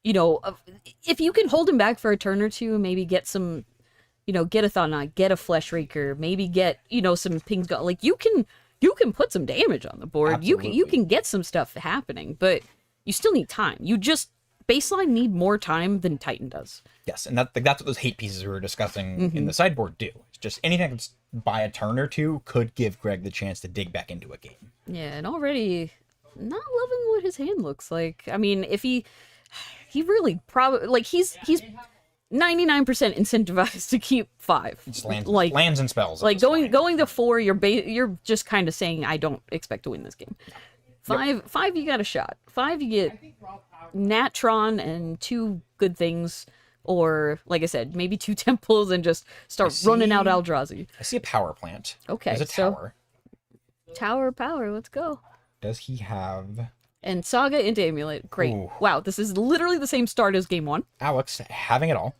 You know, if you can hold him back for a turn or two, maybe get some, get a Thought Knot, get a Flesh Raker, maybe get, some pings go. Like you can put some damage on the board. Absolutely. You can get some stuff happening, but you still need time. You just baseline need more time than Titan does. Yes, and that's what those hate pieces we were discussing in the sideboard do. It's just anything that's by a turn or two could give Greg the chance to dig back into a game. Yeah, and already not loving what his hand looks like. I mean, if he really probably, like, he's 99% incentivized to keep 5. Just lands, like lands and spells. Like going to 4, you're just kind of saying I don't expect to win this game. 5 you got a shot. 5 you get Natron and 2 good things, or like I said, maybe 2 temples and just start running out Eldrazi. I see a power plant. Okay, There's a tower. Tower power, let's go. Does he have And Saga into Amulet, great. Ooh. Wow, this is literally the same start as game 1. Alex having it all?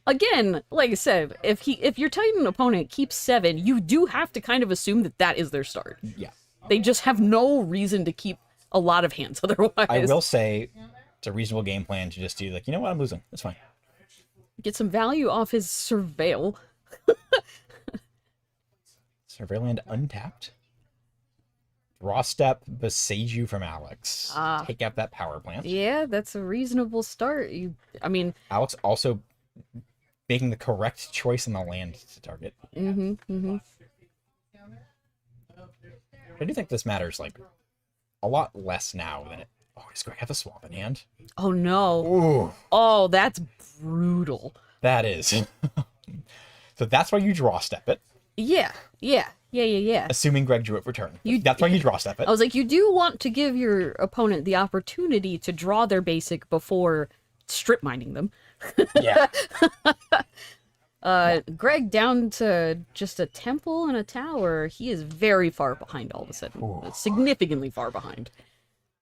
Again, like I said, if your Titan opponent keeps 7, you do have to kind of assume that is their start. Yeah. They just have no reason to keep a lot of hands otherwise. I will say it's a reasonable game plan to just do like, you know what, I'm losing. It's fine. Get some value off his Surveil. Surveilland untapped. Draw step, besage you from Alex. Take out that power plant. Yeah, that's a reasonable start. Alex also making the correct choice on the land to target. I do think this matters like a lot less now than it. Oh, does Greg have the swamp in hand? Oh no. Ooh, Oh, that's brutal. that is. So that's why you draw step it, Yeah. assuming Greg drew it for turn. That's why you draw step it. I was like, you do want to give your opponent the opportunity to draw their basic before strip mining them. Yeah. Greg down to just a temple and a tower. He is very far behind all of a sudden. Significantly far behind.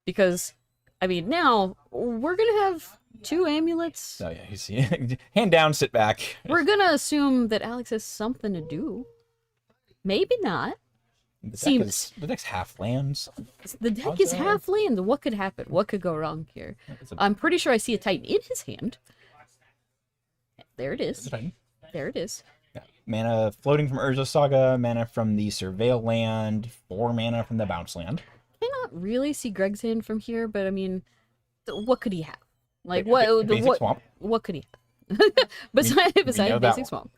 Because, now we're going to have 2 amulets. Oh yeah, you see, hand down, sit back. We're going to assume that Alex has something to do. Maybe not. The deck's half lands. The deck is half land. What could happen? What could go wrong here? I'm pretty sure I see a Titan in his hand. There it is. There it is. Yeah. Mana floating from Urza Saga, mana from the Surveil land, 4 mana from the Bounce land. I cannot really see Greg's hand from here, but what could he have? Like what? Basic swamp. What could he have? besides know that basic one. swamp.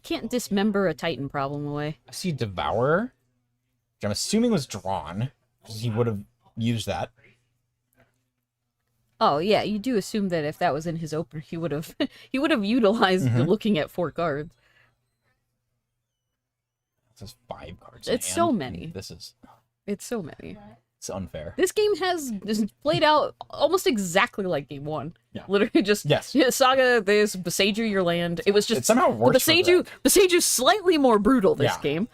Can't dismember a Titan problem away. I see Devourer, which I'm assuming was drawn, because he would have used that. Oh yeah, you do assume that if that was in his opener, he would have he would have utilized the looking at 4 cards. This is 5 cards. in It's hand. so many. This is It's so many. it's unfair. This game has played out almost exactly like game 1. Yeah. Literally just Yes. Saga this, Beseiju your land. It was just It's somehow worse for Beseiju's slightly more brutal this Yeah. game.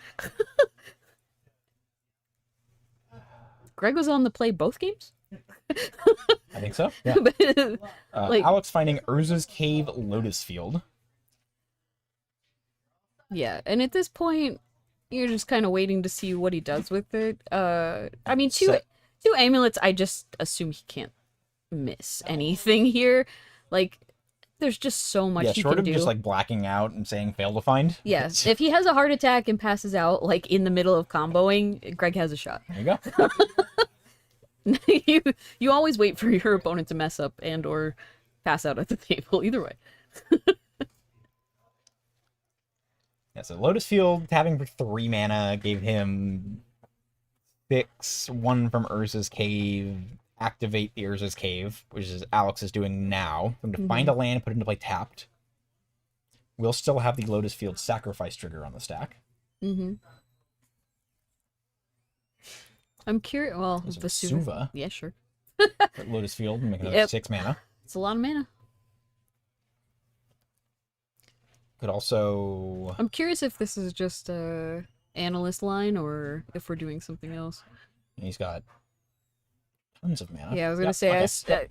Greg was on the play both games? I think so. Yeah. Like- Alex finding Urza's Cave Lotus Field. Yeah, and at this point, you're just kind of waiting to see what he does with it. I mean, two amulets, I just assume he can't miss anything here. Like, there's just so much Yeah, he short can of do. just like blacking out and saying fail to find. Yes, if he has a heart attack and passes out, like in the middle of comboing, Greg has a shot. There you go. you always wait for your opponent to mess up and or pass out at the table. Either way. Yeah, so Lotus Field having for 3 mana gave him 6, 1 from Urza's Cave, activate the Urza's Cave, which is Alex is doing now. I'm going to find a land, put it into play tapped. We'll still have the Lotus Field sacrifice trigger on the stack. Mm-hmm. I'm curious. Well, There's Vesuva. Vesuva. Yeah, sure. Lotus Field, make another Yep. 6 mana. It's a lot of mana. Could also... I'm curious if this is just a analyst line or if we're doing something else. He's got tons of mana. Yeah, I was gonna Yep, say.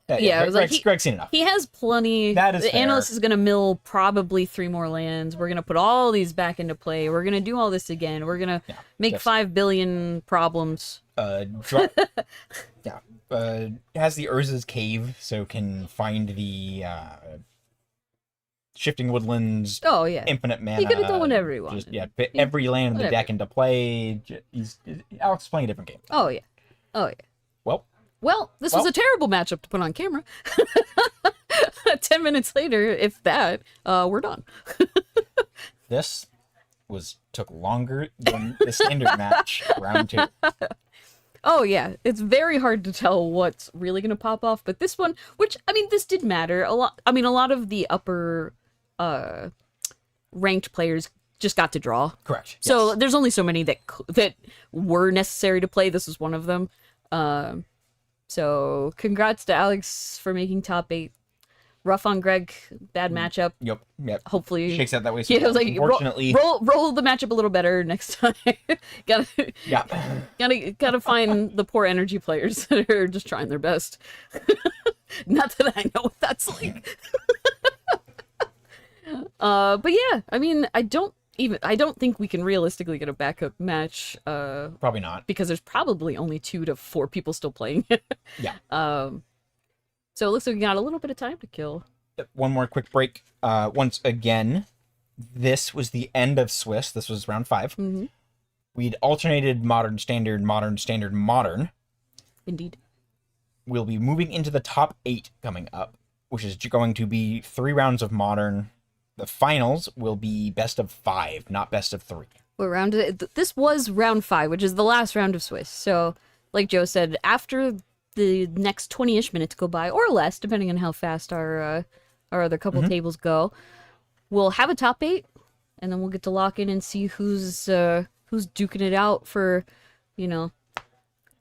okay. Yeah, I was like, Greg's seen enough. he has plenty. That is the fair. analyst is gonna mill probably 3 more lands. We're gonna put all these back into play. We're gonna do all this again. We're gonna Yeah, make yes. 5 billion problems. Yeah. Has the Urza's Cave, so can find the Shifting Woodlands, Oh yeah, infinite mana. he could have done whatever he wanted. Just, yeah, fit every land in the Whatever. deck into play. Alex is playing a different game. Oh yeah, oh yeah. Well, This was a terrible matchup to put on camera. 10 minutes later, if that, we're done. this took longer than the standard match, round 2. Oh yeah, it's very hard to tell what's really gonna pop off, but this one, which I mean, this did matter a lot. I mean, a lot of the upper ranked players just got to draw. Correct. So yes. there's only so many that were necessary to play. This was one of them. So congrats to Alex for making top 8. Rough on Greg, bad matchup. Yep. Hopefully, Shakes out that way. So yeah, it was like unfortunately, roll the matchup a little better next time. gotta yeah. gotta find the poor energy players that are just trying their best. Not that I know what that's like. But yeah, I mean, I don't think we can realistically get a backup match. Probably not. Because there's probably only 2 to 4 people still playing. Yeah. So it looks like we got a little bit of time to kill. One more quick break. Once again, this was the end of Swiss. This was round 5. Mm-hmm. We'd alternated modern, standard, modern, standard, modern. Indeed. We'll be moving into the top 8 coming up, which is going to be 3 rounds of modern. The finals will be best of 5, not best of 3. What round did it? This was round 5, which is the last round of Swiss. So, like Joe said, after the next 20-ish minutes go by, or less, depending on how fast our other couple tables go, we'll have a top 8, and then we'll get to lock in and see who's duking it out for,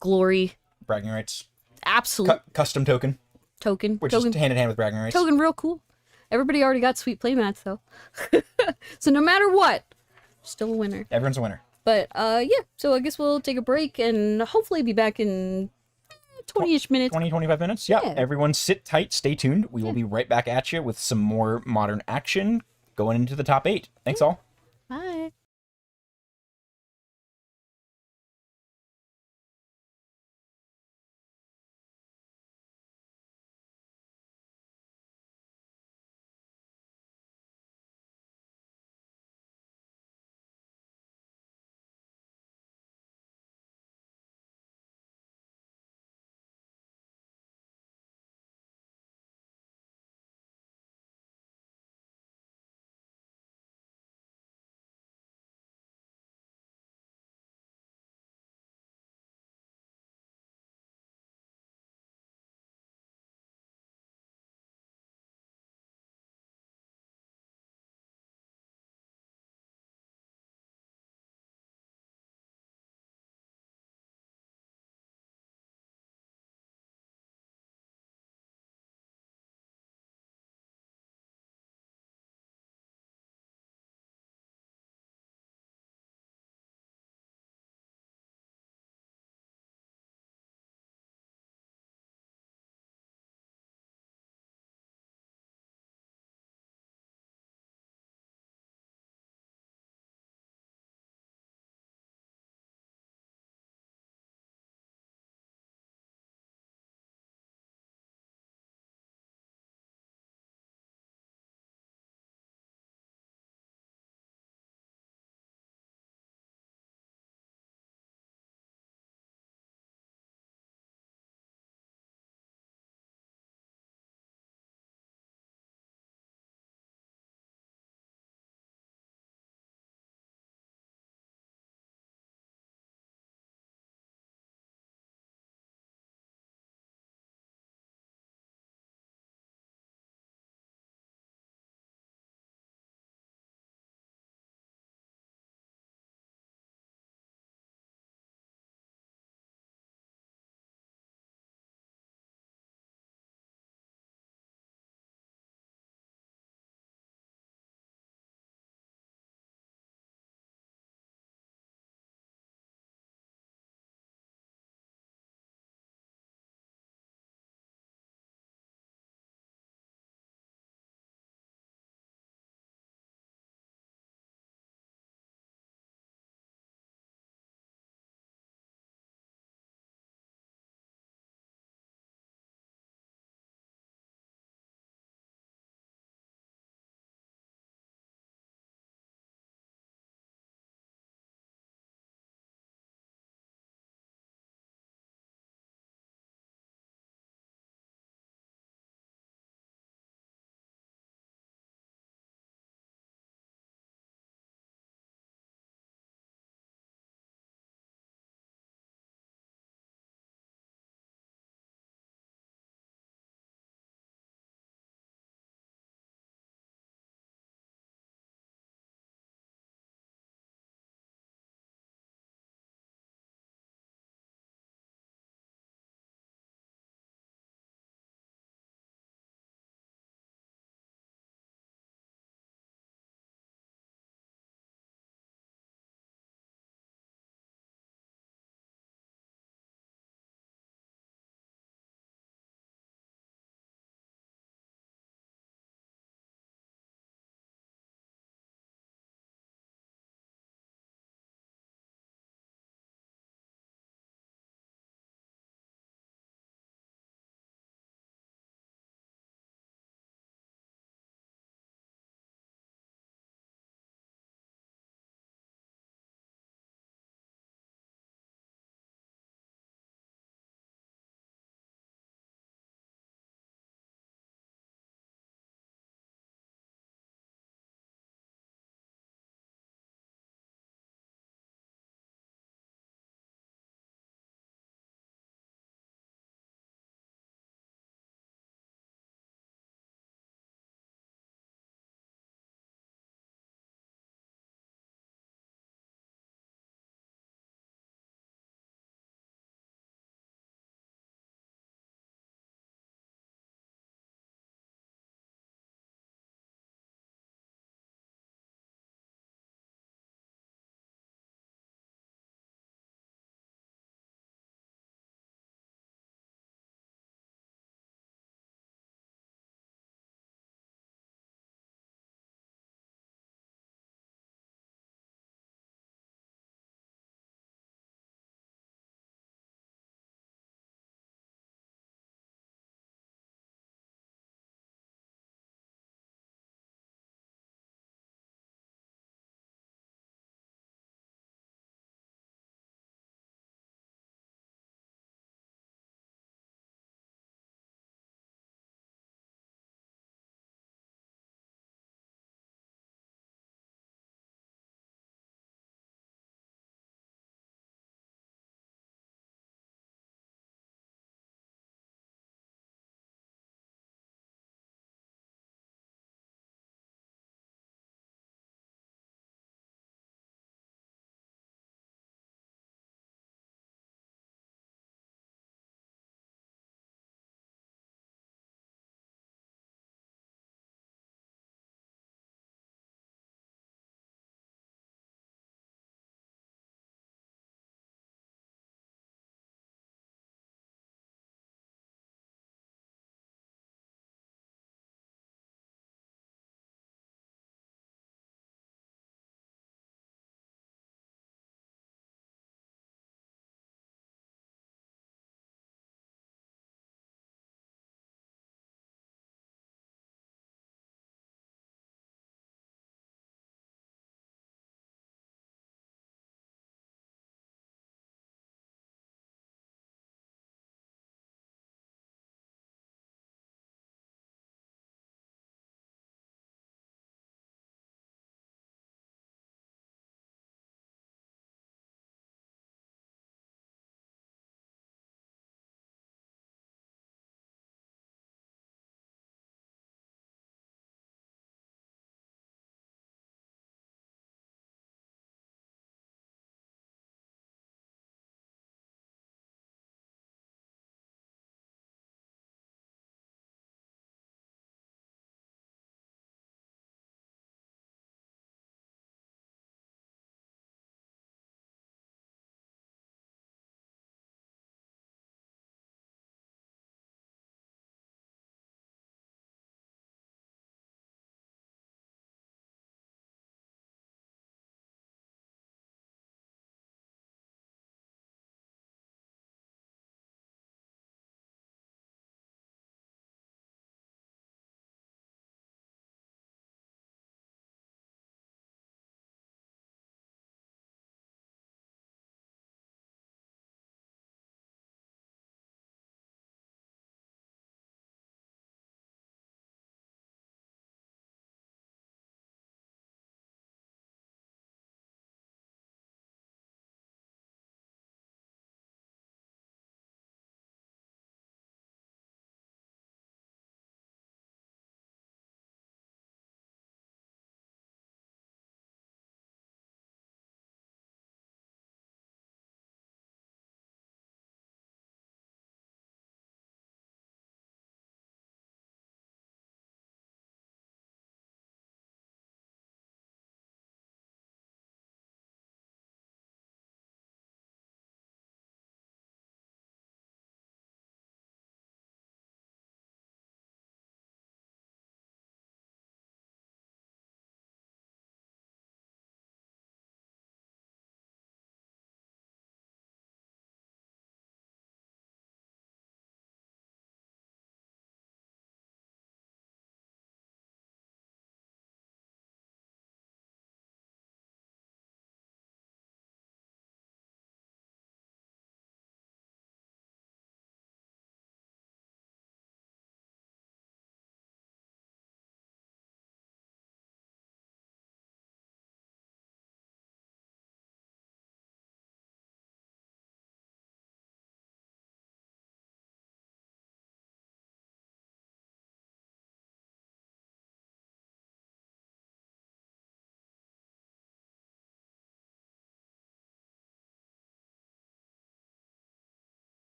glory. Bragging rights. Absolute Custom token, token. which token, is hand in hand with bragging rights. token, real cool. Everybody already got sweet playmats though, so no matter what, still a winner. Everyone's a winner. But yeah, so I guess we'll take a break and hopefully be back in 20-ish minutes. 20, 25 minutes. Yeah. Yeah. Everyone sit tight, stay tuned. We will be right back at you with some more modern action going into the top 8. Thanks all. Bye.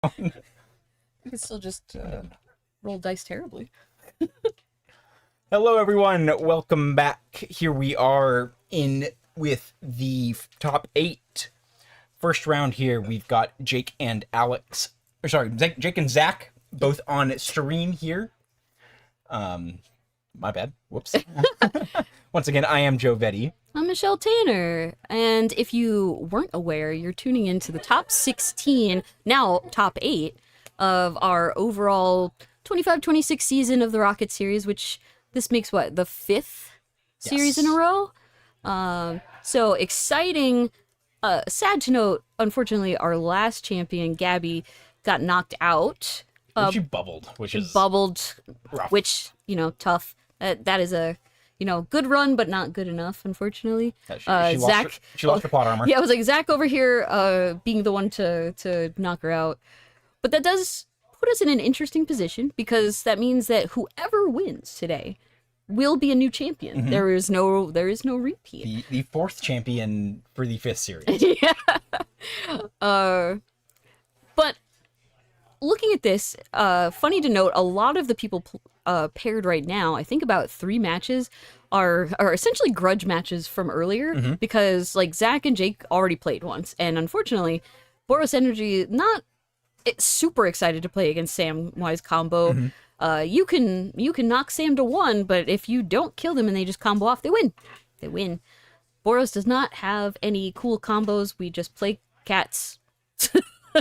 You can still just roll dice terribly. Hello, everyone. Welcome back. Here we are in with the top 8. First round here, we've got Jake and Alex. Or sorry, Jake and Zach, both on stream here. My bad. Whoops. Once again, I am Joe Vetti. I'm Michelle Tanner, and if you weren't aware, you're tuning into the top 16, now top 8, of our overall 25-26 season of the Rocket series, which this makes, what, the 5th series in a row? So exciting. Sad to note, unfortunately, our last champion, Gabby, got knocked out. She bubbled, which is rough. Which, tough. That is a... good run, but not good enough, unfortunately. She lost her plot armor. Yeah, I was like, Zach over here being the one to knock her out. But that does put us in an interesting position, because that means that whoever wins today will be a new champion. Mm-hmm. There is no repeat. The 4th champion for the 5th series. Yeah. But looking at this, funny to note, a lot of the people paired right now, I think about 3 matches are essentially grudge matches from earlier, because like Zach and Jake already played once, and unfortunately, Boros Energy not super excited to play against Samwise combo. You can knock Sam to 1, but if you don't kill them and they just combo off, they win. Boros does not have any cool combos. We just play cats.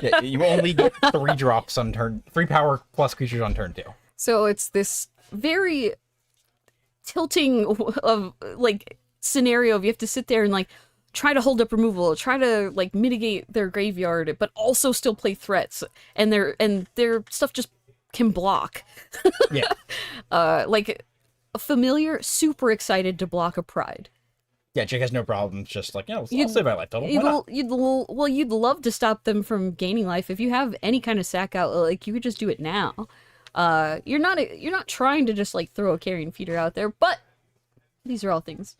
Yeah, you only get 3 drops on turn, 3 power plus creatures on turn 2. So it's this very tilting of like scenario of you have to sit there and like try to hold up removal, try to like mitigate their graveyard, but also still play threats, and their stuff just can block. Yeah. Like a familiar, super excited to block a pride. Yeah, Jake has no problems. Just like, I'll save my life total. Why not? You'd love to stop them from gaining life. If you have any kind of sack out, like you could just do it now. You're not trying to just like throw a carrion feeder out there, but these are all things.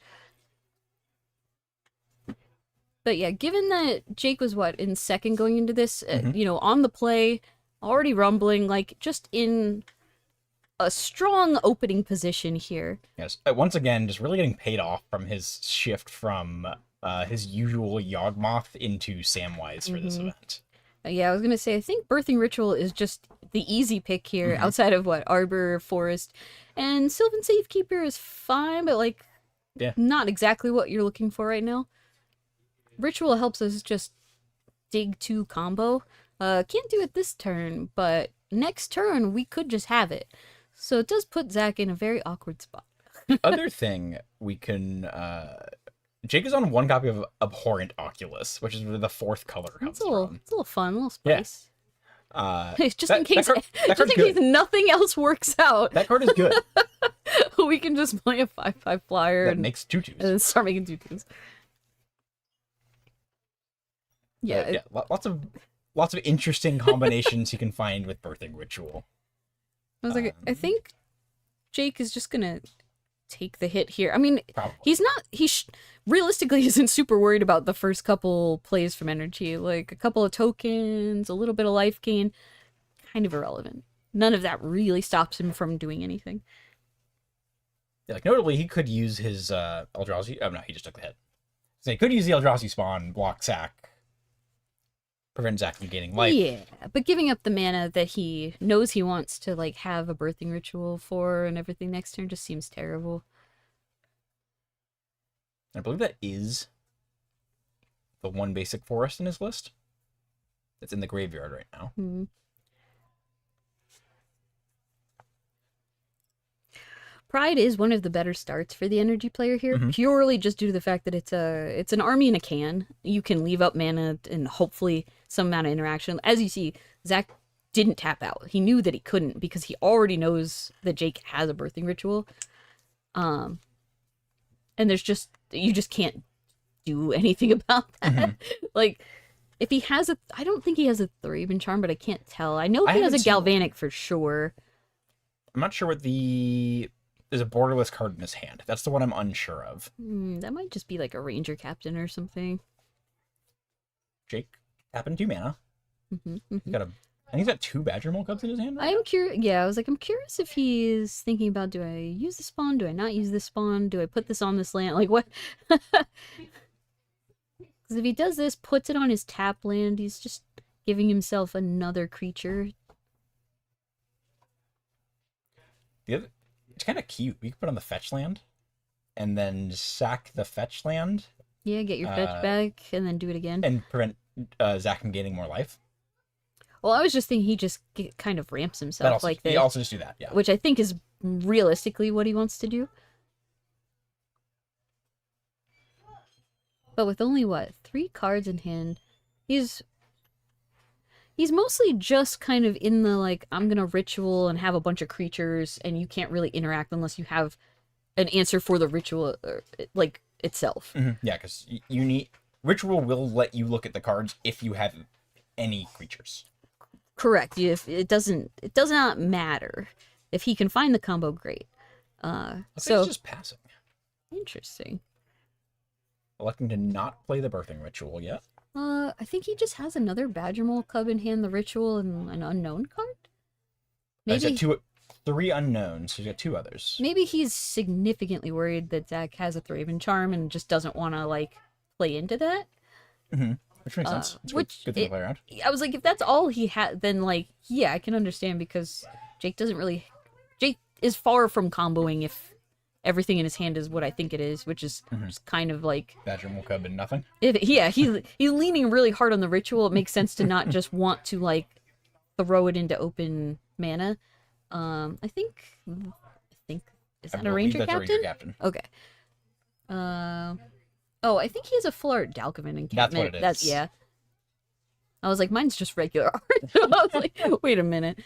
But yeah, given that Jake was in second going into this, on the play, already rumbling, like just in a strong opening position here. Yes. Once again, just really getting paid off from his shift from his usual Yawgmoth into Samwise for this event. Yeah, I was gonna say, I think Birthing Ritual is just the easy pick here, outside of Arbor, Forest, and Sylvan Safekeeper is fine, but like, not exactly what you're looking for right now. Ritual helps us just dig 2 combo. Can't do it this turn, but next turn we could just have it. So it does put Zach in a very awkward spot. Other thing we can... Jake is on 1 copy of Abhorrent Oculus, which is where the 4th color comes It's a little fun, a little spice. Yeah. Just in case nothing else works out. That card is good. We can just play a 5/5 flyer That and makes 2/2s. and then start making 2/2s. Yeah, Lots of interesting combinations you can find with Birthing Ritual. I was like, I think Jake is just gonna take the hit here. I mean, Probably. He realistically isn't super worried about the first couple plays from energy. Like a couple of tokens, a little bit of life gain, kind of irrelevant. None of that really stops him from doing anything. Yeah, like notably, he could use his Eldrazi. Oh no, he just took the hit. So he could use the Eldrazi spawn, block Zach, prevent Zach from gaining life. Yeah, but giving up the mana that he knows he wants to like have a Birthing Ritual for and everything next turn just seems terrible. I believe that is the 1 basic forest in his list. It's in the graveyard right now. Pride is one of the better starts for the energy player here, purely just due to the fact that it's an army in a can. You can leave up mana and hopefully some amount of interaction. As you see, Zach didn't tap out. He knew that he couldn't because he already knows that Jake has a Birthing Ritual. And you just can't do anything about that. Like, if he has I don't think he has a Thraben Charm, but I can't tell. I know he has a Galvanic for sure. I'm not sure what there's a borderless card in his hand. That's the one I'm unsure of. That might just be like a Ranger Captain or something. Jake, tapping 2 mana. He's got a And he's got 2 Badger Mole Cubs in his hand. Right? I'm curious. Yeah, I was like, I'm curious if he's thinking about, do I use the spawn? Do I not use this spawn? Do I put this on this land? Like, what? Because if he does this, puts it on his tap land, he's just giving himself another creature. It's kind of cute. We could put on the fetch land, and then sack the fetch land. Yeah, get your fetch back, and then do it again. And prevent Zach from gaining more life. Well, I was just thinking he just kind of ramps himself Also, like he this. also just do that, yeah. Which I think is realistically what he wants to do. But with only, what, 3 cards in hand, he's mostly just kind of in the, like, I'm gonna ritual and have a bunch of creatures, and you can't really interact unless you have an answer for the ritual, like, itself. Mm-hmm. Yeah, because you need... Ritual will let you look at the cards if you have any creatures. Correct. If it does not matter. If he can find the combo, great. I think So it's just passing. interesting. Electing to not play the birthing ritual yet. I think he just has another Badger Mole Cub in hand, the ritual, and an unknown card. He's Maybe got 3 unknowns, so he's got 2 others. maybe he's significantly worried that Zach has a Thraven Charm and just doesn't want to like play into that. Mm-hmm. Which makes sense. It's good thing to play around. I was like, if that's all he had, then like, yeah, I can understand, because Jake is far from comboing if everything in his hand is what I think it is, which is just kind of like Badger Mole Cub and nothing. he's leaning really hard on the ritual. It makes sense to not just want to like throw it into open mana. I think is that a Ranger That's Captain? a Ranger Captain. Okay. Oh, I think he has a Flart Dalkovan encampment. That's what it is. Yeah. I was like, mine's just regular art. I was like, wait a minute.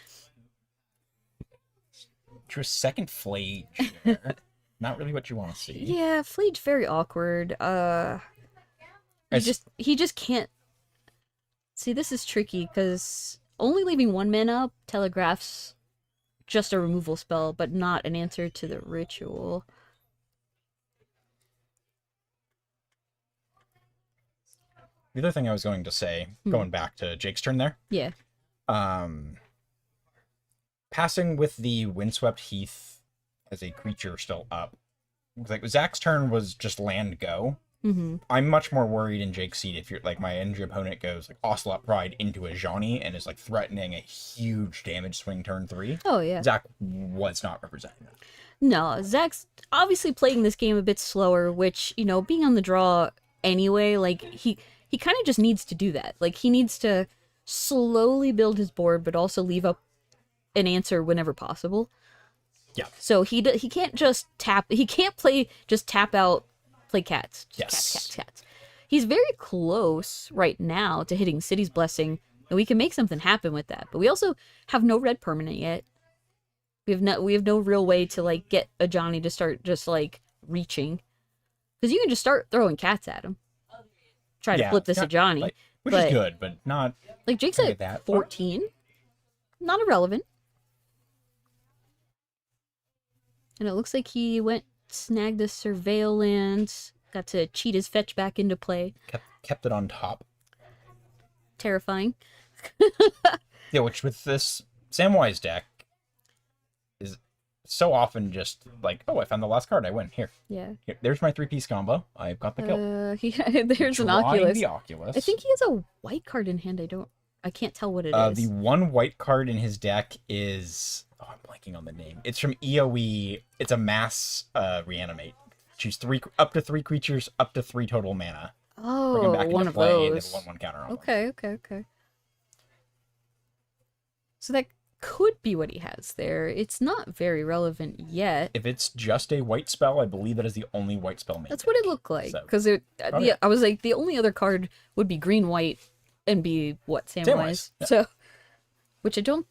Drew a second Flage there. Not really what you want to see. Yeah, Fleet's very awkward. He just can't. See, this is tricky because only leaving 1 mana up telegraphs just a removal spell, but not an answer to the ritual. The other thing I was going to say, going back to Jake's turn there, Yeah. passing with the Windswept Heath as a creature still up. Like Zach's turn was just land go. Mm-hmm. I'm much more worried in Jake's seat if you're like my energy opponent goes like Ocelot Pride into a Johnny and is like threatening a huge damage swing turn 3. Oh yeah. Zach was not representing that. No, Zach's obviously playing this game a bit slower, which, you know, being on the draw anyway, like he kind of just needs to do that. Like he needs to slowly build his board, but also leave up an answer whenever possible. Yeah. So he can't just tap. He can't just tap out, play cats. Just cats. He's very close right now to hitting City's Blessing, and we can make something happen with that. But we also have no red permanent yet. We have no real way to like get a Johnny to start just like reaching, because you can just start throwing cats at him. Try to flip this a Johnny, like, which is good, but not like Jake's at at that 14. Not irrelevant. And it looks like he snagged a Surveil land, got to cheat his fetch back into play. kept it on top. Terrifying. Yeah, which with this Samwise deck is so often just like, oh, I found the last card, I win. Here, there's my 3-piece combo. I've got the kill. There's an Drawing Oculus. the Oculus. I think he has a white card in hand. I can't tell what it is. The one white card in his deck is, oh, I'm blanking on the name. It's from EOE. It's a mass reanimate. Choose up to 3 creatures, up to 3 total mana. Bring them back one into of play, and those. then 1/1 counter on them. Okay. So that could be what he has there. It's not very relevant yet. If it's just a white spell, I believe that is the only white spell main That's deck. what it looked like. So- Because I was like, the only other card would be green-white and be what, Samwise? Samwise, yeah. So, which I don't.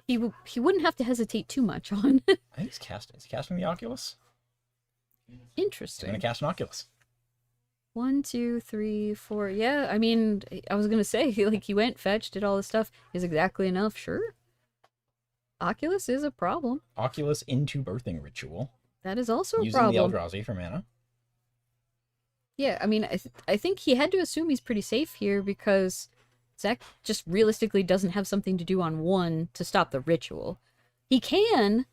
He wouldn't have to hesitate too much on. I think he's casting. Is he casting the Oculus? He's Interesting. going to cast an Oculus. 1, 2, 3, 4. Yeah, I mean, I was gonna say like he went, fetched, did all this stuff. Is exactly enough. Sure. Oculus is a problem. Oculus into Birthing Ritual. That is also a Using the problem. Eldrazi for mana. Yeah, I mean, I think he had to assume he's pretty safe here because Zach just realistically doesn't have something to do on 1 to stop the ritual. He can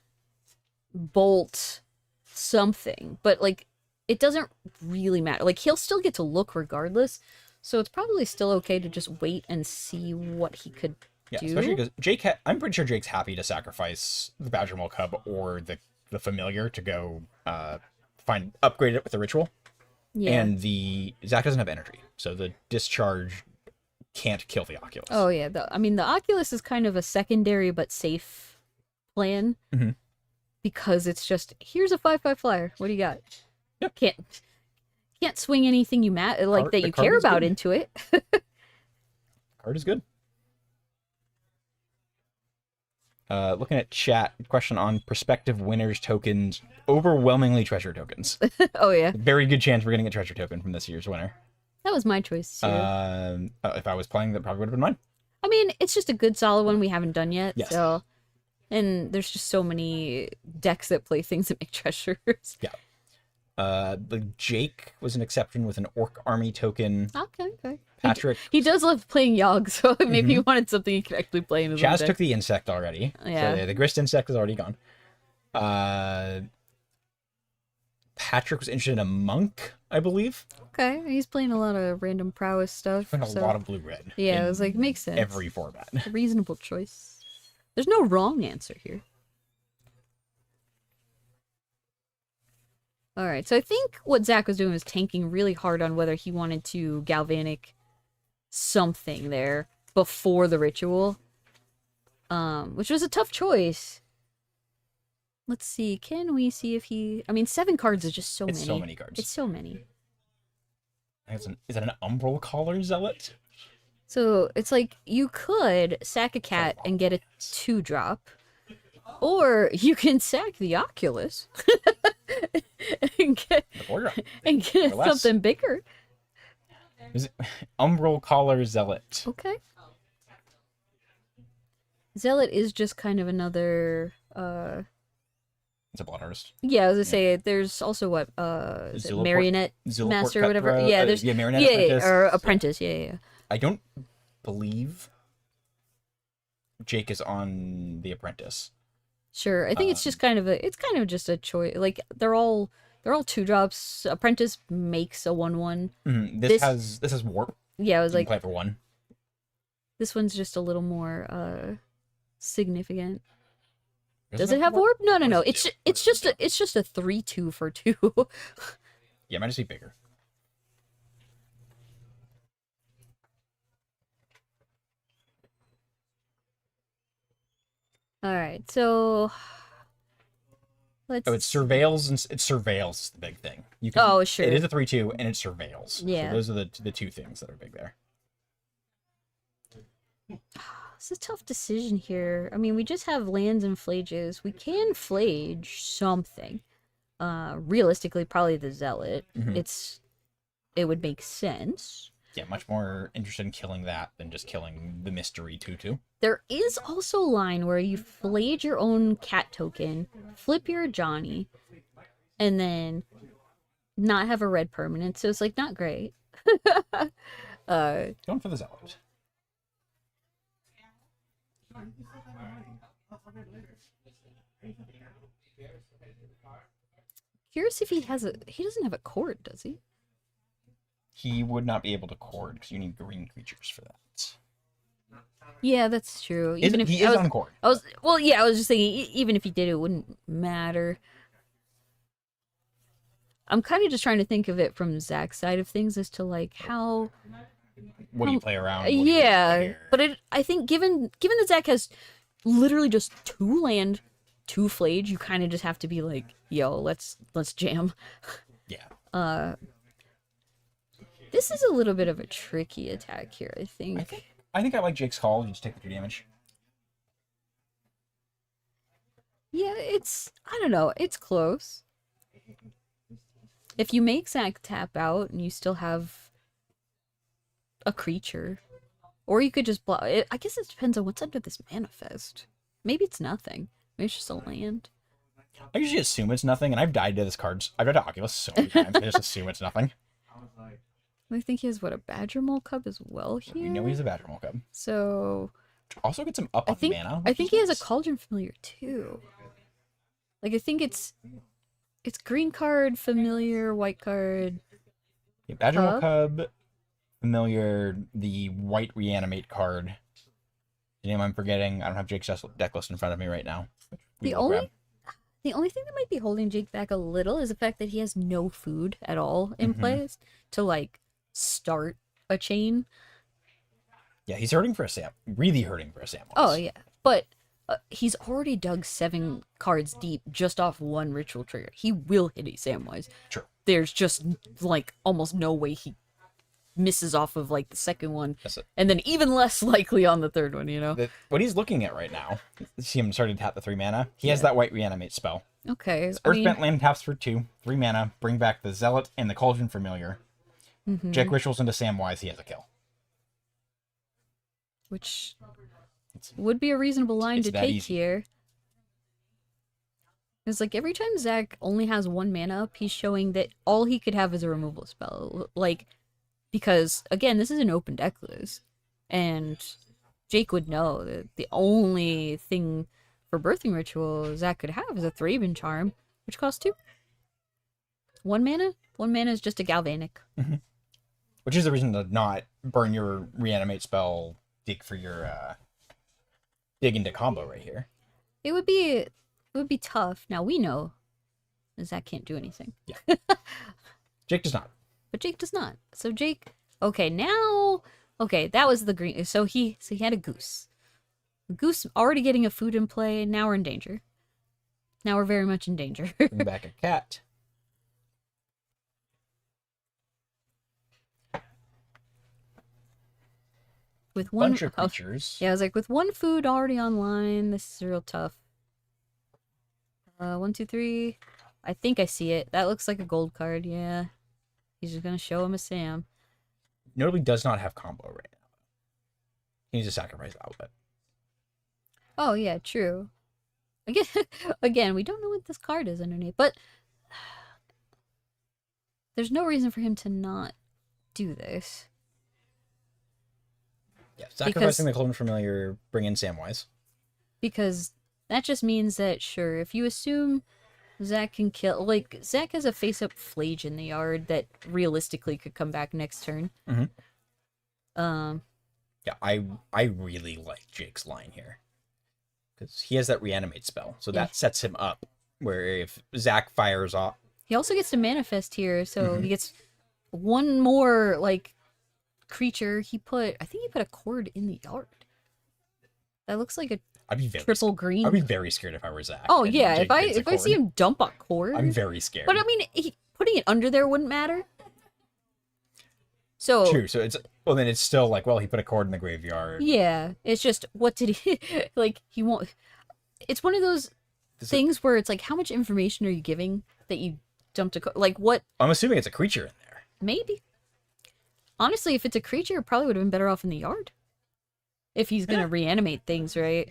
bolt something, but like it doesn't really matter. Like he'll still get to look regardless, so it's probably still okay to just wait and see what he could do. Especially because Jake, I'm pretty sure Jake's happy to sacrifice the Badger Mole Cub or the familiar to go upgrade it with the ritual. Yeah. And Zach doesn't have energy, so the discharge can't kill the Oculus. Oh yeah, I mean the Oculus is kind of a secondary but safe plan because it's just here's a 5/5 flyer. What do you got? Yep. Can't swing anything you that you care about into it. Card is good. Looking at chat, question on prospective winners tokens. Overwhelmingly treasure tokens. Oh yeah, Very good chance we're getting a treasure token from this year's winner. that was my choice too. If I was playing, that probably would have been mine. I mean, it's just a good solid one we haven't done yet. Yes. So, and there's just so many decks that play things that make treasures. Yeah. Jake was an exception with an Orc Army token. Okay. Patrick. He does love playing Yogg, so maybe he wanted something he could actually play in his own Chaz deck. took the insect already. Yeah. So the Grist insect is already gone. Patrick was interested in a monk, I believe. Okay, he's playing a lot of random prowess stuff. And a so- lot of blue-red. Yeah, in it was like, makes sense. every format. A reasonable choice. There's no wrong answer here. Alright, so I think what Zach was doing was tanking really hard on whether he wanted to galvanic something there before the ritual. Which was a tough choice. Let's see, can we see if he... I mean, 7 cards is just so It's many. so many cards. It's so many. Is it an Umbral Collar Zealot? So it's like you could sack a cat and get a 2-drop, or you can sack the Oculus and get The 4-drop. and Or less. something bigger. Is it Umbral Collar Zealot? Okay. Zealot is just kind of another. It's a Blood Artist. Yeah, I was gonna say there's also what is it Zulaport- Marionette Zulaport Master or whatever. Cutthroat, Yeah, there's Marionette yeah, Apprentice. or Apprentice. Yeah. I don't believe Jake is on the Apprentice. Sure. I think it's just kind of just a choice. Like they're all 2-drops. Apprentice makes a 1/1. This has warp. Yeah, I was You can like, play for 1. this one's just a little more significant. Does Doesn't it have warp? No. What does it do? It's just a 3/2 for 2. Yeah, it might just be bigger. All right, so let's. Oh, it surveils and it surveils is the big thing. You can, Oh, sure. It is a 3/2 and it surveils. Yeah. So those are the two things that are big there. It's a tough decision here. I mean, we just have lands and flages. We can flage something. Realistically, probably the zealot. It would make sense. Yeah, much more interested in killing that than just killing the mystery 2/2. There is also a line where you flage your own cat token, flip your Johnny, and then not have a red permanent. So it's like not great. Going for the zealot. Curious if he doesn't have a cord, does he? He would not be able to cord because you need green creatures for that. Yeah, that's true. He is on cord. I was just thinking even if he did, it wouldn't matter. I'm kind of just trying to think of it from Zach's side of things as to like how. What do you play around? What do you Yeah, play here? but I think given that Zach has literally just 2 land, 2 flage, you kind of just have to be like, yo, let's jam. Yeah. This is a little bit of a tricky attack here, I think. I think I like Jake's call. You just take the 2 damage. Yeah, I don't know, it's close. If you make Zach tap out and you still have a creature, or you could just block it, I guess it depends on what's under this manifest. Maybe it's nothing. Maybe it's just a land. I usually assume it's nothing, and I've died to this card. I've died to Oculus so many times. I just assume it's nothing. I think he has what, a Badger Mole Cub as well here. We know he's a Badger Mole Cub. So Also gets him up I on think mana. I think he has a Cauldron Familiar too. Like I think it's green card, familiar, white card. Yeah, Badger Mole Cub, familiar, the white reanimate card. The name I'm forgetting. I don't have Jake's deck list in front of me right now. The only thing that might be holding Jake back a little is the fact that he has no food at all in place to like start a chain. Yeah, he's hurting for a Sam. Really hurting for a Samwise. Oh yeah, but he's already dug 7 cards deep just off one ritual trigger. He will hit a Samwise. True. There's just like almost no way he misses off of like the second one, That's it. and then even less likely on the third one. You know. What he's looking at right now, see him starting to tap the 3 mana. He has that white reanimate spell. Okay. Earthbent Land taps for 2, 3 mana. Bring back the Zealot and the Cauldron Familiar. Jake rituals into Samwise. He has a kill. Which would be a reasonable line it's to that take easy. here. It's like every time Zach only has 1 mana up, he's showing that all he could have is a removal spell. Like, because, again, this is an open deck list. And Jake would know that the only thing for Birthing Ritual Zach could have is a Thraben Charm, which costs 2. 1 mana? 1 mana is just a Galvanic. Which is the reason to not burn your reanimate spell, dig for your dig into combo right here. It would be tough. Now we know that Zach can't do anything. Yeah. Jake does not. But Jake does not. So Jake, okay, that was the green. So he had a goose. A goose already getting a food in play. Now we're in danger. Now we're very much in danger. Bring back a cat. With one Bunch of creatures. yeah, I was like, with 1 food already online, this is real tough. 1, 2, 3. I think I see it. That looks like a gold card. Yeah, he's just gonna show him a Sam. Notably does not have combo right now. He needs to sacrifice outlet. Oh yeah, true. Again, we don't know what this card is underneath, but there's no reason for him to not do this. Yeah, sacrificing the Cauldron Familiar, bring in Samwise. Because that just means that, sure, if you assume Zach can kill... Like, Zach has a face-up Flage in the yard that realistically could come back next turn. Yeah, I really like Jake's line here. Because he has that reanimate spell. So that sets him up. Where if Zach fires off... He also gets to manifest here, so he gets 1 more, like, creature. I think he put a cord in the yard. That looks like a I'd be very triple green. I'd be very scared if I were Zach. Oh and yeah, Jake gets a if I see cord. him dump a cord, I'm very scared. But I mean, putting it under there wouldn't matter. So True. So it's then it's still like, well, he put a cord in the graveyard. yeah, it's just what did he like? He won't. It's one of those things where it's like, how much information are you giving that you dumped a like what? I'm assuming it's a creature in there. Maybe. Honestly, if it's a creature, it probably would have been better off in the yard. If he's gonna reanimate things, right?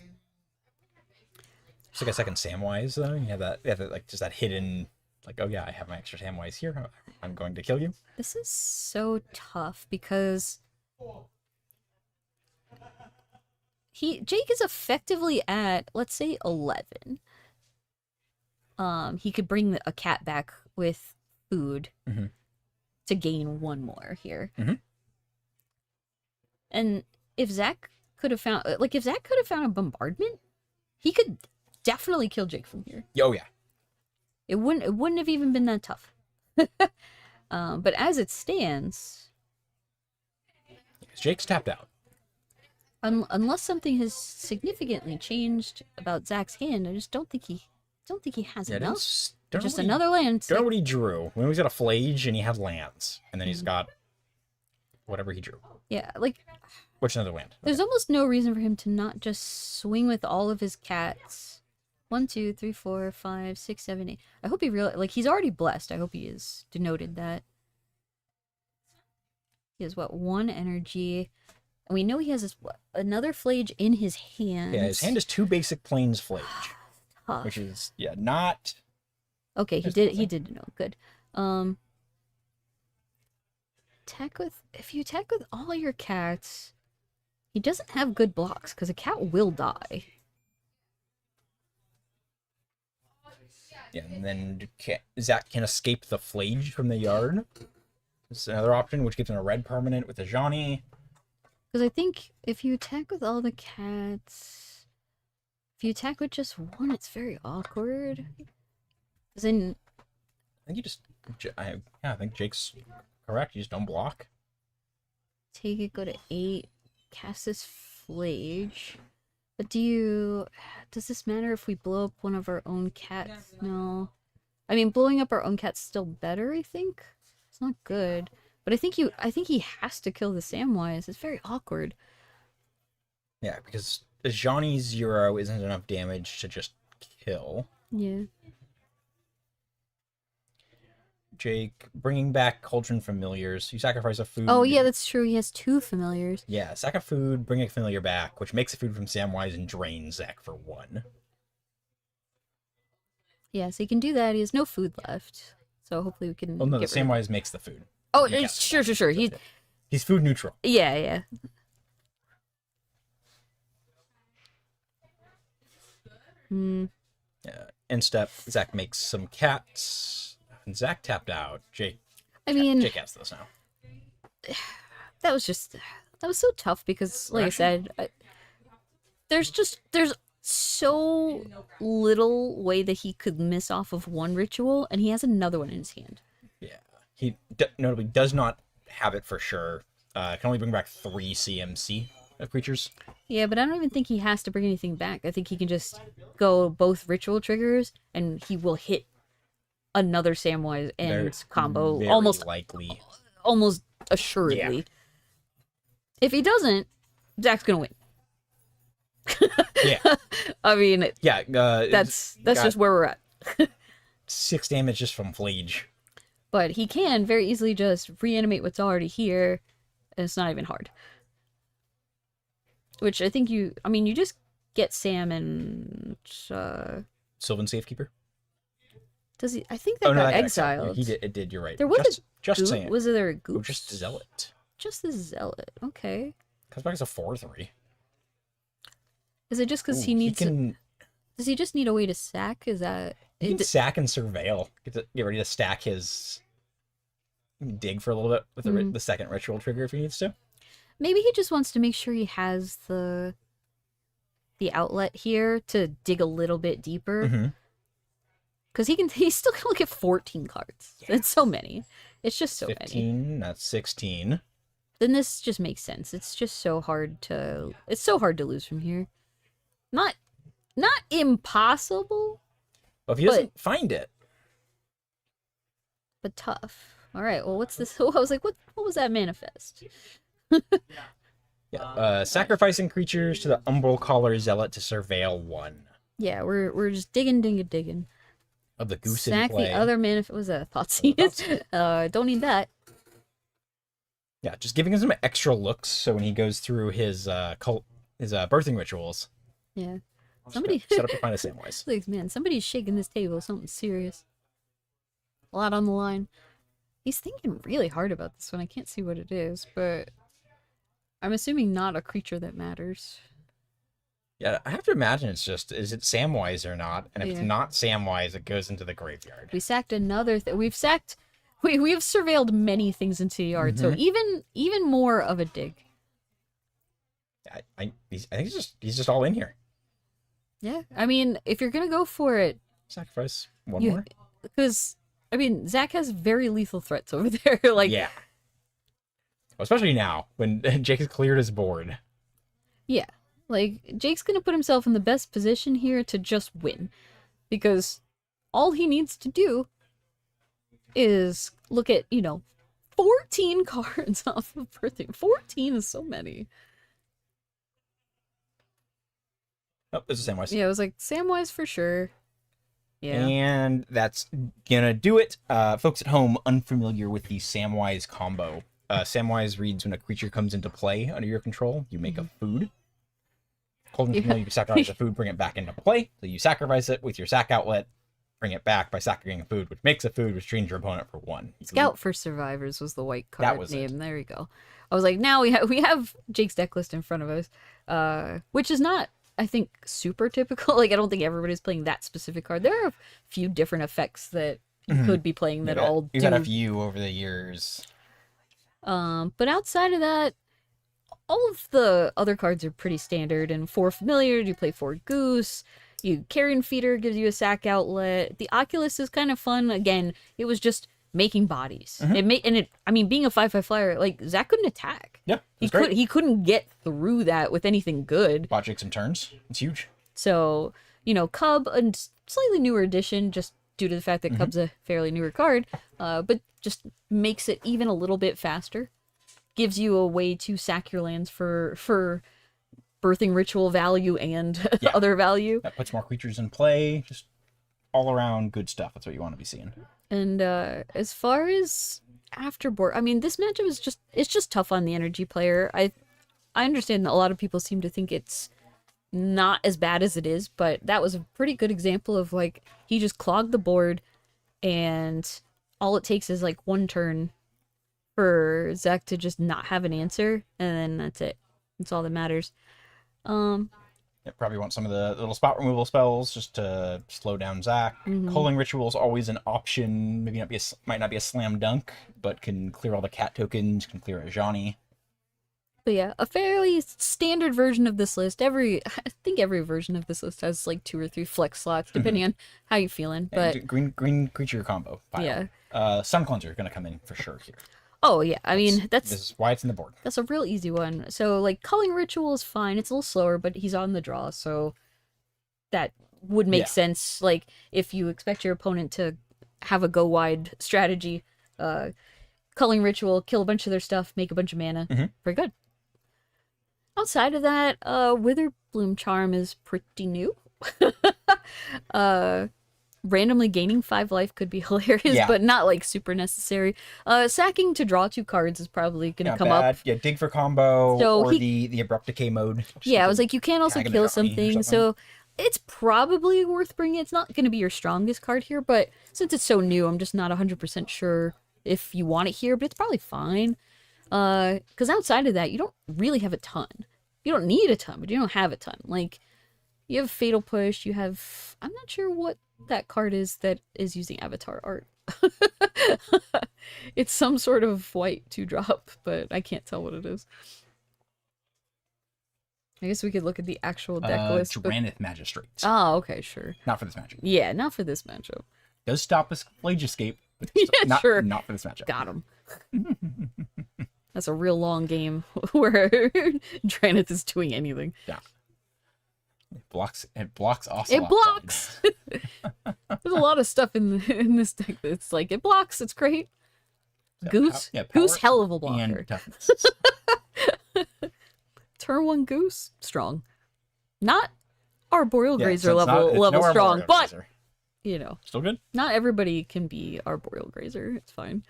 It's like a second Samwise, though. You have that like just that hidden, like, oh yeah, I have my extra Samwise here. I'm going to kill you. This is so tough because Jake is effectively at, let's say, 11. He could bring a cat back with food to gain 1 more here. And if Zach could have found a bombardment, he could definitely kill Jake from here. Oh yeah. It wouldn't have even been that tough. But as it stands, Jake's tapped out. unless something has significantly changed about Zach's hand, I just don't think he has enough. Just another land. Don't know what he drew. When he's got a Flage and he has lands, and then he's got whatever he drew. Yeah, like Which another land? there's almost no reason for him to not just swing with all of his cats. 1, 2, 3, 4, 5, 6, 7, 8. I hope he he's already blessed. I hope he is denoted that. He has 1 energy. And we know he has another Flage in his hand. Yeah, his hand is 2 basic planes Flage. Tough. Which is not Okay, he did denote. Good. if you attack with all your cats, he doesn't have good blocks because a cat will die. Yeah, and then Zach can escape the Flage from the yard. This is another option, which gives him a red permanent with a Johnny. Because I think if you attack with all the cats, if you attack with just one, it's very awkward. Because then, I think you just, I think Jake's correct. You just don't block. take it, go to 8, cast this Flage. But does this matter if we blow up one of our own cats? No. I mean, blowing up our own cat's still better, I think. It's not good. But I think he has to kill the Samwise. It's very awkward. Yeah, because a Johnny 0 isn't enough damage to just kill. Yeah. Jake, bringing back Cauldron Familiars. You sacrifice a food. Oh, yeah, that's true. He has 2 familiars. Yeah, sack a food, bring a familiar back, which makes a food from Samwise and drains Zach for 1. Yeah, so he can do that. He has no food left. So hopefully we can Oh, no, the get rid of Samwise makes the food. Oh, Yeah, sure. He's food neutral. Yeah. End step, Zach makes some cats. And Zach tapped out. Jake Jake has this now. that was so tough because, like I said, there's so little way that he could miss off of one ritual, and he has another one in his hand. Yeah. He notably does not have it for sure. Can only bring back 3 CMC of creatures. Yeah, but I don't even think he has to bring anything back. I think he can just go both ritual triggers, and he will hit another Samwise and combo very almost likely. almost assuredly. Yeah. If he doesn't, Zach's gonna win. Yeah. I mean, Yeah. that's just where we're at. 6 damage just from Flage. But he can very easily just reanimate what's already here, and it's not even hard. Which I think you just get Sam and Sylvan Safekeeper? does he? I think that got that exiled. He did. It did. You're right. There was just saying. Was there a goose? Oh, just Zealot. Just the zealot. Okay. Comes back as a 4/3. Is it just because he needs? Does he just need a way to sack? Is that? He can sack and surveil. Get ready to stack his dig for a little bit with the second ritual trigger if he needs to. Maybe he just wants to make sure he has the outlet here to dig a little bit deeper. Because he's still gonna get 14 cards. Yeah. It's so many. It's just so 15, many. That's 16. Then this just makes sense. It's just so hard to lose from here. Not impossible. Well, if he doesn't find it. But tough. All right. Well, what's this? I was like, what was that manifest? Yeah. Sacrificing creatures to the Umbral Caller Zealot to surveil 1. Yeah, we're just digging. Of the goose Sack in play. the other manifest. Was that Thoughtseize? Don't need that. Yeah, just giving him some extra looks so when he goes through his birthing rituals. Yeah. Somebody set up to find a Samwise. Like, man, somebody's shaking this table. Something serious. A lot on the line. He's thinking really hard about this one. I can't see what it is, but I'm assuming not a creature that matters. Yeah, I have to imagine it's just, is it Samwise or not? And if it's not Samwise, it goes into the graveyard. We sacked another thing. We've surveilled many things into the yard, so even more of a dig. I think he's just all in here. Yeah, I mean, if you're gonna go for it, sacrifice one more. Because I mean, Zach has very lethal threats over there. Like, yeah, well, especially now when Jake has cleared his board. Yeah, like Jake's gonna put himself in the best position here to just win, because all he needs to do is look at 14 cards off of birthday. 14 is so many. Oh, this is Samwise. Yeah, it was like Samwise for sure. Yeah. And that's gonna do it. Folks at home unfamiliar with the Samwise combo. Samwise reads when a creature comes into play under your control, you make a food. Cauldron Familiar, you sacrifice a food, bring it back into play. So you sacrifice it with your sack outlet, bring it back by sacrificing a food, which makes a food, which trains your opponent for 1. Scout for Survivors was the white card That was name. it. There you go. I was like, now we have Jake's deck list in front of us, which is not, I think, super typical. Like, I don't think everybody's playing that specific card. There are a few different effects that you could be playing that all You've do. had a few over the years. But outside of that, all of the other cards are pretty standard. And for familiar, you play Forward Goose. Carrion Feeder gives you a sack outlet. The Oculus is kind of fun. Again, it was just making bodies. I mean, being a 5/5 flyer, like, Zach couldn't attack. Yeah, it's great. He couldn't get through that with anything good. Bot Jake some turns. It's huge. So, Cub, a slightly newer edition, just due to the fact that Cub's a fairly newer card, but just makes it even a little bit faster. Gives you a way to sack your lands for birthing ritual value and other value. That puts more creatures in play. Just all around good stuff. That's what you want to be seeing. And as far as afterboard, I mean, this matchup is just tough on the energy player. I understand that a lot of people seem to think it's not as bad as it is, but that was a pretty good example of, like, he just clogged the board, and all it takes is like one turn for Zach to just not have an answer, and then that's it. That's all that matters. Yeah, probably want some of the little spot removal spells just to slow down Zach. Culling Ritual is always an option. Maybe might not be a slam dunk, but can clear all the cat tokens, can clear a Johnny. But yeah, a fairly standard version of this list. I think every version of this list has like 2 or 3 flex slots, depending on how you're feeling. But And green creature combo pile. Yeah. Sun Cleanser is going to come in for sure here. oh yeah, I mean This is why it's in the board. that's a real easy one. So, like, Culling Ritual is fine. It's a little slower, but he's on the draw, so that would make Yeah. sense. Like, if you expect your opponent to have a go wide strategy, Culling Ritual, kill a bunch of their stuff, make a bunch of mana. Very good. Outside of that, Witherbloom Charm is pretty new. Randomly gaining 5 life could be hilarious, Yeah. but not like super necessary. Sacking to draw 2 cards is probably gonna Not come bad. up. Yeah, dig for combo So or the abrupt decay mode. Just Yeah, I get was the like, you can also tag in the kill Johnny or something, so it's probably worth bringing. It's not going to be your strongest card here, but since it's so new, I'm just not 100% sure if you want it here, but it's probably fine. Because outside of that, you don't really have a ton. You don't need a ton, but you don't have a ton. Like, you have Fatal Push, you have... I'm not sure what that card is that is using avatar art. It's some sort of white 2-drop, but I can't tell what it is. I guess we could look at the actual deck list. but- Dranith Magistrate. Oh, okay, sure. Not for this matchup. Yeah, not for this matchup. Does stop us Flage Escape, but Yeah, sure. not for this matchup. Got him. That's a real long game where Dranith is doing anything. Yeah. It blocks Ocelot. It blocks! There's a lot of stuff in this deck that's like, it blocks, it's great. Goose? Goose, hell of a blocker. And toughness. Turn 1 Goose, strong. Not Arboreal Yeah, Grazer so it's level no strong, Arboreal but, Grazer. you know, Still good? not everybody can be Arboreal Grazer. It's fine.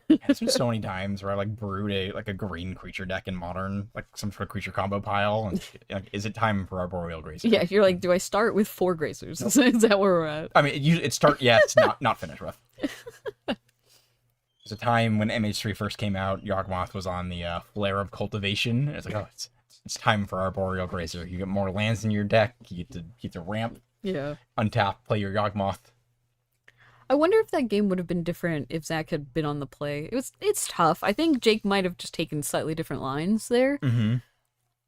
There's been so many times where I like brewed a green creature deck in Modern, like some sort of creature combo pile, and like, is it time for Arboreal Grazer? Yeah, you're like, do I start with 4 Grazers? Is that where we're at? I mean, it's not finished with. There's a time when MH3 first came out, Yawgmoth was on the Flare of Cultivation. It's like, oh, it's time for Arboreal Grazer. You get more lands in your deck. You get to ramp, Yeah. untap, play your Yawgmoth. I wonder if that game would have been different if Zach had been on the play. It's tough. I think Jake might have just taken slightly different lines there. Mm-hmm.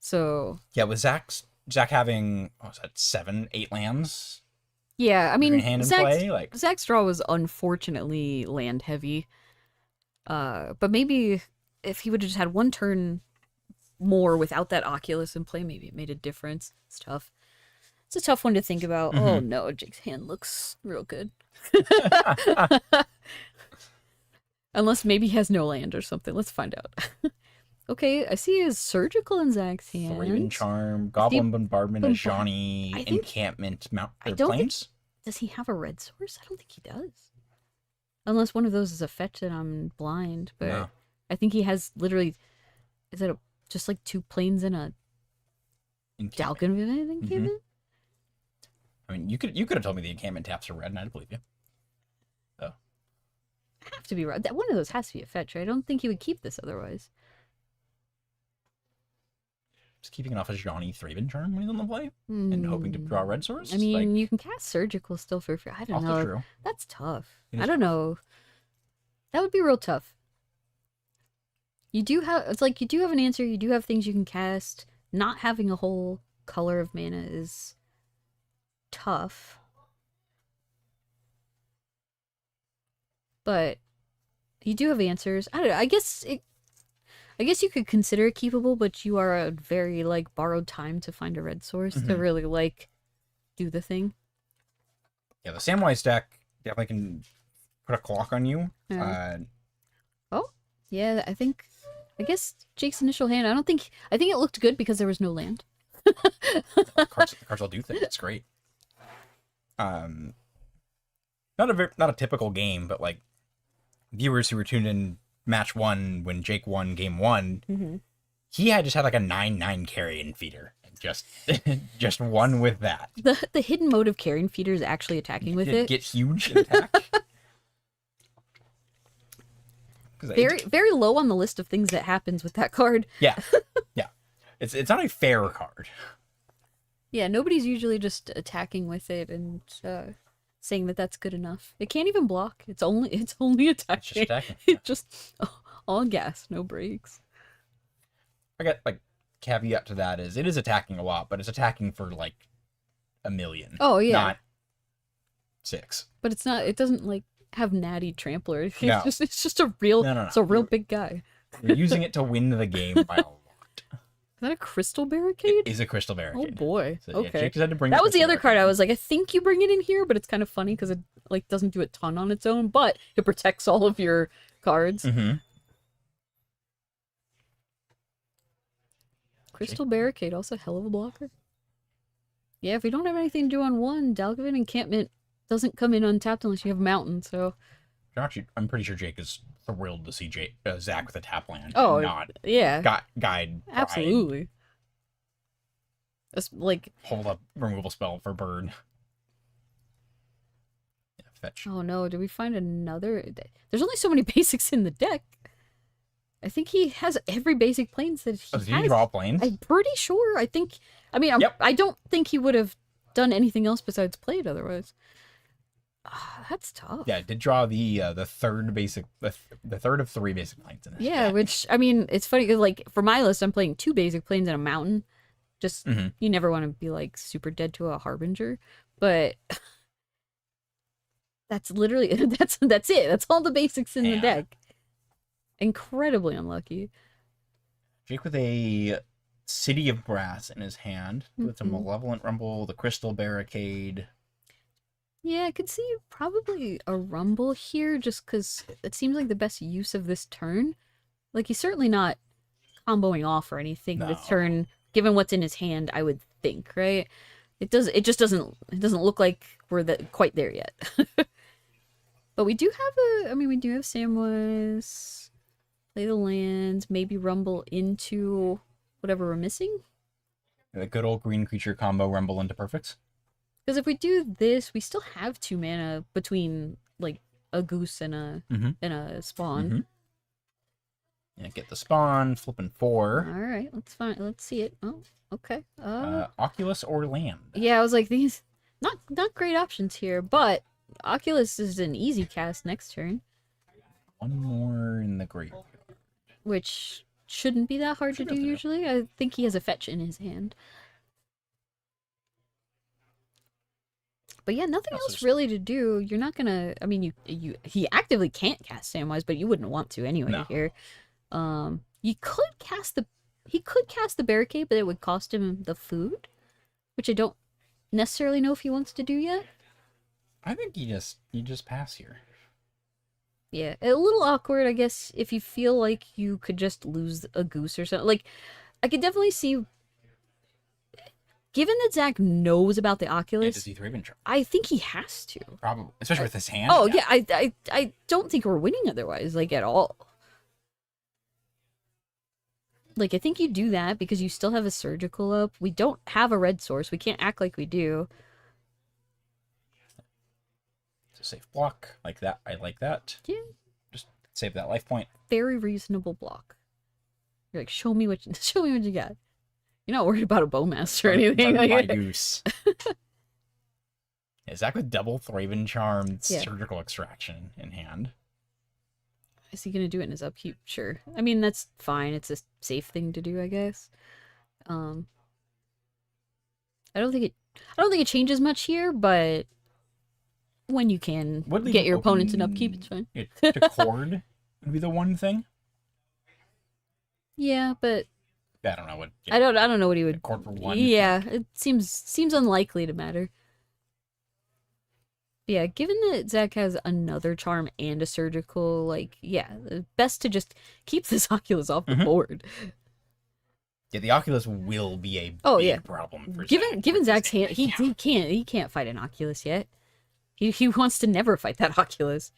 So Yeah, with Zach having, what was that, 7, 8 lands? yeah, I mean, Green hand in play? Like, Zach's draw was unfortunately land heavy. But maybe if he would have just had 1 turn more without that Oculus in play, maybe it made a difference. It's tough. It's a tough one to think about. Mm-hmm. Oh no, Jake's hand looks real good. Unless maybe he has no land or something. Let's find out. Okay, I see his Surgical in Zach's hand. Raven Charm, Goblin Bombardment, a Johnny, I think- Encampment, Mount I or don't Plains? Does he have a red source? I don't think he does. Unless one of those is a fetch and I'm blind. But No. I think he has literally... Is it just like 2 planes and a Encampment. Dalkin encampment? I mean, you could have told me the encampment taps are red, and I'd believe you. So Have to be right. That one of those has to be a fetch, right? I don't think he would keep this otherwise. just keeping it off a Johnny Thraven charm when he's on the play, and hoping to draw red source. I mean, like, you can cast Surgical still for free. I don't also know. true. That's tough. It I is don't know. That would be real tough. You do have, it's like you do have an answer, you do have things you can cast. Not having a whole color of mana is tough. But you do have answers. I don't know, I guess you could consider it keepable, but you are a very, like, borrowed time to find a red source to really, like, do the thing. Yeah, the Samwise deck definitely can put a clock on you. Yeah. Yeah, I guess Jake's initial hand, I think it looked good because there was no land. Cards will do things. It's great. Not a typical game, but like viewers who were tuned in match 1 when Jake won game 1, he just had like a 9/9 carrion feeder. Just won with that. The hidden mode of carrying feeder is actually attacking with it. Get huge and attack. Very low on the list of things that happens with that card. Yeah. It's not a fair card. Yeah, nobody's usually just attacking with it and saying that that's good enough. It can't even block. It's only attacking. It's just attacking. It's just all gas, no brakes. I got like caveat to that is it is attacking a lot, but it's attacking for like 1 million. Oh yeah. Not 6. But it's not. It doesn't like have natty trampler. It's No. it's just a real. No. It's a real big guy. You're using it to win the game by a lot. Is that a crystal barricade? It is a crystal Oh barricade. boy. So, yeah, Okay. Jake decided to bring That was the crystal other card. barricade. I was like, I think you bring it in here, but it's kind of funny because it like doesn't do a ton on its own, but it protects all of your cards. Crystal barricade, also hell of a blocker. Yeah, if we don't have anything to do on 1, Dalgavin Encampment doesn't come in untapped unless you have Mountain. So Actually, I'm pretty sure Jake is thrilled to see Zach with a tap land. oh Not yeah, guide. Pride, absolutely. That's like Hold up removal spell for bird. Yeah, fetch. oh no, did we find another? There's only so many basics in the deck. I think he has every basic planes that he Did has. he draw planes? I'm pretty sure. I mean, Yep. I don't think he would have done anything else besides played otherwise. That's tough. Yeah, did draw the third basic, the third of 3 basic planes in this. Yeah, deck. which I mean, it's funny because like for my list, I'm playing 2 basic planes and a mountain. Just you never want to be like super dead to a harbinger, but that's literally that's it. That's all the basics in the Yeah. deck. Incredibly unlucky. Jake with a City of Brass in his hand, with a Malevolent Rumble, the Crystal Barricade. Yeah, I could see probably a rumble here just because it seems like the best use of this turn. Like, he's certainly not comboing off or anything No. this turn, given what's in his hand, I would think, right? It just doesn't look like we're quite there yet. But we do have we do have Samwise, play the lands, maybe rumble into whatever we're missing. The good old green creature combo Rumble into perfects. Because if we do this, we still have 2 mana between like a goose and a spawn. Yeah, get the spawn, flipping 4. All right, let's see it. Oh, okay. Oculus or land. Yeah, I was like, these not great options here, but Oculus is an easy cast next turn, One more in the graveyard. which shouldn't be that hard to do usually. I think he has a fetch in his hand. But yeah, nothing Also else just- really to do. You're not gonna. I mean, he actively can't cast Samwise, but you wouldn't want to anyway No. here. He could cast the barricade, but it would cost him the food, which I don't necessarily know if he wants to do yet. I think you just pass here. Yeah, a little awkward, I guess, if you feel like you could just lose a goose or something. Like, I could definitely see. Given that Zach knows about the Yeah, Oculus, does he Thraven charm? I think he has to. Probably, especially with his hand. Oh yeah, I don't think we're winning otherwise, like at all. Like I think you do that because you still have a surgical up. We don't have a red source. We can't act like we do. It's a safe block. Like that. I like that. Yeah. Just save that life point. Very reasonable block. You're like, show me what you got. You're not worried about a bowmaster or anything. My Like, goose. Yeah, Zach with double Thraben Charm, Yeah. surgical extraction in hand. is he gonna do it in his upkeep? Sure. I mean, that's fine. It's a safe thing to do, I guess. I don't think it changes much here, but when you can Would leave get your opponents in open- upkeep, it's fine. To cord would be the one thing. Yeah, but I don't know what. I don't know what he would. Cord for one. Yeah, it seems unlikely to matter. Yeah, given that Zach has another charm and a surgical, like, yeah, best to just keep this Oculus off the Mhm. board. Yeah, the Oculus will be a Oh, big yeah. problem for Given Zach. given Zach's hand, he can't fight an Oculus yet. He wants to never fight that Oculus.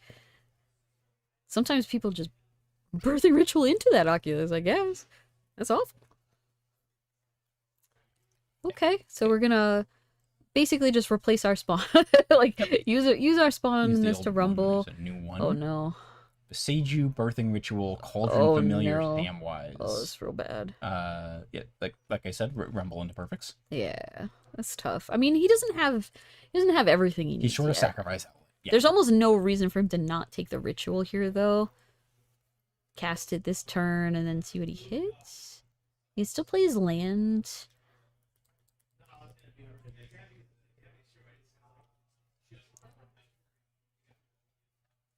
Sometimes people just birthing ritual into that Oculus, I guess. That's awful. Okay, so we're gonna basically just replace our spawn. Like use our spawn Use the this old to one, rumble. there's a new one. Oh no. Seiju, Birthing Ritual, Cauldron Oh, Familiar, no. Samwise. Oh, that's real bad. Yeah, like I said, rumble into perfects. Yeah, that's tough. I mean, he doesn't have everything he needs. He's short of yet. sacrifice. Yeah. There's almost no reason for him to not take the ritual here, though. Cast it this turn and then see what he hits. He still plays land.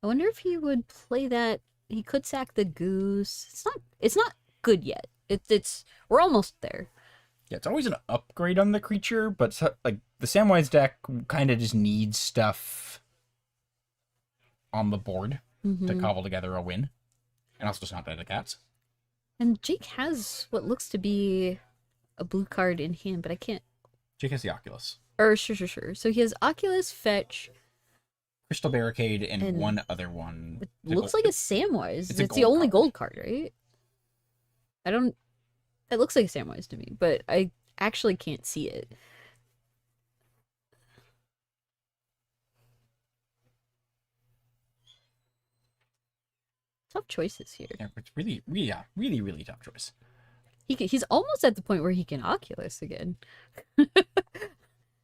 I wonder if he would play that. He could sack the goose. It's not good yet. We're almost there. Yeah, it's always an upgrade on the creature, but like the Samwise deck kind of just needs stuff on the board to Mhm. cobble together a win, and also just not die to cats. And Jake has what looks to be a blue card in hand, but I can't. Jake has the Oculus, Or sure. So he has Oculus, Fetch. Crystal Barricade, and And one other one. It It's a looks gold- like a Samwise. it's It's, a the gold only card. gold card, right? I don't. It looks like a Samwise to me, but I actually can't see it. Tough choices here. Yeah, it's really tough choice. He's almost at the point where he can Oculus again.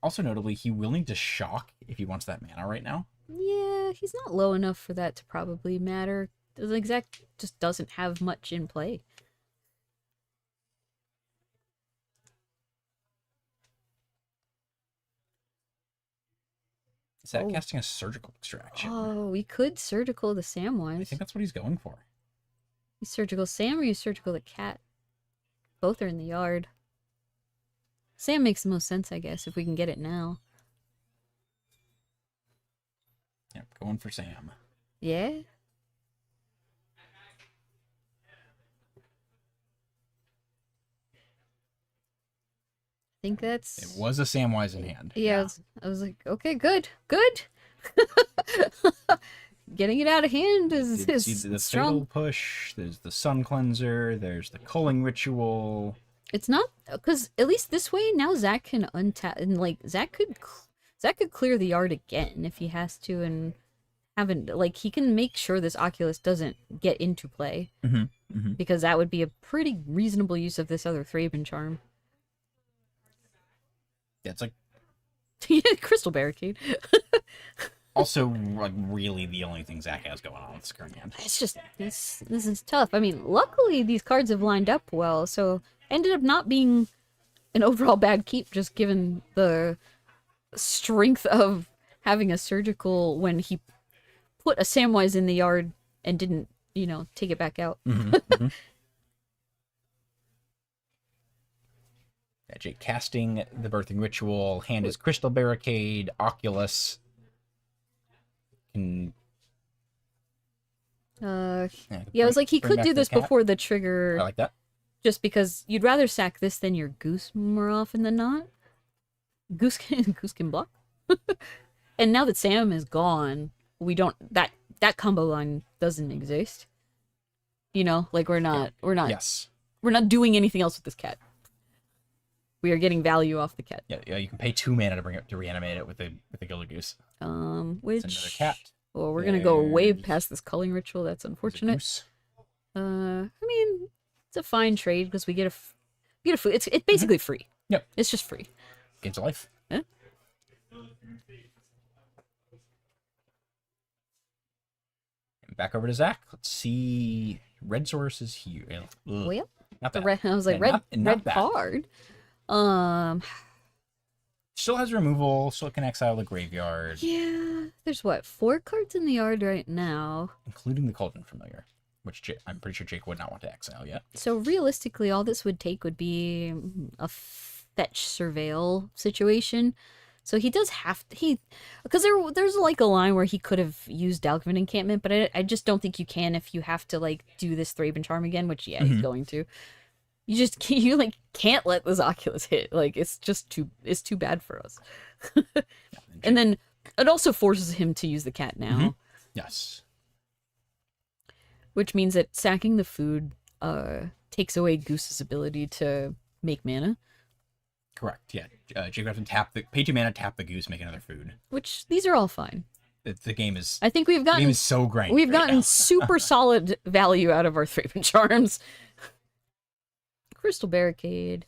Also, notably, he will need to shock if he wants that mana right now. Yeah, he's not low enough for that to probably matter. The exact just doesn't have much in play. Is that Oh. casting a surgical extraction? Oh, we could surgical the I Samwise. think that's what he's going for. You surgical Sam or you surgical the cat? Both are in the yard. Sam makes the most sense, I guess, if we can get it now. Yep, going for Sam. Yeah? I think that's... It was a Samwise in hand. Yeah, I was like, okay, good. Getting it out of hand is, You is see the strong. fatal push. There's the sun cleanser. There's the culling ritual. It's not because at least this way now Zach can untap and like Zach could clear the yard again if he has to and haven't like he can make sure this Oculus doesn't get into play because that would be a pretty reasonable use of this other Thraben charm. Yeah, it's like Yeah, Crystal Barricade. also like really the only thing Zach has going on with his current hand. It's just this is tough. I mean, luckily these cards have lined up well, so ended up not being an overall bad keep, just given the strength of having a surgical when he put a Samwise in the yard and didn't, take it back out. Yeah, Jake casting the birthing ritual. Hand is Crystal Barricade. Oculus can. Yeah, I bring- was like, he bring could back do the this cat. before the trigger, I like that. just because you'd rather sack this than your goose more often than not. Goose can block. And now that Sam is gone, we don't that combo line doesn't exist. Like we're not Yes. we're not doing anything else with this cat. we are getting value off the cat. Yeah, you can pay 2 mana to bring it to reanimate it with the Gilded Goose. Which It's another cat. Well, we're gonna go way There's- past this culling ritual. That's There's a unfortunate. goose. I mean, it's a fine trade because we get a food. It's basically free. Yep. It's just free. Games of life. Yeah. And back over to Zach. Let's see. Red source is here. Ugh, Well, not the bad. red. I was like, Yeah, red not bad. card. Still has removal. Still can exile the graveyard, Yeah. There's what 4 cards in the yard right now. including the Cauldron Familiar, which I'm pretty sure Jake would not want to exile yet. So realistically, all this would take would be a fetch surveil situation. So he does have to, because there's like a line where he could have used Dalgvin Encampment, but I just don't think you can if you have to like do this Thraben Charm again, which he's going to. You just can't let this Oculus hit. Like it's too bad for us. And then it also forces him to use the cat now, Yes. which means that sacking the food takes away Goose's ability to make mana. Correct. Yeah. Jake would have to pay 2 mana, tap the goose, make another food. Which these are all fine. The game is I think the game is so great. we've right gotten now. super solid value out of our Thraben Charms. Crystal Barricade,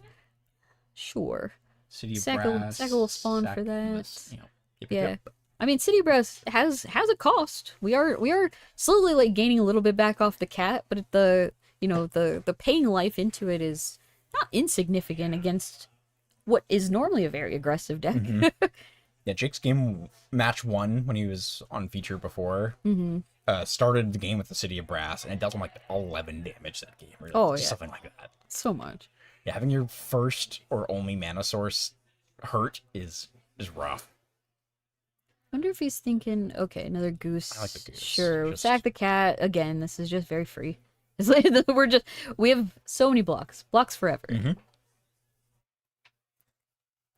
sure. City of Sack Brass. a little spawn sack for that. this, you know, yep, Yeah. yep. I mean, City Brass has a cost. We are slowly like gaining a little bit back off the cat, but the paying life into it is not insignificant against what is normally a very aggressive deck. Yeah, Jake's game match 1 when he was on feature before Mm-hmm. started the game with the City of Brass, and it dealt him like 11 damage that game. Or Oh, yeah. something like that. So much. Yeah, having your first or only mana source hurt is rough. Wonder if he's thinking, okay, another goose. I like the goose. Sure, Just- sack the cat again. This is just very free. It's like we have so many blocks forever. Mhm.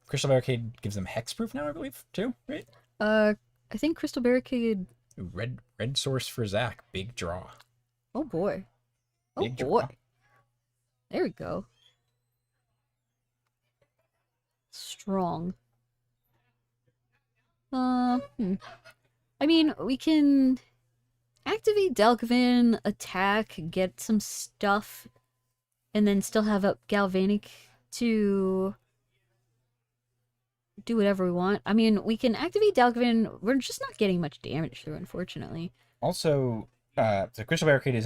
Crystal Barricade gives them hexproof now, I believe, too, right? I think Crystal Barricade. Ooh, red source for Zach. Big draw. Oh boy. Oh Big boy. draw. There we go. Strong. I mean, we can activate Dalgvin, attack, get some stuff, and then still have up Galvanic to do whatever we want. I mean, we can activate Dalgvin. We're just not getting much damage through, unfortunately. Also, the Crystal Barricade it's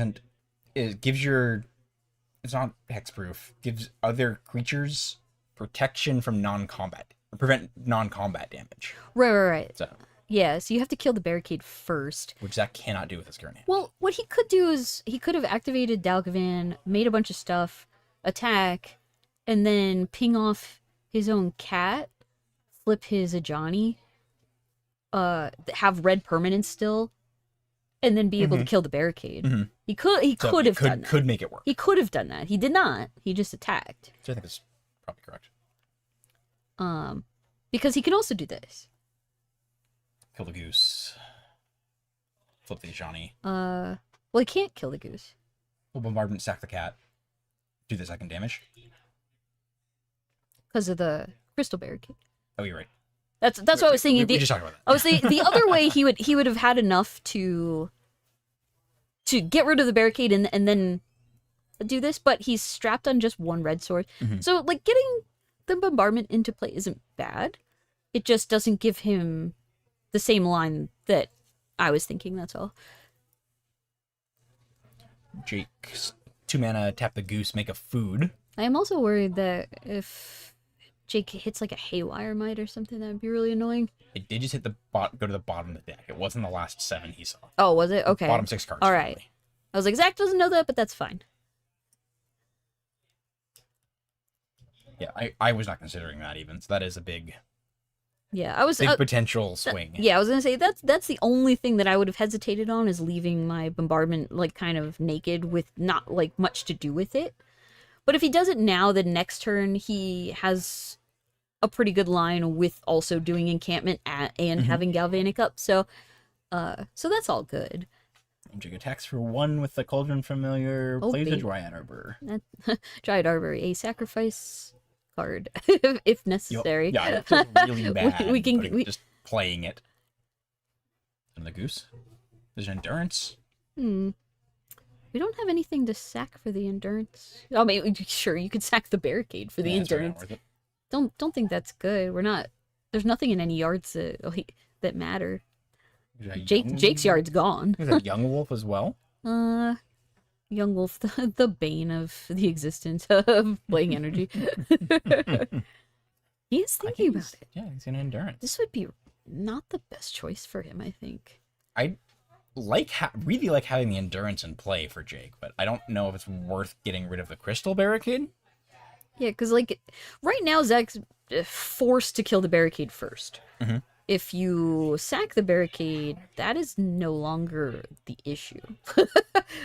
not hexproof. Gives other creatures protection from non-combat, prevent non-combat damage. Right. So, Yeah, so you have to kill the barricade first. which Zach cannot do with his current hand. Well, what he could do is he could have activated Dalgvin, made a bunch of stuff, attack, and then ping off his own cat, flip his Ajani, have red permanence still, and then be able to kill the barricade. Mhm. He could So have done that. could make it work. He could have done that. He did not. He just attacked. So I think that's probably correct. Because he can also do this. Kill the goose. Flip the Johnny. Well, he can't kill the goose. Full bombardment, sack the cat. Do the second damage. Because of the crystal barricade. Oh, you're right. That's what I was thinking. We just talked about that. I was thinking the other way he would have had enough to get rid of the barricade and then do this, but he's strapped on just one red sword. Mhm. So like getting the bombardment into play isn't bad. It just doesn't give him the same line that I was thinking, that's all. Jake's 2 mana, tap the goose, make a food. I am also worried that if Jake hits like a haywire might or something, that would be really annoying. It did just hit go to the bottom of the deck. It wasn't the last 7 he saw. Oh, was it? Okay. Bottom 6 cards. All right. probably. I was like, Zach doesn't know that, but that's fine. Yeah, I was not considering that even. So that is a big Yeah, I was potential swing. Yeah, I was gonna say that's the only thing that I would have hesitated on is leaving my bombardment like kind of naked with not like much to do with it. But if he does it now, then next turn he has a pretty good line with also doing encampment and having galvanic up. So that's all good. Jake attacks for 1 with the Cauldron Familiar. Oh, Plays a baby. Dryad Arbor. Dryad Arbor, a sacrifice card if necessary. Yeah, it feels really bad. We can just playing it. And the goose. There's an endurance. We don't have anything to sack for the endurance. I mean, sure, you could sack the barricade for the Yeah, it's really endurance. not worth it. Don't think that's good. We're not. There's nothing in any yards that matter. Is that Jake's yard's gone. Is that young wolf as well? Young Wolf, the bane of the existence of playing energy. He is thinking about it. Yeah, he's in endurance. This would be not the best choice for him, I think. I really like having the endurance in play for Jake, but I don't know if it's worth getting rid of the crystal barricade. Yeah, because like right now Zach's forced to kill the barricade first. Mhm. If you sack the barricade, that is no longer the issue.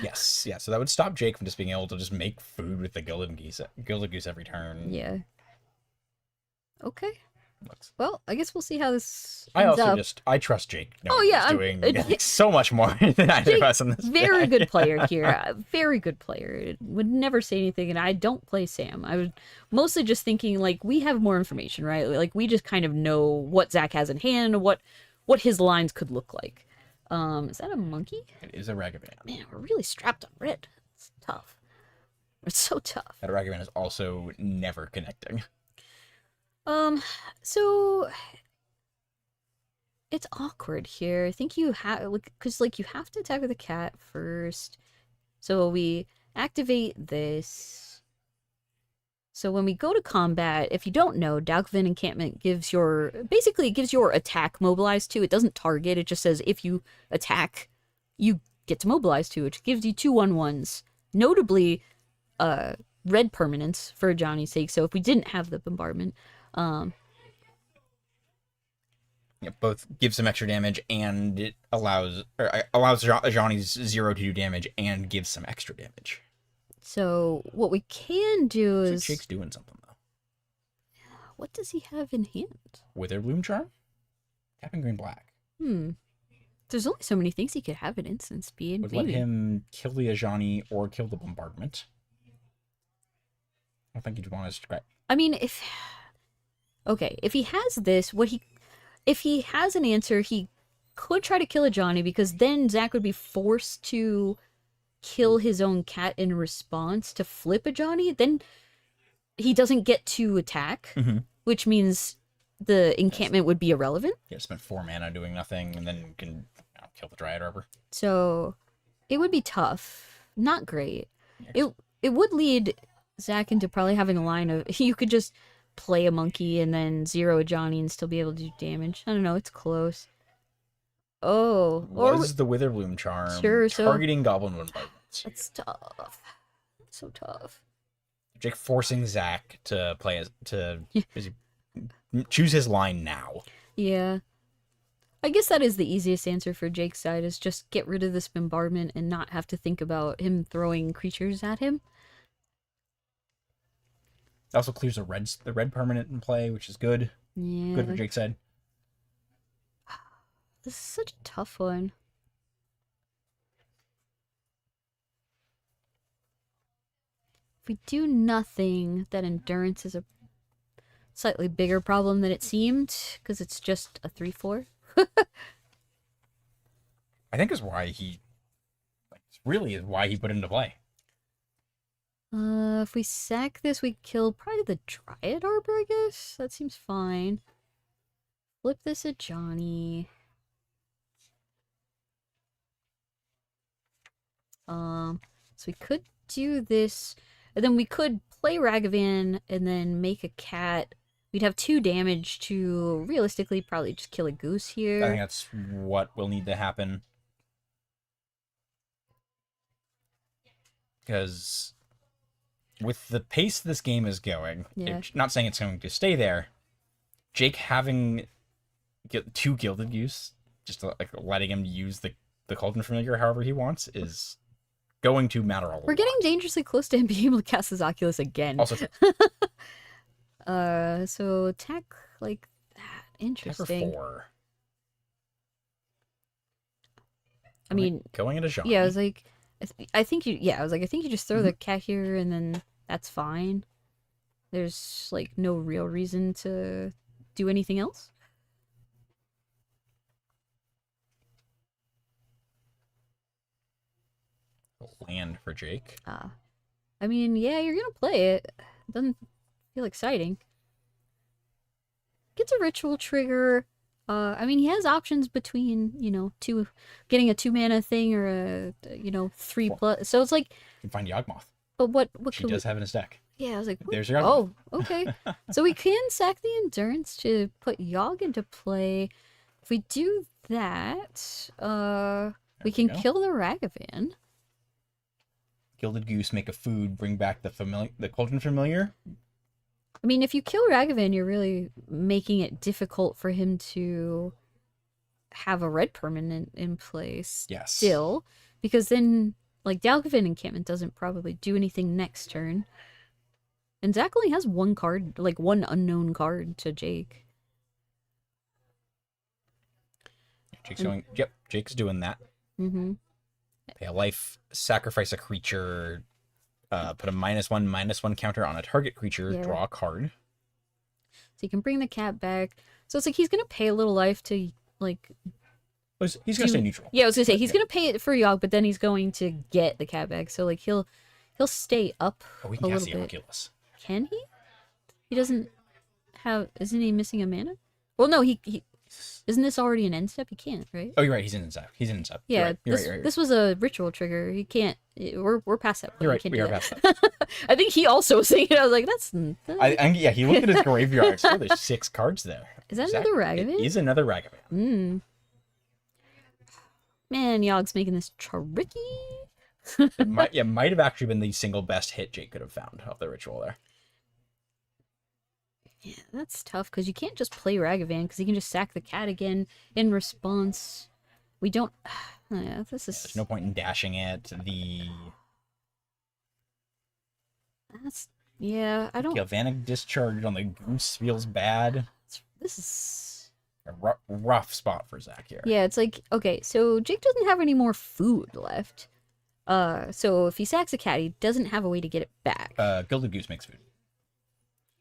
Yes, yeah. So that would stop Jake from just being able to just make food with the gilded goose every turn. Yeah. Okay. Looks. Well, I guess we'll see how this I ends also up. I trust Jake. Oh, yeah, he's doing so much more than either of us in this. Very deck. good player here. Very good player. Would never say anything, and I don't play Sam. I was mostly just thinking, like, we have more information, right? Like, we just kind of know what Zach has in hand, what his lines could look like. Is that a monkey? It is a Ragavan. Man, we're really strapped on red. It's tough. It's so tough. That Ragavan is also never connecting. So it's awkward here. I think you have, because like you have to attack with the cat first. So we activate this. So when we go to combat, if you don't know, Dalkvin Encampment gives your attack mobilized to. It doesn't target. It just says if you attack, you get to mobilize to, which gives you 2/1/1s. Notably, red permanents for Johnny's sake. So if we didn't have the bombardment. Yeah, both gives some extra damage and it allows Johnny's 0 to do damage and gives some extra damage. So what we can do So is Jake's doing something though. what does he have in hand? Witherbloom Charm? Tapping green black. There's only so many things he could have at instant speed. Would Maybe. let him kill the Ajani or kill the bombardment. I don't think you'd want to scratch. I mean, if he has this, if he has an answer, he could try to kill a Johnny because then Zach would be forced to kill his own cat in response to flip a Johnny. Then he doesn't get to attack, which means the encampment would be irrelevant. Yeah, spent 4 mana doing nothing and then can kill the Dryad Arbor. So it would be tough. Not great. It would lead Zach into probably having a line of you could just play a monkey and then 0 a Johnny and still be able to do damage. I don't know, it's close. Oh, Was the Witherbloom Charm Sure, so- targeting Goblin Bombardments? that's tough. So tough. Jake forcing Zach to play choose his line now. Yeah. I guess that is the easiest answer for Jake's side is just get rid of this bombardment and not have to think about him throwing creatures at him. It also clears the red permanent in play, which is good. Yeah. Good for Jake's side. This is such a tough one. If we do nothing, that endurance is a slightly bigger problem than it seemed, because it's just a 3/4. I think is why he really is why he put it into play. If we sack this, we kill probably the Dryad Arbor, I guess. That seems fine. Flip this at Johnny. So we could do this, and then we could play Ragavan and then make a cat. We'd have 2 damage to realistically probably just kill a goose here. I think that's what will need to happen. Because with the pace this game is going, Yeah. not saying it's going to stay there, Jake having 2 Gilded Goose, just like letting him use the Cauldron Familiar however he wants, is going to matter a lot. We're getting dangerously close to him being able to cast his Oculus again. Also true. So attack like that. Attack for Interesting. 4. I mean, going into Jean. yeah, I was like, I think you just throw the cat here and then that's fine. There's like no real reason to do anything else. Land for Jake. I mean, yeah, you're gonna play it. Doesn't feel exciting. Gets a ritual trigger. I mean, he has options between, you know, getting a 2-mana thing or a, you know, 3+. So it's like, You can find Yawgmoth. but what She could does have in his deck. Yeah, I was like, what? There's your Yawgmoth. Oh, okay. So we can sack the Endurance to put Yogg into play. If we do that, we we can go. kill the Ragavan. Gilded Goose, make a food, bring back the Cauldron Familiar. I mean, if you kill Ragavan, you're really making it difficult for him to have a red permanent in place. Yes. Still, because then, like, Dalgavan Encampment doesn't probably do anything next turn. And Zach only has one card, like one unknown card to Jake. Jake's going. Yep, Jake's doing that. Mm-hmm. Pay a life, sacrifice a creature, put a -1/-1 counter on a target creature, Yeah. draw a card. So you can bring the cat back. So it's like he's gonna pay a little life to like. He's gonna stay neutral. Yeah, I was gonna say he's Yeah. gonna pay it for Yogg, but then he's going to get the cat back. So like he'll stay up Oh, we a can cast little the bit. Oculus. Can he? He doesn't have. Isn't he missing a mana? Well, no. He isn't this already an end step? He can't, right? Oh, you're right. He's in Zap. He's in Zap. Yeah. You're This right. this was a ritual trigger. He can't. We're past that point. You're He right. can't We do are that. past that. I think he also was saying it. I was like, that's. Yeah, he looked at his graveyard. So there's 6 cards there. Is that Zach- another Ragavan? It is another Ragavan. Man, Yogg's making this tricky. It might have actually been the single best hit Jake could have found of the ritual there. Yeah, that's tough because you can't just play Ragavan because he can just sack the cat again in response. We don't. Yeah, this is. There's no point in dashing it. That's. Yeah, I don't. Galvanic Discharge on the Goose feels bad. This is. A rough spot for Zach here. Yeah, it's like okay, so Jake doesn't have any more food left. So if he sacks a cat, he doesn't have a way to get it back. Gilded Goose makes food.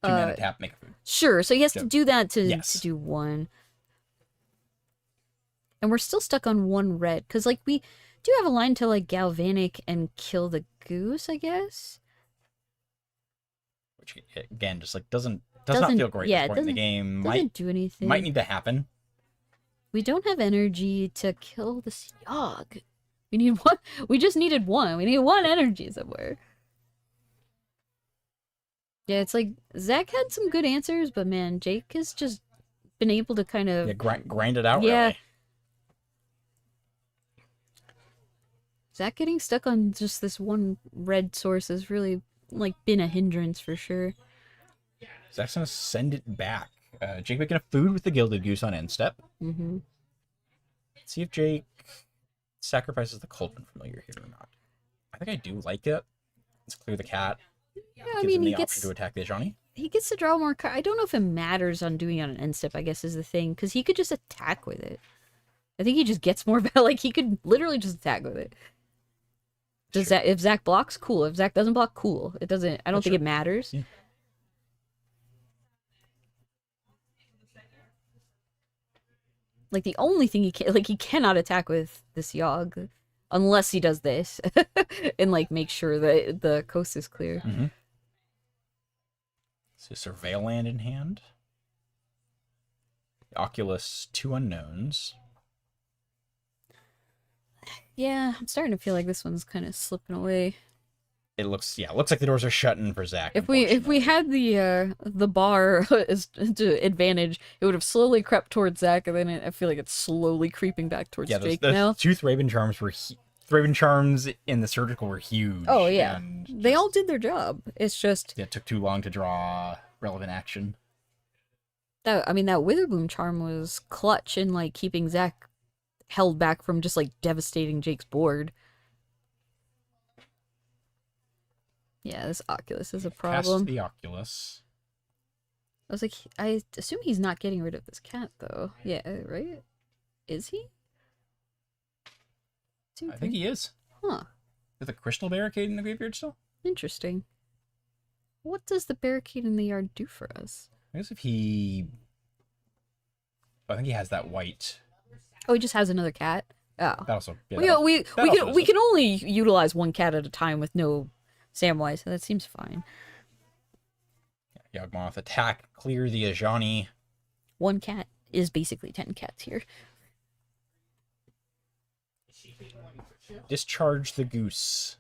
2 mana tap, make a food. Sure, so he has to Yep. do that to Yes. do one. And we're still stuck on 1 red because like we do have a line to like Galvanic and kill the goose, I guess. Which again just like does not feel great yeah, at this point in the doesn't- game. Doesn't do anything. Might need to happen. We don't have energy to kill this Yogg. We need one. We just needed one. We need 1 energy somewhere. Yeah, it's like Zach had some good answers, but man, Jake has just been able to kind of Yeah, grind it out. Yeah. Really. Zach getting stuck on just this 1 red source has really like been a hindrance for sure. Zach's gonna send it back. Jake making a food with the Gilded Goose on end step. Mm-hmm. See if Jake sacrifices the Cauldron Familiar here or not. I think I do like it. Let's clear the cat. Yeah, I Gives mean him the he option gets to attack the Ajani. he gets to draw more cards. I don't know if it matters on doing it on an end step. I guess is the thing because he could just attack with it. I think he just gets more like he could literally just attack with it. Does Sure. Zach, if Zach blocks, cool. If Zach doesn't block, cool. It doesn't. I don't That's think true. it matters. Yeah. Like the only thing he can, like he cannot attack with this Yogg, unless he does this, and like make sure that the coast is clear. Mm-hmm. So Surveil land in hand. Oculus, 2 unknowns. Yeah, I'm starting to feel like this one's kind of slipping away. It looks like the doors are shutting for Zach. If we had the bar as to advantage, it would have slowly crept towards Zach, and then I feel like it's slowly creeping back towards Jake those now. 2 Thraben Charms were Thraben Charms in the Surgical were huge. Oh yeah, and they all did their job. It's just it took too long to draw relevant action. that I mean that Witherbloom charm was clutch in like keeping Zach held back from just like devastating Jake's board. Yeah, this Oculus is a problem. Cast the Oculus. I was like, I assume he's not getting rid of this cat though. Yeah, right? Is he? I think he is. Huh. With a Crystal Barricade in the graveyard still? Interesting. What does the barricade in the yard do for us? I guess if he... I think he has that white... Oh, he just has another cat. Oh, That also... Yeah, we that also- we that we also can does we it. can only utilize one cat at a time with no Samwise, so that seems fine. Yawgmoth attack, clear the Ajani. One cat is basically 10 cats here. Discharge the goose.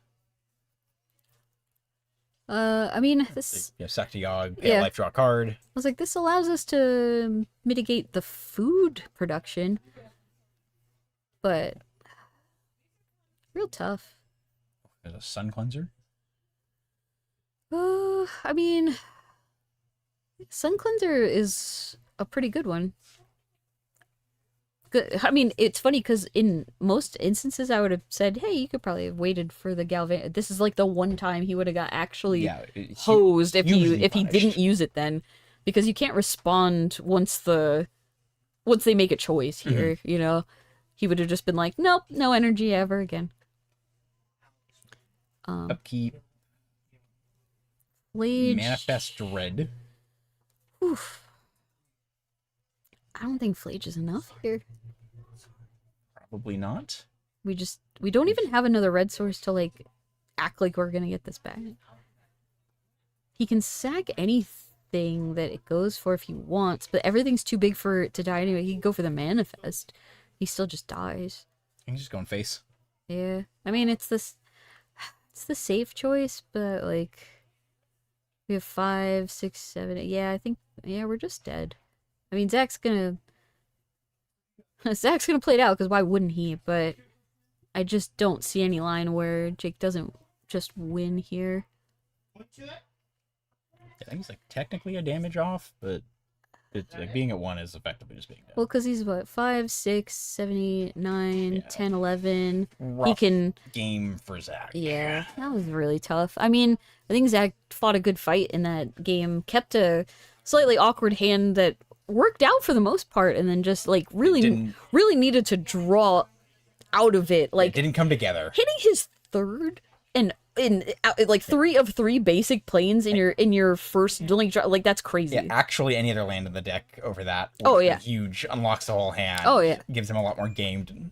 I mean, this... Sack to Yogg, pay a Yeah. life, draw a card. I was like, this allows us to mitigate the food production, but real tough. There's a Sun Cleanser. I mean, Sun Cleanser is a pretty good one. I mean, it's funny because in most instances, I would have said, "Hey, you could probably have waited for the Galvan." This is like the one time he would have got actually hosed if hugely he didn't punished. use it then, because you can't respond once they make a choice here. You know, he would have just been like, "Nope, no energy ever again." Upkeep, Flage. Manifest Dread. Oof. I don't think Flage is enough here. Probably not. We don't even have another red source to like act like we're gonna get this back. He can sack anything that it goes for if he wants, but everything's too big for it to die anyway. He can go for the manifest. He still just dies. I'm just going face. Yeah. I mean it's the safe choice, but like we have 5, 6, 7. Yeah, I think we're just dead. I mean Zach's gonna play it out because why wouldn't he? But I just don't see any line where Jake doesn't just win here. I think he's like technically a damage off, but it's like being at 1 is effectively just being dead. Well, because he's what, 5, 6, 7, 8, 9, Yeah. 10, 11. He Rough can. game for Zach. Yeah, that was really tough. I mean, I think Zach fought a good fight in that game, kept a slightly awkward hand that worked out for the most part, and then just like really needed to draw out of it. Like It didn't come together. hitting his third and in like 3 of 3 basic planes in your first dueling draw, like that's crazy. Yeah, actually, any other land in the deck over that. Oh, would be yeah. huge, unlocks the whole hand. Oh, yeah. Gives him a lot more game to be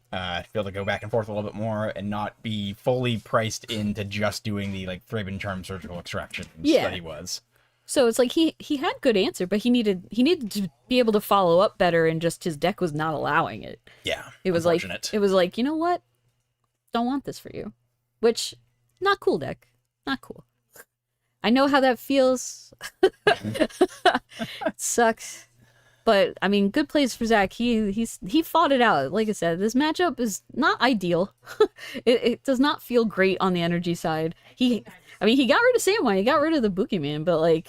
able to go back and forth a little bit more and not be fully priced into just doing the like Thraben Charm surgical extractions Yeah. that he was. So it's like he had good answer, but he needed to be able to follow up better, and just his deck was not allowing it. Yeah, It was like, you know what? Don't want this for you. Which, not cool, deck. Not cool. I know how that feels. It sucks. But I mean, good plays for Zach. He fought it out. Like I said, this matchup is not ideal. It does not feel great on the energy side. He got rid of Samwise, he got rid of the Boogeyman, but like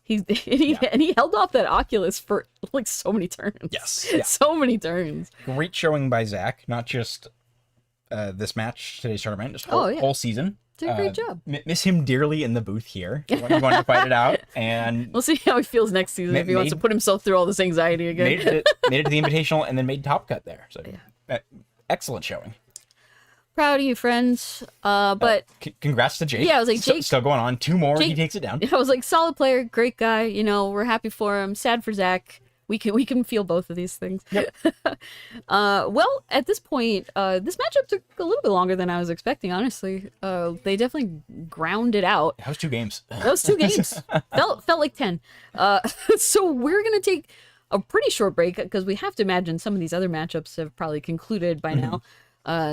he held off that Oculus for like so many turns. Yes, yeah. So many turns. Great showing by Zach, not just this match, today's tournament, just Oh, yeah. whole season. Did a great job. Miss him dearly in the booth here. He wanted to fight it out, and We'll see how he feels next season if he wants to put himself through all this anxiety again. made it to the Invitational, and then made top cut there. So, excellent showing. Proud of you, friends. But Congrats to Jake. Yeah, I was like, Jake- Still going on. 2 more, he Jake- takes it down. I was like, solid player, great guy. You know, we're happy for him. Sad for Zach. We can feel both of these things. Yep. Well, at this point, this matchup took a little bit longer than I was expecting. Honestly, they definitely ground it out. That was 2 games. Those 2 games felt like 10. So we're gonna take a pretty short break because we have to imagine some of these other matchups have probably concluded by now.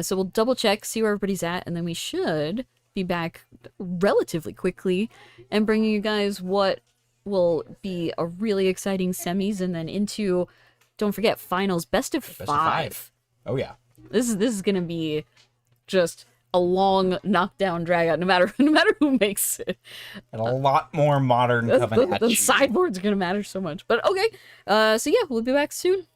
So we'll double check, see where everybody's at, and then we should be back relatively quickly and bringing you guys what will be a really exciting semis, and then into, don't forget, finals, best of 5. Best of 5. Oh, yeah. This is gonna be just a long knockdown drag out, no matter who makes it. And a lot more modern Covenant. The sideboard's gonna matter so much. But okay, so yeah, we'll be back soon.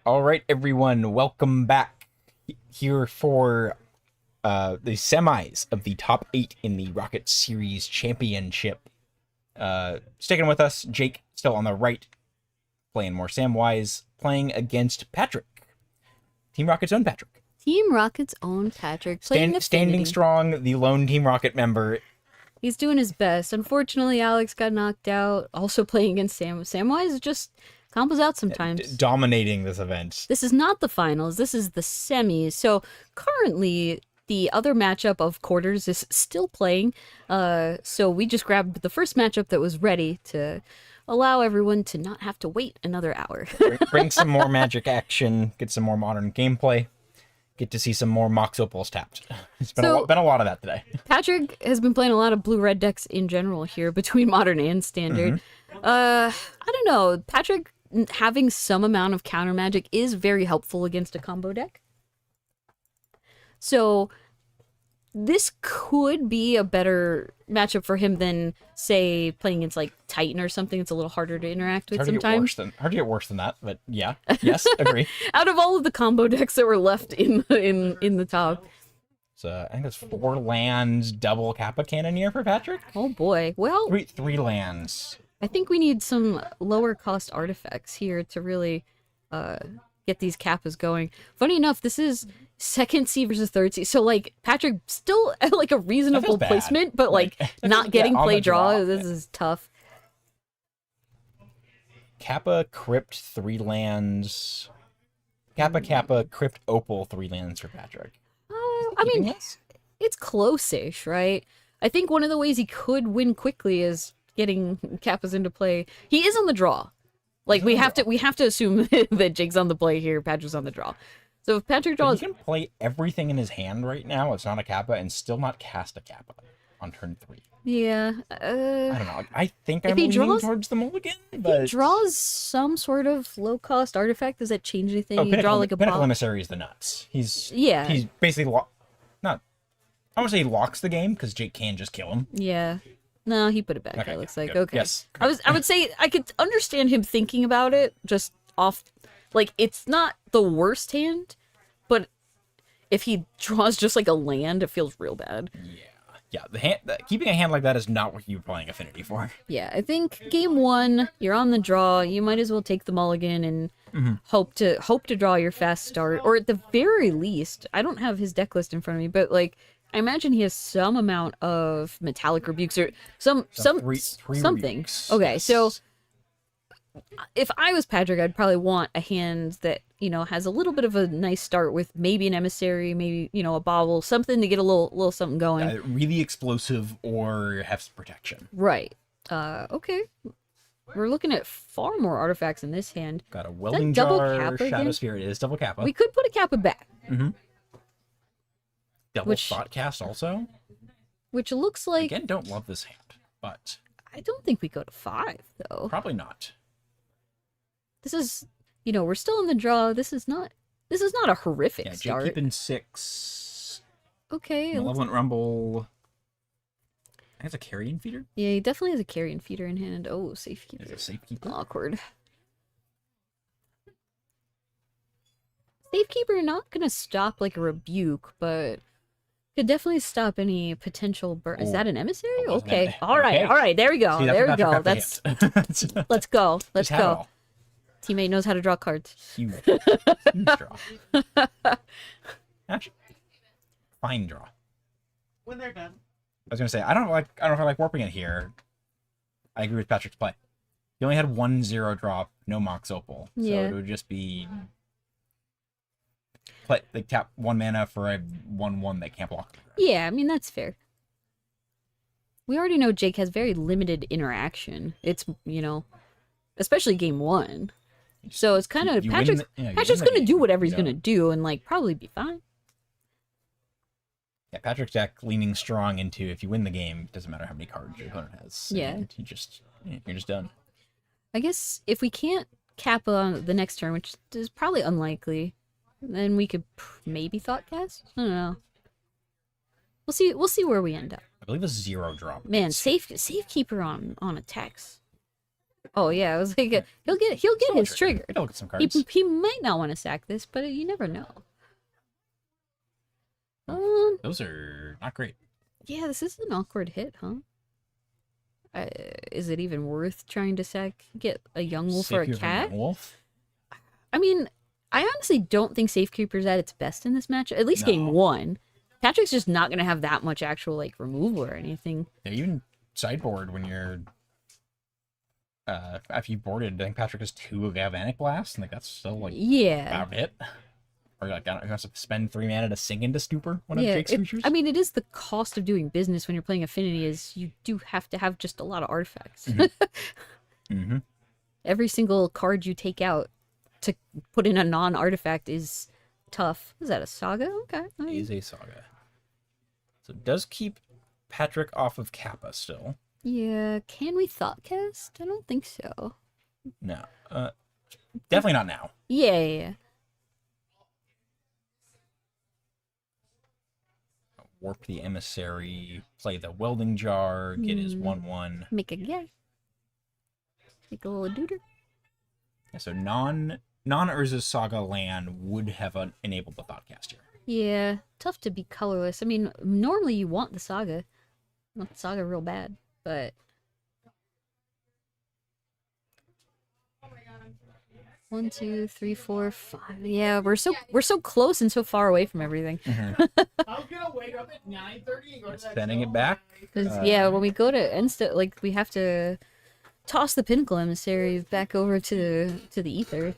All right, everyone, welcome back here for the semis of the top 8 in the Rocket Series Championship. Sticking with us, Jake still on the right, playing more Samwise, playing against Patrick. Team Rocket's own Patrick. Team Rocket's own Patrick. Playing Standing Affinity. strong, the lone Team Rocket member. He's doing his best. Unfortunately, Alex got knocked out. Also playing against Sam. Samwise just combos out sometimes. Dominating this event. This is not the finals. This is the semis. So currently, the other matchup of quarters is still playing. So we just grabbed the first matchup that was ready to allow everyone to not have to wait another hour. Bring some more magic action, get some more modern gameplay, get to see some more Mox Opals tapped. It's been, been a lot of that today. Patrick has been playing a lot of blue-red decks in general here between modern and standard. I don't know. Patrick having some amount of counter magic is very helpful against a combo deck. So this could be a better matchup for him than, say, playing against like Titan or something. It's a little harder to interact with sometimes. Hard to get worse than that, but yeah. Yes, agree. Out of all of the combo decks that were left in the top. So I think it's 4 lands, double Kappa Cannoneer for Patrick. Oh boy. Well, Three lands. I think we need some lower cost artifacts here to really get these Kappas going. Funny enough, this is second C versus third C. So like Patrick still at like a reasonable bad. placement, but like not getting on play the draw. draw. This is tough. Kappa Crypt 3 lands. Kappa Crypt Opal 3 lands for Patrick. I mean, it's close-ish, right? I think one of the ways he could win quickly is getting Kappas into play. He is on the draw. Like we have to assume that Jake's on the play here, Patrick's on the draw. So if Patrick But draws, he can play everything in his hand right now. It's not a Kappa, and still not cast a Kappa on turn 3. yeah, I don't know. I think I'm he leaning draws- towards the mulligan, he but draws some sort of low-cost artifact. Does that change anything? You draw like a Pinnacle pop. Emissary is the nuts. He's basically not. I want to say he locks the game because Jake can just kill him. Yeah. No, he put it back. Okay, It looks good, like good. okay. Yes. I would say I could understand him thinking about it just off. Like it's not the worst hand, but if he draws just like a land, it feels real bad. Yeah, keeping a hand like that is not what you're playing Affinity for. Yeah, I think game 1, you're on the draw. You might as well take the mulligan and hope to draw your fast start, or at the very least, I don't have his deck list in front of me, but like I imagine he has some amount of metallic rebukes or some Three something. rebukes. Okay, Yes. so if I was Patrick, I'd probably want a hand that, you know, has a little bit of a nice start with maybe an emissary, maybe, you know, a bobble, something to get a little something going. Really explosive or have some protection. Right. Okay. We're looking at far more artifacts in this hand. Got a Welding double Jar, Kappa Shadow again? Sphere. It is double Kappa. We could put a Kappa back, Double which- Thoughtcast also. which looks like Again, don't love this hand, but I don't think we go to 5 though. probably not. This is, you know, we're still in the draw. This is not a horrific Yeah, Jake start. keeping 6. Okay. Malevolent Rumble. I think it's a Carrion Feeder. Yeah, he definitely has a carrion feeder in hand. Oh, safekeeper. Is it a Safekeeper? Awkward. Safekeeper not gonna stop like a rebuke, but could definitely stop any potential burn. Is Oh, that an emissary? that was an Okay. em- All right. okay. All right. There we go. See, There we what go. Patrick That's got the hand. let's go. Let's Just have it go. all. Teammate knows how to draw cards. Huge draw. Actually, fine draw. When they're done. I was gonna say I don't know if I like warping it here. I agree with Patrick's play. He only had 1/0 drop, no Mox Opal, so Yeah. it would just be play like tap 1 mana for a 1/1 that can't block. Yeah, I mean that's fair. We already know Jake has very limited interaction. It's, you know, especially game 1. So it's kind of You win Patrick's you win Patrick's the gonna game, do whatever he's so- gonna do and like probably be fine. Yeah, Patrick's deck leaning strong into if you win the game, it doesn't matter how many cards your opponent has. Yeah. And you're just done. I guess if we can't Kappa on the next turn, which is probably unlikely, then we could maybe Thoughtcast. I don't know. We'll see where we end up. I believe a 0 drop. Man, safekeeper on attacks. Oh yeah, I was like, he'll get his trigger. He'll look at some He, cards. he might not want to sack this, but you never know. Those are not great. Yeah, this is an awkward hit, huh? Is it even worth trying to get a young wolf or a Safekeeper cat? Young Wolf. I mean, I honestly don't think Safekeeper's at its best in this match. At least game No. 1. Patrick's just not gonna have that much actual like removal or anything. Yeah, even sideboard when you're after you boarded, I think Patrick has 2 Galvanic Blasts, and like that's still like Yeah. about it. Or like I don't have to spend 3 mana to sink into Stupor one of Yeah, Jake's creatures. I mean, it is the cost of doing business when you're playing Affinity is you do have to have just a lot of artifacts. Mm-hmm. Every single card you take out to put in a non-artifact is tough. Is that a Saga? Okay. It is a Saga. So it does keep Patrick off of Kappa still. Yeah, can we Thoughtcast? I don't think so. No. Definitely not now. Yeah. Warp the Emissary, play the Welding Jar, get his Hmm. 1/1. Make a guy. Make a little duder. Yeah, so non-Urza's Saga land would have enabled the Thoughtcast here. Yeah, tough to be colorless. I mean, normally you want the Saga. You want the Saga real bad, but... 1, 2, 3, 4, 5. Yeah, we're so close and so far away from everything. I was gonna wake up at 9:30 and go to that Sending show. it back. Because yeah, when we go to Insta, like we have to toss the Pinnacle Emissary back over to the ether.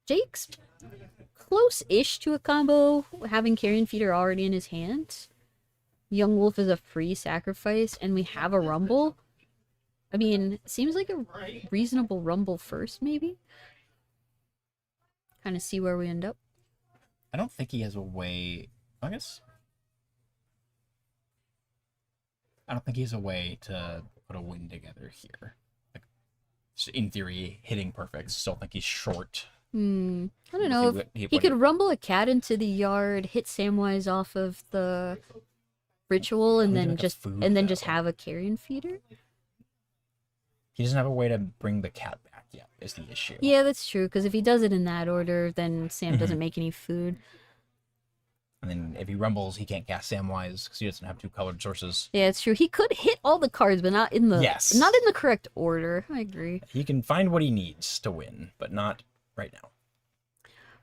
Jake's close-ish to a combo, having Carrion Feeder already in his hand. Young Wolf is a free sacrifice, and we have a Rumble. I mean, seems like a reasonable Rumble first, maybe. Kind of see where we end up. I don't think he has a way. I guess. I don't think he has a way to put a win together here. Like, in theory, hitting perfect. Still think he's short. I don't know. He could rumble a cat into the yard, hit Samwise off of the ritual, and Would then like a just food, just though. have a Carrion Feeder. He doesn't have a way to bring the cat back yet. Is the issue? Yeah, that's true. Because if he does it in that order, then Sam doesn't make any food. And then if he rumbles, he can't cast Samwise because he doesn't have 2 colored sources. Yeah, it's true. He could hit all the cards, but not in the Yes. not in the correct order. I agree. He can find what he needs to win, but not right now.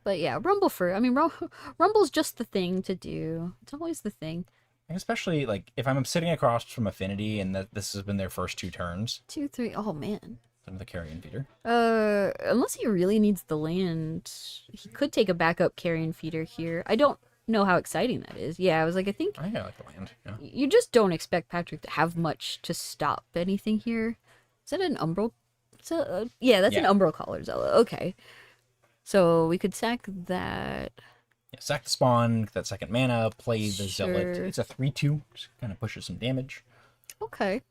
But yeah, Rumble for. I mean, Rumble's just the thing to do. It's always the thing. And especially like if I'm sitting across from Affinity and that this has been their first 2 turns, 2, 3. Oh man. another Carrion Feeder. Unless he really needs the land, he could take a backup Carrion Feeder here. I don't know how exciting that is. Yeah, I was like, I think I think I like the land. Yeah. you just don't expect Patrick to have much to stop anything here. Is that an Umbral? Yeah, that's an Yeah. Umbral Collar Zella. Okay. So we could sack that. Yeah, sack the spawn, get that 2nd mana, play the Zealot. Sure. It's a 3/2, just kind of pushes some damage. Okay.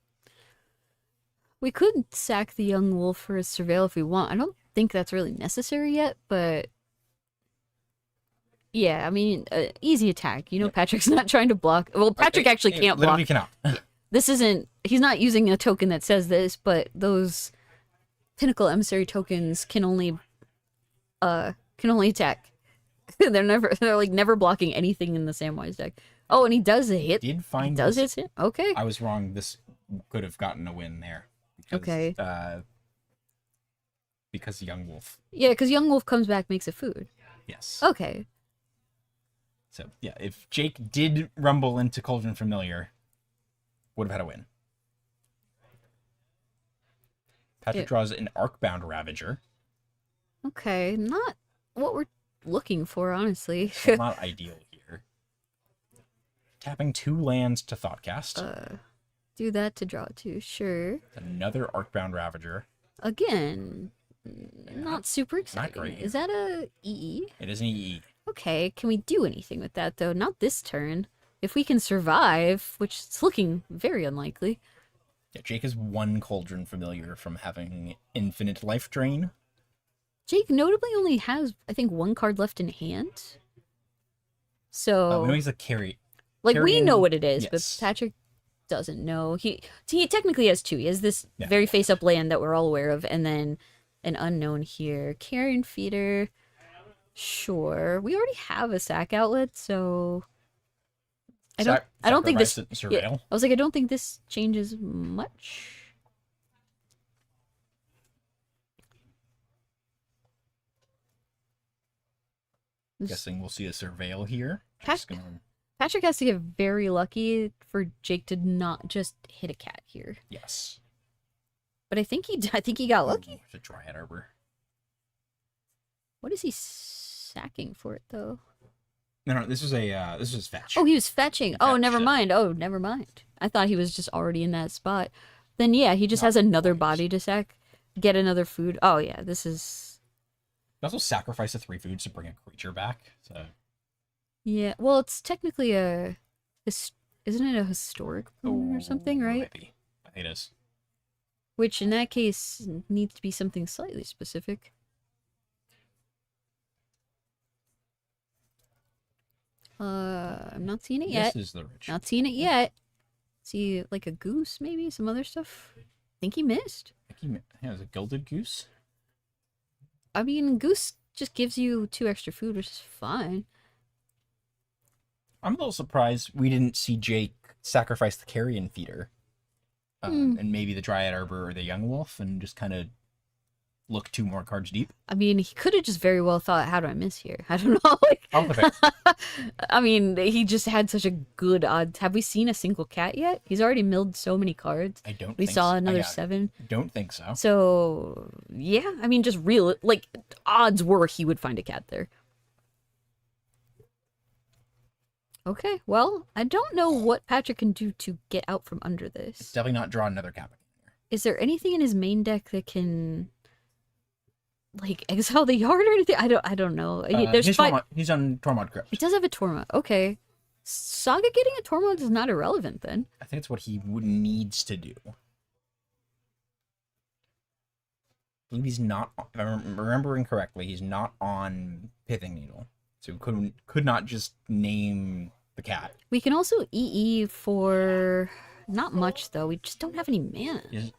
We could sack the Young Wolf for a Surveil if we want. I don't think that's really necessary yet, but... Yeah, I mean, easy attack. You know, Patrick's not trying to block. Well, Patrick actually can't block. Literally cannot. This isn't... He's not using a token that says this, but those Pinnacle Emissary tokens can only attack. They're like never blocking anything in the Samwise deck. Oh, and he does a hit. Did find Does this. hit? Okay. I was wrong. This could have gotten a win there. Because, Okay. Because Young Wolf. Yeah, because Young Wolf comes back, makes a food. Yes. Okay. So yeah, if Jake did rumble into Cauldron Familiar, would have had a win. Patrick Yeah. draws an Arcbound Ravager. Okay. Not what we're looking for, honestly. So not ideal here. Tapping 2 lands to Thoughtcast. Do that to draw 2. Sure. Another Arcbound Ravager. Again, not super exciting. great. Is that a EE? It is an EE. Okay, can we do anything with that, though? Not this turn. If we can survive, which is looking very unlikely. Yeah, Jake is 1 Cauldron Familiar from having infinite life drain. Jake notably only has, I think, 1 card left in hand. So, We know he's a carry. like, we Carrion- know what it is, yes. but Patrick doesn't know. He technically has 2. He has this Yeah. very face-up land that we're all aware of, and then an unknown here. Carrion feeder. Sure. We already have a sack outlet, so I don't think this. Sacrifice it and Yeah, surveil. I was like, I don't think this changes much. Guessing we'll see a surveil here. Pat- Just gonna- Patrick has to get very lucky for Jake to not just hit a cat here. Yes. But I think he got lucky. Ooh, it's a Dryad Arbor. What is he sacking for it though? No, this was fetch. Oh, he was fetching. Oh, Fetch, never yeah. mind. Oh, never mind. I thought he was just already in that spot. Then yeah, he just has another body to sack. Get another food. Oh yeah, this is. You also sacrifice the 3 foods to bring a creature back. So Yeah, well, it's technically isn't it a historic boon or something, right? Might be. I think it is. Which in that case needs to be something slightly specific. I'm not seeing it yet. This is the rich. Not seeing it yet. See, like a goose, maybe some other stuff. Think he missed. Yeah, it was a gilded goose. I mean, goose just gives you 2 extra food, which is fine. I'm a little surprised we didn't see Jake sacrifice the carrion feeder, and maybe the Dryad Arbor or the Young Wolf, and just kind of look 2 more cards deep. I mean, he could have just very well thought, "How do I miss here?" I don't know. Like, Oh, fair. I mean, he just had such a good odds. Have we seen a single cat yet? He's already milled so many cards. I don't. We think saw so. another Yeah, 7. Don't think so. So yeah, I mean, just real like odds were he would find a cat there. Okay, well, I don't know what Patrick can do to get out from under this. Definitely not draw another cap. Is there anything in his main deck that can like exile the yard or anything? I don't know. There's He's 5. he's on Tormod Crypt. He does have a Tormod. Okay. Saga getting a Tormod is not irrelevant then. I think it's what he needs to do. I believe he's not. If I'm remembering correctly, he's not on Pithing Needle, so he could not just name the cat. We can also EE for not much though. We just don't have any mana. He doesn't-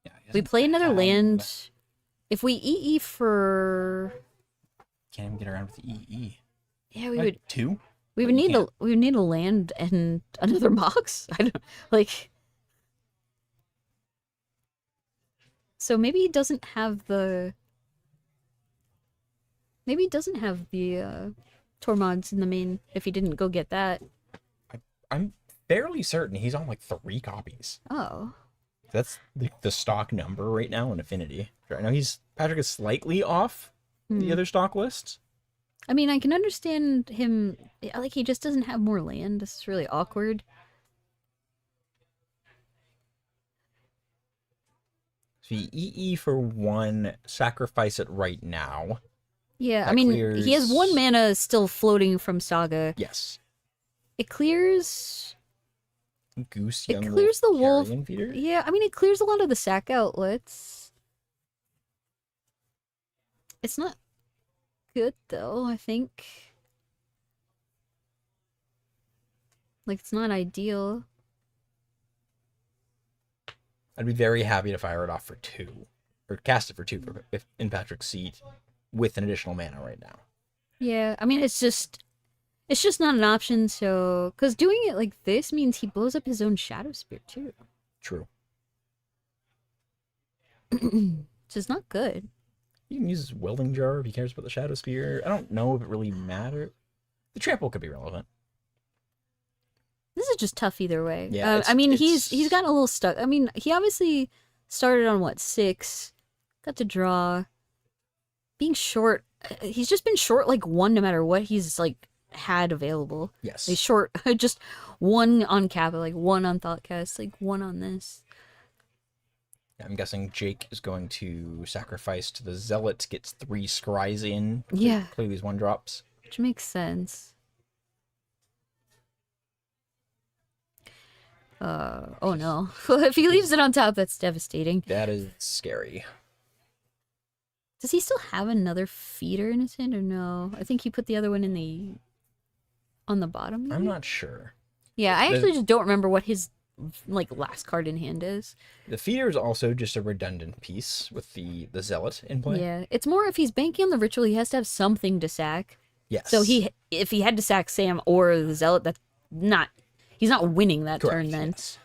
yeah, he We doesn't play another have- land. If we EE for Can't even get around with the EE. yeah, we Like would 2. we would You need can't. we would need a land and another Mox. I don't like. So maybe he doesn't have the. Maybe he doesn't have the Tormods in the main if he didn't go get that. I'm fairly certain he's on like 3 copies. Oh. That's the stock number right now in Affinity. I know Patrick is slightly off the other stock lists. I mean, I can understand him. Like, he just doesn't have more land. This is really awkward. So you EE for 1, sacrifice it right now. Yeah, I That mean, he has 1 clears- mana still floating from Saga. Yes. It clears. Goose, It Young clears the wolf. Carrion Feeder? Yeah, I mean, it clears a lot of the sack outlets. It's not good, though, I think. Like, it's not ideal. I'd be very happy to fire it off for 2. Or cast it for 2 if in Patrick's seat with an additional mana right now. Yeah, I mean, it's just not an option, so... Because doing it like this means he blows up his own Shadow Spear, too. True. Which is not good. You can use his Welding Jar if he cares about the Shadow Spear. I don't know if it really matters. The Trample could be relevant. This is just tough either way. Yeah, I mean, it's- he's gotten a little stuck. I mean, he obviously started on, what, 6? Got to draw. Being short... He's just been short, like, 1 no matter what he's, like... had available. Yes. Like short just 1 on Kappa, like 1 on Thoughtcast, like 1 on this. I'm guessing Jake is going to sacrifice to the Zealot, gets 3 scries in. to Yeah. Clear these 1-drops. Which makes sense. Oh no. If he leaves it on top, that's devastating. That is scary. Does he still have another feeder in his hand or no? I think he put the other one in the on the bottom. I'm maybe? not sure. Yeah, I the- actually just don't remember what his like last card in hand is. The feeder is also just a redundant piece with the zealot in play. Yeah, it's more if he's banking on the ritual, he has to have something to sack. Yes. So if he had to sack Sam or the zealot, he's not winning that Correct, turn then. yes.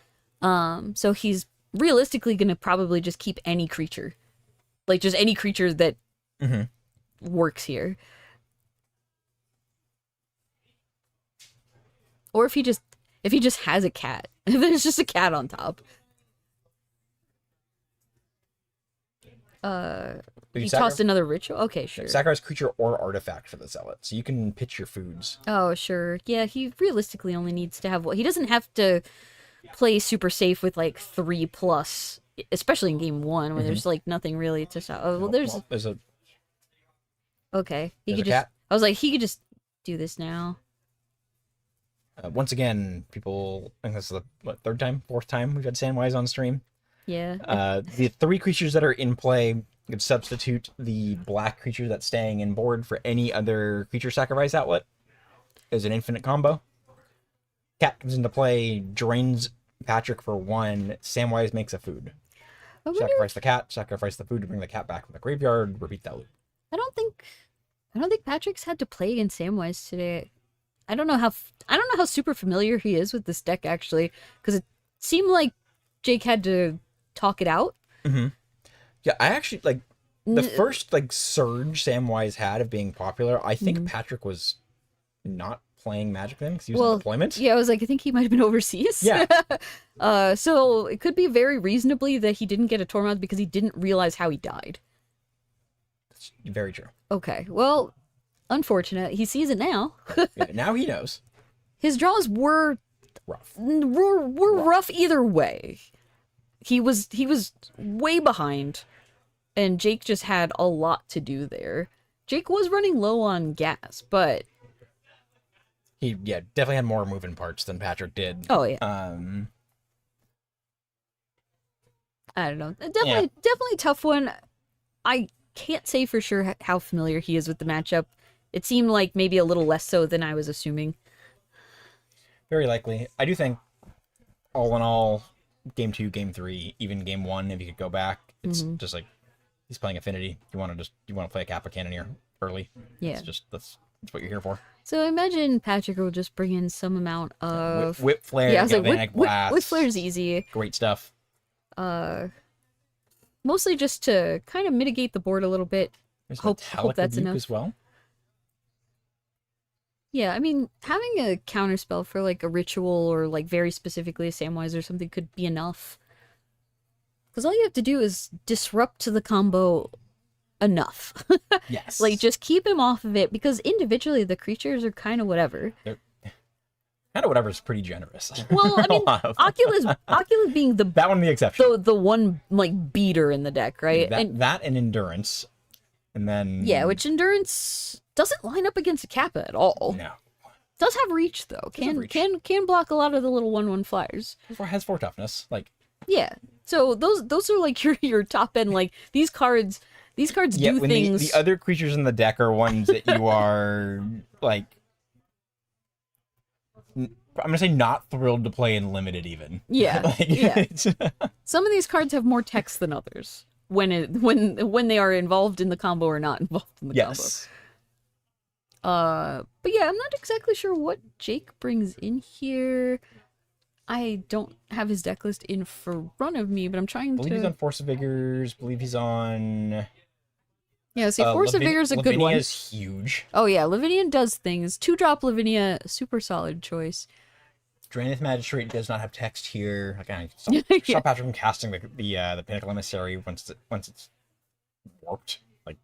So he's realistically gonna probably just keep any creature, like just any creature that works here. Or if he just has a cat, if there's just a cat on top. He tossed another ritual. Okay, sure. Sacrifice creature or artifact for the zealot, so you can pitch your foods. Oh, sure. Yeah, he realistically only needs to have he doesn't have to play super safe with like 3+, especially in game 1 when there's like nothing really to stop. Oh, well, there's a okay. He there's could a just. cat. I was like, he could just do this now. Once again, people, I think this is the fourth time we've had Sandwise on stream. Yeah. The 3 creatures that are in play, you could substitute the black creature that's staying in board for any other creature sacrifice outlet. Is an infinite combo. Cat comes into play, drains Patrick for 1. Samwise makes a food. I wonder- Sacrifice the cat, sacrifice the food to bring the cat back from the graveyard, repeat that loop. I don't think Patrick's had to play against Samwise today. I don't know how super familiar he is with this deck actually, because it seemed like Jake had to talk it out. Yeah, I actually like the first like surge Samwise had of being popular. I think Patrick was not playing Magic then because he was on deployment. Yeah, I was like, I think he might have been overseas. Yeah. So it could be very reasonably that he didn't get a Tormod because he didn't realize how he died. That's very true. Okay, well, unfortunate. He sees it now. Yeah, now he knows. His draws were Rough. rough either way. He was way behind, and Jake just had a lot to do there. Jake was running low on gas, but He definitely had more moving parts than Patrick did. oh yeah, I don't know. Definitely a tough one. I can't say for sure how familiar he is with the matchup. It seemed like maybe a little less so than I was assuming. Very likely. I do think, all in all, game 2, game 3, even game 1, if you could go back, it's just like he's playing Affinity. You want to play a Kappa Cannoneer early. Yeah. It's just that's what you're here for. So I imagine Patrick will just bring in some amount of Whip Flare, yeah. I was like, Galvanic whip Blast. Flare's easy. Great stuff. Mostly just to kind of mitigate the board a little bit. There's Hope Metallic that's Rebuke enough. as well. Yeah, I mean, having a counterspell for like a ritual or like very specifically a Samwise or something could be enough. Because all you have to do is disrupt the combo enough. Yes. Like, just keep him off of it, because individually the creatures are kind of whatever. Kind of whatever is pretty generous. Well, I mean, Oculus being that one the exception. the one like beater in the deck, right? That and Endurance. And then Yeah, which Endurance doesn't line up against a Kappa at all. No. Does have reach though. Does have reach. Can block a lot of the little 1/1 flyers. Has 4 toughness. Like Yeah. So those are like your top end, like these cards do when things. the other creatures in the deck are ones that you are like I'm gonna say not thrilled to play in limited even. Yeah. Like, Yeah. it's- Some of these cards have more text than others when they are involved in the combo or not involved in the yes. combo. But yeah, I'm not exactly sure what Jake brings in here. I don't have his deck list in front of me, but I'm trying I believe he's to. on Force of Vigors. Believe he's on. Yeah, see, Force of Vigor is a good Lavinia one. is huge. Oh yeah, Lavinia does things. 2-drop Lavinia, super solid choice. Draenith Magistrate does not have text here. Like, stop Yeah. Patrick from casting the Pinnacle Emissary once it's warped. Like,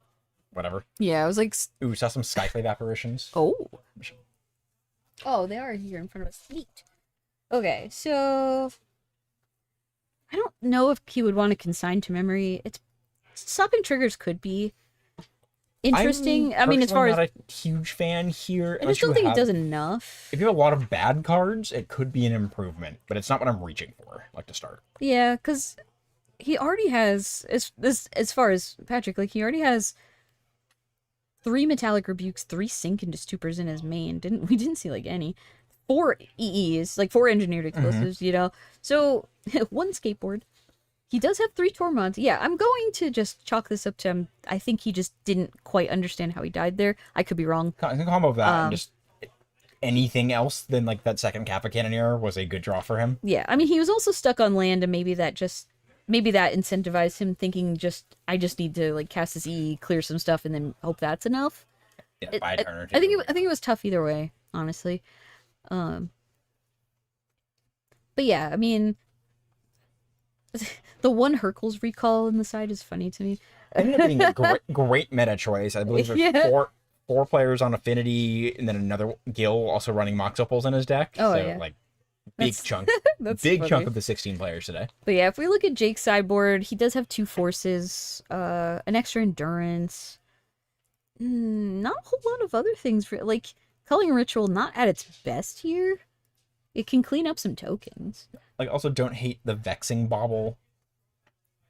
whatever. Yeah, I was like, Ooh, saw some Skyclave apparitions. oh, they are here in front of us. Neat. Okay, so I don't know if he would want to consign to memory. It's stopping triggers could be interesting. I mean, as far I'm as not a huge fan here. I just don't think it does enough. If you have a lot of bad cards, it could be an improvement, but it's not what I'm reaching for. Like to start. Yeah, because he already has as far as Patrick, like he already has 3 Metallic Rebukes, 3 Sink into Stupors in his main. We didn't see like any. 4 EEs, like 4 engineered explosives, you know? So, 1 skateboard. He does have 3 Tormods. Yeah, I'm going to just chalk this up to him. I think he just didn't quite understand how he died there. I could be wrong. I think combo of that and just anything else than like that second Kappa Cannoneer was a good draw for him. Yeah, I mean, he was also stuck on land, and maybe that incentivized him thinking I just need to like cast this E, clear some stuff, and then hope that's enough. Yeah, by a turn or two. I think it was tough either way, honestly. But yeah, I mean, the one Hercules recall in the side is funny to me. Ended up being a great meta choice. I believe there's Yeah. four players on Affinity, and then another Gil also running Mox Opals in his deck. Oh, so yeah. like big That's- chunk, That's big funny. chunk of the 16 players today. But yeah, if we look at Jake's sideboard, he does have 2 forces, an extra endurance. Not a whole lot of other things for like Culling Ritual. Not at its best here. It can clean up some tokens. Like also don't hate the Vexing Bauble.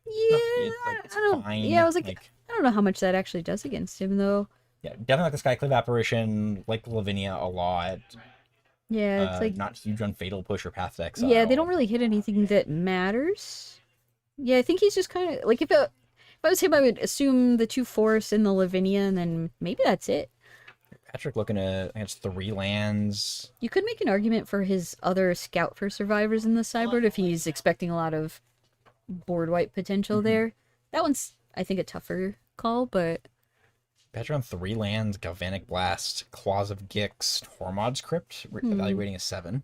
Yeah, It's I don't. fine. Yeah, I was like, I don't know how much that actually does against him though. yeah, definitely like the Skyclave Apparition, like Lavinia a lot. Yeah, it's like not huge on Fatal Push or Path to Exile. yeah, they don't really hit anything that matters. Yeah, I think he's just kind of like if I was him, I would assume the 2 force and the Lavinia, and then maybe that's it. Patrick looking at against 3 lands. You could make an argument for his other Scout for Survivors in the sideboard if he's expecting a lot of board wipe potential there. That one's, I think, a tougher call, but Patrick on 3 lands, Galvanic Blast, Claws of Gix, Tormod's Crypt, evaluating a 7.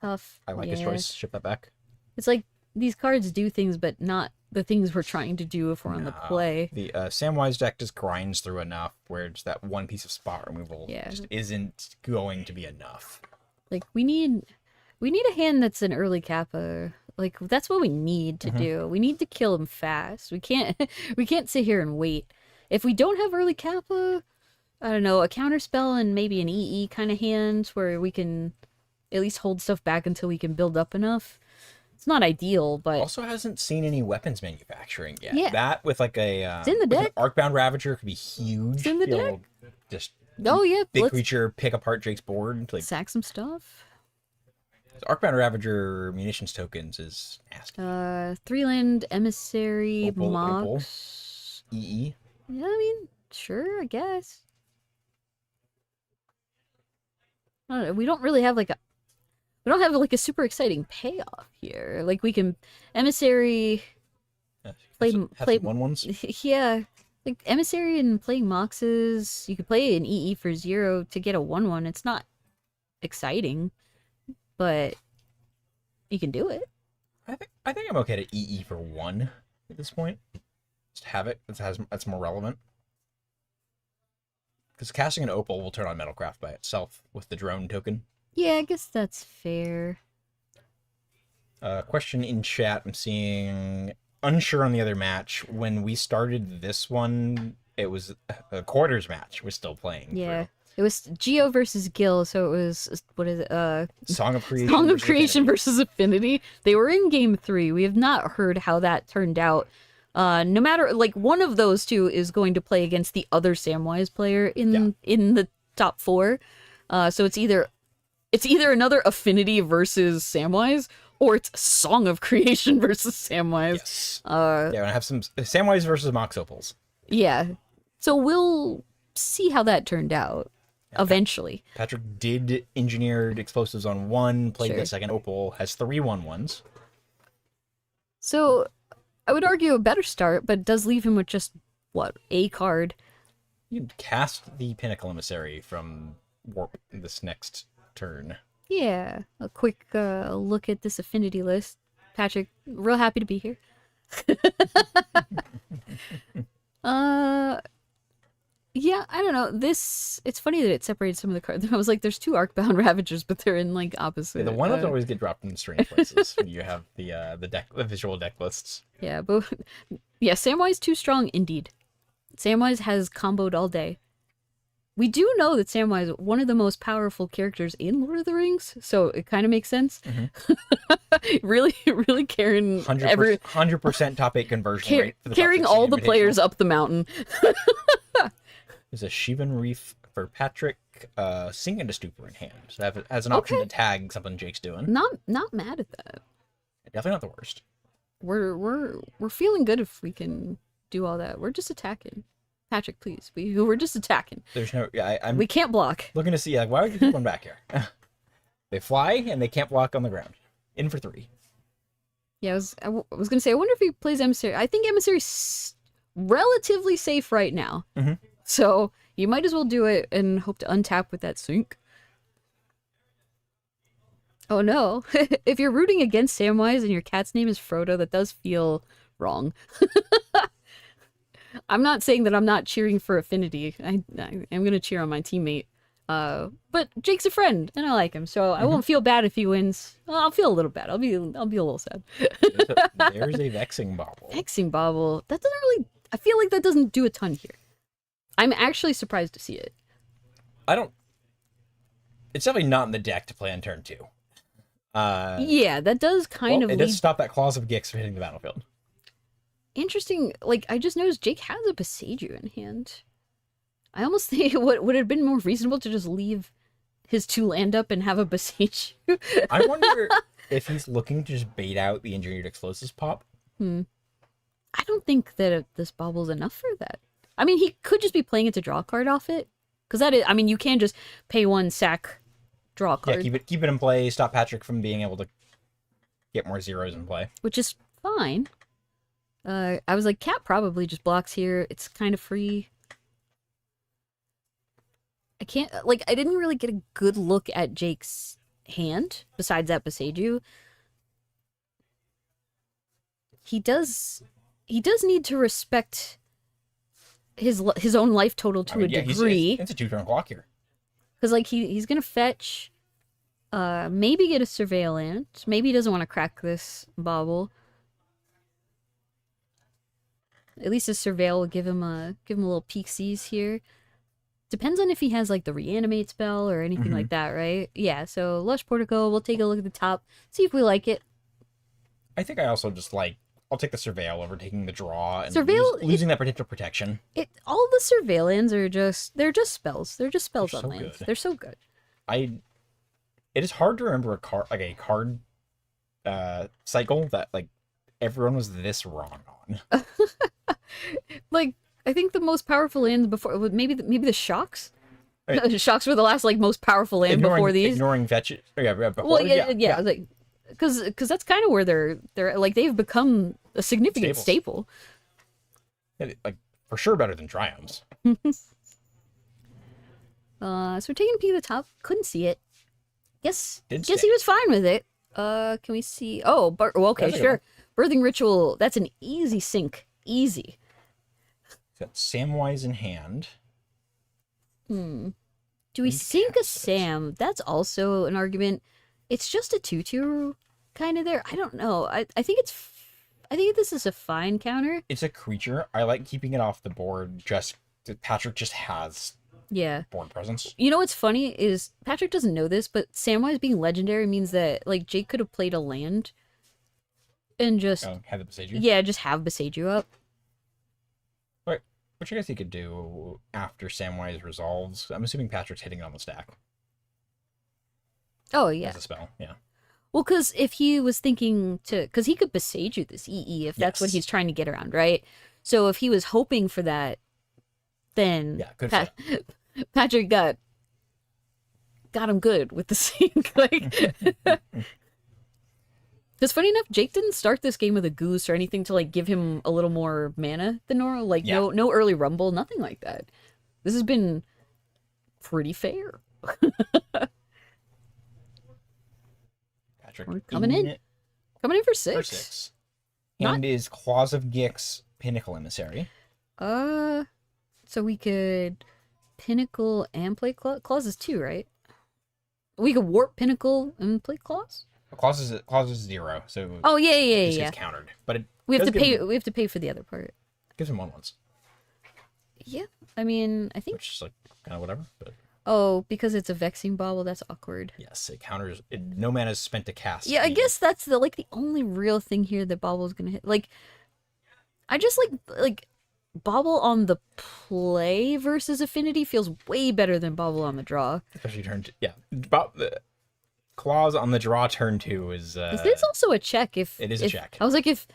tough. I like his Yeah. choice. Ship that back. It's like these cards do things, but not the things we're trying to do if we're on the play. The Samwise deck just grinds through enough where it's that one piece of spot removal Yeah. just isn't going to be enough. Like we need a hand that's an early Kappa. Like that's what we need to do. We need to kill him fast. We can't sit here and wait. If we don't have early Kappa, I don't know, a counterspell and maybe an EE kind of hand where we can at least hold stuff back until we can build up enough. It's not ideal, but Also hasn't seen any weapons manufacturing yet. Yeah. That with like a It's in the with an deck. Arcbound Ravager could be huge. It's in the Be able deck. to Just oh yeah, big let's creature pick apart Jake's board. Like sack some stuff. Arcbound Ravager munitions tokens is nasty. 3-land emissary Opal. Mox. EE. Yeah, I mean, sure, I guess. I don't know, we don't have like a super exciting payoff here. Like we can emissary, Play- Have play- some 1/1s. yeah, like emissary and playing Moxes. You could play an EE for 0 to get a 1/1. It's not exciting, but you can do it. I think I'm okay to EE for 1 at this point. Just have it. That's more relevant. Because casting an Opal will turn on Metalcraft by itself with the drone token. Yeah, I guess that's fair. Question in chat. I'm seeing unsure on the other match. When we started this one, it was a quarters match. We're still playing. Yeah. It was Geo versus Gil, so it was what is it? Song of Creation. Song of versus Creation Affinity. versus Affinity. They were in game 3. We have not heard how that turned out. No matter like one of those two is going to play against the other Samwise player in the top 4. So it's either another Affinity versus Samwise, or it's Song of Creation versus Samwise. Yes. Yeah, I have some Samwise versus Mox Opals. Yeah. So we'll see how that turned out eventually. Patrick did engineered explosives on 1, played Sure. the second Opal, has 3 1/1s. So I would argue a better start, but it does leave him with just a card. You can cast the Pinnacle Emissary from Warp this next turn. Yeah, a quick look at this affinity list. Patrick, real happy to be here. Yeah, I don't know. It's funny that it separated some of the cards. I was like, there's 2 Arcbound Ravagers, but they're in like opposite. The one-ups always get dropped in strange places when you have the visual deck lists. Yeah, but yeah, Samwise too strong indeed. Samwise has comboed all day. We do know that Samwise is one of the most powerful characters in Lord of the Rings, so it kind of makes sense. really carrying 100% top 8 conversion rate. For the carrying top 16 all the players Invitational. up the mountain. There's a Shivan Reef for Patrick. Sink into Stupor in hand. So that as an option to tag something Jake's doing. Not mad at that. Definitely not the worst. We're feeling good if we can do all that. We're just attacking. Patrick, please. We're just attacking. There's no I'm We can't block. looking to see like why would you keep one back here? They fly and they can't block on the ground. In for 3. Yeah, I was gonna say I wonder if he plays Emissary. I think Emissary's relatively safe right now. Mhm. So you might as well do it and hope to untap with that Sink. Oh no. If you're rooting against Samwise and your cat's name is Frodo, that does feel wrong. I'm not saying that I'm not cheering for Affinity. I'm going to cheer on my teammate. But Jake's a friend and I like him, so I won't feel bad if he wins. Well, I'll feel a little bad. I'll be a little sad. There's a Vexing Bauble. Vexing Bauble. That doesn't really, I feel like that doesn't do a ton here. I'm actually surprised to see it. It's definitely not in the deck to play on turn 2. Yeah, that does kind of it lead... does stop that Claws of Gix from hitting the battlefield. Interesting. Like, I just noticed Jake has a Boseiju in hand. I almost think would it have been more reasonable to just leave his 2 land up and have a Boseiju. I wonder if he's looking to just bait out the Engineered Explosives pop. I don't think that this Bauble's enough for that. I mean, he could just be playing it to draw a card off it. Because that is, I mean, you can just pay 1 sack, draw a card. Yeah, keep it in play, stop Patrick from being able to get more zeros in play. Which is fine. I was like, Cat probably just blocks here. It's kind of free. I can't, like, I didn't really get a good look at Jake's hand, besides that Boseiju. He does need to respect his own life total to a degree. It's a 2-turn clock here. Because, like, he's going to fetch, maybe get a Surveillance. Maybe he doesn't want to crack this Bauble. At least a Surveil will give him a little peeksies here. Depends on if he has, like, the Reanimate spell or anything like that, right? Yeah, so Lush Portico, we'll take a look at the top, see if we like it. I think I also just like, I'll take the Surveil over taking the draw and losing that potential protection. All the Surveillance are they're just spells. They're just spells They're on so lands. good. They're so good. It is hard to remember a card cycle that like everyone was this wrong on. Like, I think the most powerful land before, maybe the Shocks? Right. Shocks were the last, like, most powerful land before these. Ignoring fetch. Well, yeah. Like, because that's kind of where they're like, they've become a significant staple. Yeah, like, for sure better than Triumphs. So we're taking a peek at the top. Couldn't see it. Guess he was fine with it. Can we see? Oh, okay, sure. Birthing Ritual. That's an easy sink. Easy. Got Samwise in hand. Do we sink a Sam? That's also an argument. It's just a 2/2 kind of there. I don't know. I think this is a fine counter. It's a creature. I like keeping it off the board. Patrick just has board presence. You know what's funny is Patrick doesn't know this, but Samwise being legendary means that, like, Jake could have played a land and just have the Boseiju. Yeah, just have Boseiju up. Right. Which I guess he could do after Samwise resolves. I'm assuming Patrick's hitting it on the stack. Oh yeah. As a spell, yeah. Well, because if he was thinking because he could Boseiju this EE if that's what he's trying to get around, right? So if he was hoping for that, then Patrick got him good with the sink. Like, because funny enough, Jake didn't start this game with a Goose or anything to, like, give him a little more mana than normal. Like, no early Rumble, nothing like that. This has been pretty fair. Patrick, we're coming in for 6. And is Claws of Gix Pinnacle Emissary? So we could Pinnacle and play Claws is 2, right? We could Warp Pinnacle and play Claws. Claws is 0, so yeah. It's countered, but we have to pay. We have to pay for the other part. Gives him 1/1s. Yeah, I mean, I think which is like kind of whatever. But because it's a Vexing Bauble, that's awkward. Yes, it counters. No mana is spent to cast. Yeah, I guess that's the only real thing here that Bauble's gonna hit. Like, I just like Bobble on the play versus Affinity feels way better than Bobble on the draw. Especially turn 2. Yeah. About the claws on the draw turn 2 is... Is this also a check? If it is a check. I was like, if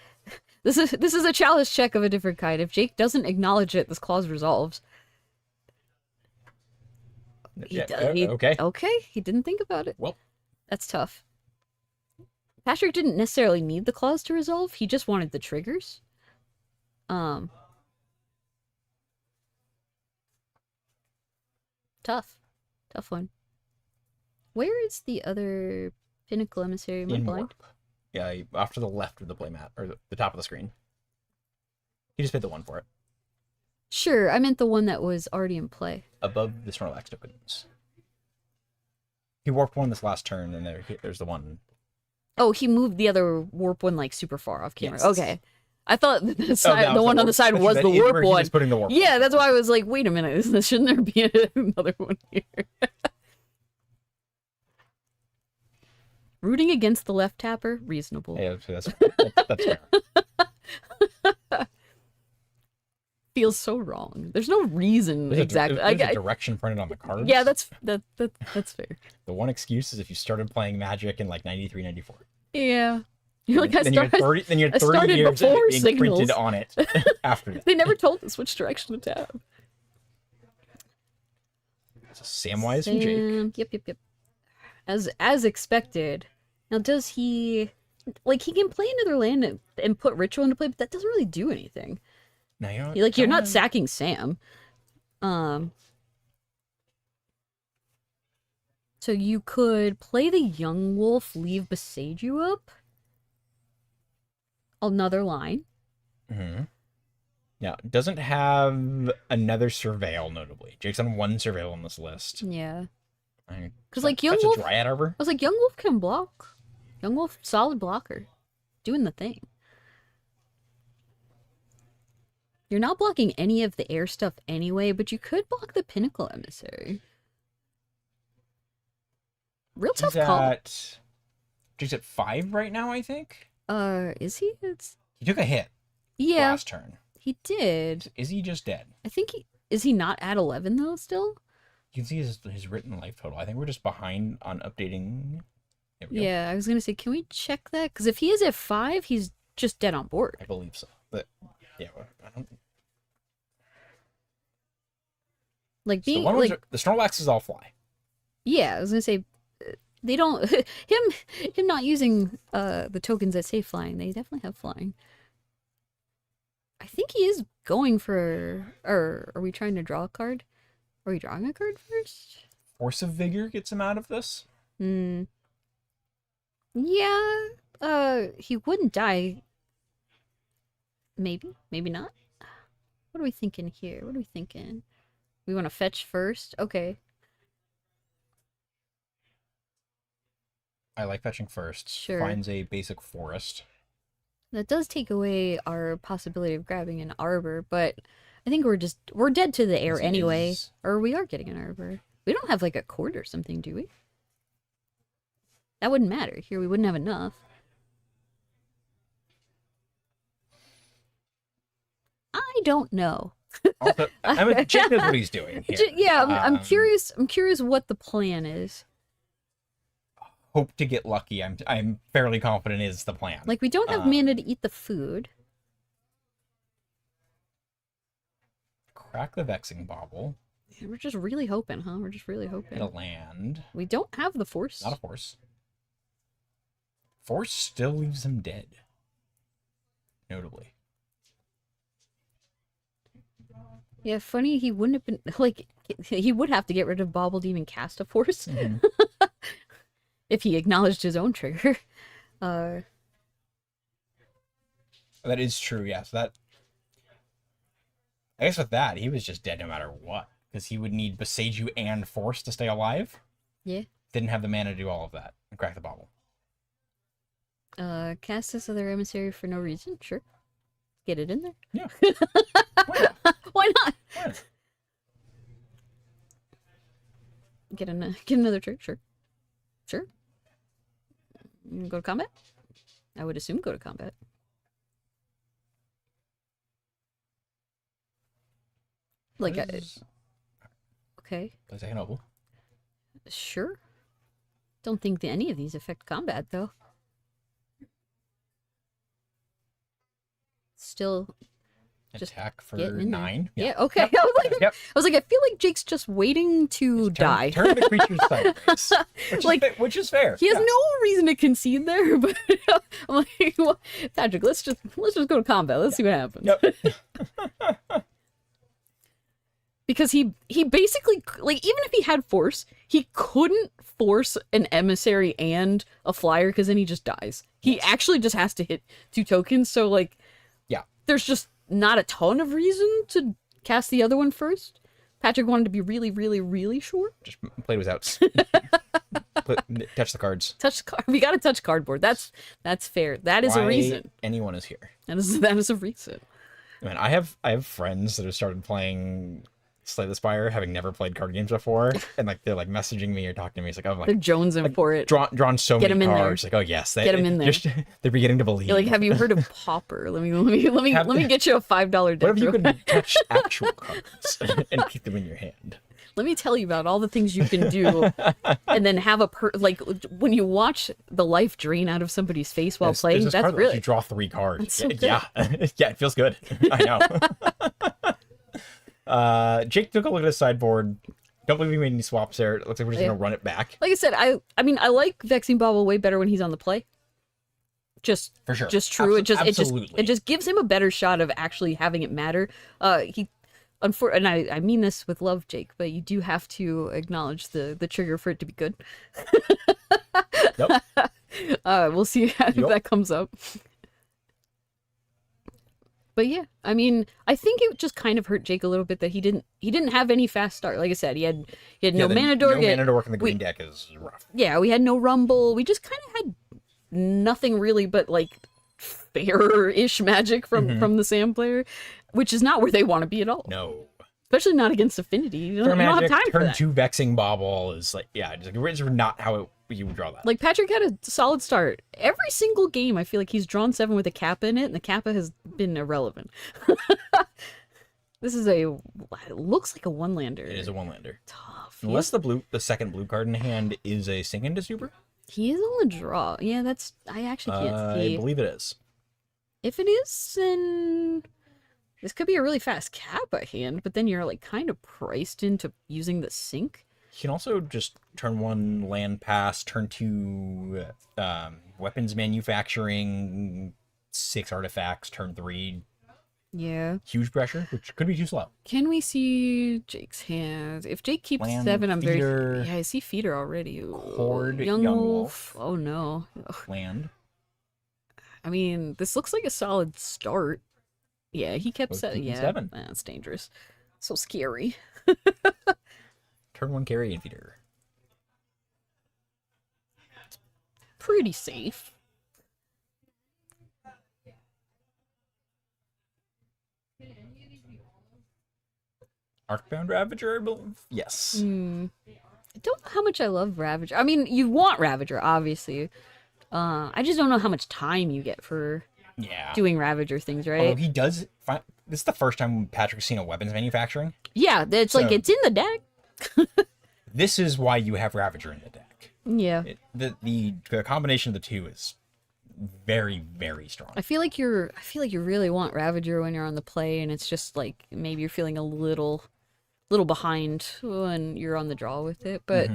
this is a chalice check of a different kind. If Jake doesn't acknowledge it, this clause resolves. Yeah, Okay. okay. He didn't think about it. Well. That's tough. Patrick didn't necessarily need the clause to resolve. He just wanted the triggers. Tough one. Where is the other Pinnacle Emissary? Am I In blind? warp. Yeah, off to the left of the playmat, or the top of the screen. He just paid the 1 for it. Sure, I meant the one that was already in play. Above the Snorlax tokens. He warped one this last turn, and there's the one. Oh, he moved the other warp one like super far off camera. Yes. Okay. I thought the side, that the was one on the warp. side was the Where warp he one. was putting the warp Yeah, one. that's why I was like, wait a minute, shouldn't there be another one here? Rooting against the left tapper, reasonable. Yeah, that's fair. Feels so wrong. There's no reason There's exactly. There's a direction printed on the cards. Yeah, that's fair. The one excuse is if you started playing Magic in like 93, 94. Yeah. You're like, Then you had 30 I years of started it before being signals. printed on it after that. They never told us which direction to tap. So Samwise from Jake. Yep. As expected. Now, does he like he can play another land and put ritual into play, but that doesn't really do anything. Now, you know what? You're not sacking Sam. So you could play the Young Wolf, leave Besaju up. Another line. Mm-hmm. Now, it doesn't have another Surveil, notably. Jake's on 1 Surveil on this list. Yeah. 'Cause, Because like, Young that's Wolf- a Dryad Arbor. I was like, Young Wolf can block. Young Wolf, solid blocker. Doing the thing. You're not blocking any of the air stuff anyway, but you could block the Pinnacle Emissary. Real tough call. Jake's at 5 right now, I think. Is he? He took a hit Yeah, last turn. he did. Is he just dead? I think is he not at 11 though still? You can see his written life total. I think we're just behind on updating. There we go. Yeah, I was gonna say, can we check that? Because if he is at 5, he's just dead on board. I believe so. But yeah, I don't. Like So being the Snorlaxes all fly. yeah, I was gonna say they don't him not using the tokens that say flying. They definitely have flying. I think he is going for. Or are we trying to draw a card? Are we drawing a card first? Force of Vigor gets him out of this. Hmm. Yeah. He wouldn't die. Maybe. Maybe not. What are we thinking here? What are we thinking? We want to fetch first? Okay. I like fetching first. Sure. Finds a basic forest. That does take away our possibility of grabbing an arbor, but I think we're dead to the air This anyway. is- Or we are getting an arbor. We don't have like a cord or something, do we? That wouldn't matter. Here we wouldn't have enough. I don't know. Also, I mean, Jake knows what he's doing here. Yeah, I'm Um, curious. I'm curious what the plan is. Hope to get lucky. I'm fairly confident is the plan. Like we don't have mana to eat the food. Crack the Vexing Bauble. We're just really hoping, huh? We're just really hoping. Get a land. We don't have the force. Not a force. Force still leaves him dead. Notably. Yeah, funny. He wouldn't have been like he would have to get rid of Bobble to even cast a force if he acknowledged his own trigger. That is true, yes. That I guess with that, he was just dead no matter what. Because he would need Besaju and Force to stay alive. Yeah. Didn't have the mana to do all of that. And crack the bauble. Cast this other emissary for no reason. Sure. Get it in there. Yeah. Why not? Why not? Why not? Get another trick. Sure. Sure. Go to combat. I would assume go to combat. Like, What is- okay, Play second noble. sure. Don't think that any of these affect combat, though. Still Just Attack for getting in there. 9. Yeah, okay. I was like, Yep. I feel like Jake's just waiting to die. Turn the creature sideways. Like, Which is fair. He has Yeah. no reason to concede there, but I'm like, well, Patrick, let's just go to combat. Let's see what happens. Yep. Because he basically, like, even if he had force, he couldn't force an emissary and a flyer because then he just dies. He actually just has to hit 2 tokens. So like, Yeah. there's just not a ton of reason to cast the other one first. Patrick wanted to be really, really, really sure. Just played without. Touch the cards. Touch card. We gotta touch cardboard. That's fair. That is a Why reason. anyone is here. That is a reason. I mean, I have friends that have started playing Slay the Spire, having never played card games before, and like they're like messaging me or talking to me. It's like, oh, They're like jonesing for it. drawn so Get many 'em in there. cards. Like, oh yes, Get 'em in there. They're beginning to believe. You're like, have you heard of Pauper? Let me get you a $5 deck. What if you real could touch actual cards and keep them in your hand? Let me tell you about all the things you can do, and then have like when you watch the life drain out of somebody's face while playing. There's this That's card that lets really you draw 3 cards. That's so good. Yeah, yeah, it feels good. I know. Jake took a look at his sideboard. Don't believe he made any swaps there. It looks like we're just gonna run it back. like I said. I mean, I like Vexing Bauble way better when he's on the play. Just For sure. just true. Absolutely. It just gives him a better shot of actually having it matter. And I mean this with love, Jake, but you do have to acknowledge the trigger for it to be good. Yep. We'll see if that comes up. But yeah, I mean, I think it just kind of hurt Jake a little bit that he didn't have any fast start. Like I said, he had no mana door. No mana to work in the green deck is rough. Yeah, we had no rumble. We just kind of had nothing really but like fair-ish magic from the Sam player, which is not where they want to be at all. No. Especially not against Affinity. You don't have time for turn that. 2 Vexing Bauble is like, yeah, just like, it's not how you would draw that. Like, Patrick had a solid start. Every single game, I feel like he's drawn 7 with a Kappa in it, and the Kappa has been irrelevant. This is it looks like a one-lander. It is a 1-lander. Tough. Unless the second blue card in hand is a Sink into Super. He is on the draw. Yeah, I actually can't see. I believe it is. If it is, then this could be a really fast Kappa hand, but then you're like kind of priced into using the sink. You can also just turn 1 land pass, turn 2 weapons manufacturing, 6 artifacts, turn 3 Yeah. huge pressure, which could be too slow. Can we see Jake's hand? If Jake keeps Land, 7, I'm feeder, very... Yeah, I see feeder already. Ooh, Horde, Young Young Wolf. Wolf. Oh, no. Ugh. Land. I mean, this looks like a solid start. Yeah, he kept Both 7. keeping Yeah, 7. that's dangerous. So scary. Turn 1 carry and feeder. Pretty safe. Arcbound Ravager, I believe? Yes. I don't know how much I love Ravager. I mean, you want Ravager, obviously. I just don't know how much time you get for Yeah. doing Ravager things, right? Although he does... This is the first time Patrick's seen a weapons manufacturing. Yeah, it's like, So- it's in the deck. This is why you have Ravager in the deck. Yeah. The combination of the two is very, very strong. I feel like you really want Ravager when you're on the play, and it's just like maybe you're feeling a little behind when you're on the draw with it. But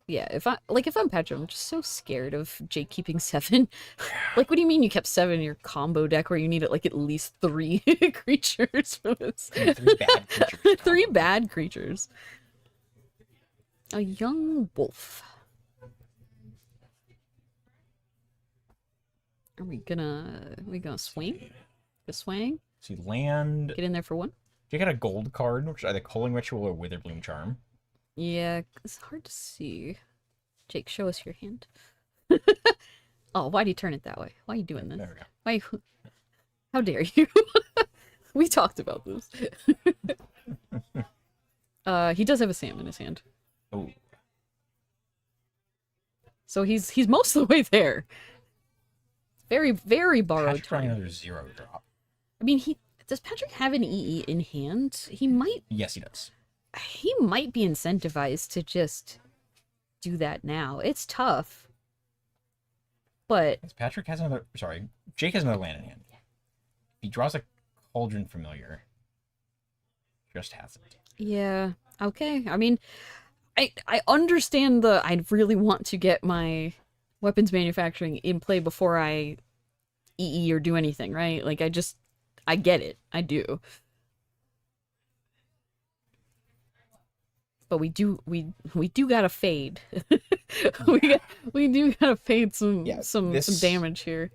yeah, if I'm Patrick, I'm just so scared of Jake keeping 7. Like, what do you mean you kept 7 in your combo deck where you need like at least 3 creatures for this? 3 bad creatures. 3 bad creatures. A young wolf. Are we gonna swing? The swang? So you land. Get in there for 1? You got a gold card, which is either Culling Ritual or Witherbloom Charm. Yeah, it's hard to see. Jake, show us your hand. Oh, why do you turn it that way? Why are you doing this? There we go. Why? How dare you? We talked about this. He does have a Sam in his hand. Oh, So he's most of the way there. Very, very borrowed Patrick trying time. another 0 drop. I mean, Does Patrick have an EE in hand? He might. Yes, he does. He might be incentivized to just do that now. It's tough, but Patrick has another. Sorry, Jake has another land in hand. If he draws a Cauldron Familiar, just has it. yeah, okay. I mean, I understand I really want to get my weapons manufacturing in play before I EE or do anything, right? Like I get it. I do. But we do gotta fade. we do gotta fade some damage here.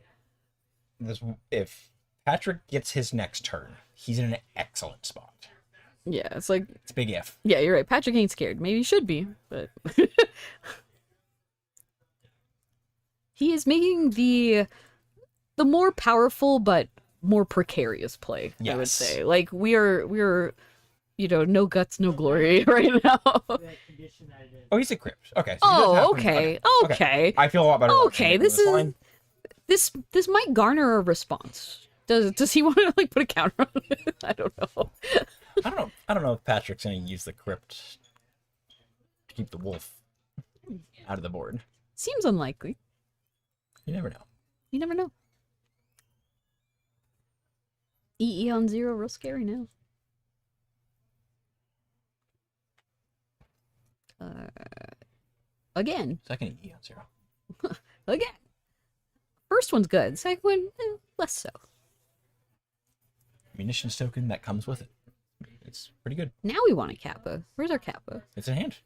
If Patrick gets his next turn, he's in an excellent spot. Yeah, it's like It's a big if. yeah, you're right. Patrick ain't scared. Maybe he should be, but he is making the more powerful but more precarious play. I would Yes. say, like we're no guts, no glory right now. Oh, he's a crypt. Okay. So he doesn't have Okay. one. Okay. I feel a lot better. about Okay, him this this is line. this might garner a response. Does he want to like put a counter on it? I don't know. I don't know if Patrick's gonna use the crypt to keep the wolf out of the board. Seems unlikely. You never know. You never know. EE on 0, real scary now. Again. Second E on 0. Again. First one's good. Second one, less so. Munitions token that comes with it. It's pretty good. Now we want a Kappa. Where's our Kappa? It's in hand.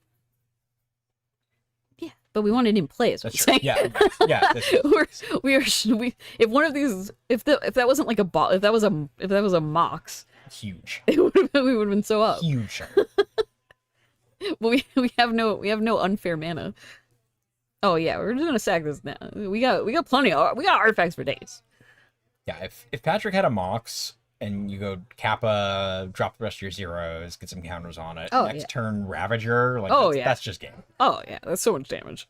Yeah, but we want it in play. Is what That's I'm true. saying. Yeah. If one of these, if that wasn't like a ball, if that was a Mox, Huge. we would have been so up. Huge. But we have no unfair mana. Oh yeah, we're just gonna sack this now. We got plenty of artifacts for days. Yeah, if Patrick had a Mox and you go Kappa, drop the rest of your zeros, get some counters on it. Oh, Next yeah. turn, Ravager. Like, Oh, that's, yeah. that's just game. Oh yeah, that's so much damage.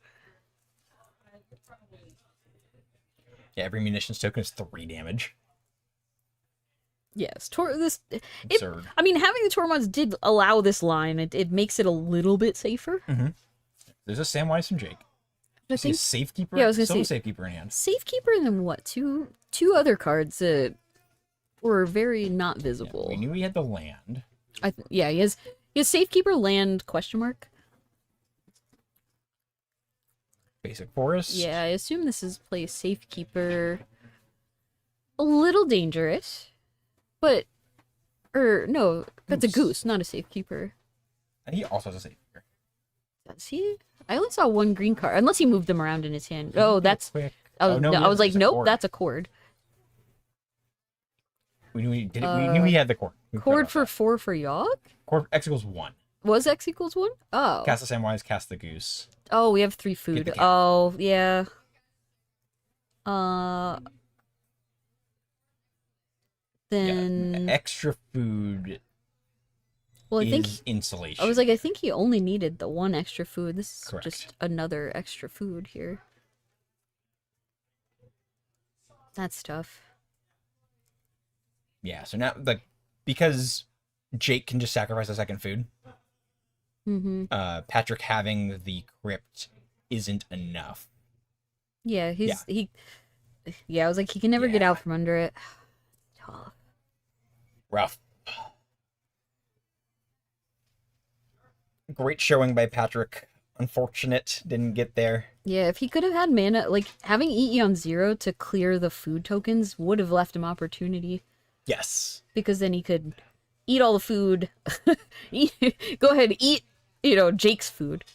Yeah, every munitions token is 3 damage. Yes, Absurd. I mean, having the Tormods did allow this line. It makes it a little bit safer. There's a Samwise from Jake. I See a think Safekeeper? Yeah, I was gonna Solo say- Safekeeper in hand. Safekeeper and then what? Two other cards that were very not visible. We knew he had the land. Yeah, he has Safekeeper land ? Basic Forest. Yeah, I assume this is play Safekeeper. A little dangerous, but no, that's a goose, not a Safekeeper. And he also has a Safekeeper. Does he? I only saw one green card, unless he moved them around in his hand. Oh, that's. Quick. Oh, no, I was like, it's a nope, cord. that's a cord. We knew he did it. We knew he had the cord. We forgot Cord about for that. 4 for Yogg? Cord X equals 1. Was X equals 1? Oh. Cast the Samwise, cast the Goose. Oh, we have 3 food. the cat. Oh, yeah. Then. Extra food Well, I think. is insulation. I was like, I think he only needed the 1 extra food. This is Correct. just another extra food here. That's tough. Yeah, so now, because Jake can just sacrifice a second food, Mm-hmm. Patrick having the crypt isn't enough. Yeah, Yeah, I was like, he can never get Yeah. out from under it. Tough. Rough. Great showing by Patrick. Unfortunate, didn't get there. Yeah, if he could have had mana, like having EE on 0 to clear the food tokens would have left him opportunity, Yes. because then he could eat all the food. Go ahead, eat, Jake's food.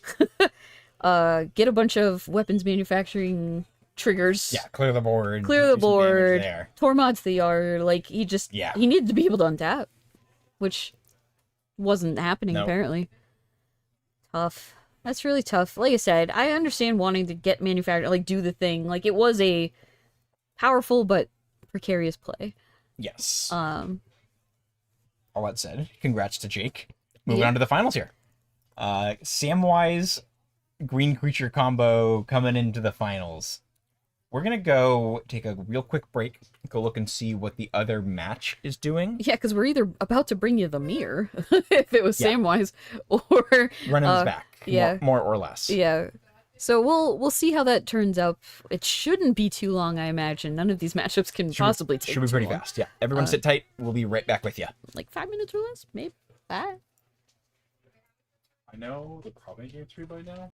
Get a bunch of weapons manufacturing triggers. Yeah, clear the board. Clear do the some damage board. there. Tormod's the yard. Like he Yeah. needed to be able to untap, which wasn't happening Nope. apparently. Tough. That's really tough. Like I said, I understand wanting to get manufactured, like do the thing. Like it was a powerful but precarious play. Yes. Um, All that said, congrats to Jake. Moving Yeah. on to the finals here. Samwise green creature combo coming into the finals. We're going to go take a real quick break, go look and see what the other match is doing. Yeah, because we're either about to bring you the mirror, if it was Yeah. Samwise, or Running his back, yeah. more or less. Yeah. So we'll see how that turns out. It shouldn't be too long, I imagine. None of these matchups can possibly take Should be too pretty long. fast. Yeah, everyone sit tight. We'll be right back with you. Like 5 minutes or less, maybe. Bye. I know they're probably game 3 by now.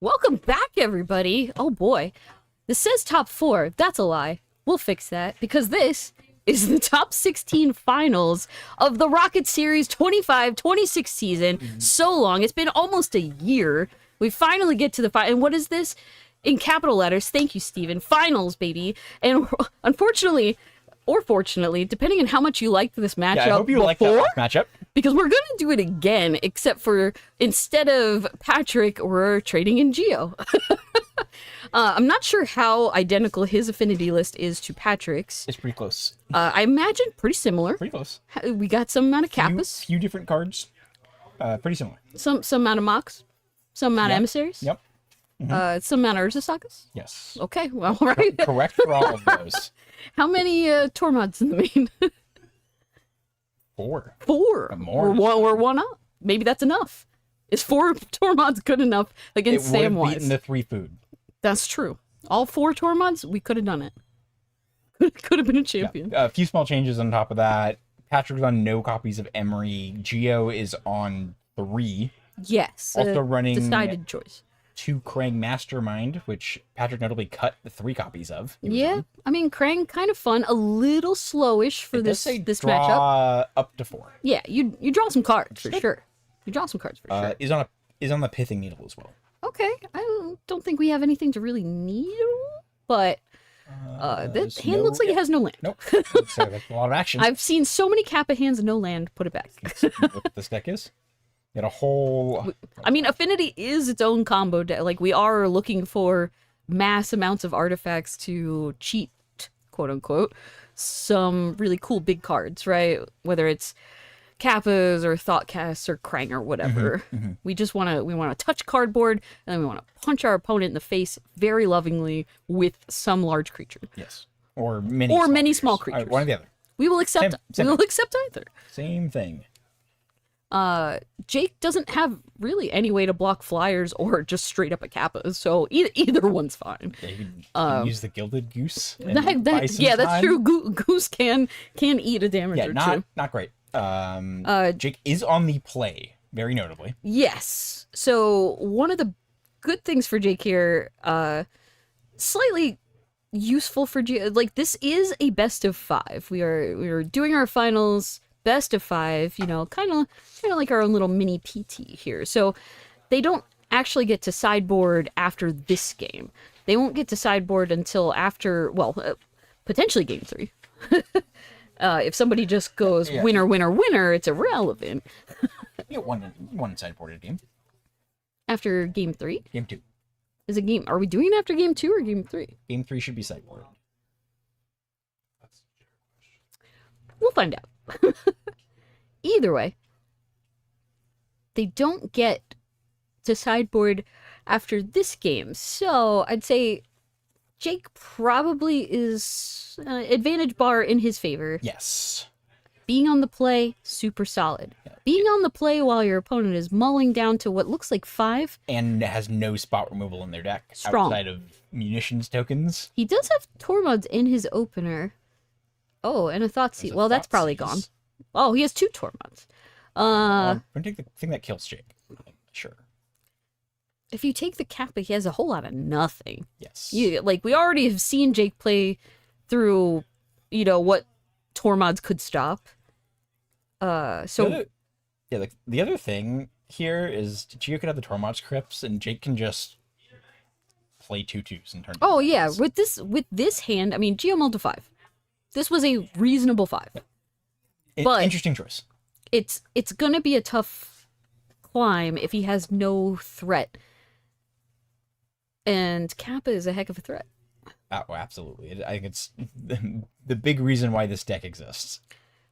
Welcome back, everybody. Oh boy. This says top 4. That's a lie. We'll fix that because this is the top 16 finals of the Rocket Series 25-26 season. So long. It's been almost a year. We finally get to the final. And what is this? In capital letters. Thank you, Steven. Finals, baby. And unfortunately, or fortunately, depending on how much you liked this matchup Yeah, I hope you like that last matchup. because we're gonna do it again, except for instead of Patrick, we're trading in Geo. I'm not sure how identical his affinity list is to Patrick's. It's pretty close. I imagine pretty similar. Pretty close. We got some amount of Kappas, Few different cards. Pretty similar. some amount of Mox, some amount of emissaries. Yep. Some amount of Urza Sagas. Yes. Okay, well, all right. Correct for all of those. How many Tormods in the main? 4. 4. More. We're one up. Maybe that's enough. Is 4 Tormods good enough It against would have Samwise? beaten the 3 food. That's true. All 4 Tormods, we could have done it. Could have been a champion. A few small changes on top of that. Patrick's on no copies of Emery. Geo is on 3. Yes. Also running decided choice. 2 Krang Mastermind, which Patrick notably cut the 3 copies of. He was Yeah, on. I mean Krang kind of fun, a little slowish for It does this say this draw matchup. up to 4. Yeah, you draw some cards for sure. You draw some cards for sure. Is on the Pithing Needle as well. Okay, I don't think we have anything to really need, but this hand looks like it has no land. Nope. So that's a lot of action. I've seen so many Kappa hands and no land. Put it back. What this deck is. Got a whole. I mean, Affinity is its own combo deck. Like, we are looking for mass amounts of artifacts to cheat, quote unquote, some really cool big cards, right? Whether it's Kappas or Thoughtcasts or Krang or whatever. We just want to touch cardboard and then we want to punch our opponent in the face very lovingly with some large creature. Yes. Or many. Or small many creatures. small All right, creatures. one or the other. We will accept. Same we will thing. accept either. Same thing. Jake doesn't have really any way to block flyers or just straight up a Kappa, so either one's fine. Yeah, you can use the Gilded Goose. and That, buy some yeah, that's time. true. Goose can eat a damage Yeah, or not two. great. Jake is on the play, very notably. Yes. So one of the good things for Jake here, slightly useful for like this is a best of 5. We are doing our finals best of 5. You know, kind of like our own little mini PT here. So they don't actually get to sideboard after this game. They won't get to sideboard until after, well, potentially game 3. If somebody just goes Yeah. winner, winner, winner, it's irrelevant. You get one sideboarded game. After game 3? Game 2. Is it game? Are we doing it after game 2 or game 3? Game 3 should be sideboarded. We'll find out. Either way, they don't get to sideboard after this game. So I'd say Jake probably is advantage bar in his favor. Yes. Being on the play, super solid. Being on the play while your opponent is mulling down to what looks like 5. And has no spot removal in their deck Strong. outside of munitions tokens. He does have Tormods in his opener. Oh, and a Thoughtseize. There's a Well, that's probably gone. Thoughtseize. Oh, he has 2 Tormods. I'm gonna take the thing that kills Jake. Sure. If you take the Kappa, he has a whole lot of nothing. Yes. Like, we already have seen Jake play through, you know, what Tormods could stop. So The other thing here is Geo could have the Tormod's Crypts, and Jake can just play 2/2s and turn. oh yeah, with this hand, I mean, Geo Multi 5. This was a reasonable 5. but- Interesting choice. It's gonna be a tough climb if he has no threat. And Kappa is a heck of a threat. Oh, absolutely. I think it's the big reason why this deck exists,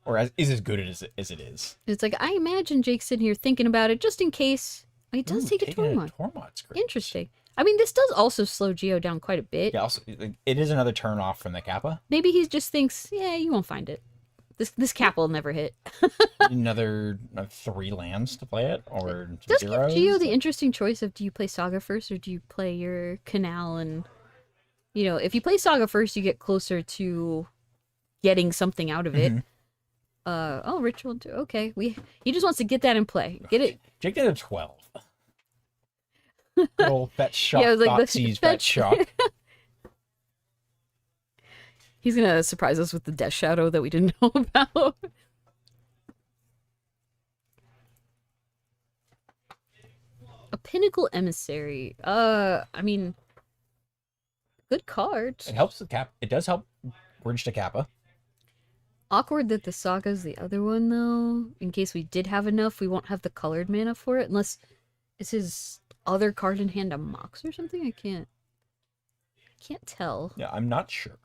or is as good as it is. It's like, I imagine Jake sitting here thinking about it just in case. He does take a taking Tormod. Tormod's Crypt. Interesting. I mean, this does also slow Geo down quite a bit. Yeah. Also, it is another turn off from the Kappa. Maybe he just thinks, yeah, you won't find it. This Kappa will never hit. Another 3 lands to play it, or Does zeros. give Geo the interesting choice of, do you play Saga first or do you play your Canal? And, you know, if you play Saga first, you get closer to getting something out of it. Oh, ritual too. Okay, he just wants to get that in play. Get it. Jake did a 12. Good old bet shock. Yeah, it was like the Thoughtseize bet bet shock. He's gonna surprise us with the Death Shadow that we didn't know about. A Pinnacle Emissary. I mean, good card. It helps the cap. It does help bridge to Kappa. Awkward that the Saga's the other one, though. In case we did have enough, we won't have the colored mana for it. Unless, is his other card in hand a Mox or something? I can't tell. Yeah, I'm not sure.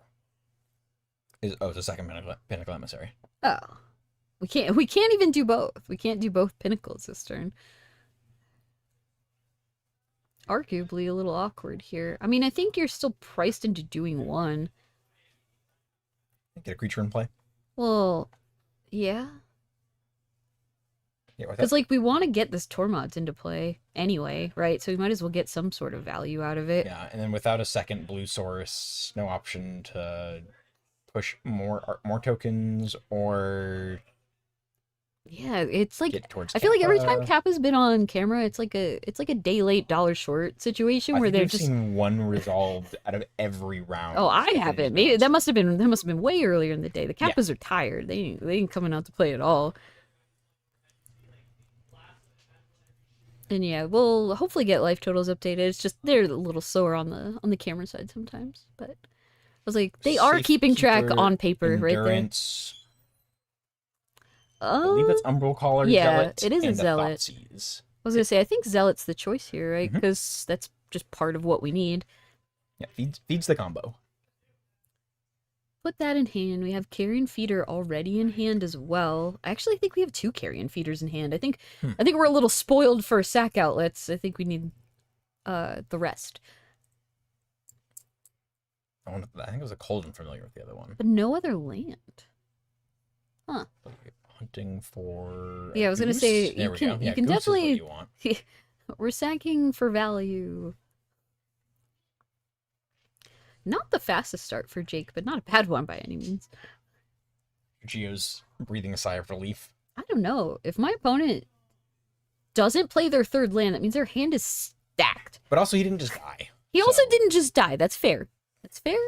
It's a second Pinnacle Emissary. Oh. We can't even do both. We can't do both Pinnacles this turn. Arguably a little awkward here. I mean, I think you're still priced into doing one. Get a creature in play. Well, yeah. Yeah, Because, like, we want to get this Tormod's into play anyway, right? So we might as well get some sort of value out of it. Yeah, and then without a second blue source, no option to push more tokens or Yeah, it's like get towards I feel like every time Kappa. Kappa's been on camera, it's like a day late, dollar short situation I where think they're we've just seen one resolved out of every round. Oh, I in haven't. these Maybe rounds. that must have been way earlier in the day. The Yeah. Kappas are tired. They ain't coming out to play at all. And yeah, we'll hopefully get life totals updated. It's just they're a little slower on the camera side sometimes. But I was like, they are keeping track Safekeeper, on paper right there. Endurance. I believe that's Umbral Caller, yeah, Zealot, it is a and the Zealot. Thoughtseize. I was gonna say I think Zealot's the choice here, right? Mhm. Because that's just part of what we need. Yeah, feeds the combo. Put that in hand. We have Carrion Feeder already in hand as well. I actually think we have 2 Carrion Feeders in hand. I think we're a little spoiled for sack outlets. I think we need the rest. I think it was a cold and familiar with the other one. But no other land. Huh. Hunting for. Yeah, I was gonna say, There you we can- go. you Yeah, can goose is what definitely- you want. We're sacking for value. Not the fastest start for Jake, but not a bad one by any means. Geo's breathing a sigh of relief. I don't know. If my opponent doesn't play their 3rd land, that means their hand is stacked. But also, he didn't just die. He also So- didn't just die. That's fair. That's fair.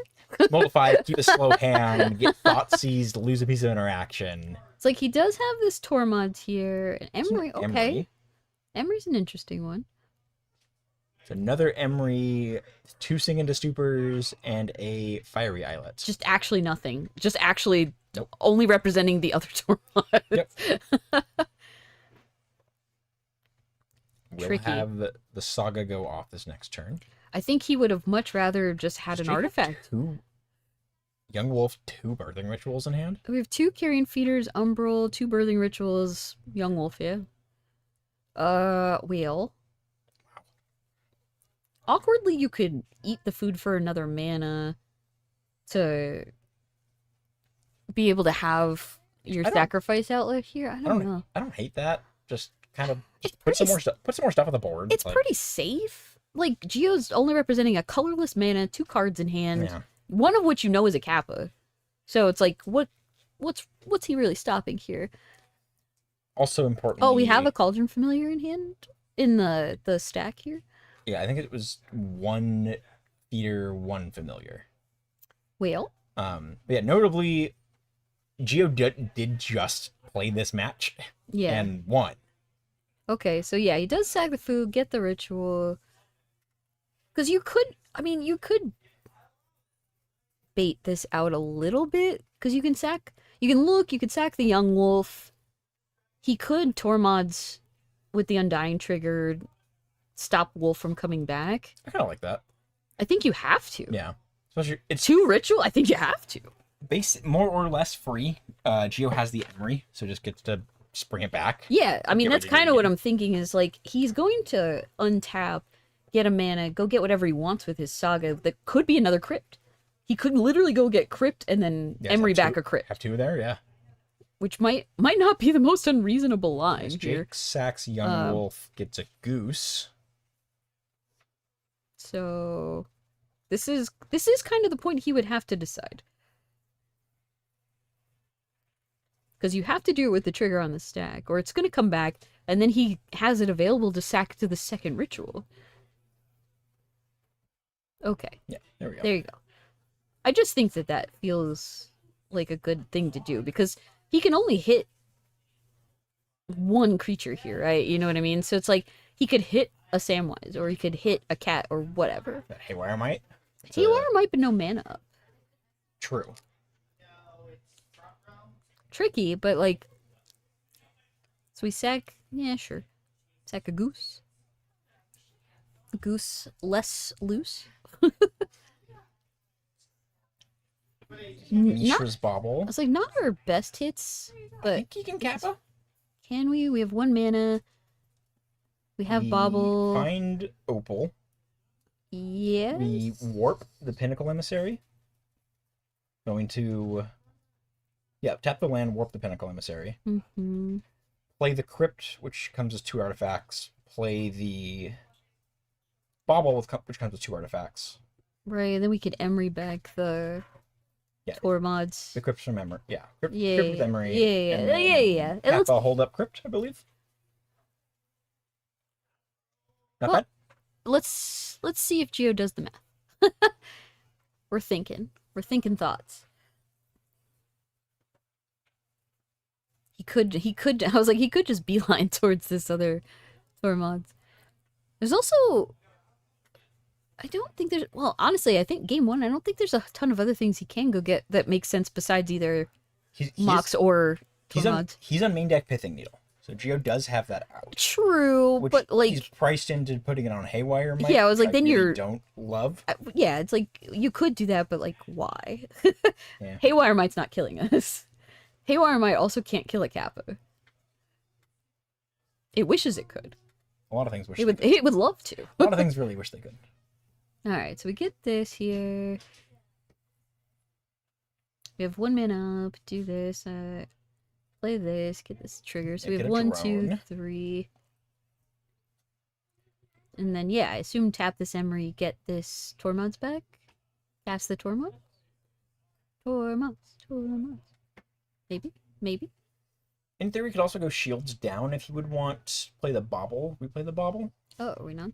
Multiply, keep a slow hand, get thought seized, lose a piece of interaction. It's like he does have this Tormod here. And Emery, okay. Emery. Emery's an interesting one. It's another Emery, 2 Sing into Stupors, and a Fiery Islet. Just actually nothing. Just actually Nope. only representing the other Tormod. Yep. We'll Tricky. have the Saga go off this next turn. I think he would have much rather just had an Jake have artifact. 2 Young Wolf, 2 Birthing Rituals in hand. We have 2 Carrion Feeders, Umbral, 2 Birthing Rituals, Young Wolf, yeah. Whale. Awkwardly, you could eat the food for another mana to be able to have your I don't- sacrifice outlet here. I don't know. I don't hate that. Just kind of It's put some pretty more stuff. Put some more stuff on the board. It's Like, pretty safe. Like, Geo's only representing a colorless mana, 2 cards in hand, Yeah. one of which you know is a Kappa. So it's like, what's he really stopping here? Also important. Oh, we have a Cauldron Familiar in hand in the stack here. Yeah, I think it was 1 feeder, 1 familiar. Whale. But yeah, notably, Geo did just play this match Yeah. and won. Okay, so yeah, he does sack the food, get the ritual. Because you could bait this out a little bit. Because you can sack the Young Wolf. He could Tormod's with the Undying trigger, stop Wolf from coming back. I kind of like that. I think you have to. Yeah. Especially, it's 2 ritual? I think you have to. more or less free. Geo has the Emery, so just gets to bring it back. Yeah, I mean, Get that's ready to kind of what begin. I'm thinking is like, he's going to untap, get a mana, go get whatever he wants with his Saga. That could be another Crypt. He could literally go get Crypt and then Yeah, Emery have back two- a Crypt, Have 2 there, yeah. which might not be the most unreasonable line As here. Jake sacks Young Wolf, gets a Goose. So this is kind of the point he would have to decide. Because you have to do it with the trigger on the stack, or it's going to come back, and then he has it available to sack to the second ritual. Okay. Yeah, there we go. There you go. I just think that that feels like a good thing to do, because he can only hit one creature here, right? You know what I mean? So it's like, he could hit a Samwise, or he could hit a cat, or whatever. That Haywire Might. Haywire might be no mana up. True. Tricky, but like... So we sack... Yeah, sure. Sack a goose. A goose less loose. Mishra's Bauble. I was like, not our best hits, I but think he can Kappa. can we? We have 1 mana. We have Bauble. Find Opal. Yes. We warp the Pinnacle Emissary. Going to... Yeah, tap the land, warp the Pinnacle Emissary. Mm-hmm. Play the Crypt, which comes as 2 artifacts. Play the Bauble, which comes with 2 artifacts. Right, then we could Emery back the Yeah. Tor mods. The Crypt's from Emery. Yeah, Crypt Yeah, with Emery. yeah, and yeah, then yeah, yeah. It looks- Kappa hold up Crypt, I believe. Not Well, bad. Let's see if Geo does the math. We're thinking thoughts. He could I was like, he could just beeline towards this other Tor mods. There's also, I don't think there's, well, honestly, I think game 1, I don't think there's a ton of other things he can go get that make sense besides either Mox or Tor mods. He's on main deck Pithing Needle, so Geo does have that out. True, Which but like, he's priced into putting it on Haywire Might. Yeah, I was like, which then really you're- don't love. yeah, it's like, you could do that, but like, why? Yeah. Haywire Might's not killing us. Haywire Might also can't kill a Kappa. It wishes it could. A lot of things wish. It they would, could. it would love to. A lot of things really wish they could. Alright, so we get this here. We have 1 mana up, do this, play this, get this trigger. So Yeah, we have get a 1, 2, drone. 3. And then, yeah, I assume tap this Emery, get this Tormods back. Cast the Tormods. Tormods. Maybe. In theory, we could also go shields down if he would want. Play the Bauble. We play the Bauble. Oh, are we not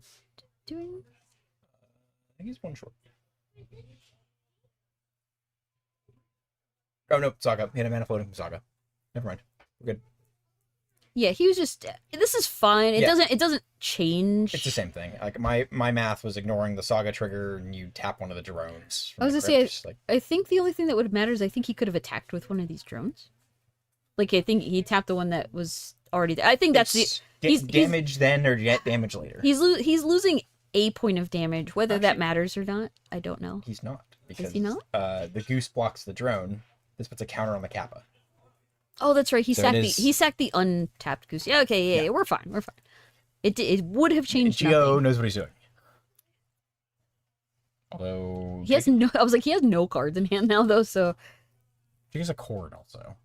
doing? I think he's 1 short. Oh no, Saga. He had a mana floating from Saga. Never mind. We're good. Yeah, he was just. This is fine. It Yeah. doesn't change. It's the same thing. Like my math was ignoring the Saga trigger, and you tap one of the drones. I was from gonna the say, crypts, like, I think the only thing that would matter is I think he could have attacked with one of these drones. Like, I think he tapped the one that was already there. I think that's the. it's he's- damage then or get damage later. He's losing a point of damage. Whether that Actually- matters or not, I don't know. He's not. Because, he not? The goose blocks the drone. This puts a counter on the Kappa. Oh, that's right. He So sacked it is- he sacked the untapped goose. Yeah, okay, yeah, we're fine. It would have changed Geo nothing. knows what he's doing. Although He has no. I was like, he has no cards in hand now though, so he has a cord also.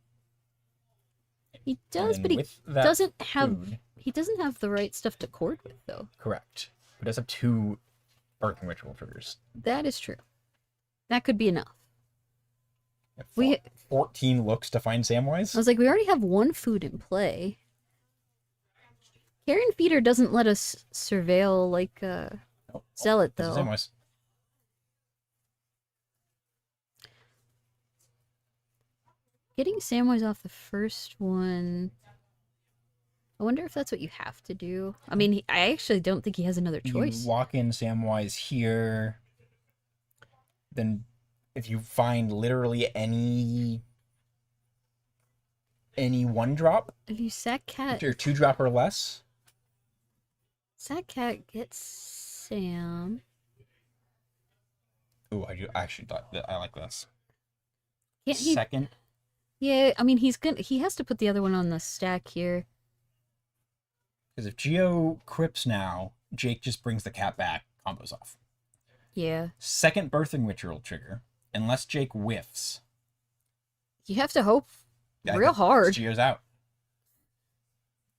he does, And but he with that doesn't have. food- He doesn't have the right stuff to cord with though. Correct. But does have 2 birthing ritual triggers. That is true. That could be enough. If We- 14 looks to find Samwise. I was like, we already have 1 food in play. Carrion Feeder doesn't let us surveil like Oh, Zealot this is though. Samwise. Getting Samwise off the first one. I wonder if that's what you have to do. I mean, I actually don't think he has another choice. You lock in Samwise here. Then if you find literally any 1-drop If you sack cat, or 2-drop or less, sack cat gets Sam. ooh, I actually thought that I like this. Can't he? Second, Yeah, I mean, he has to put the other one on the stack here. because if Geo crypts now, Jake just brings the cat back, combos off. Yeah, Second birthing ritual trigger, unless Jake whiffs. you have to hope I real think hard. Geo's out.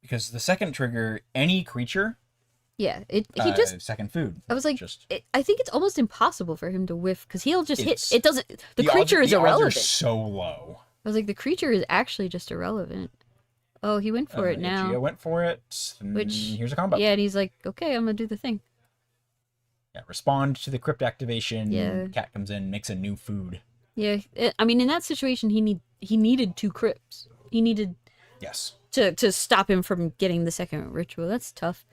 Because the second trigger, any creature, Yeah, he just. second food. I was like, just I think it's almost impossible for him to whiff because he'll just hit. It's- It doesn't. The odds- creature is the odds are irrelevant. so low. I was like, the creature is actually just irrelevant. Oh, he went for it now. Geo went for it. Which Here's a combo. Yeah, and he's like, okay, I'm gonna do the thing. Yeah, respond to the crypt activation. Yeah. Cat comes in, makes a new food. Yeah, I mean, in that situation, he needed 2 crypts. He needed Yes. to stop him from getting the second ritual. That's tough.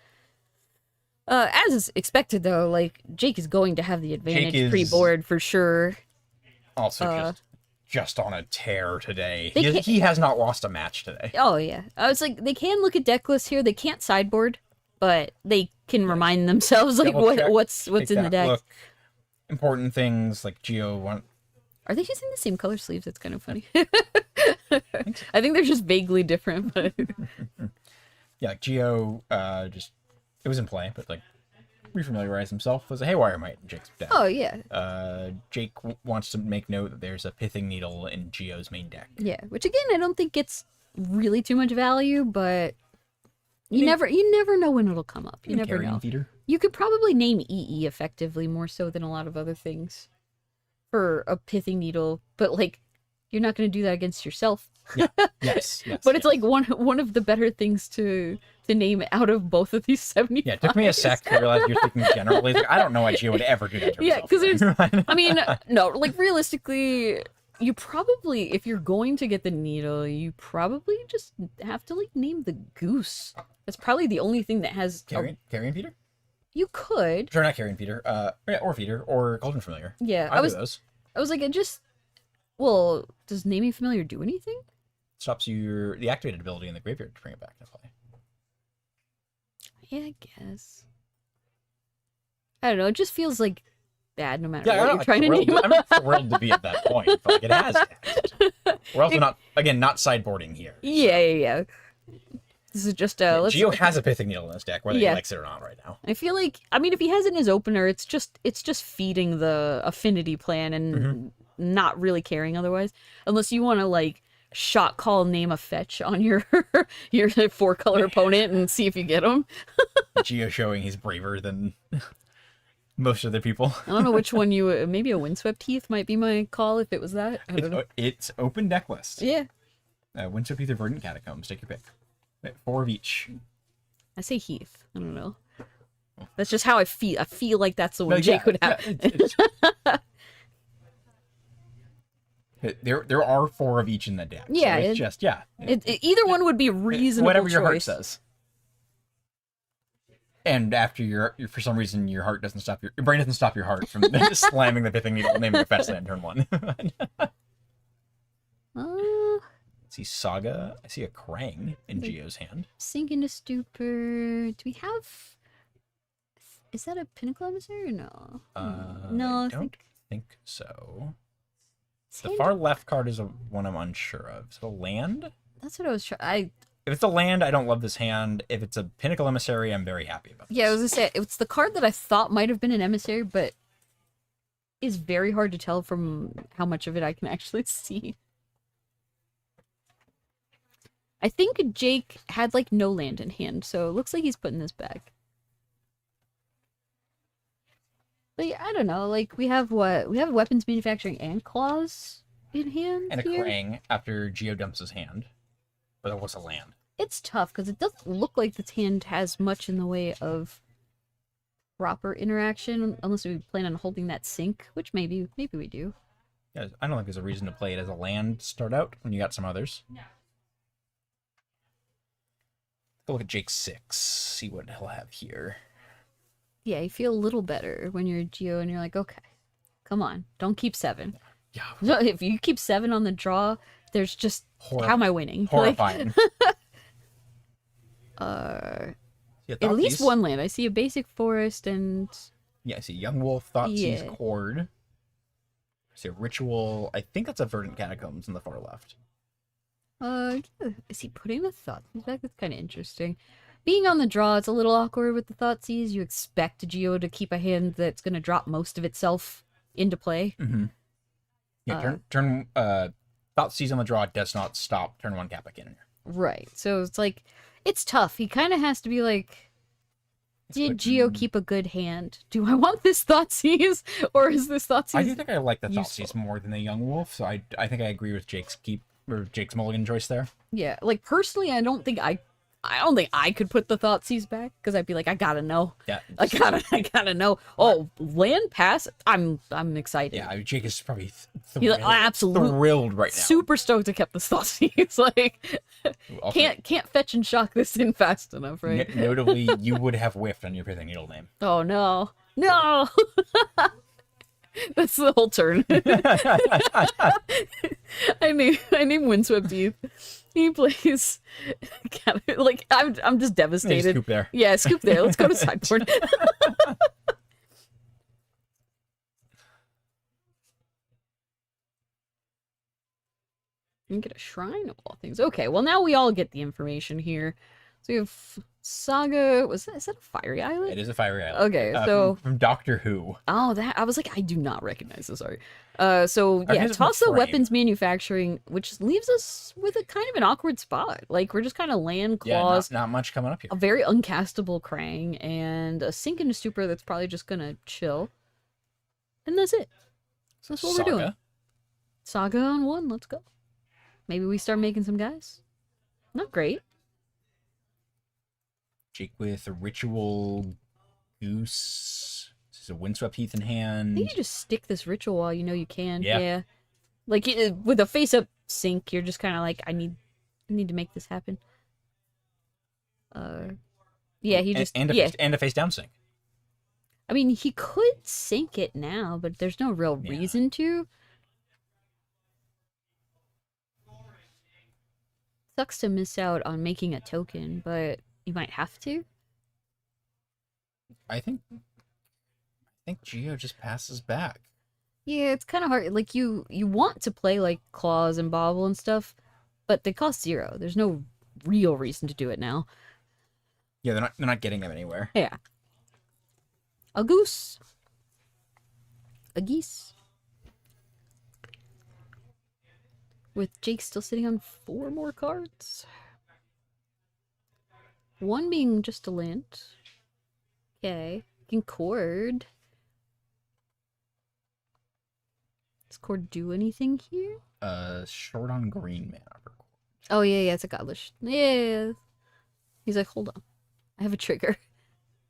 As is expected, though, like Jake is going to have the advantage is- pre-board for sure. Also, just on a tear today. They He, can't- he has not lost a match today. Oh yeah, I was like, they can look at deck lists here. They can't sideboard, but they can remind themselves like Double check, what's take in the that deck. look. Important things like Geo want. Are they using the same color sleeves? That's kind of funny. I think they're just vaguely different, but Yeah, like Geo just it was in play, but like refamiliarized himself was a Haywire Might in Jake's deck. oh yeah, Jake wants to make note that there's a Pithing Needle in Geo's main deck. yeah. Which again, I don't think it's really too much value, but you never know when it'll come up. You never Carrion know. Feeder. You could probably name EE effectively more so than a lot of other things for a pithing needle, but like you're not going to do that against yourself. Yes, yes. But it's yes. like one of the better things to name out of both of these 70. Yeah, it took me a sec to realize you're thinking generally. Like, I don't know why Geo would ever do that to Yeah, himself. because I mean, no, like realistically, you probably, if you're going to get the needle, you probably just have to like name the goose. That's probably the only thing that has. Carrion Feeder? You could. Sure, not Carrion Feeder. Yeah, or Feeder, or Cauldron Familiar. Yeah, Either of those. I was like, it just. Well, does naming familiar do anything? Stops the activated ability in the graveyard to bring it back to play. Yeah, I guess. I don't know. It just feels like bad no matter Yeah, what I'm you're trying to name. I'm thrilled to be at that point, but like, it has text. We're also not sideboarding here. Yeah. This is just let's. Geo has a Pithing Needle in his deck, whether Yeah. he likes it or not right now. I feel like, I mean, if he has it in his opener, it's just feeding the affinity plan and not really caring otherwise, unless you want to like shot call name a fetch on your 4-color opponent and see if you get him. Geo showing he's braver than most of the people. I don't know which one you. Maybe a Windswept Heath might be my call if it was that. I don't know. It's open deck list. Yeah, Windswept Heath or Verdant Catacombs. Take your pick. 4 of each. I say Heath. I don't know. That's just how I feel. I feel like that's the one No, Jake would have. There are 4 of each in the deck. Yeah, so it's it- just Either one would be a reasonable whatever your heart choice. says. And after your for some reason your heart doesn't stop your brain doesn't stop your heart from slamming the Pithing Needle, naming a fetch land turn 1. See Saga. I see a Krang in Geo's hand. Sink into Stupor. Do we have? Is that a Pinnacle Emissary or no? No, I I don't think so. The Sand- far left card is one I'm unsure of. So land? That's what I was trying. If it's a land, I don't love this hand. If it's a Pinnacle Emissary, I'm very happy about this. Yeah, I was gonna say it's the card that I thought might have been an emissary, but is very hard to tell from how much of it I can actually see. I think Jake had like no land in hand, so it looks like he's putting this back. But yeah, I don't know. Like we have weapons manufacturing and claws in hand And a here. Krang after Geo dumps his hand. But it was a land. It's tough because it doesn't look like this hand has much in the way of proper interaction, unless we plan on holding that sync, which maybe we do. Yeah, I don't think there's a reason to play it as a land to start out when you got some others. Go look at Jake 6, see what he'll have here. Yeah, you feel a little better when you're a Geo and you're like, okay, come on, don't keep 7. Yeah, No, if you keep 7 on the draw, there's just how am I winning? horrifying. Like, at least one land. I see a basic forest and Yeah, I see Young Wolf, Thoughtseize, Yeah. Cord. I see a Ritual. I think that's a Verdant Catacombs on the far left. yeah. Is he putting the Thoughtseize back? That's kind of interesting. Being on the draw, it's a little awkward with the Thoughtseize. You expect a Geo to keep a hand that's going to drop most of itself into play. Mm-hmm. Yeah, Thoughtseize on the draw does not stop turn 1 Kappa Cannoneer. Right. So it's like, it's tough. He kind of has to be like, did Geo keep a good hand? Do I want this Thoughtseize? Or is this Thoughtseize? I do think I like the useful. Thoughtseize more than the Young Wolf, so I think I agree with Jake's keep or Jake's mulligan choice there. Yeah, like personally, I don't think I could put the Thoughtseize back because I'd be like, I gotta know. Yeah. I gotta know. Oh, land pass. I'm excited. Yeah, Jake is probably He's thrilled, absolutely thrilled right now. super stoked to keep the Thoughtseize. Like, Also, can't fetch and shock this in fast enough, right? Notably, you would have whiffed on your Pithing Needle name. Oh no, no. That's the whole turn. I name Windswept Teeth. He plays like I'm just Hey, devastated. scoop there. Yeah, scoop there. Let's go to sideboard. You can get a shrine of all things. Okay, well now we all get the information here. So we have Saga. Is that a fiery island? It is a fiery island. Okay, Uh, so from Doctor Who. oh, that I was like, I do not recognize this art. So I yeah, guess it's from toss the Frame. weapons manufacturing, which leaves us with a kind of an awkward spot. Like we're just kind of land Yeah, claws, not much coming up here. a very uncastable Krang, and a sink and a stupor that's probably just gonna chill, and that's it. That's what we're doing. Saga on one. Let's go. Maybe we start making some guys. Not great. Jake with a ritual goose. This is a windswept heath in I hand. think you just stick this ritual while you know you can. Yeah. Like with a face up sink, you're just kind of like, I need to make this happen. Yeah, he just and yeah. and a face down sink. I mean, he could sink it now, but there's no real Yeah. reason to. Sucks to miss out on making a token, but you might have to. I think Geo just passes back. Yeah, it's kind of hard. Like you want to play like claws and bobble and stuff, but they cost 0. There's no real reason to do it now. Yeah, they're not getting them anywhere. Yeah. A goose. A geese. With Jake still sitting on 4 more cards. 1 being just a land. Okay. Can Cord. Does Cord do anything here? Short on green mana. Oh yeah, it's a godless. Yeah. He's like, hold on. I have a trigger.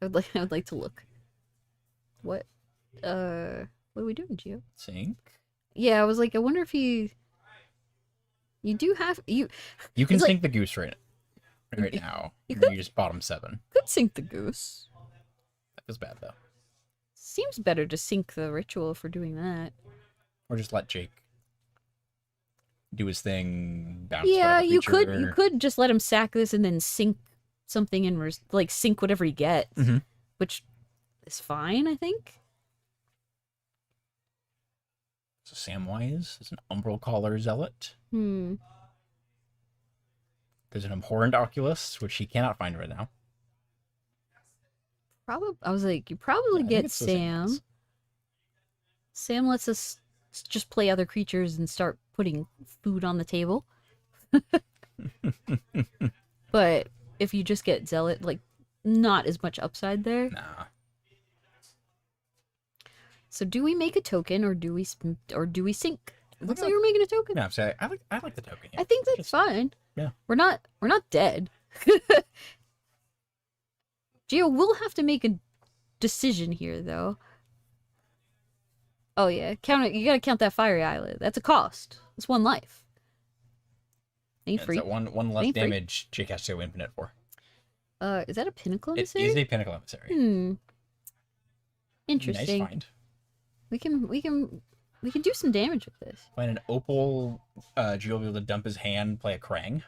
I would like to look. What are we doing, Gio? Sink. Yeah, I was like, I wonder if you do have You can It's like- sink the goose right now. you You could- just bottom 7. could sink the goose. That feels bad though. Seems better to sink the ritual for doing that. Or just let Jake do his thing. Bounce Yeah, whatever you creature. could just let him sack this and then sink something and like sink whatever he gets, Mhm. which is fine, I think. So Samwise is an Umbral Caller Zealot. Hmm. There's an Abhorrent Oculus, which he cannot find right now. Probably. I was like, you probably Yeah, I think get it's the Sam. Samwise. Sam lets us just play other creatures and start putting food on the table. But if you just get Zealot, like, not as much upside there. Nah. So do we make a token or do we sink? Looks like we're making a token. No, I'm saying I like the token. Yeah. I think that's Just- fine. yeah. We're not dead. Gio will have to make a decision here though. Oh yeah, count it. You gotta count that fiery island. That's a cost. It's 1 life. Ain't It's free. that one less Ain't free. damage Jake has to go infinite for. Is that a pinnacle It emissary? is a Pinnacle Emissary. Interesting. Nice find. We can do some damage with this. Find an Opal, Geo will be able to dump his hand, play a Krang,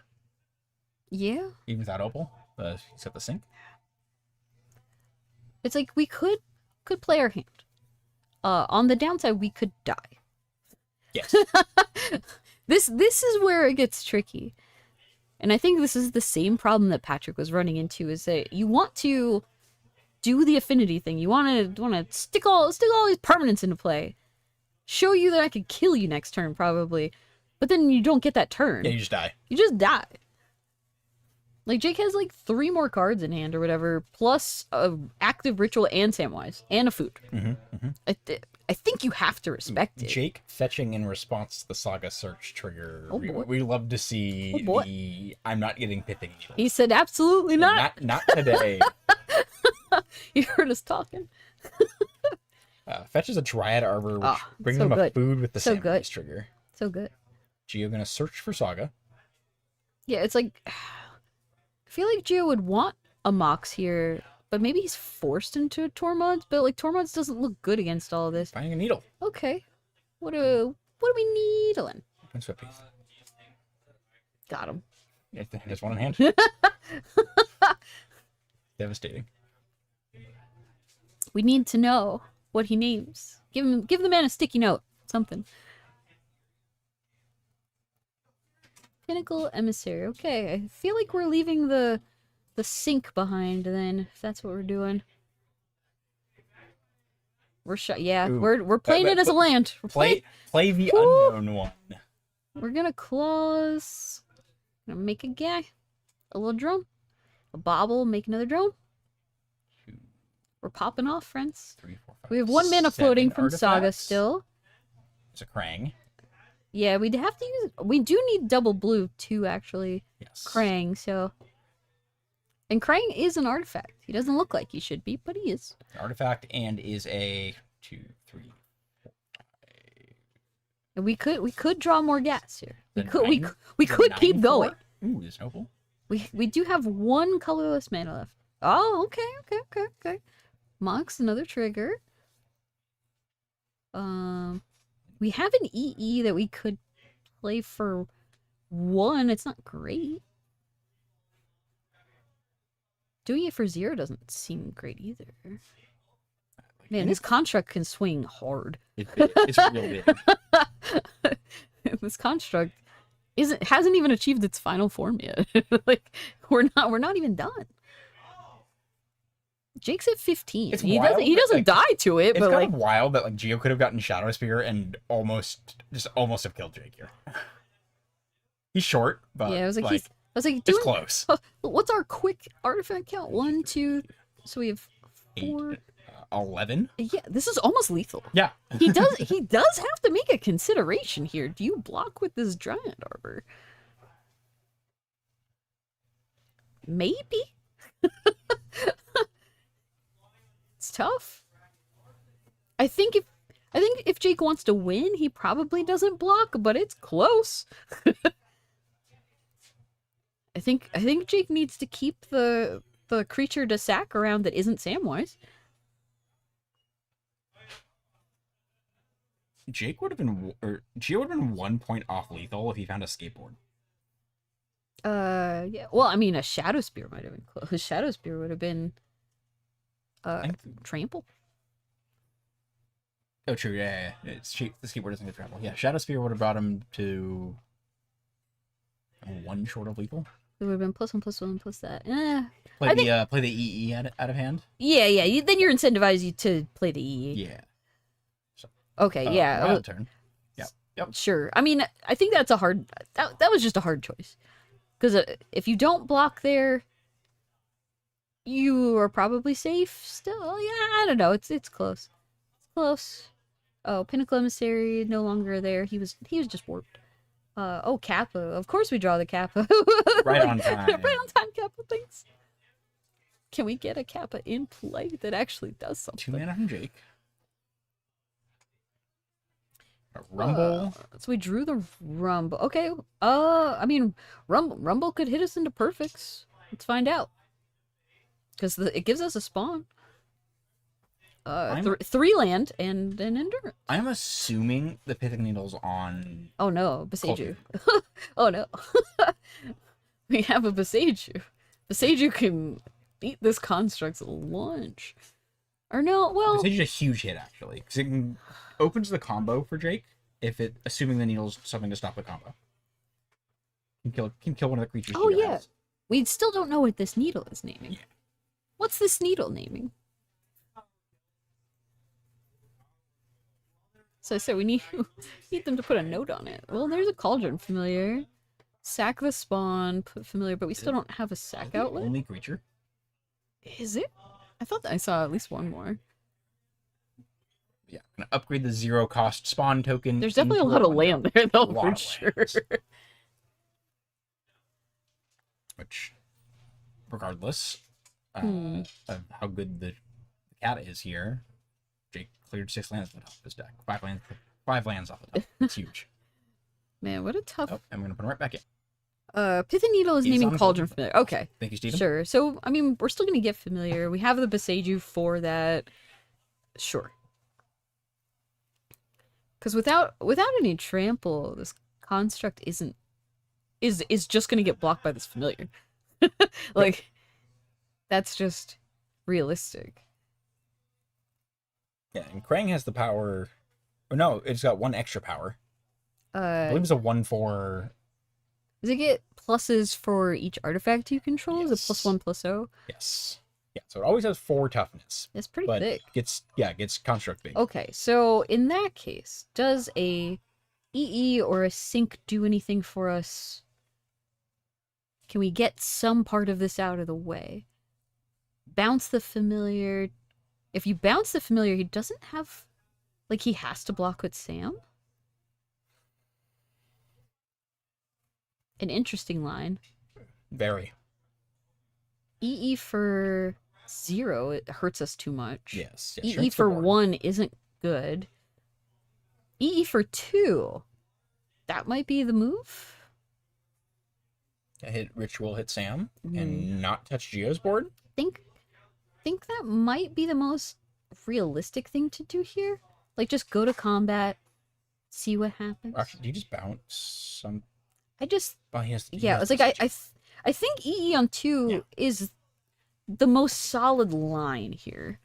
Yeah. even without Opal. Except the sink. It's like we could play our hand. On the downside, we could die. Yes. This is where it gets tricky. And I think this is the same problem that Patrick was running into, is that you want to do the affinity thing. You want to stick all these permanents into play. Show you that I could kill you next turn, probably. But then you don't get that turn. Yeah, you just die. You just die. Like, Jake has like 3 more cards in hand or whatever, plus a active ritual and Samwise, and a food. I think you have to respect it. Jake fetching in response to the Saga search trigger. Oh, boy. We love to see Oh, boy. the I'm not getting Pithing Needle. He said absolutely not. Not today. You heard us talking. Fetches a Dryad Arbor, which brings so him a good. food with the So Samwise good. trigger. So good. Geo gonna search for Saga. Yeah, it's like I feel like Gio would want a Mox here, but maybe he's forced into a Tormod's, but like Tormod's doesn't look good against all of this. Finding a needle. Okay. What do we needling? Twin Sweat Piece. Got him. Yeah, there's one in hand. Devastating. We need to know what he names. Give the man a sticky note. Something. Pinnacle Emissary. Okay, I feel like we're leaving the sink behind then, if that's what we're doing. We're yeah, Ooh. we're playing it as a land. We're Play the Woo! unknown one. We're gonna claws. Gonna make a guy. A little drone. A bobble, make another drone. We're popping off, friends. 3, 4, 5, We have 1 mana 7 floating from Saga artifacts. still. It's a Krang. Yeah, we'd have to use. We do need double blue too, actually. Yes. Krang, so. And Krang is an artifact. He doesn't look like he should be, but he is. Artifact and is a 2, 3, 4, 5. And we could draw more gas here. We The could nine- we the could keep 9/4? going. Ooh, there's Noble. We do have 1 colorless mana left. Oh, okay. Mox, another trigger. We have an EE that we could play for 1. It's not great. Doing it for 0 doesn't seem great either. Man, this construct can swing hard. It's real big. This construct hasn't even achieved its final form yet. Like we're not even done. Jake's at 15. It's He wild, doesn't but, die to it, It's but kind like of wild that like Geo could have gotten Shadow Spear and almost have killed Jake here. He's short, but yeah, I was like, like, I was like, it's close. What's our quick artifact count? 1, 2. So we have 4. 8, 11. Yeah, this is almost lethal. Yeah. He does have to make a consideration here. Do you block with this Giant Arbor? Maybe. It's tough. I think if Jake wants to win, he probably doesn't block, but it's close. I think Jake needs to keep the creature to sack around that isn't Samwise. Geo would have been 1 point off lethal if he found a skateboard. Yeah. Well, I mean, a Shadow Spear might have been close. A Shadow Spear would have been trample. Oh, true. Yeah. The skateboard doesn't get trample. Yeah, Shadow Spear would have brought him to 1 short of lethal. It would have been +1/+1 plus that. Play I the EE out of hand. Yeah. Then you're incentivized to play the EE. Yeah. Okay, yeah. Wild turn. Yep. Sure. I mean, I think that's a hard. That was just a hard choice. Because if you don't block there, you are probably safe still. Yeah, I don't know. It's close. It's close. Oh, Pinnacle Emissary no longer there. He was just warped. Oh, Kappa. Of course we draw the Kappa. Right on time. Right on time, Kappa. Thanks. Can we get a Kappa in play that actually does 2 something? mana from Jake. A Rumble. So we drew the Rumble. Okay. I mean, Rumble could hit us into perfects. Let's find out. Because it gives us a spawn. 3 land and an endurance. I'm assuming the Pithing Needle's on. Oh no, Beseiju. Oh no. We have a Beseiju. Beseiju can eat this construct's lunch. Or no, well. It's a huge hit actually, because it opens the combo for Jake. Assuming the needle's something to stop the combo, can kill one of the creatures. Oh Geo yeah. has. We still don't know what this needle is naming. Yeah. What's this needle naming? So I said we need them to put a note on it. Well, there's a Cauldron Familiar. Sack the spawn, put Familiar, but we still don't have a sack The outlet. only creature. Is it? I thought that I saw at least one more. Yeah, I'm gonna upgrade the 0-cost spawn token. There's definitely a into lot of wonder. land there, though, A lot for of sure. lands. Which, regardless of how good the cat is here, Jake cleared 6 lands at the top of his deck. 5 lands off the top. It's huge. Man, what a tough. Oh, I'm gonna put him right back in. Pithing Needle is He's naming on Cauldron board. familiar. Okay, Thank you, Steven. sure. So I mean, we're still gonna get familiar. We have the Beseiju for that. Sure. Because without any trample, this construct is just gonna get blocked by this familiar. Like, that's just realistic. Yeah, and Krang has the power. Oh no, it's got 1 extra power. I believe it's a 1/4. Does it get pluses for each artifact you control? Is it Yes. +1 +0? Yes. Yeah, so it always has 4 toughness, It's pretty but thick. gets construct big. Okay, so in that case, does a EE or a sync do anything for us? Can we get some part of this out of the way? Bounce the familiar. If you bounce the familiar, he doesn't have... Like, he has to block with Sam? An interesting line. Very. EE for 0, it hurts us too much. Yes. EE shrinks the for board. 1 isn't good. EE for 2, that might be the move. Hit Ritual, hit Sam, Mm. and not touch Geo's board. Think that might be the most realistic thing to do here. Like, just go to combat, see what happens. Actually, do you just bounce some? I just, Oh, he has, yeah, it's like I think EE on 2 is the most solid line here.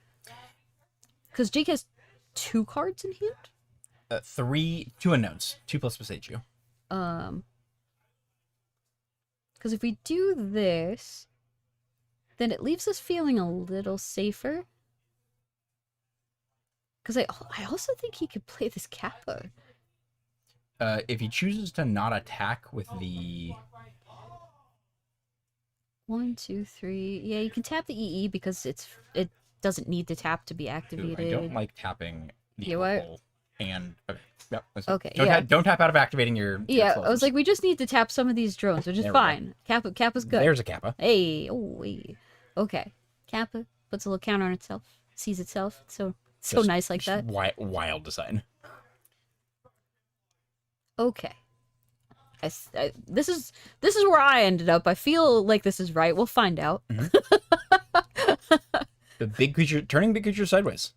Because Jake has 2 cards in hand. 2 unknowns, 2 plus Beseiju. Because if we do this, then it leaves us feeling a little safer. Because I also think he could play this Kappa. If he chooses to not attack with the 1, 2, 3. Yeah, you can tap the EE because it doesn't need to tap to be Ooh, activated. I don't like tapping the Yeah, what? purple and okay. Yep, Okay, don't yeah. Don't tap out of activating your Yeah, I closes. was like, we just need to tap some of these drones, which is There we go. fine. Kappa's good. There's a Kappa. Hey, oh, hey. Okay. Kappa puts a little counter on itself, sees itself. So Just- nice like that. Wild design. Okay. This is where I ended up. I feel like this is right. We'll find out. The big creature turning big creature sideways.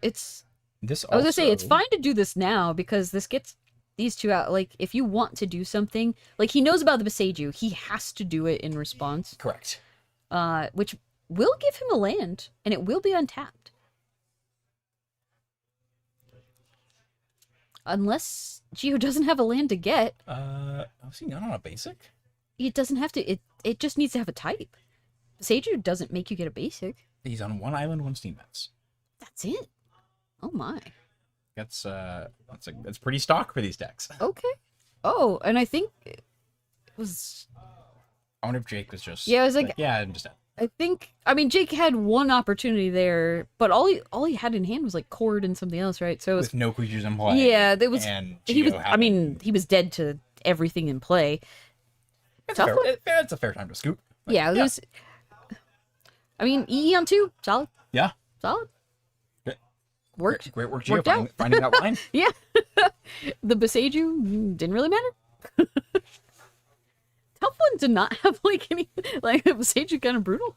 It's. This I was gonna say it's also- fine to do this now because this gets these 2 out. Like, if you want to do something, like he knows about the Beseiju, he has to do it in response. Correct. Which will give him a land, and it will be untapped. Unless Geo doesn't have a land to get, Was he not on a basic? it doesn't have to. It just needs to have a type. Beseiju doesn't make you get a basic. He's on 1 island, 1 steam vents. That's it. Oh my. That's pretty stock for these decks. Okay. Oh, and I think it was. I wonder if Jake was just Yeah, I was like- yeah, I'm just I mean, Jake had one opportunity there, but all he had in hand was like Cord and something else, right? So it was, with no creatures in play. yeah, there was. and He was. Geo I mean, he was dead to everything in play. it's tough one. it's a fair time to scoop. But Yeah, it was. I mean, EE on 2, solid, yeah. solid. Great. Worked. Great work, Geo, Worked out. finding that line. Yeah. The Beseiju didn't really matter. Tough one to not have like any like Beseiju kind of brutal.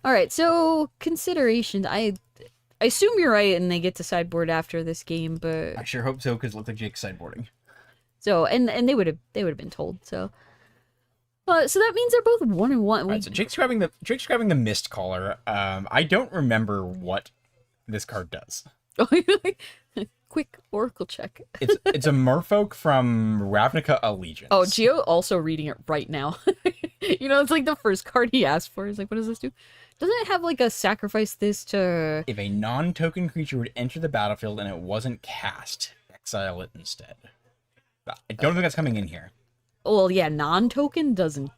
All right, so considerations. I assume you're right, and they get to sideboard after this game, but I sure hope so, because it looked like Jake's sideboarding. so and they would have been told. So that means they're both 1-1. All right, so Jake's grabbing the Mist Caller. I don't remember what this card does. Quick Oracle check. It's a Merfolk from Ravnica Allegiance. Oh, Geo also reading it right now. It's like the first card he asked for. He's like, what does this do? Doesn't it have like a sacrifice this to... If a non-token creature would enter the battlefield and it wasn't cast, exile it instead. I don't think that's coming in here. Well, yeah, non-token doesn't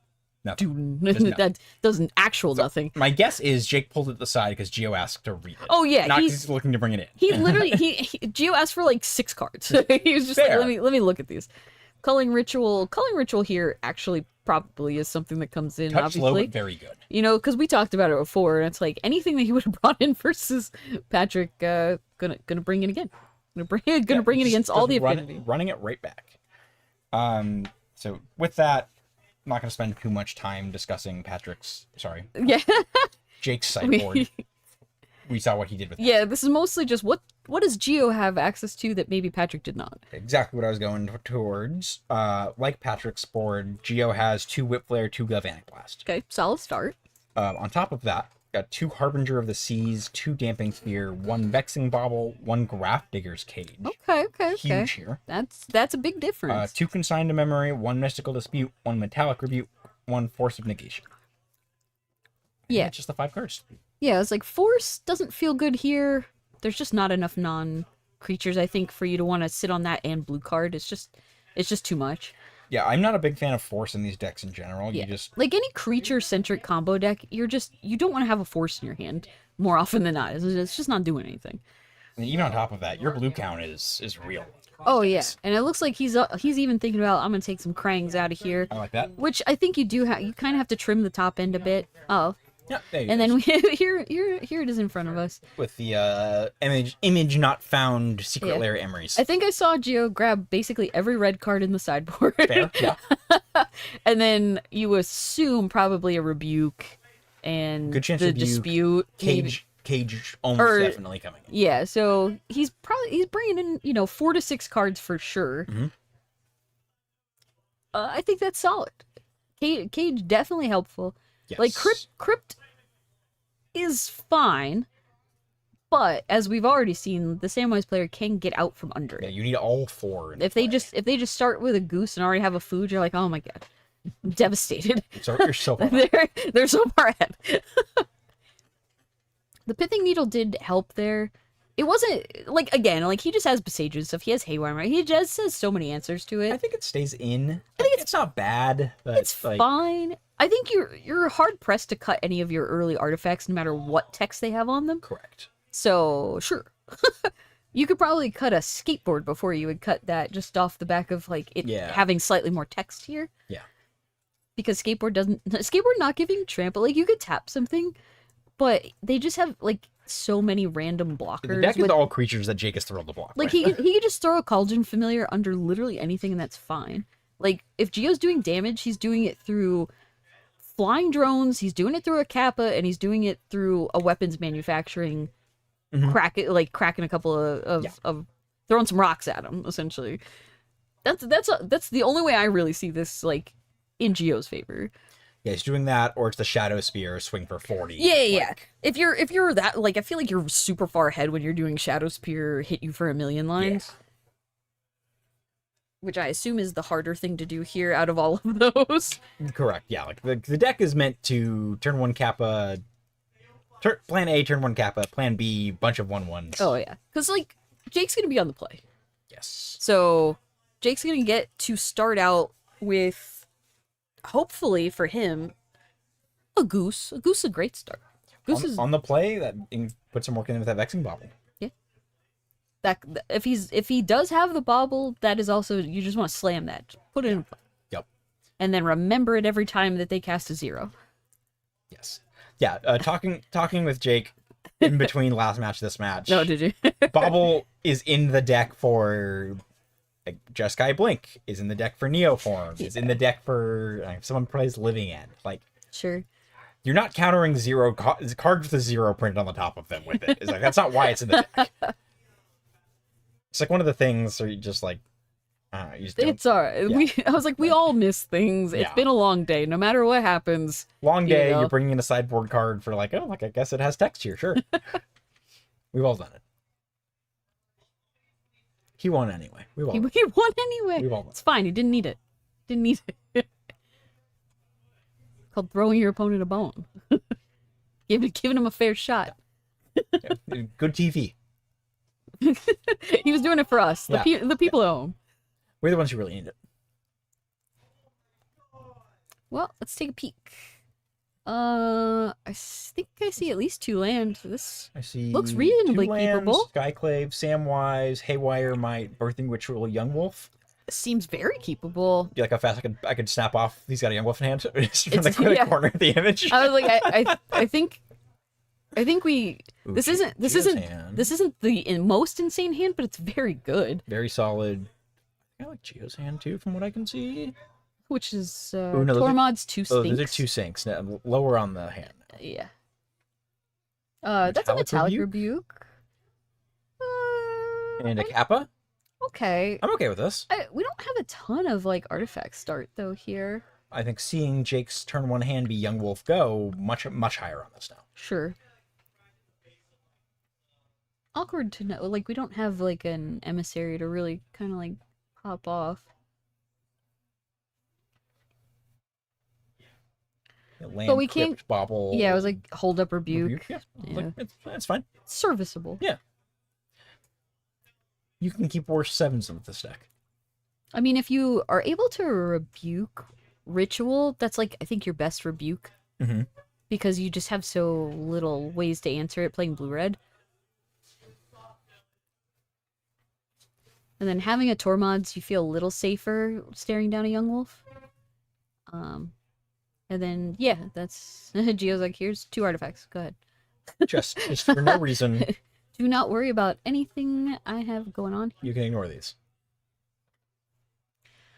Nothing. do Just nothing. that does an actual nothing. My guess is Jake pulled it aside because Gio asked to read it. Oh yeah, Not 'cause he's looking to bring it in. he literally Gio asked for like 6 cards. He was just Fair. like, let me look at these. Culling ritual here actually probably is something that comes in, Touch obviously. slow, but very good. You know, because we talked about it before, and it's like anything that he would have brought in versus Patrick, gonna bring in again. Gonna bring it Just- against all just the affinity. running it right back. So with that, I'm not going to spend too much time discussing Yeah, Jake's sideboard. We saw what he did with yeah. This is mostly just what does Gio have access to that maybe Patrick did not. exactly what I was going towards. Like Patrick's board, Gio has 2 Whip Flare, 2 Galvanic Blast. Okay, solid start. On top of that, got 2 Harbinger of the Seas, 2 Damping Sphere, 1 Vexing Bauble, 1 Graph Digger's Cage. Okay. Huge here. That's a big difference. 2 Consigned to Memory, 1 Mystical Dispute, 1 Metallic Rebuke, 1 Force of Negation. And Yeah. that's just the 5 cards. Yeah, it's like Force doesn't feel good here. There's just not enough non-creatures, I think, for you to want to sit on that and blue card. It's just too much. Yeah, I'm not a big fan of Force in these decks in general. Yeah. You just Like any creature-centric combo deck, you don't want to have a Force in your hand more often than not. It's just not doing anything. and even on top of that, your blue count is real. Oh yeah, and it looks like he's even thinking about, I'm gonna take some Krangs out of here, I like that. which I think you do have. You kind of have to trim the top end a bit. Oh, Yeah, there you and go. then here it is in front of us. With the image not found secret Yeah. lair Emery's. I think I saw Gio grab basically every red card in the sideboard. Fair, yeah. And then you assume probably a rebuke and Good chance the rebuke, dispute. maybe. Cage almost Or- definitely coming in. Yeah, so he's bringing in 4 to 6 cards for sure. Mhm. I think that's solid. Cage definitely helpful. Yes. Like Crypt is fine, but as we've already seen, the Samwise player can get out from under Yeah, it. you need all 4. in If they play. just start with a goose and already have a food, you're like, oh my god, I'm devastated. So you're so far behind. they're so far ahead. The Pithing Needle did help there. It wasn't like, again, like he just has Besage and stuff. He has Haywire. He just has so many answers to I it. think it stays in. I think it's not bad. But It's like, fine. I think you're hard pressed to cut any of your early artifacts, no matter what text they have on them. correct. So sure, you could probably cut a skateboard before you would cut that, just off the back of like it Yeah. having slightly more text here. Yeah. Because skateboard not giving trample. Like you could tap something, but they just have like so many random blockers. The deck is with- all creatures that Jake is thrilled to block. like with. he could just throw a Cauldron Familiar under literally anything, and that's fine. Like if Gio's doing damage, he's doing it through flying drones, he's doing it through a Kappa, and he's doing it through a weapons manufacturing Mhm. cracking a couple of throwing some rocks at him, essentially. That's the only way I really see this like in Gio's favor. Yeah, he's doing that, or it's the Shadow Spear, swing for 40. Yeah. Like, If you're that, like, I feel like you're super far ahead when you're doing Shadow Spear hit you for a million lines. Which I assume is the harder thing to do here out of all of those. Correct. Yeah, like the deck is meant to turn 1 Kappa, plan A, turn 1 Kappa, plan B, bunch of 1/1s. Oh yeah. Because like Jake's gonna be on the play. Yes. So Jake's gonna get to start out with, hopefully for him, a goose. A goose is a great start. Goose is On the play, that put some work in with that Vexing Bauble. that if he does have the bauble, that is also, you just want to slam that. Just put it in play. Yep. And then remember it every time that they cast a 0. Yes. Yeah. Talking with Jake in between last match, this match. No, did you? Bauble is in the deck for like, Jeskai Blink, is in the deck for Neoform, is in the deck for if someone plays Living End. Like, Sure. you're not countering cards with a 0 printed on the top of them with it. It's like, that's not why it's in the deck. It's like one of the things where you just like, I don't know, you just don't. It's alright. Yeah. I was like, we all miss things. It's Yeah. been a long day. No matter what happens. Long day, you know. you're bringing in a sideboard card for like, oh, like I guess it has text here. Sure. We've all done it. He won anyway. We've all He done won anyway. We've all done It's fine. He didn't need it. Didn't need it. Called throwing your opponent a bone. Giving him a fair shot. it. Yeah, good TV. He was doing it for us, the, Yeah. the people at home. We're the ones who really need it. Well, let's take a peek. Think I see at least 2 land. This I see looks reasonably 2 lands, keepable. Skyclave, Samwise, Haywire Might, Birthing Ritual, Young Wolf. Seems very keepable. Do you like how fast I could snap off? He's got a Young Wolf in hand just from It's- the yeah. corner of the image. I was like, I think we. Ooh, This isn't hand. the most insane hand, but it's very good. Very solid. I like Geo's hand too, from what I can see. Which is no, those are- Tormod's 2 Oh, Sphinx. those are 2 sinks. Now, lower on the hand. Yeah. That's a Metallic metallic Rebuke? rebuke. And a Kappa. Okay. I'm okay with this. We don't have a ton of like artifact start though here. I think seeing Jake's turn 1 hand be Young Wolf go much higher on this now. Sure. Awkward to know. Like we don't have like an emissary to really kind of like pop off. Land, we Crypt, can't- Bobble. Yeah, I was like hold up rebuke. Yeah, Yeah. like, it's fine. Serviceable. Yeah. You can keep worse 7s with this deck. I mean, if you are able to rebuke ritual, that's like I think your best rebuke. Mm-hmm. Because you just have so little ways to answer it playing blue-red. And then having a Tormods, you feel a little safer staring down a Young Wolf. And then, yeah, that's... Geo's like, here's 2 artifacts. Go ahead. Just for no reason, Do not worry about anything I have going on. you can ignore these.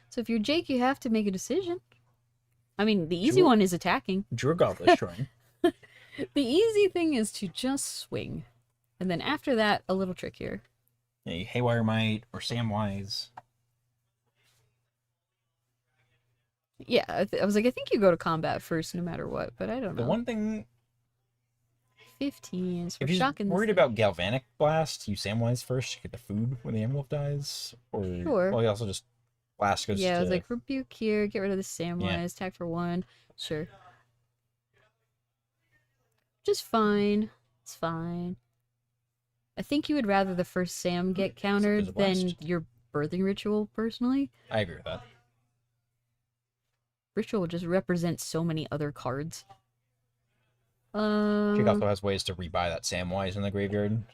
So if you're Jake, you have to make a decision. I mean, the easy Sure. one is attacking. Drew a Godless Shrine. The easy thing is to just swing. And then after that, a little trickier. Yeah, Haywire Might or Samwise. Yeah, I was like, I think you go to combat first no matter what, but I don't know. The one thing, 15, so if we're you're shocking. worried about Galvanic Blast, use Samwise first to get the food when the Young Wolf dies. Or, Sure. well, you also just blast goes Yeah, I was to... like, rebuke here, get rid of the Samwise, attack for 1. Sure. Just fine. It's fine. I think you would rather the first Sam get countered a than blast. your birthing ritual, personally. I agree with that. Ritual just represents so many other cards. Jake also has ways to rebuy that Samwise in the graveyard.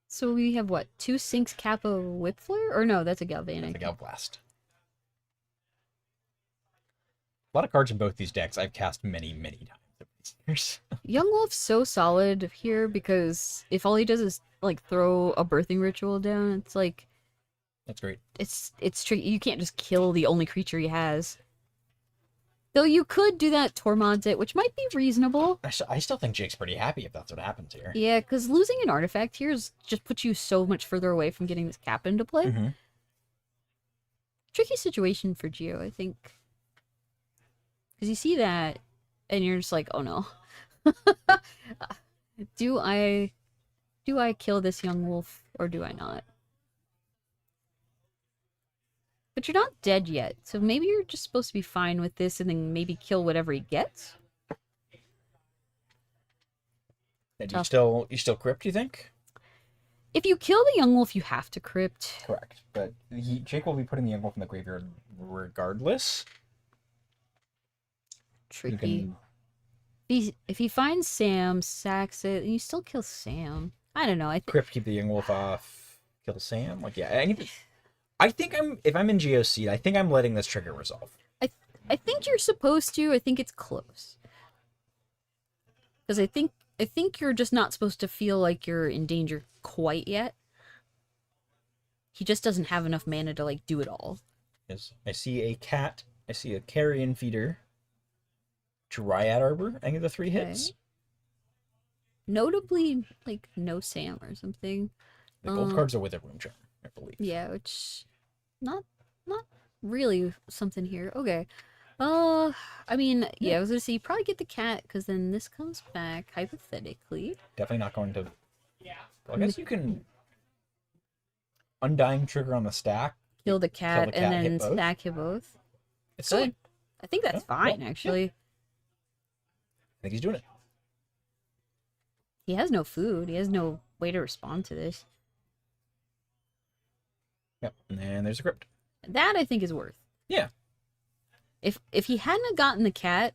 So we have what? 2 Sinks Kappa Whipflare? Or no, that's a Galvanic. It's a Gal Blast. A lot of cards in both these decks I've cast many, many times over these years. Young Wolf's so solid here because if all he does is like throw a birthing ritual down, it's like That's great. it's tricky. You can't just kill the only creature he has. Though you could do that Tormods it, which might be reasonable. I still think Jake's pretty happy if that's what happens here. Yeah, because losing an artifact here is just puts you so much further away from getting this cap into play. Mm-hmm. Tricky situation for Geo, I think. Because you see that, and you're just like, oh no. Do I kill this Young Wolf, or do I not? But you're not dead yet, so maybe you're just supposed to be fine with this and then maybe kill whatever he gets. And Tough. you still crypt, you think? If you kill the Young Wolf, you have to crypt. Correct. But Jake will be putting the Young Wolf in the graveyard regardless. You Tricky. can If he finds Sam, sacks it, you still kill Sam. I don't know. I think crypt, keep the Young Wolf off, kill Sam. Like, yeah, I think if I'm in GOC, I think I'm letting this trigger resolve. I think you're supposed to. I think it's close. Because I think you're just not supposed to feel like you're in danger quite yet. He just doesn't have enough mana to like do it all. Yes. I see a cat. I see a carrion feeder. Dryad Arbor. Any of the 3 hits. Okay. Notably, like no Sam or something. The gold cards are with a room charm, I believe. Yeah, which not really something here. Okay. I mean, yeah, I was gonna say you probably get the cat because then this comes back hypothetically. Definitely not going to. Well, I guess you can Undying trigger on the stack. Kill the cat, cat, and hit then both? stack hit both. It's Good. silly. I think that's Yeah, fine well, actually. I think he's doing it. He has no food. He has no way to respond to this. Yep. And then there's a crypt. That I think is worth. Yeah. If he hadn't have gotten the cat,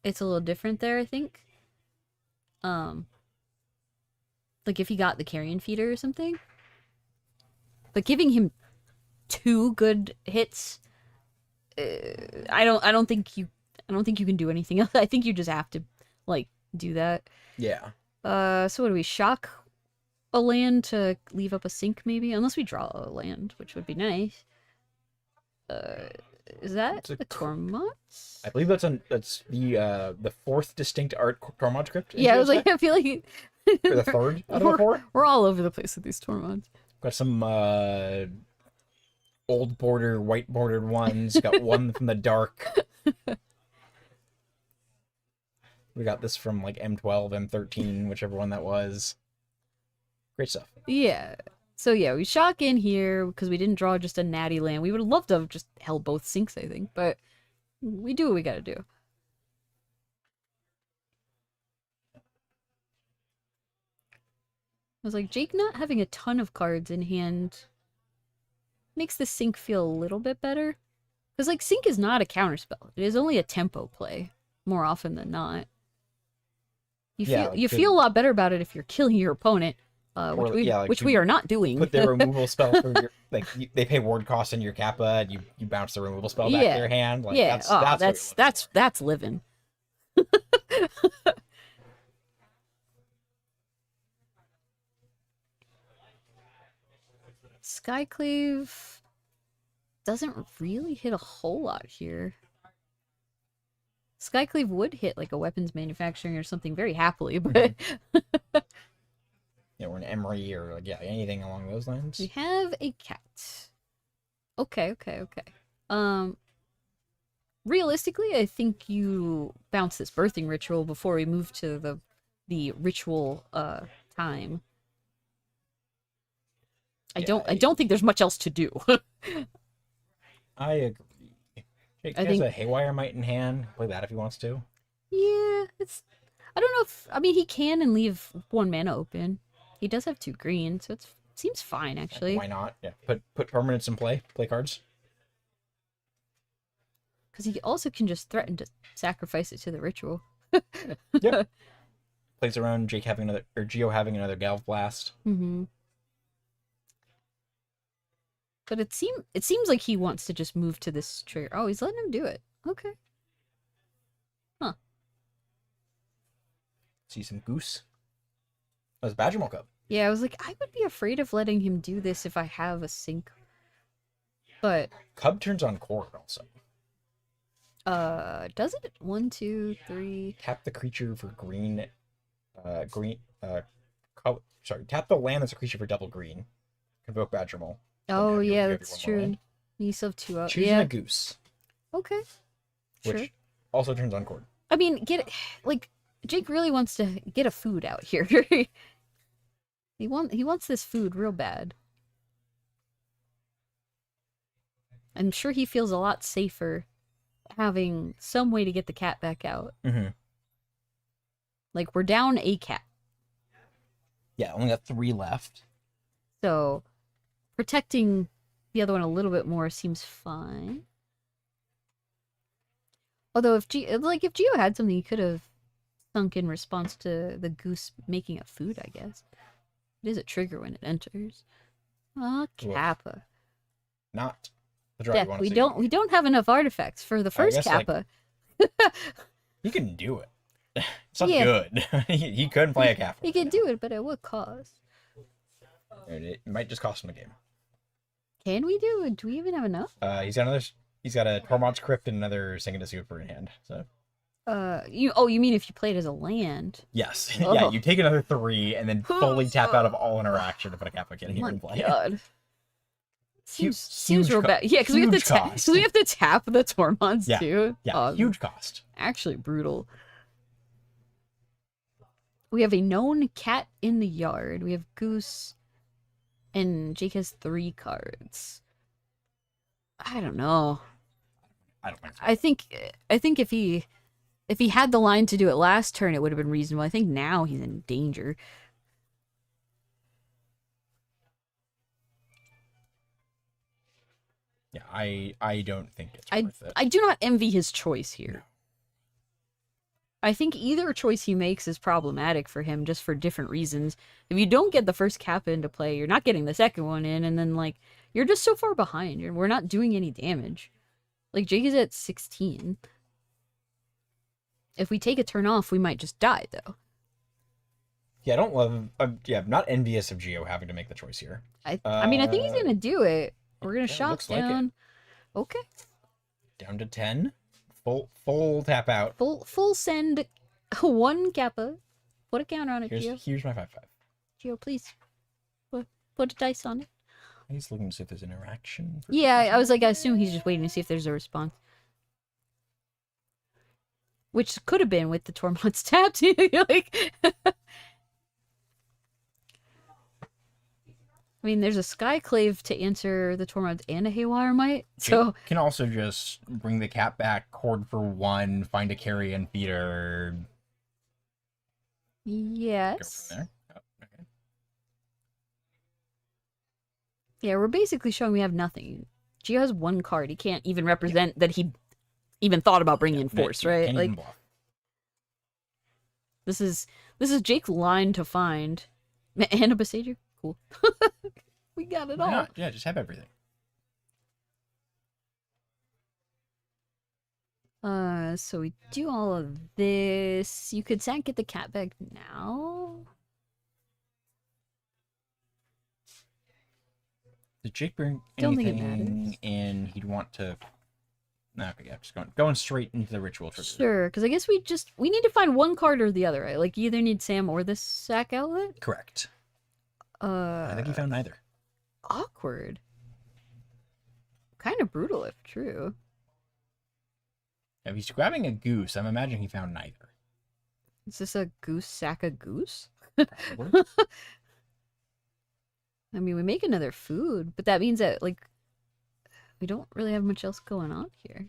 it's a little different there, I think. Like if he got the carrion feeder or something. But giving him 2 good hits, I don't think you can do anything else. I think you just have to like do that. Yeah. So what do we shock a land to leave up a sink maybe? Unless we draw a land, which would be nice. Is that It's a a Tormont? I believe that's the 4th distinct art Tormod script. Yeah, I was like, I feel like or the 3rd out of the 4. we're all over the place with these Tormonts. Got some old border, white bordered ones. Got one from the dark. We got this from like M12, M13, whichever one that was. Great stuff. Yeah. So yeah, we shock in here because we didn't draw just a natty land. We would have loved to have just held both sinks, I think, but we do what we gotta do. I was like, Jake not having a ton of cards in hand makes the sink feel a little bit better. Because, like, sink is not a counterspell. It is only a tempo play, more often than not. You feel a lot better about it if you're killing your opponent, which we are not doing. Put their removal spell through your they pay ward cost in your Kappa, and you bounce the removal spell back to your hand. Like, yeah, that's living. Skyclave doesn't really hit a whole lot here. Skyclave would hit like a weapons manufacturing or something very happily, but or an Emery or anything along those lines. we have a cat. Okay. Realistically, I think you bounce this birthing ritual before we move to the ritual time. I don't think there's much else to do. I agree. Jake has a Haywire Might in hand. Play that if he wants to. Yeah, I don't know if... I mean, he can and leave 1 mana open. He does have 2 green, so it seems fine, actually. Why not? Yeah, put permanents in play. Play cards. Because he also can just threaten to sacrifice it to the ritual. Yep. Plays around Jake having another... Or Geo having another Galv Blast. Mm-hmm. But it seems like he wants to just move to this trigger. Oh, he's letting him do it. Okay. Huh. See some Goose. That was Badgermall Cub. Yeah, I was like, I would be afraid of letting him do this if I have a sink. But Cub turns on Cord also. does it? 1, 2, 3. Tap the creature for green. Tap the land as a creature for double green. Convoke Badgermall. Oh you yeah, have that's your 1 true. land. You still have 2 up. Choosing Yeah. a Goose. Okay. Sure. Which also turns on Cord. I mean, Jake really wants to get a food out here. He wants this food real bad. I'm sure he feels a lot safer having some way to get the cat back out. Mm-hmm. Like, we're down a cat. Yeah, only got 3 left. So, protecting the other one a little bit more seems fine. Although, if Geo had something, he could have sunk in response to the goose making a food, I guess. It is a trigger when it enters. Ah, Kappa. Not the draw Deck. you want to We see. don't have enough artifacts for the first guess, like, Kappa. You can do it. It's not Yeah. good. He couldn't play a Kappa. He could do it, but at what cost? It might just cost him a game. Can we do it? Do we even have enough? He's got a Tormod's Crypt and another Singing to Super in hand. So You mean if you play it as a land? yes, Oh. yeah. You take another 3 and then fully tap out of all interaction to put a Kappa Kid here My in play. God. Seems huge real bad. Yeah, because we have to huge cost. we have to tap the Tormonts Yeah, too. Yeah, huge cost. Actually brutal. We have a known cat in the yard. We have Goose, and Jake has 3 cards. I don't know. I don't think so. I think if he had the line to do it last turn, it would have been reasonable. I think now he's in danger. Yeah, I don't think it's I worth it. I do not envy his choice here. I think either choice he makes is problematic for him, just for different reasons. If you don't get the first Kappa into play, you're not getting the second one in, and then, like, you're just so far behind. We're not doing any damage. Like, Jake is at 16. If we take a turn off, we might just die, though. Yeah, I don't love... I'm not envious of Geo having to make the choice here. I mean, I think he's going to do it. We're going to yeah, shop looks like it. down. Okay. Down to 10. Full tap out. Full send 1 Kappa. Put a counter on it, Geo. Here's my 5/5. Geo, please. Put a dice on it. He's looking to see if there's interaction. Yeah, I was like, I assume he's just waiting to see if there's a response. Which could have been with the Tormod's tapped. Like, I mean, there's a Skyclave to answer the Tormods and a Haywire Might, so... Jake can also just bring the cat back, cord for 1, find a carrion feeder. Go Yes. from there. Oh, okay. Yeah, we're basically showing we have nothing. Geo has 1 card. He can't even represent that he even thought about bringing in force, right? Can't Like, even bluff. this is Jake's line to find. And a Besager? Cool. We got it Why all. not? Yeah, just have everything. So we do all of this. You could get the cat back now. Did Jake bring Don't think it anything matters. in he'd want to... No, okay, yeah, just going straight into the ritual trigger. Sure, because I guess we need to find 1 card or the other, right? Like, you either need Sam or this sack outlet. Correct. I think he found neither. Awkward. Kind of brutal, if true. If he's grabbing a goose, I'm imagining he found neither. Is this a goose sack a goose? Probably. I mean, we make another food, but that means that, like, we don't really have much else going on here.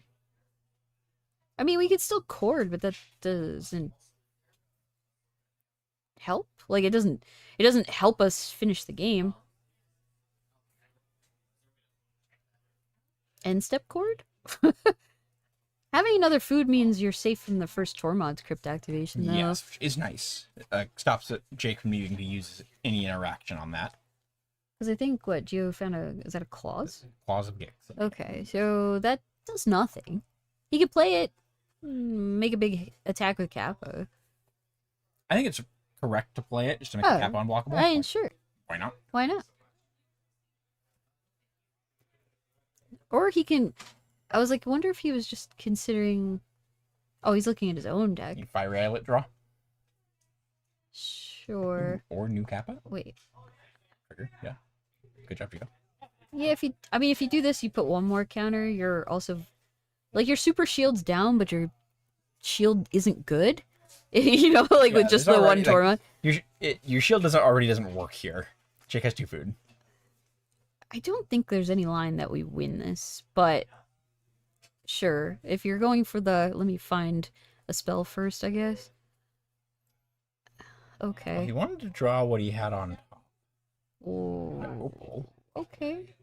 I mean, we could still cord, but that doesn't help. Like, it doesn't help us finish the game. End step cord? Having another food means you're safe from the first Tormod's crypt activation, though. Yes, which is nice. Stops Jake from needing to use any interaction on that. Because I think, what, Geo found is that a clause? Claws of Gix. Okay, so that does nothing. He could play it, make a big attack with Kappa. I think it's correct to play it just to make Oh, the cap unblockable. I mean, sure. Why not? Why not? Or he can... I was like, I wonder if he was just considering... Oh, he's looking at his own deck. You fire islet draw Sure. or new kappa Wait. trigger. Yeah, good job, Gio. Yeah, if you do this, you put 1 more counter. You're also... Like, your super shield's down, but your shield isn't good. You know, like, Yeah, with just there's the 1 already, Tormod. Your shield doesn't work here. Jake has 2 food. I don't think there's any line that we win this, but sure. If you're going for the, let me find a spell first, I guess. Okay. Well, he wanted to draw what he had on top. Oh, okay.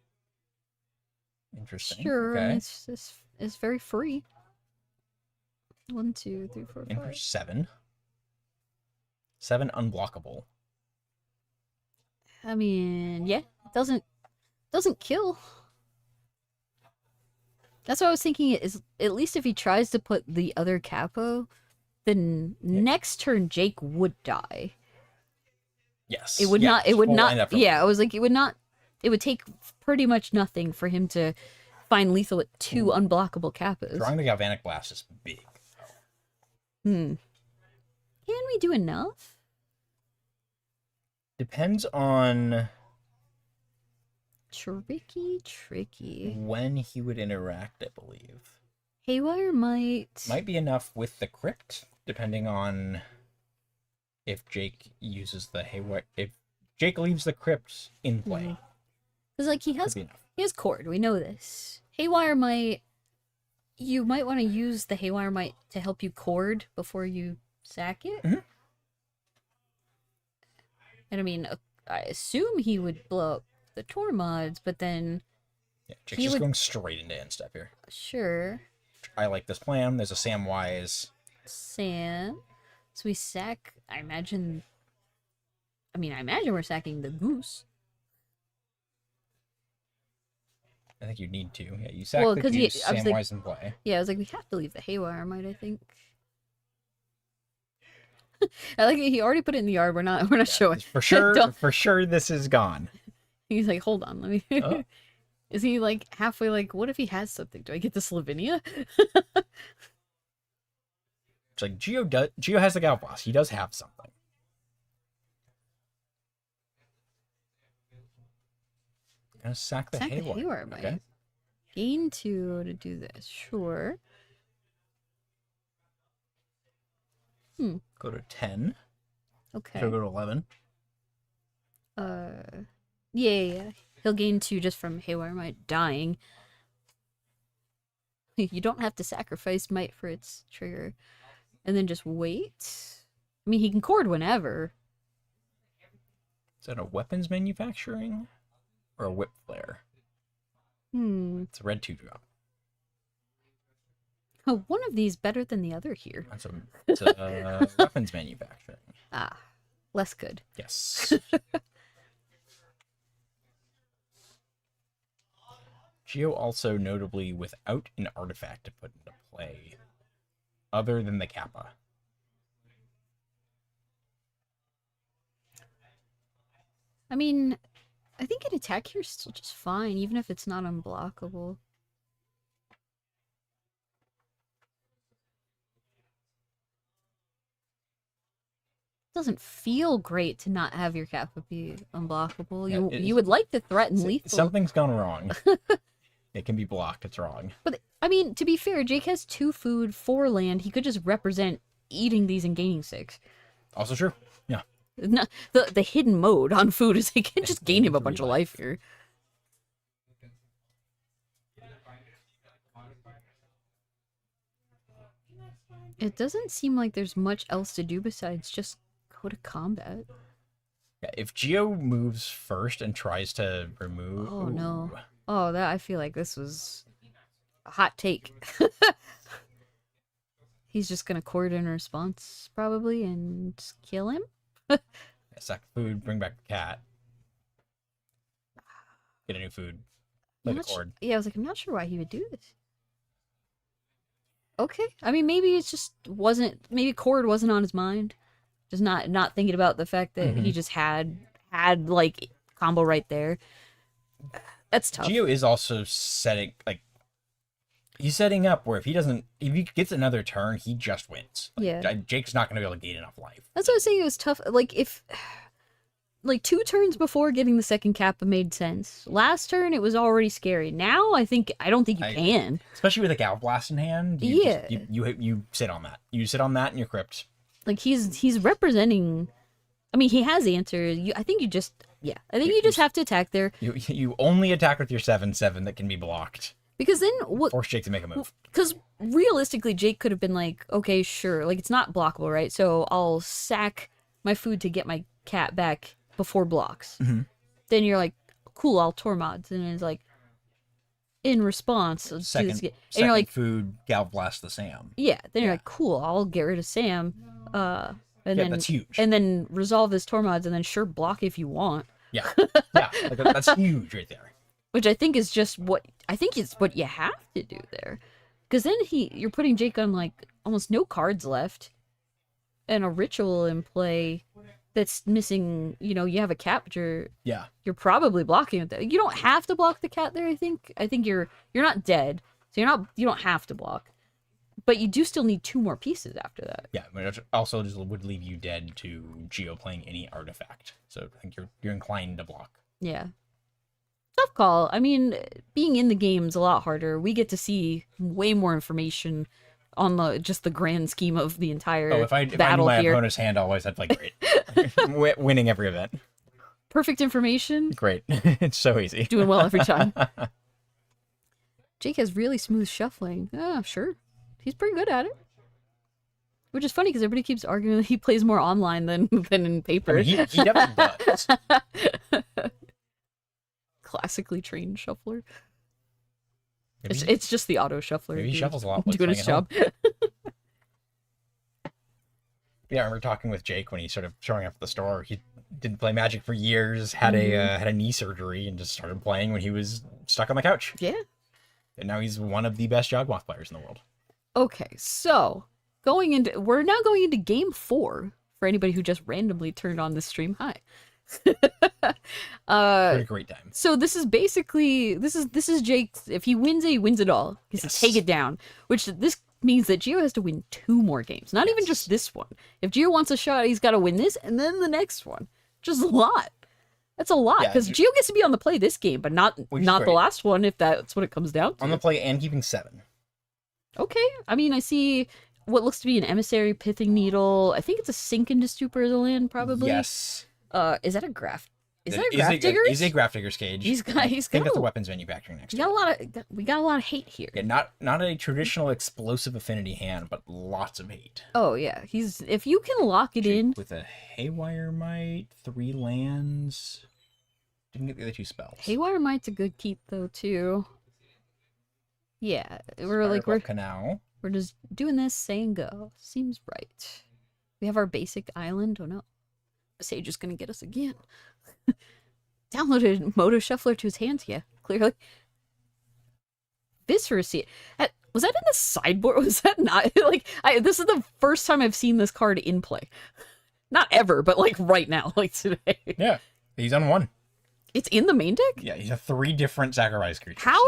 Interesting. Sure. Okay. It's very free. 1, 2, 3, 4, In for 5. 7. 7 unblockable. I mean, yeah, doesn't kill. That's what I was thinking. Is at least if he tries to put the other capo, then next turn Jake would die. Yes. It would Yeah, not. It would full not. lineup for Yeah, I was like, it would not. It would take pretty much nothing for him to find lethal with 2 unblockable kappas. Drawing the Galvanic Blast is big. Can we do enough? Depends on Tricky. when he would interact, I believe. Haywire might. Might be enough with the crypt, depending on if Jake uses the Haywire. If Jake leaves the crypt in play, Because like he could be enough. has cord. We know this. Haywire might. You might want to use the Haywire might to help you cord before you sack it. Mhm. And I mean, I assume he would blow up the Tormods, but then Yeah, Jake's He just would- going straight into end step here. Sure. I like this plan. There's a Samwise. Sam. So we sack. I imagine we're sacking the goose. I think you need to. Yeah, you sack Well, the 'cause goose, I was like- Samwise in play. Yeah, I was like, we have to leave the haywire might. I think. I like it. He already put it in the yard. We're not showing. For sure, Don't- for sure, this is gone. He's like, hold on, let me. Oh. Is he like halfway? Like, what if he has something? Do I get this Lavinia? It's like Geo has the Galvas. He does have something. Gonna sack the Sack the haywire. haywire might. Okay. Gain 2 to do this. Sure. Go to 10. Okay. So go to 11. Yeah. He'll gain 2 just from haywire might dying. You don't have to sacrifice might for its trigger, and then just wait. I mean, he can cord whenever. Is that a weapons manufacturing or a whip flare? It's a red 2-drop. Oh, one of these better than the other here. It's a weapons manufacturing. Ah, less good. Yes. Geo also notably without an artifact to put into play, other than the Kappa. I mean, I think an attack here is still just fine, even if it's not unblockable. Doesn't feel great to not have your Kappa be unblockable. Yeah, You would like to threaten S- lethal. Something's gone wrong. It can be blocked. It's wrong. But I mean, to be fair, Jake has 2 food, 4 land. He could just represent eating these and gaining 6. Also true. Yeah. No, the hidden mode on food is he can just gain him a 3 bunch of life. life here. It doesn't seem like there's much else to do besides just go to combat. Yeah. If Geo moves first and tries to remove. Oh no. Ooh. Oh, that I feel like this was a hot take. He's just gonna cord in response probably and just kill him. Yeah, sack food. Bring back the cat. Get a new food. Play I'm the not su- cord. Yeah, I was like, I'm not sure why he would do this. Okay, I mean, maybe it's just wasn't. Maybe cord wasn't on his mind. Just not thinking about the fact that he just had like combo right there. That's tough. Geo is also setting he's setting up where if he gets another turn, he just wins. Yeah. Jake's not gonna be able to gain enough life. That's what I was saying. It was tough. Like if, like 2 turns before getting the second Kappa made sense. Last turn it was already scary. Now I don't think you can. Especially with a Gal Blast in hand. Yeah. You sit on that. You sit on that in your crypt. Like he's representing. I mean, he has answers. I think you just have to attack there You only attack with your 7/7 that can be blocked. because then what? Force Jake to make a move. Because realistically, Jake could have been like, okay, sure, like it's not blockable, right? So I'll sack my food to get my cat back before blocks. Mhm. Then you're like, cool, I'll Tormods, and it's like, in response, let's do this Second, again. And you're like, food, Gal Blast the Sam. yeah. Then you're Yeah. like, cool, I'll get rid of Sam, and Yeah, then that's huge. and then resolve his Tormods, and then sure block if you want. Yeah, yeah, that's huge right there. Which I think is just what I think is what you have to do there, because then you're putting Jake on like almost no cards left, and a ritual in play that's missing. You know, you have a capture. Yeah, You're probably blocking it. You don't have to block the cat there. I think you're not dead, so you don't have to block, but you do still need 2 more pieces after that. yeah. But it also just would leave you dead to Geo playing any artifact. So I think you're inclined to block. Yeah. Tough call. I mean, being in the game's a lot harder. We get to see way more information on the grand scheme of the entire Oh, if I knew battle my here. opponent's hand always, I'd like great. Winning every event. Perfect information. Great. It's so easy. Doing well every time. Jake has really smooth shuffling. Ah, sure. He's pretty good at it. Which is funny because everybody keeps arguing that he plays more online than in paper. I mean, he definitely does. Classically trained shuffler. Maybe, It's just the auto shuffler. maybe he doing- shuffles a lot. Like doing his job. Yeah, I remember talking with Jake when he started showing up at the store. He didn't play Magic for years, had a knee surgery, and just started playing when he was stuck on the couch. Yeah. And now he's one of the best Yawgmoth players in the world. Okay, so we're now going into game 4 for anybody who just randomly turned on this stream. Hi. What a great time. So this is basically this is Jake's. If he wins it, he wins it all. He has to take it down, which this means that Gio has to win 2 more games, not even just this one. If Gio wants a shot, he's got to win this and then the next one. Just a lot. That's a lot because Gio gets to be on the play this game, but not the last one. If that's what it comes down to. On the play and keeping 7. Okay, I mean I see what looks to be an emissary, pithing needle. I think it's a sink into stupor as a land, probably. Yes. Is that a graph? Is that a graph digger? Is a graph digger's cage. He's got. I think that's the weapons manufacturing next. We got a lot of hate here. Yeah, not a traditional explosive affinity hand, but lots of hate. Oh yeah, if you can lock it in with a Haywire Might, 3 lands. Didn't get the other 2 spells. Haywire Might's a good keep though too. Yeah, Canal. We're just doing this, saying go. Seems right. We have our basic island. Oh no, the Sage is gonna get us again. Downloaded Moto Shuffler to his hands. Yeah, clearly. Viscera Seed. Was that in the sideboard? Was that not like? This is the first time I've seen this card in play. Not ever, but like right now, like today. Yeah, he's on 1. It's in the main deck? Yeah, he's a 3 different sacrifice creatures. How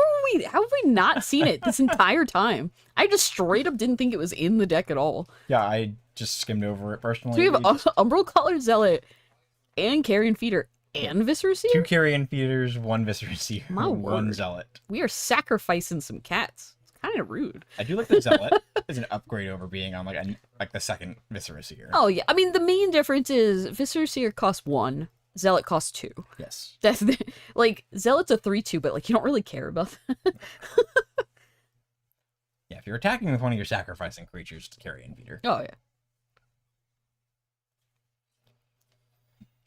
have we not seen it this entire time? I just straight up didn't think it was in the deck at all. Yeah, I just skimmed over it personally. So we have Umbral Collar Zealot and Carrion Feeder and Viscera Seer? 2 Carrion Feeders, 1 Viscera Seer, My 1 word. Zealot. We are sacrificing some cats. It's kind of rude. I do like the Zealot as an upgrade over being on like the second Viscera Seer. Oh yeah, I mean the main difference is Viscera Seer costs 1. Zealot costs 2. Yes. That's like Zealot's a 3/2, but like you don't really care about that. Yeah, if you're attacking with one of your sacrificing creatures, to Carrion Feeder. Oh yeah.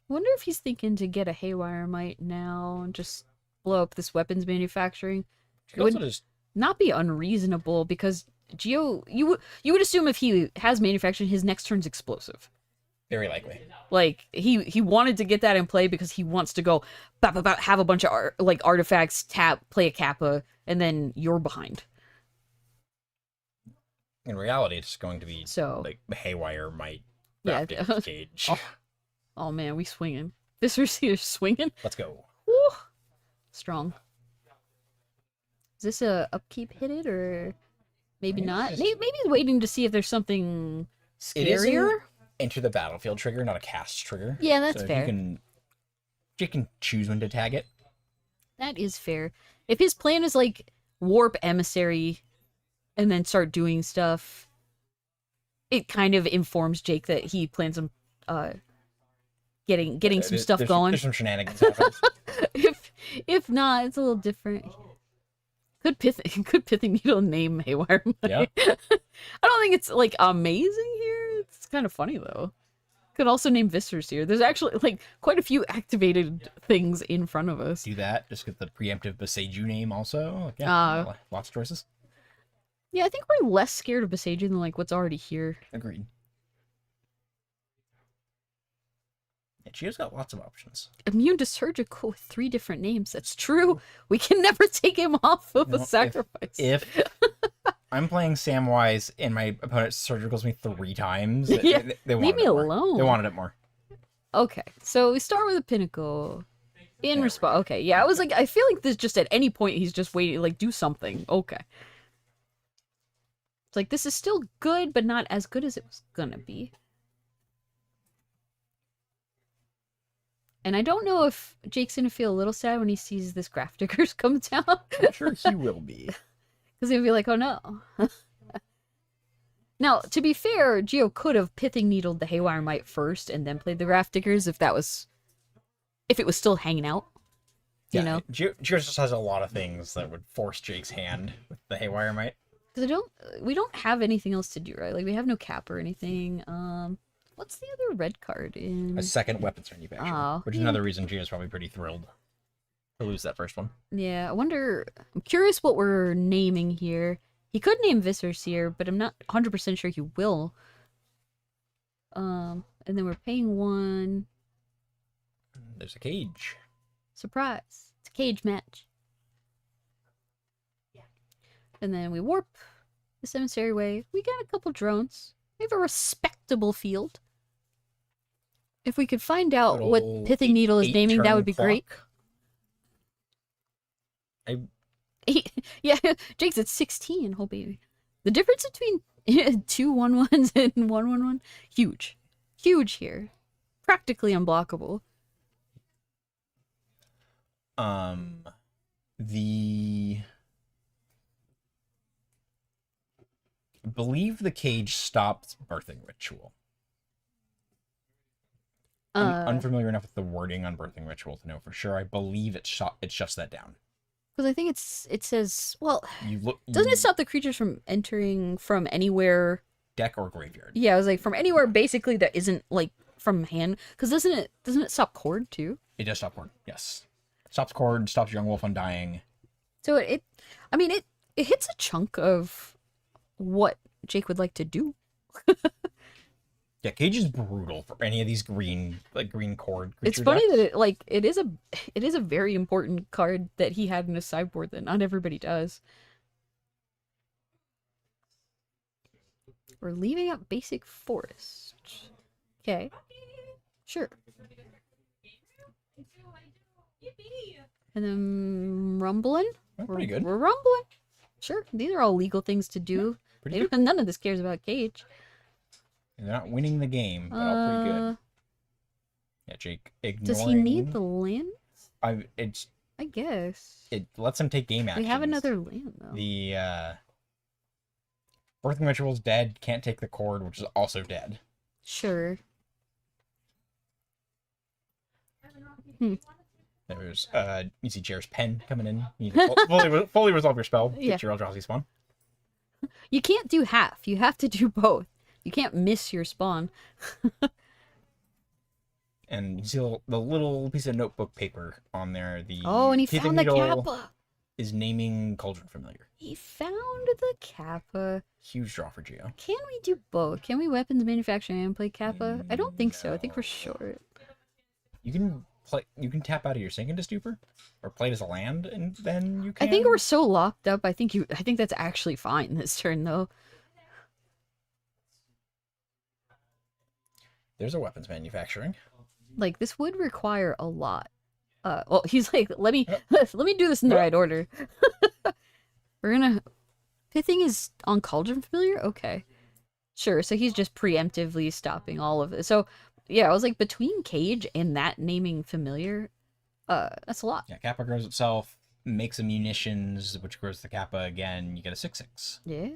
Wonder if he's thinking to get a Haywire Might now and just blow up this weapons manufacturing. It would not be unreasonable because Geo, you would assume if he has manufacturing, his next turn's explosive. Very likely. Like he wanted to get that in play because he wants to go have a bunch of artifacts, tap, play a Kappa, and then you're behind. In reality, it's going to be So like Haywire Might. yeah. Cage. Oh man, we swinging. This receiver's swinging. Let's go. Woo! Strong. Is this a upkeep hit it or maybe not? Maybe he's waiting to see if there's something scarier. Enter the battlefield trigger, not a cast trigger. Yeah, that's so fair. You can choose when to tag it. That is fair. If his plan is like warp emissary and then start doing stuff, it kind of informs Jake that he plans on getting some stuff going. There's some shenanigans happening. If not, it's a little different. Could Pithing Needle name Haywire Might? Yeah. I don't think it's like amazing here. It's kind of funny though. Could also name Viscera here. There's actually like quite a few activated things in front of us. Do that. Just get the preemptive Beseiju name also. Yeah. Lots of choices. Yeah, I think we're less scared of Beseiju than like what's already here. Agreed. Yeah, Gio's got lots of options. Immune to surgical with 3 different names. That's true. We can never take him off of a sacrifice. If I'm playing Samwise and my opponent surgicals me 3 times, Yeah, they leave me alone. They wanted it more. Okay, so we start with a pinnacle. In response, okay, yeah, I was like, I feel like this just at any point he's just waiting, like do something. Okay, it's like this is still good, but not as good as it was gonna be. And I don't know if Jake's gonna feel a little sad when he sees this Graph Diggers come down. I'm sure he will be. Because he'll be like, oh no. Now, to be fair, Gio could have Pithing Needled the Haywire Might first and then played the Graph Diggers if it was still hanging out. You know? Gio just has a lot of things that would force Jake's hand with the Haywire Might. Because we don't have anything else to do, right? Like, we have no cap or anything. What's the other red card in? A second weapons manufacturer, which is another reason Gio's probably pretty thrilled. He'll lose that first one. Yeah, I wonder. I'm curious what we're naming here. He could name Visser Seer, but I'm not 100% sure he will. And then we're paying 1. There's a cage. Surprise! It's a cage match. And then we warp this emissary wave. We got a couple drones. We have a respectable field. If we could find out Good what old Pithing Needle is naming, that would be great. Yeah, Jake's at 16. Oh, baby. The difference between 2 1-1s and 1-1-1, huge. Huge here. Practically unblockable. I believe the cage stopped birthing ritual. I'm unfamiliar enough with the wording on birthing ritual to know for sure. I believe it shuts that down. Because I think it says, well, You doesn't it stop the creatures from entering from anywhere? deck or graveyard? Yeah, I was like, from anywhere basically that isn't like from hand. Because doesn't it stop cord too? It does stop cord. Yes, stops cord, stops Young Wolf Undying. So it hits a chunk of what Jake would like to do. Yeah, cage is brutal for any of these green cord creature It's funny decks. that it is a very important card that he had in his sideboard that not everybody does. We're leaving out basic forest. Okay. Sure. And then rumbling. Oh, pretty good. We're rumbling. Sure. These are all legal things to do. Pretty good. None of this cares about Cage. They're not winning the game, but all pretty good. Yeah, Jake ignoring. Does he need the land? I guess. It lets him take game actions. We have another land though. The birthing ritual's dead. Can't take the cord, which is also dead. Sure. There's you see Jair's pen coming in. You need to fully resolve your spell. Yeah. Get your Eldrazi spawn. You can't do half. You have to do both. You can't miss your spawn. And you see the little piece of notebook paper on there. Oh, and he Pithing found the Needle Kappa. is naming Cauldron Familiar. He found the Kappa. Huge draw for Geo. Can we do both? Can we weapons manufacture and play Kappa? I don't think so. I think we're No. short. You can tap out of your Sink into Stupor, or play it as a land, and then you can. I think we're so locked up. I think that's actually fine this turn though. There's a weapons manufacturing. Like this would require a lot. Well, he's like, let me do this in the right order. We're gonna. Pithing is on Cauldron Familiar. Okay, sure. So he's just preemptively stopping all of this. So yeah, I was like between Cage and that naming familiar. That's a lot. Yeah, Kappa grows itself, makes a munitions, which grows the Kappa again. You get a 6/6. Yeah.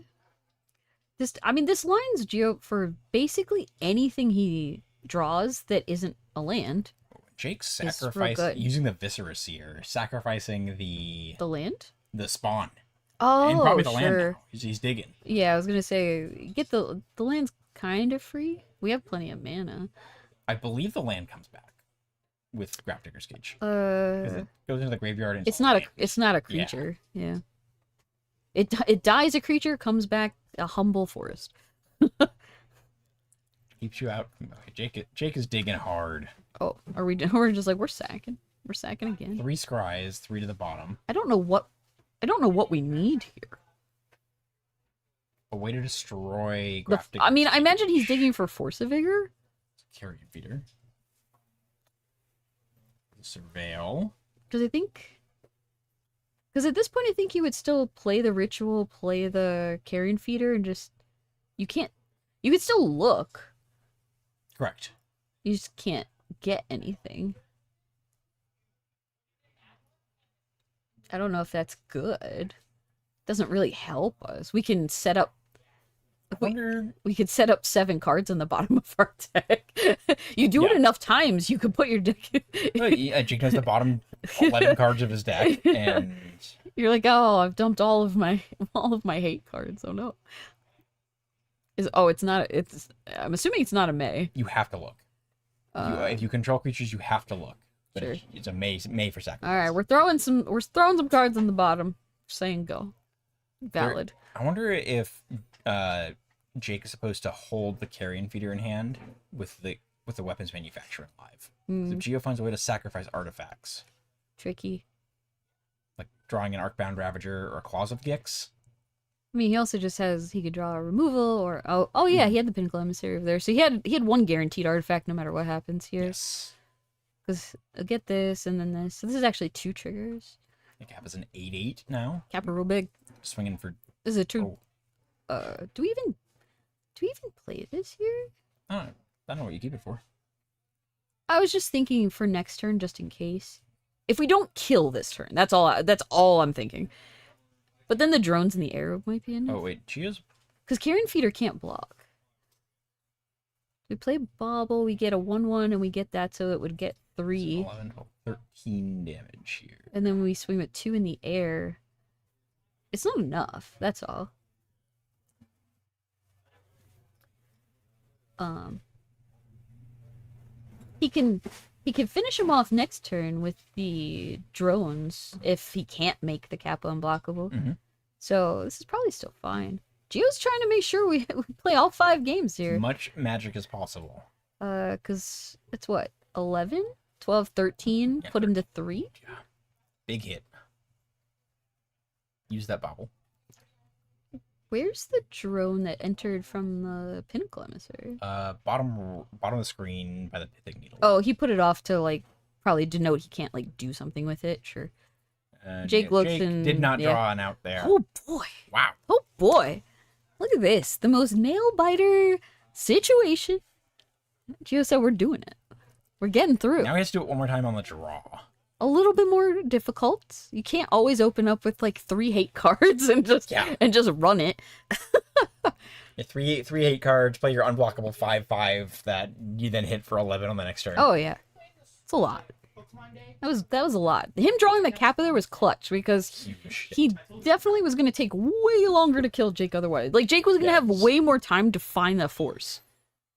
This line's Geo for basically anything he draws that isn't a land. Jake It's real sacrificed good. using the Viscera here, sacrificing the The land? spawn. Oh, And probably the land sure. now. He's digging. Yeah, I was gonna say get the land's kind of free. We have plenty of mana. I believe the land comes back with Grafdigger's Cage. 'Cause it goes into the graveyard and It's not a land. creature. Yeah. It dies a creature, comes back a humble forest. Keeps you out. Okay, Jake is digging hard. Oh, we're just like we're sacking again. 3 scries, 3 to the bottom. I don't know what we need here. A way to destroy I Grafdigger's imagine he's Cage. digging for Force of Vigor. Carrion Feeder. Surveil. Because at this point, I think you would still play the ritual, play the carrion feeder, and just you could still look. Correct. You just can't get anything. I don't know if that's good. Doesn't really help us. We can set up. I wonder. We could set up 7 cards on the bottom of our deck. You do it Yeah. enough times, you could put your deck. Jake has the bottom 11 cards of his deck, and You're like, oh, I've dumped all of my hate cards. Oh no. I'm assuming it's not a May. you have to look. If you control creatures, you have to look. But Sure. it's a May for sacrifice. All right, we're throwing some cards on the bottom. Saying go. Valid. I wonder if Jake is supposed to hold the carrion feeder in hand with the weapons manufacturer live. So Geo finds a way to sacrifice artifacts, Tricky. like drawing an Arcbound Ravager or a Claws of Gix. I mean, he also just he could draw a removal or oh yeah, he had the Pinnacle Emissary over there, so he had one guaranteed artifact no matter what happens here. Yes. Because I'll get this and then this. So this is actually 2 triggers. The cap is an 8/8 now. Kappa real big. Swinging for. This is a true. Oh. Do we even play this here? I don't know what you keep it for. I was just thinking for next turn, just in case. If we don't kill this turn, that's all I'm thinking. But then the drones in the air might be in it. Oh wait, Geo's. Because Carrion Feeder can't block. We play Bobble, we get a 1/1, and we get that, so it would get 3. 11, 12, 13 damage here. And then we swing with 2 in the air. It's not enough, that's all. He can finish him off next turn with the drones if he can't make the Kappa unblockable. Mhm. So this is probably still fine. Geo's trying to make sure we play all 5 games here. As much magic as possible. Because it's what? 11? 12, 13? Yeah, Put him to 3? Big hit. Use that bobble. Where's the drone that entered from the Pinnacle Emissary? Bottom of the screen by the pithing needle. Oh, he put it off to, like, probably denote he can't, like, do something with it. Sure. Jake looks and... did not yeah. draw an out there. Oh, boy. Wow. Oh, boy. Look at this. The most nail-biter situation. Geo said we're doing it. We're getting through. Now he has to do it one more time on the draw. A little bit more difficult. You can't always open up with, like, 3 hate cards and just run it. Yeah, three hate cards, play your unblockable 5/5 that you then hit for 11 on the next turn. Oh, yeah. It's a lot. That was a lot. Him drawing the Kappa there was clutch because Huge. he definitely was going to take way longer to kill Jake otherwise. Like, Jake was going to have way more time to find the force.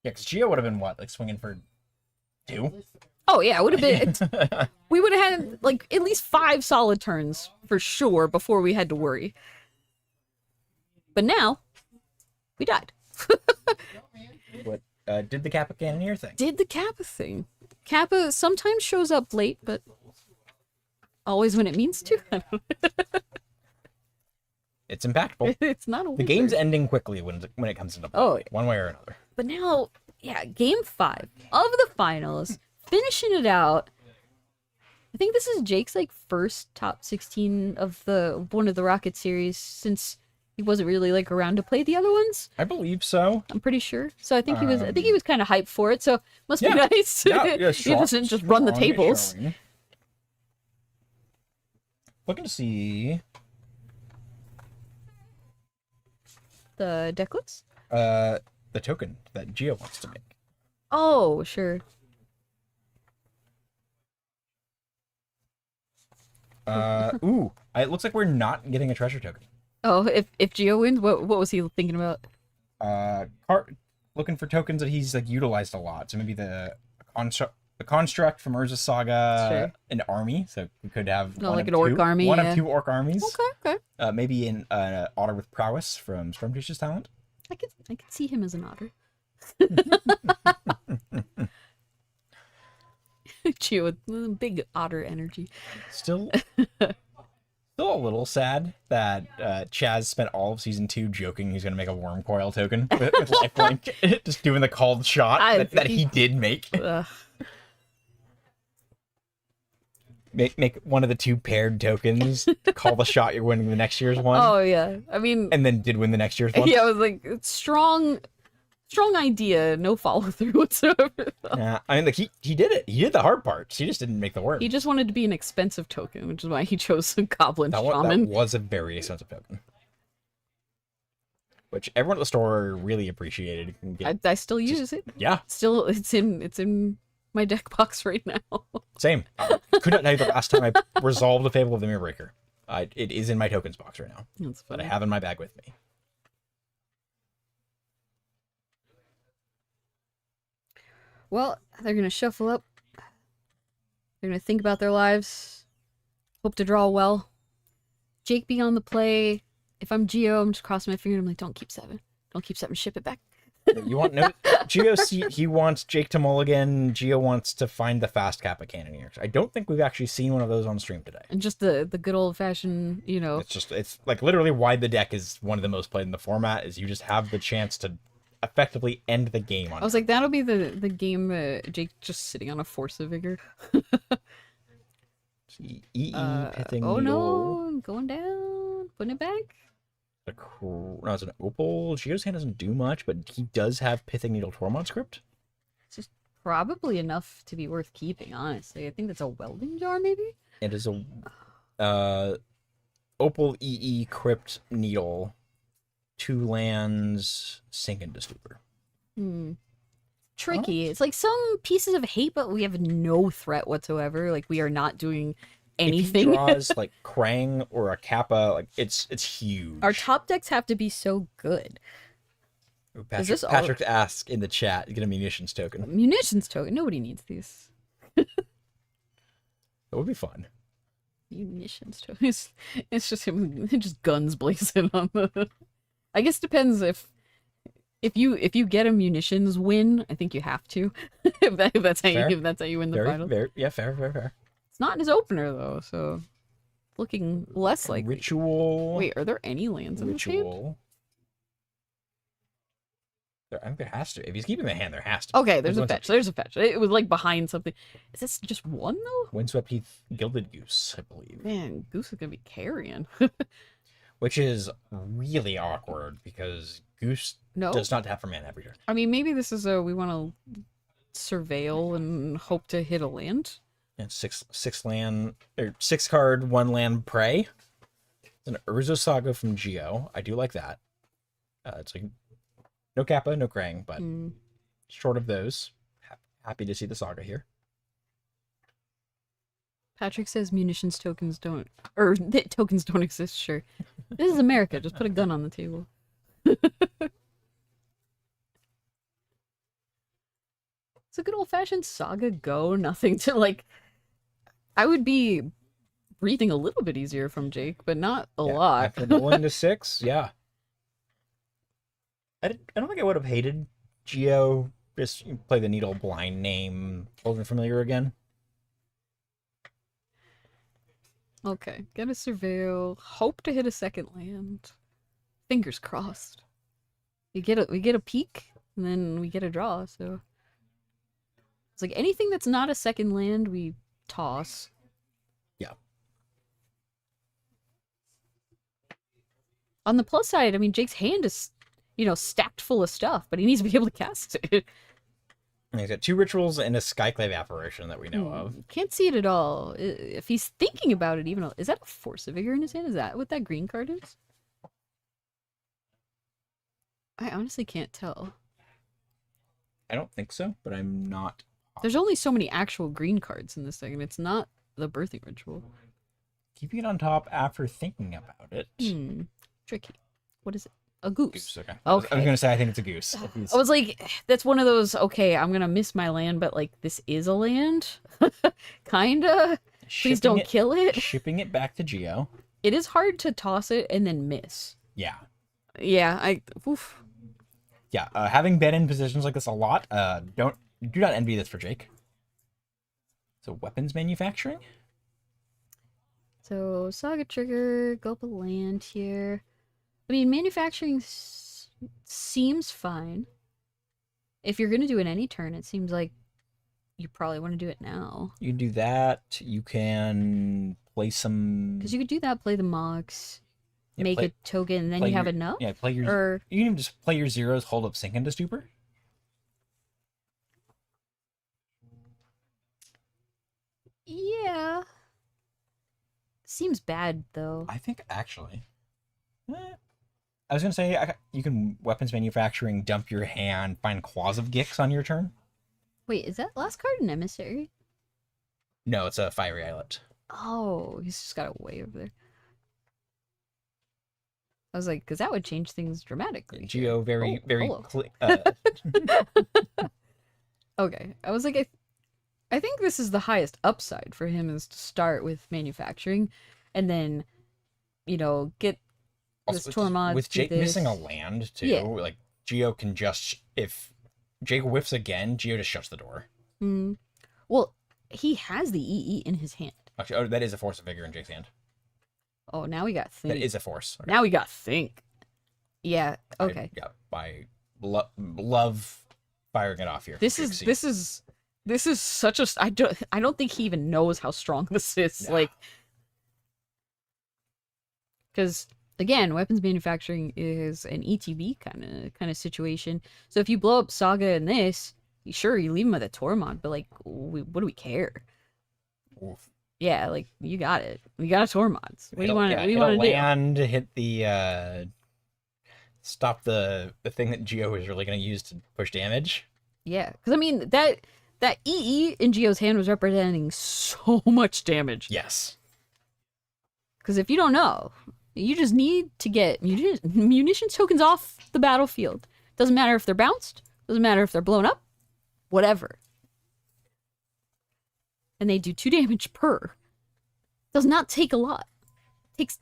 Yeah, because Geo would have been what? Like swinging for 2? Oh, yeah, it would have been... we would have had, like, at least 5 solid turns for sure before we had to worry. But now, we died. What did the Kappa Cannoneer thing? Did the Kappa thing. Kappa sometimes shows up late, but always when it means to. It's impactful. It's not a The game's ending quickly when it comes into play, Oh, yeah. one way or another. But now, yeah, game 5 of the finals, finishing it out. I think this is Jake's like first top 16 of one of the Rocket series since he wasn't really like around to play the other ones. I believe so. I'm pretty sure. So I think he was kind of hyped for it. So must be nice. Yeah, He doesn't just run the tables. Looking to see The deck list? the token that Geo wants to make. Oh, sure. Ooh, it looks like we're not getting a treasure token. Oh, if Geo wins, what was he thinking about? Looking for tokens that he's like utilized a lot. So maybe the construct from Urza Saga, Sure. an army. So we could have like an orc army, one yeah. of 2 orc armies. Okay. Maybe an otter with prowess from Stormchasers Talent. I could see him as an otter. Geo with big otter energy. Still a little sad that Chaz spent all of season 2 joking he's gonna make a worm coil token with lifelink, just doing the called shot that he did make. Make one of the 2 paired tokens, call the shot you're winning the next year's one. Oh yeah, I mean, And then did win the next year's one. yeah, I was like, it's strong idea, no follow through whatsoever. Yeah, I mean, like he did it. He did the hard parts. He just didn't make the worm. He just wanted to be an expensive token, which is why he chose Goblin that Shaman. was a very expensive token, which everyone at the store really appreciated. You can get- I still use it. yeah, Still, it's in my deck box right now. same. Could not tell you the last time I resolved the Fable of the Mirrorbreaker. It is in my tokens box right now That's that funny. I have in my bag with me. Well, they're gonna shuffle up. They're gonna think about their lives. Hope to draw well. Jake be on the play. If I'm Geo, I'm just crossing my finger. I'm like, don't keep 7. Don't keep 7. Ship it back. You want no Geo? He wants Jake to mulligan. Geo wants to find the fast Kappa Cannoneers. I don't think we've actually seen one of those on stream today. And just the good old fashioned, It's like literally why the deck is one of the most played in the format. Is you just have the chance to effectively end the game on. I was like, that'll be the game. Jake just sitting on a Force of Vigor. Pithing Oh Needle. no, going down, putting it back. No, it's an Opal. Geo's hand doesn't do much, but he does have Pithing Needle Tormod script. It's just probably enough to be worth keeping, honestly. I think that's a welding jar, maybe? It is a Opal EE Crypt Needle, 2 lands, sink into stupor. Tricky. It's like some pieces of hate, but we have no threat whatsoever. Like, we are not doing anything. If he draws like Krang or a Kappa, like it's huge. Our top decks have to be so good. Patrick asked in the chat, get a munitions token. Munitions token. Nobody needs these. That would be fun. Munitions token. It's just him. Just guns blazing on the. I guess depends if you get a munitions win. I think you have to. if that's how you win the final. Fair. It's not in his opener though, so looking less like Ritual. Wait, are there any lands in this game? Ritual. I think there has to. If he's keeping the hand, there has to. Okay, there's a fetch. There's a fetch. It was like behind something. Is this just one though? Windswept Heath, Gilded Goose, I believe. Man, Goose is gonna be carrying. Which is really awkward because Goose does not have for mana every turn. I mean, maybe this is we want to surveil and hope to hit a land. And 6 land or 6 card 1 land prey. It's an Urza Saga from Geo. I do like that. It's like no Kappa, no Krang, but short of those, happy to see the Saga here. Patrick says munitions tokens don't, or tokens don't exist. Sure, this is America. Just put a gun on the table. It's a good old fashioned Saga go. Nothing to like. I would be breathing a little bit easier from Jake, but not a lot. After rolling to 6, yeah. I don't think I would have hated Geo. Just play the Needle blind name, old and familiar again. Okay, get a surveil. Hope to hit a second land. Fingers crossed. We get a peek, and then we get a draw. So it's like anything that's not a second land, we toss. Yeah. On the plus side, I mean, Jake's hand is, stacked full of stuff, but he needs to be able to cast it. And he's got 2 rituals and a Skyclave apparition that we know of. Can't see it at all. If he's thinking about it, even is that a Force of Vigor in his hand? Is that what that green card is? I honestly can't tell. I don't think so, but I'm not. There's only so many actual green cards in this thing, and it's not the birthing ritual. Keeping it on top after thinking about it. Tricky. What is it? A goose. Goose, okay. Okay. I was going to say I think it's a goose. I was like, that's one of those, okay, I'm going to miss my land, but like, this is a land? Kinda. Please don't kill it. Shipping it back to Geo. It is hard to toss it and then miss. Yeah. Yeah, oof. Yeah, having been in positions like this a lot, do not envy this for Jake. So weapons manufacturing? So Saga Trigger, go up a land here. I mean, manufacturing seems fine. If you're going to do it any turn, it seems like you probably want to do it now. You can do that. You can play some... Because you could do that, play the Mox, make play, a token, and then you have enough? Yeah, play your... Or... You can even just play your zeros, hold up, sink into stupor. Yeah. Seems bad, though. I think, actually... I was going to say, you can weapons manufacturing, dump your hand, find Claws of Gix on your turn. Wait, is that last card an emissary? No, it's a Fiery Islet. Oh, he's just got it way over there. I was like, because that would change things dramatically. Geo, very... Okay. I was like, I think this is the highest upside for him is to start with manufacturing, and then, get this Also, Tormod. with do Jake missing a this. land too, Yeah. like Geo can just, if Jake whiffs again, Geo just shuts the door. Mm. Well, he has the EE in his hand. Actually, oh, that is a force of vigor in Jake's hand. Oh, now we got think. That is a force. Okay. Now we got think. Yeah. Okay. I love firing it off here. This is such a. I don't think he even knows how strong this is. Yeah. Like, because again, weapons manufacturing is an ETB kind of situation. So if you blow up Saga in this, sure you leave him with a Tormod, but like, what do we care? Oof. Yeah, like you got it. We got a Tormods. What do you want? Yeah, What do you want to do? land, hit the stop the thing that Geo is really going to use to push damage. Yeah, because I mean that EE in Geo's hand was representing so much damage. Yes. Because if you don't know, you just need to get munitions tokens off the battlefield. Doesn't matter if they're bounced. Doesn't matter if they're blown up. Whatever. And they do 2 damage per. Does not take a lot. Takes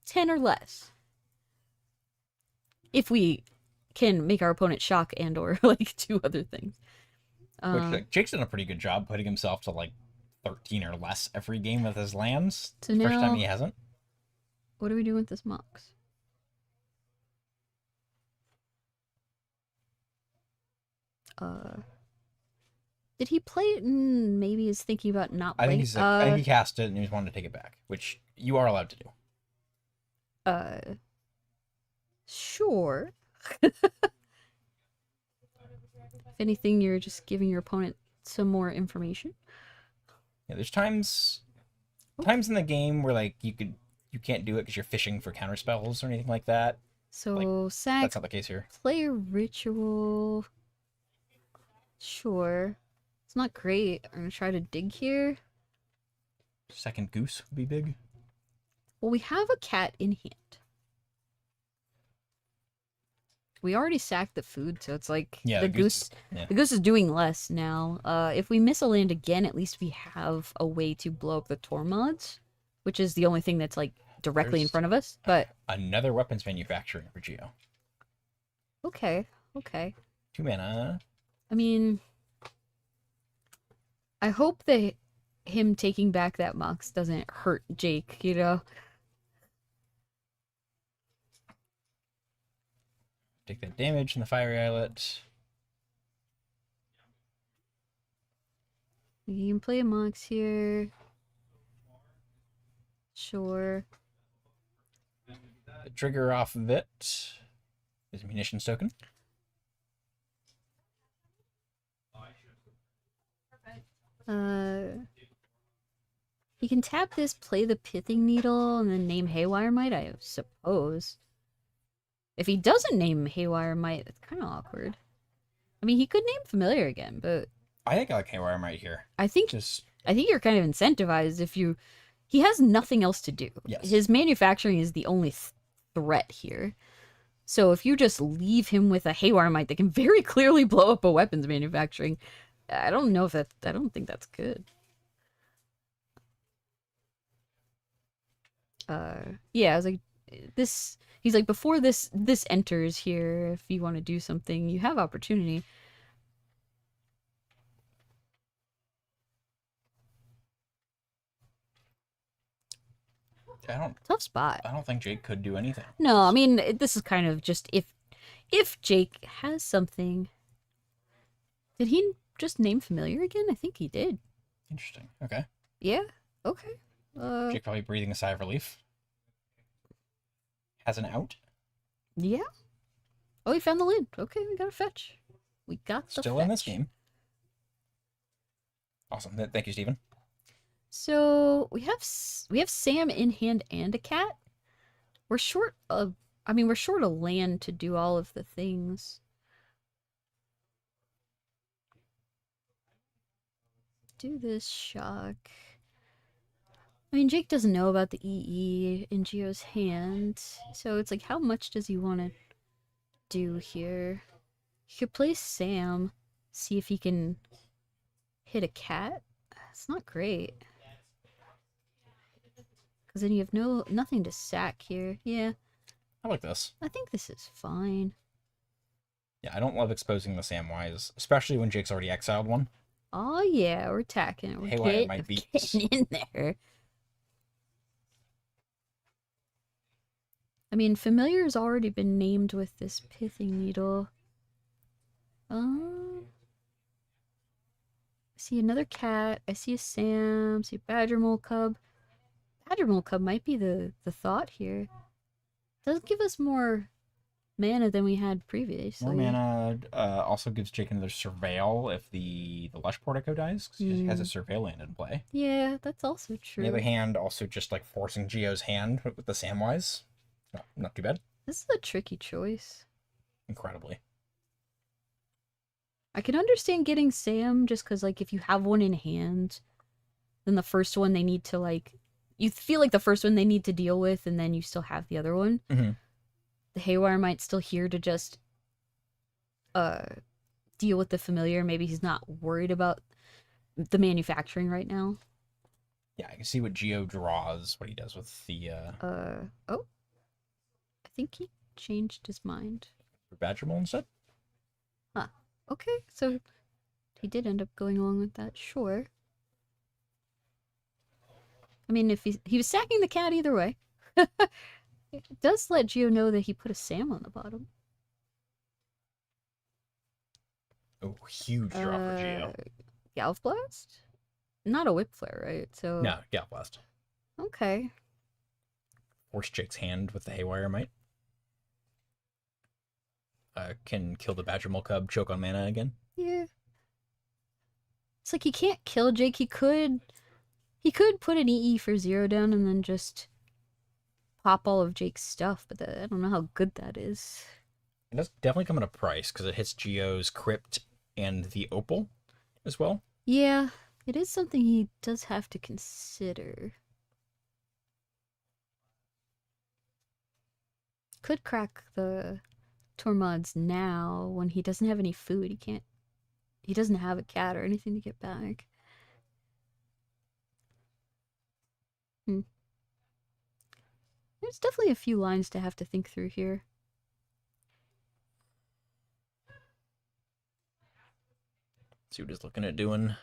10 or less. If we can make our opponent shock and or like 2 other things. Which, like, Jake's done a pretty good job putting himself to like 13 or less every game with his lands. So It's the first now- time he hasn't. What do we do with this Mox? Did he play it and maybe is thinking about not I playing? think I think he cast it and he's wanting to take it back, which you are allowed to do. Sure. If anything, you're just giving your opponent some more information. Yeah, there's times in the game where like you can't do it because you're fishing for counter spells or anything like that. So, sack, That's not the case here. play a ritual. Sure. It's not great. I'm gonna try to dig here. Second goose would be big. Well, we have a cat in hand. We already sacked the food, so it's like Yeah, the goose. yeah. The goose is doing less now. If we miss a land again, at least we have a way to blow up the Tormods, which is the only thing that's like directly in There's- front of us. But Another weapons manufacturing for Geo. okay. 2 mana. I mean, I hope that him taking back that Mox doesn't hurt Jake, you know? Take that damage from the fiery islet. You can play a Mox here. Sure. The trigger off of it is a munitions token. He can tap this, play the Pithing Needle, and then name Haywire Might, I suppose. If he doesn't name Haywire Might, it's kind of awkward. I mean, he could name Familiar again, but I think I like Haywire Might here. I think Just you're kind of incentivized if you. He has nothing else to do. Yes. His manufacturing is the only threat here. So if you just leave him with a Haywire Might that can very clearly blow up a weapons manufacturing, I don't think that's good. Yeah, I was like, this. He's like, before this enters here, if you want to do something, you have opportunity. Tough spot. I don't think Jake could do anything. No, I mean, this is kind of just if Jake has something. Did he just name Familiar again? I think he did. Interesting. Okay. Yeah. Okay. Jake probably breathing a sigh of relief. Has an out. Yeah. Oh, he found the land. Okay, we got a fetch. We got the Still fetch. in this game. Awesome. Thank you, Steven. So we have Sam in hand and a cat. We're short of. I mean, we're short of land to do all of the things. Do this shock. I mean, Jake doesn't know about the EE in Geo's hand, so it's like, how much does he want to do here? He could play Sam, see if he can hit a cat. It's not great. Because then you have nothing to sack here. Yeah, I like this. I think this is fine. Yeah, I don't love exposing the Samwise, especially when Jake's already exiled one. Oh yeah, we're attacking it. We're Haywire might be- getting in there. I mean, Familiar's already been named with this Pithing Needle. I see another cat. I see a Sam. I see a Badger Mole Cub. Badger Mole Cub might be the thought here. Does give us more mana than we had previously. More mana also gives Jake another Surveil if the Lush Portico dies, because he has a Surveil land in play. Yeah, that's also true. On the other hand, also just like forcing Geo's hand with the Samwise. Not too bad. This is a tricky choice. Incredibly. I can understand getting Sam just because, like, if you have one in hand, then the first one they need to, like, you feel like the first one they need to deal with, and then you still have the other one. Mm-hmm. The Haywire might still here to just deal with the Familiar. Maybe he's not worried about the manufacturing right now. Yeah, I can see what Geo draws, what he does with the Oh. I think he changed his mind. Badger Mole instead. Huh. Okay, so he did end up going along with that, sure. I mean, if he was sacking the cat either way. It does let Geo know that he put a Sam on the bottom. Oh, huge draw for Geo. Galv Blast? Not a Whip Flare, right? So No, Gale Blast. okay. Force Jake's hand with the Haywire might. Can kill the Badger Mole Cub, choke on mana again. Yeah. It's like he can't kill Jake. He could put an EE for 0 down and then just pop all of Jake's stuff, but I don't know how good that is. It does definitely come at a price because it hits Geo's Crypt and the Opal as well. Yeah, it is something he does have to consider. Could crack the Tormods now when he doesn't have any food. He doesn't have a cat or anything to get back. There's definitely a few lines to have to think through here. See what he's looking at doing.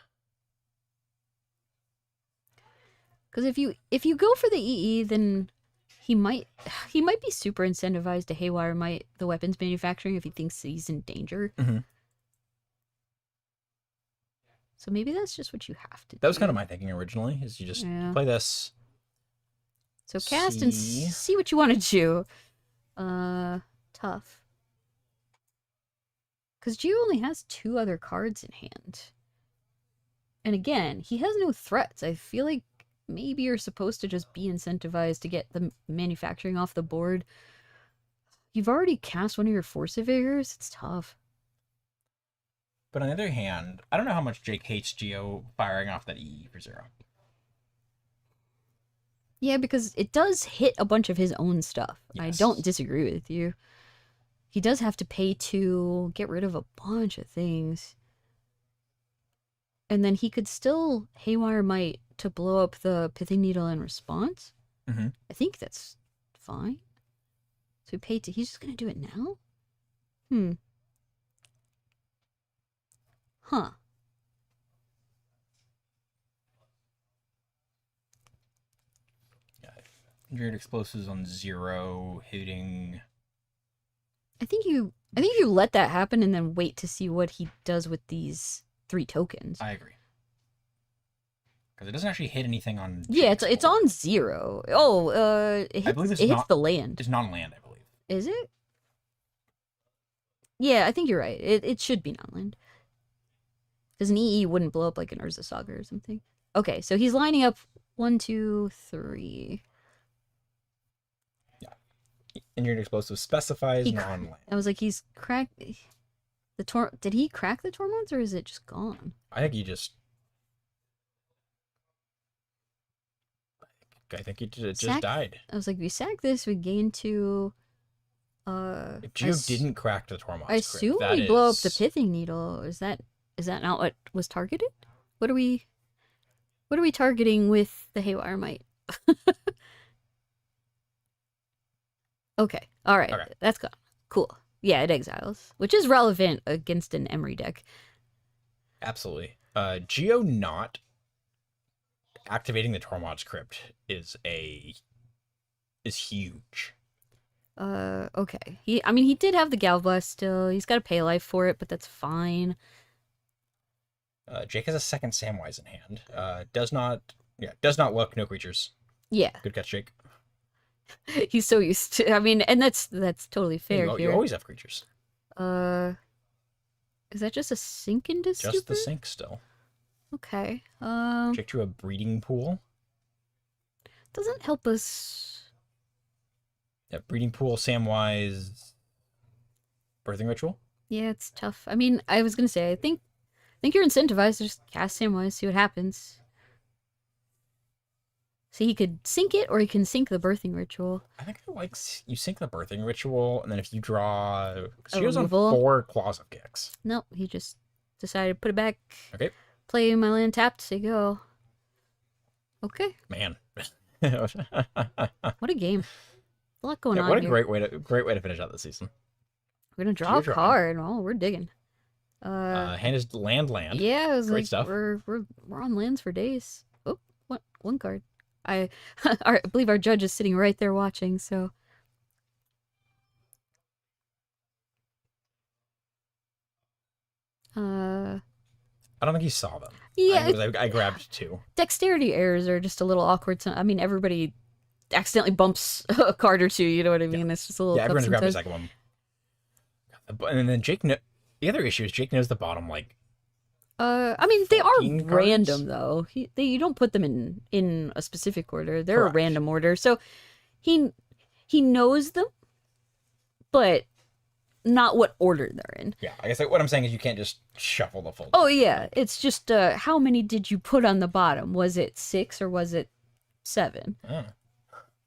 Because if you go for the EE, then he might be super incentivized to haywire the weapons manufacturing if he thinks he's in danger. Mhm. So maybe that's just what you have to do. That was kind of my thinking originally, is you just play this. So cast and see what you want to do. Tough. Because Geo only has 2 other cards in hand. And again, he has no threats. I feel like maybe you're supposed to just be incentivized to get the manufacturing off the board. You've already cast one of your Force Evaders. It's tough. But on the other hand, I don't know how much Jake hates Geo firing off that EE for 0. Yeah, because it does hit a bunch of his own stuff. Yes. I don't disagree with you. He does have to pay to get rid of a bunch of things. And then he could still Haywire Might to blow up the Pithing Needle in response. Mm-hmm. I think that's fine. So he paid to... He's just going to do it now? Huh. Engineered explosives on 0, hitting. I think you let that happen and then wait to see what he does with these 3 tokens. I agree. Because it doesn't actually hit anything on. Yeah, Jake's it's board. on 0. Oh, it I believe hits, it's it hits the land. It's non-land, I believe. Is it? Yeah, I think you're right. It should be non-land. Because an EE wouldn't blow up like an Urza Saga or something. Okay, so he's lining up 1, 2, 3. Engineered explosive specifies non-land. I was like, he's cracked. Did he crack the Torments or is it just gone? I think he just. I think it just died. I was like, we sack this, we gain 2. If Geo didn't crack the Tormod's I assume we blow up the Pithing Needle. Is that not what was targeted? What are we? What are we targeting with the Haywire Might? Okay. All right. Okay. That's gone. Cool. Yeah, it exiles, which is relevant against an Emery deck. Absolutely. Geo not activating the Tormod's Crypt is huge. Okay. He did have the Galvblast still. He's got a pay life for it, but that's fine. Jake has a second Samwise in hand. Does not look, no creatures. Yeah. Good catch, Jake. He's so used to, and that's totally fair you, here. you always have creatures. Is that just a sink into Just Super? the sink still. Okay. Jake drew a breeding pool. Doesn't help us. Yeah, breeding pool, Samwise, birthing ritual. Yeah, it's tough. I was gonna say, I think you're incentivized to just cast Samwise, see what happens. So he could sink it, or he can sink the birthing ritual. I think I like you sink the birthing ritual, and then if you draw, so he goes on removal? 4 Claws of Gex. No, he just decided to put it back. Okay. Play my land tapped, say go. Okay. Man. What a game. A lot going on what a here. great way to finish out the season. We're gonna draw a Geodrawing. card. Oh, we're digging. Hand is land. Yeah, I was Great like, stuff. we're on lands for days. Oh, one card. I believe our judge is sitting right there watching. So. I don't think he saw them. Yeah, I grabbed 2. dexterity errors are just a little awkward. Everybody accidentally bumps a card or two. You know what I mean? It's just a little. Yeah, everyone's tough grabbed a sometimes. second one. And then Jake. The other issue is Jake knows the bottom like. They are 14 cards? random though. You don't put them in a specific order. They're Correct. a random order. So he knows them, but not what order they're in. Yeah, I guess what I'm saying is you can't just shuffle the full. Oh yeah, it's just how many did you put on the bottom? Was it 6 or was it 7? Oh.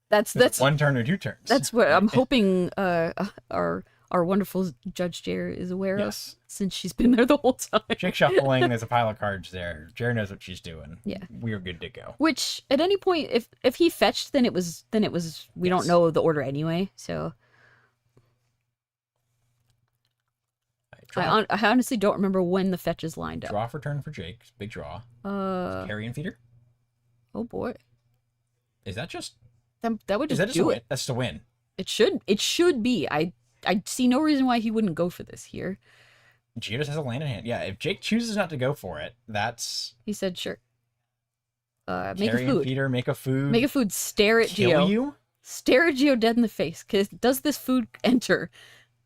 That's 1 turn or 2 turns. that's what I'm hoping our wonderful Judge Jer is aware Yes. of, since she's been there the whole time. Jake shuffling. There's a pile of cards there. Jerry knows what she's doing. Yeah. We're good to go. Which at any point, if he fetched, then it was we don't Yes. know the order anyway. So I honestly don't remember when the fetches lined up. Draw for turn for Jake. Big draw. Carrion feeder. Oh boy, Is that just? that would Is just that just do a win? it. That's to win. It should be. I see no reason why he wouldn't go for this here. Gio just has a land in hand. Yeah, if Jake chooses not to go for it, that's He said sure. Make a carrion food. feeder. Make a food. Make a food. Stare at kill Geo. you. Stare at Geo dead in the face. Cause does this food enter?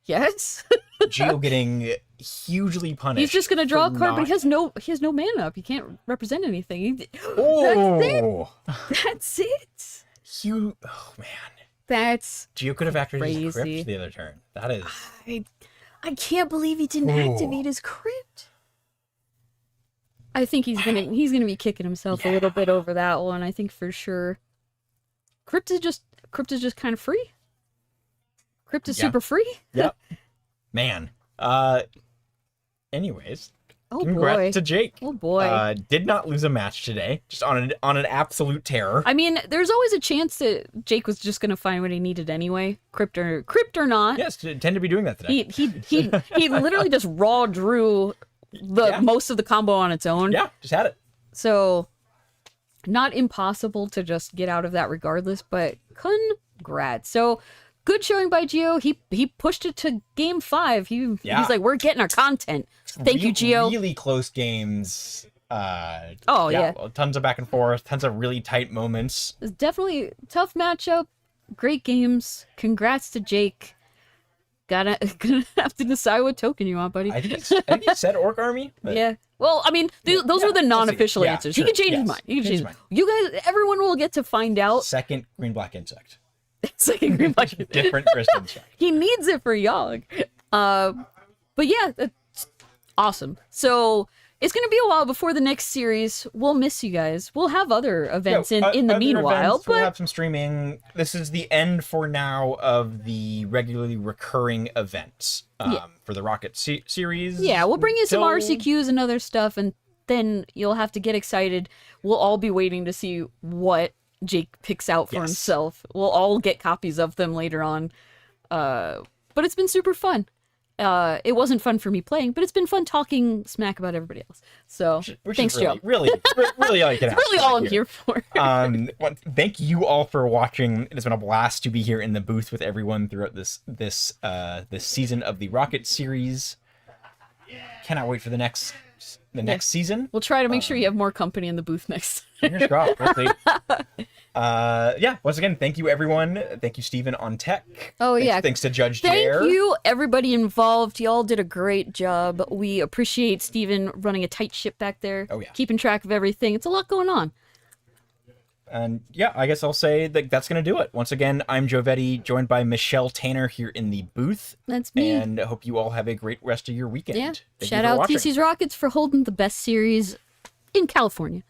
Yes. Geo getting hugely punished. He's just gonna draw a for card, but not- he has no mana up. He can't represent anything. Oh, That's it. Oh man, That's Geo could have activated his Crazy. crypt the other turn. That is. I can't believe he didn't Ooh. activate his crypt. I think he's gonna be kicking himself a little bit over that one. I think for sure. Crypt is just kind of free. Crypt is Yeah. super free. Yep. Man. Anyways, Oh congrats boy. to Jake. Oh boy. Did not lose a match today. Just on an absolute tear. There's always a chance that Jake was just gonna find what he needed anyway, crypt or not. Yes, tend to be doing that today. He literally just raw drew the most of the combo on its own. Yeah, just had it. So not impossible to just get out of that regardless, but congrats. So good showing by Geo. He pushed it to game 5. He's like, we're getting our content. Thank you, Geo. Really close games. Oh, yeah. Tons of back and forth. Tons of really tight moments. It's definitely a tough matchup. Great games. Congrats to Jake. Gonna have to decide what token you want, buddy. I think he said Orc Army. But Yeah. Well, those were the non-official Yeah, answers. sure, He can change his yes. mind. He can Change change his his mind. You guys, everyone will get to find out. Second green black insect. Second green black. Different crystal check. He needs it for Yogg. But yeah, that's awesome. So it's gonna be a while before the next series. We'll miss you guys. We'll have other events in the Other meanwhile, events, we'll but have some streaming. This is the end for now of the regularly recurring events for the Rocket series. yeah, we'll bring you some Till- RCQs and other stuff then you'll have to get excited. We'll all be waiting to see what Jake picks out for Yes. himself. We'll all get copies of them later on. But it's been super fun. It wasn't fun for me playing, but it's been fun talking smack about everybody else. So Which thanks, is Joe. really all you can ask Really for all I'm here for. Thank you all for watching. It has been a blast to be here in the booth with everyone throughout this season of the Rocket series. Cannot wait for the next season. We'll try to make sure you have more company in the booth next time. Fingers crossed. We'll see. Yeah. Once again, thank you everyone. Thank you, Steven, on tech. Oh, yeah. Thanks to Judge Thank Jair. you, everybody involved. Y'all did a great job. We appreciate Steven running a tight ship back there. Oh, yeah. Keeping track of everything. It's a lot going on. And yeah, I guess I'll say that that's going to do it. Once again, I'm Jovetti, joined by Michelle Tanner here in the booth. That's me. And I hope you all have a great rest of your weekend. Yeah. Thank you Shout for out watching. TC's Rockets for holding the best series in California.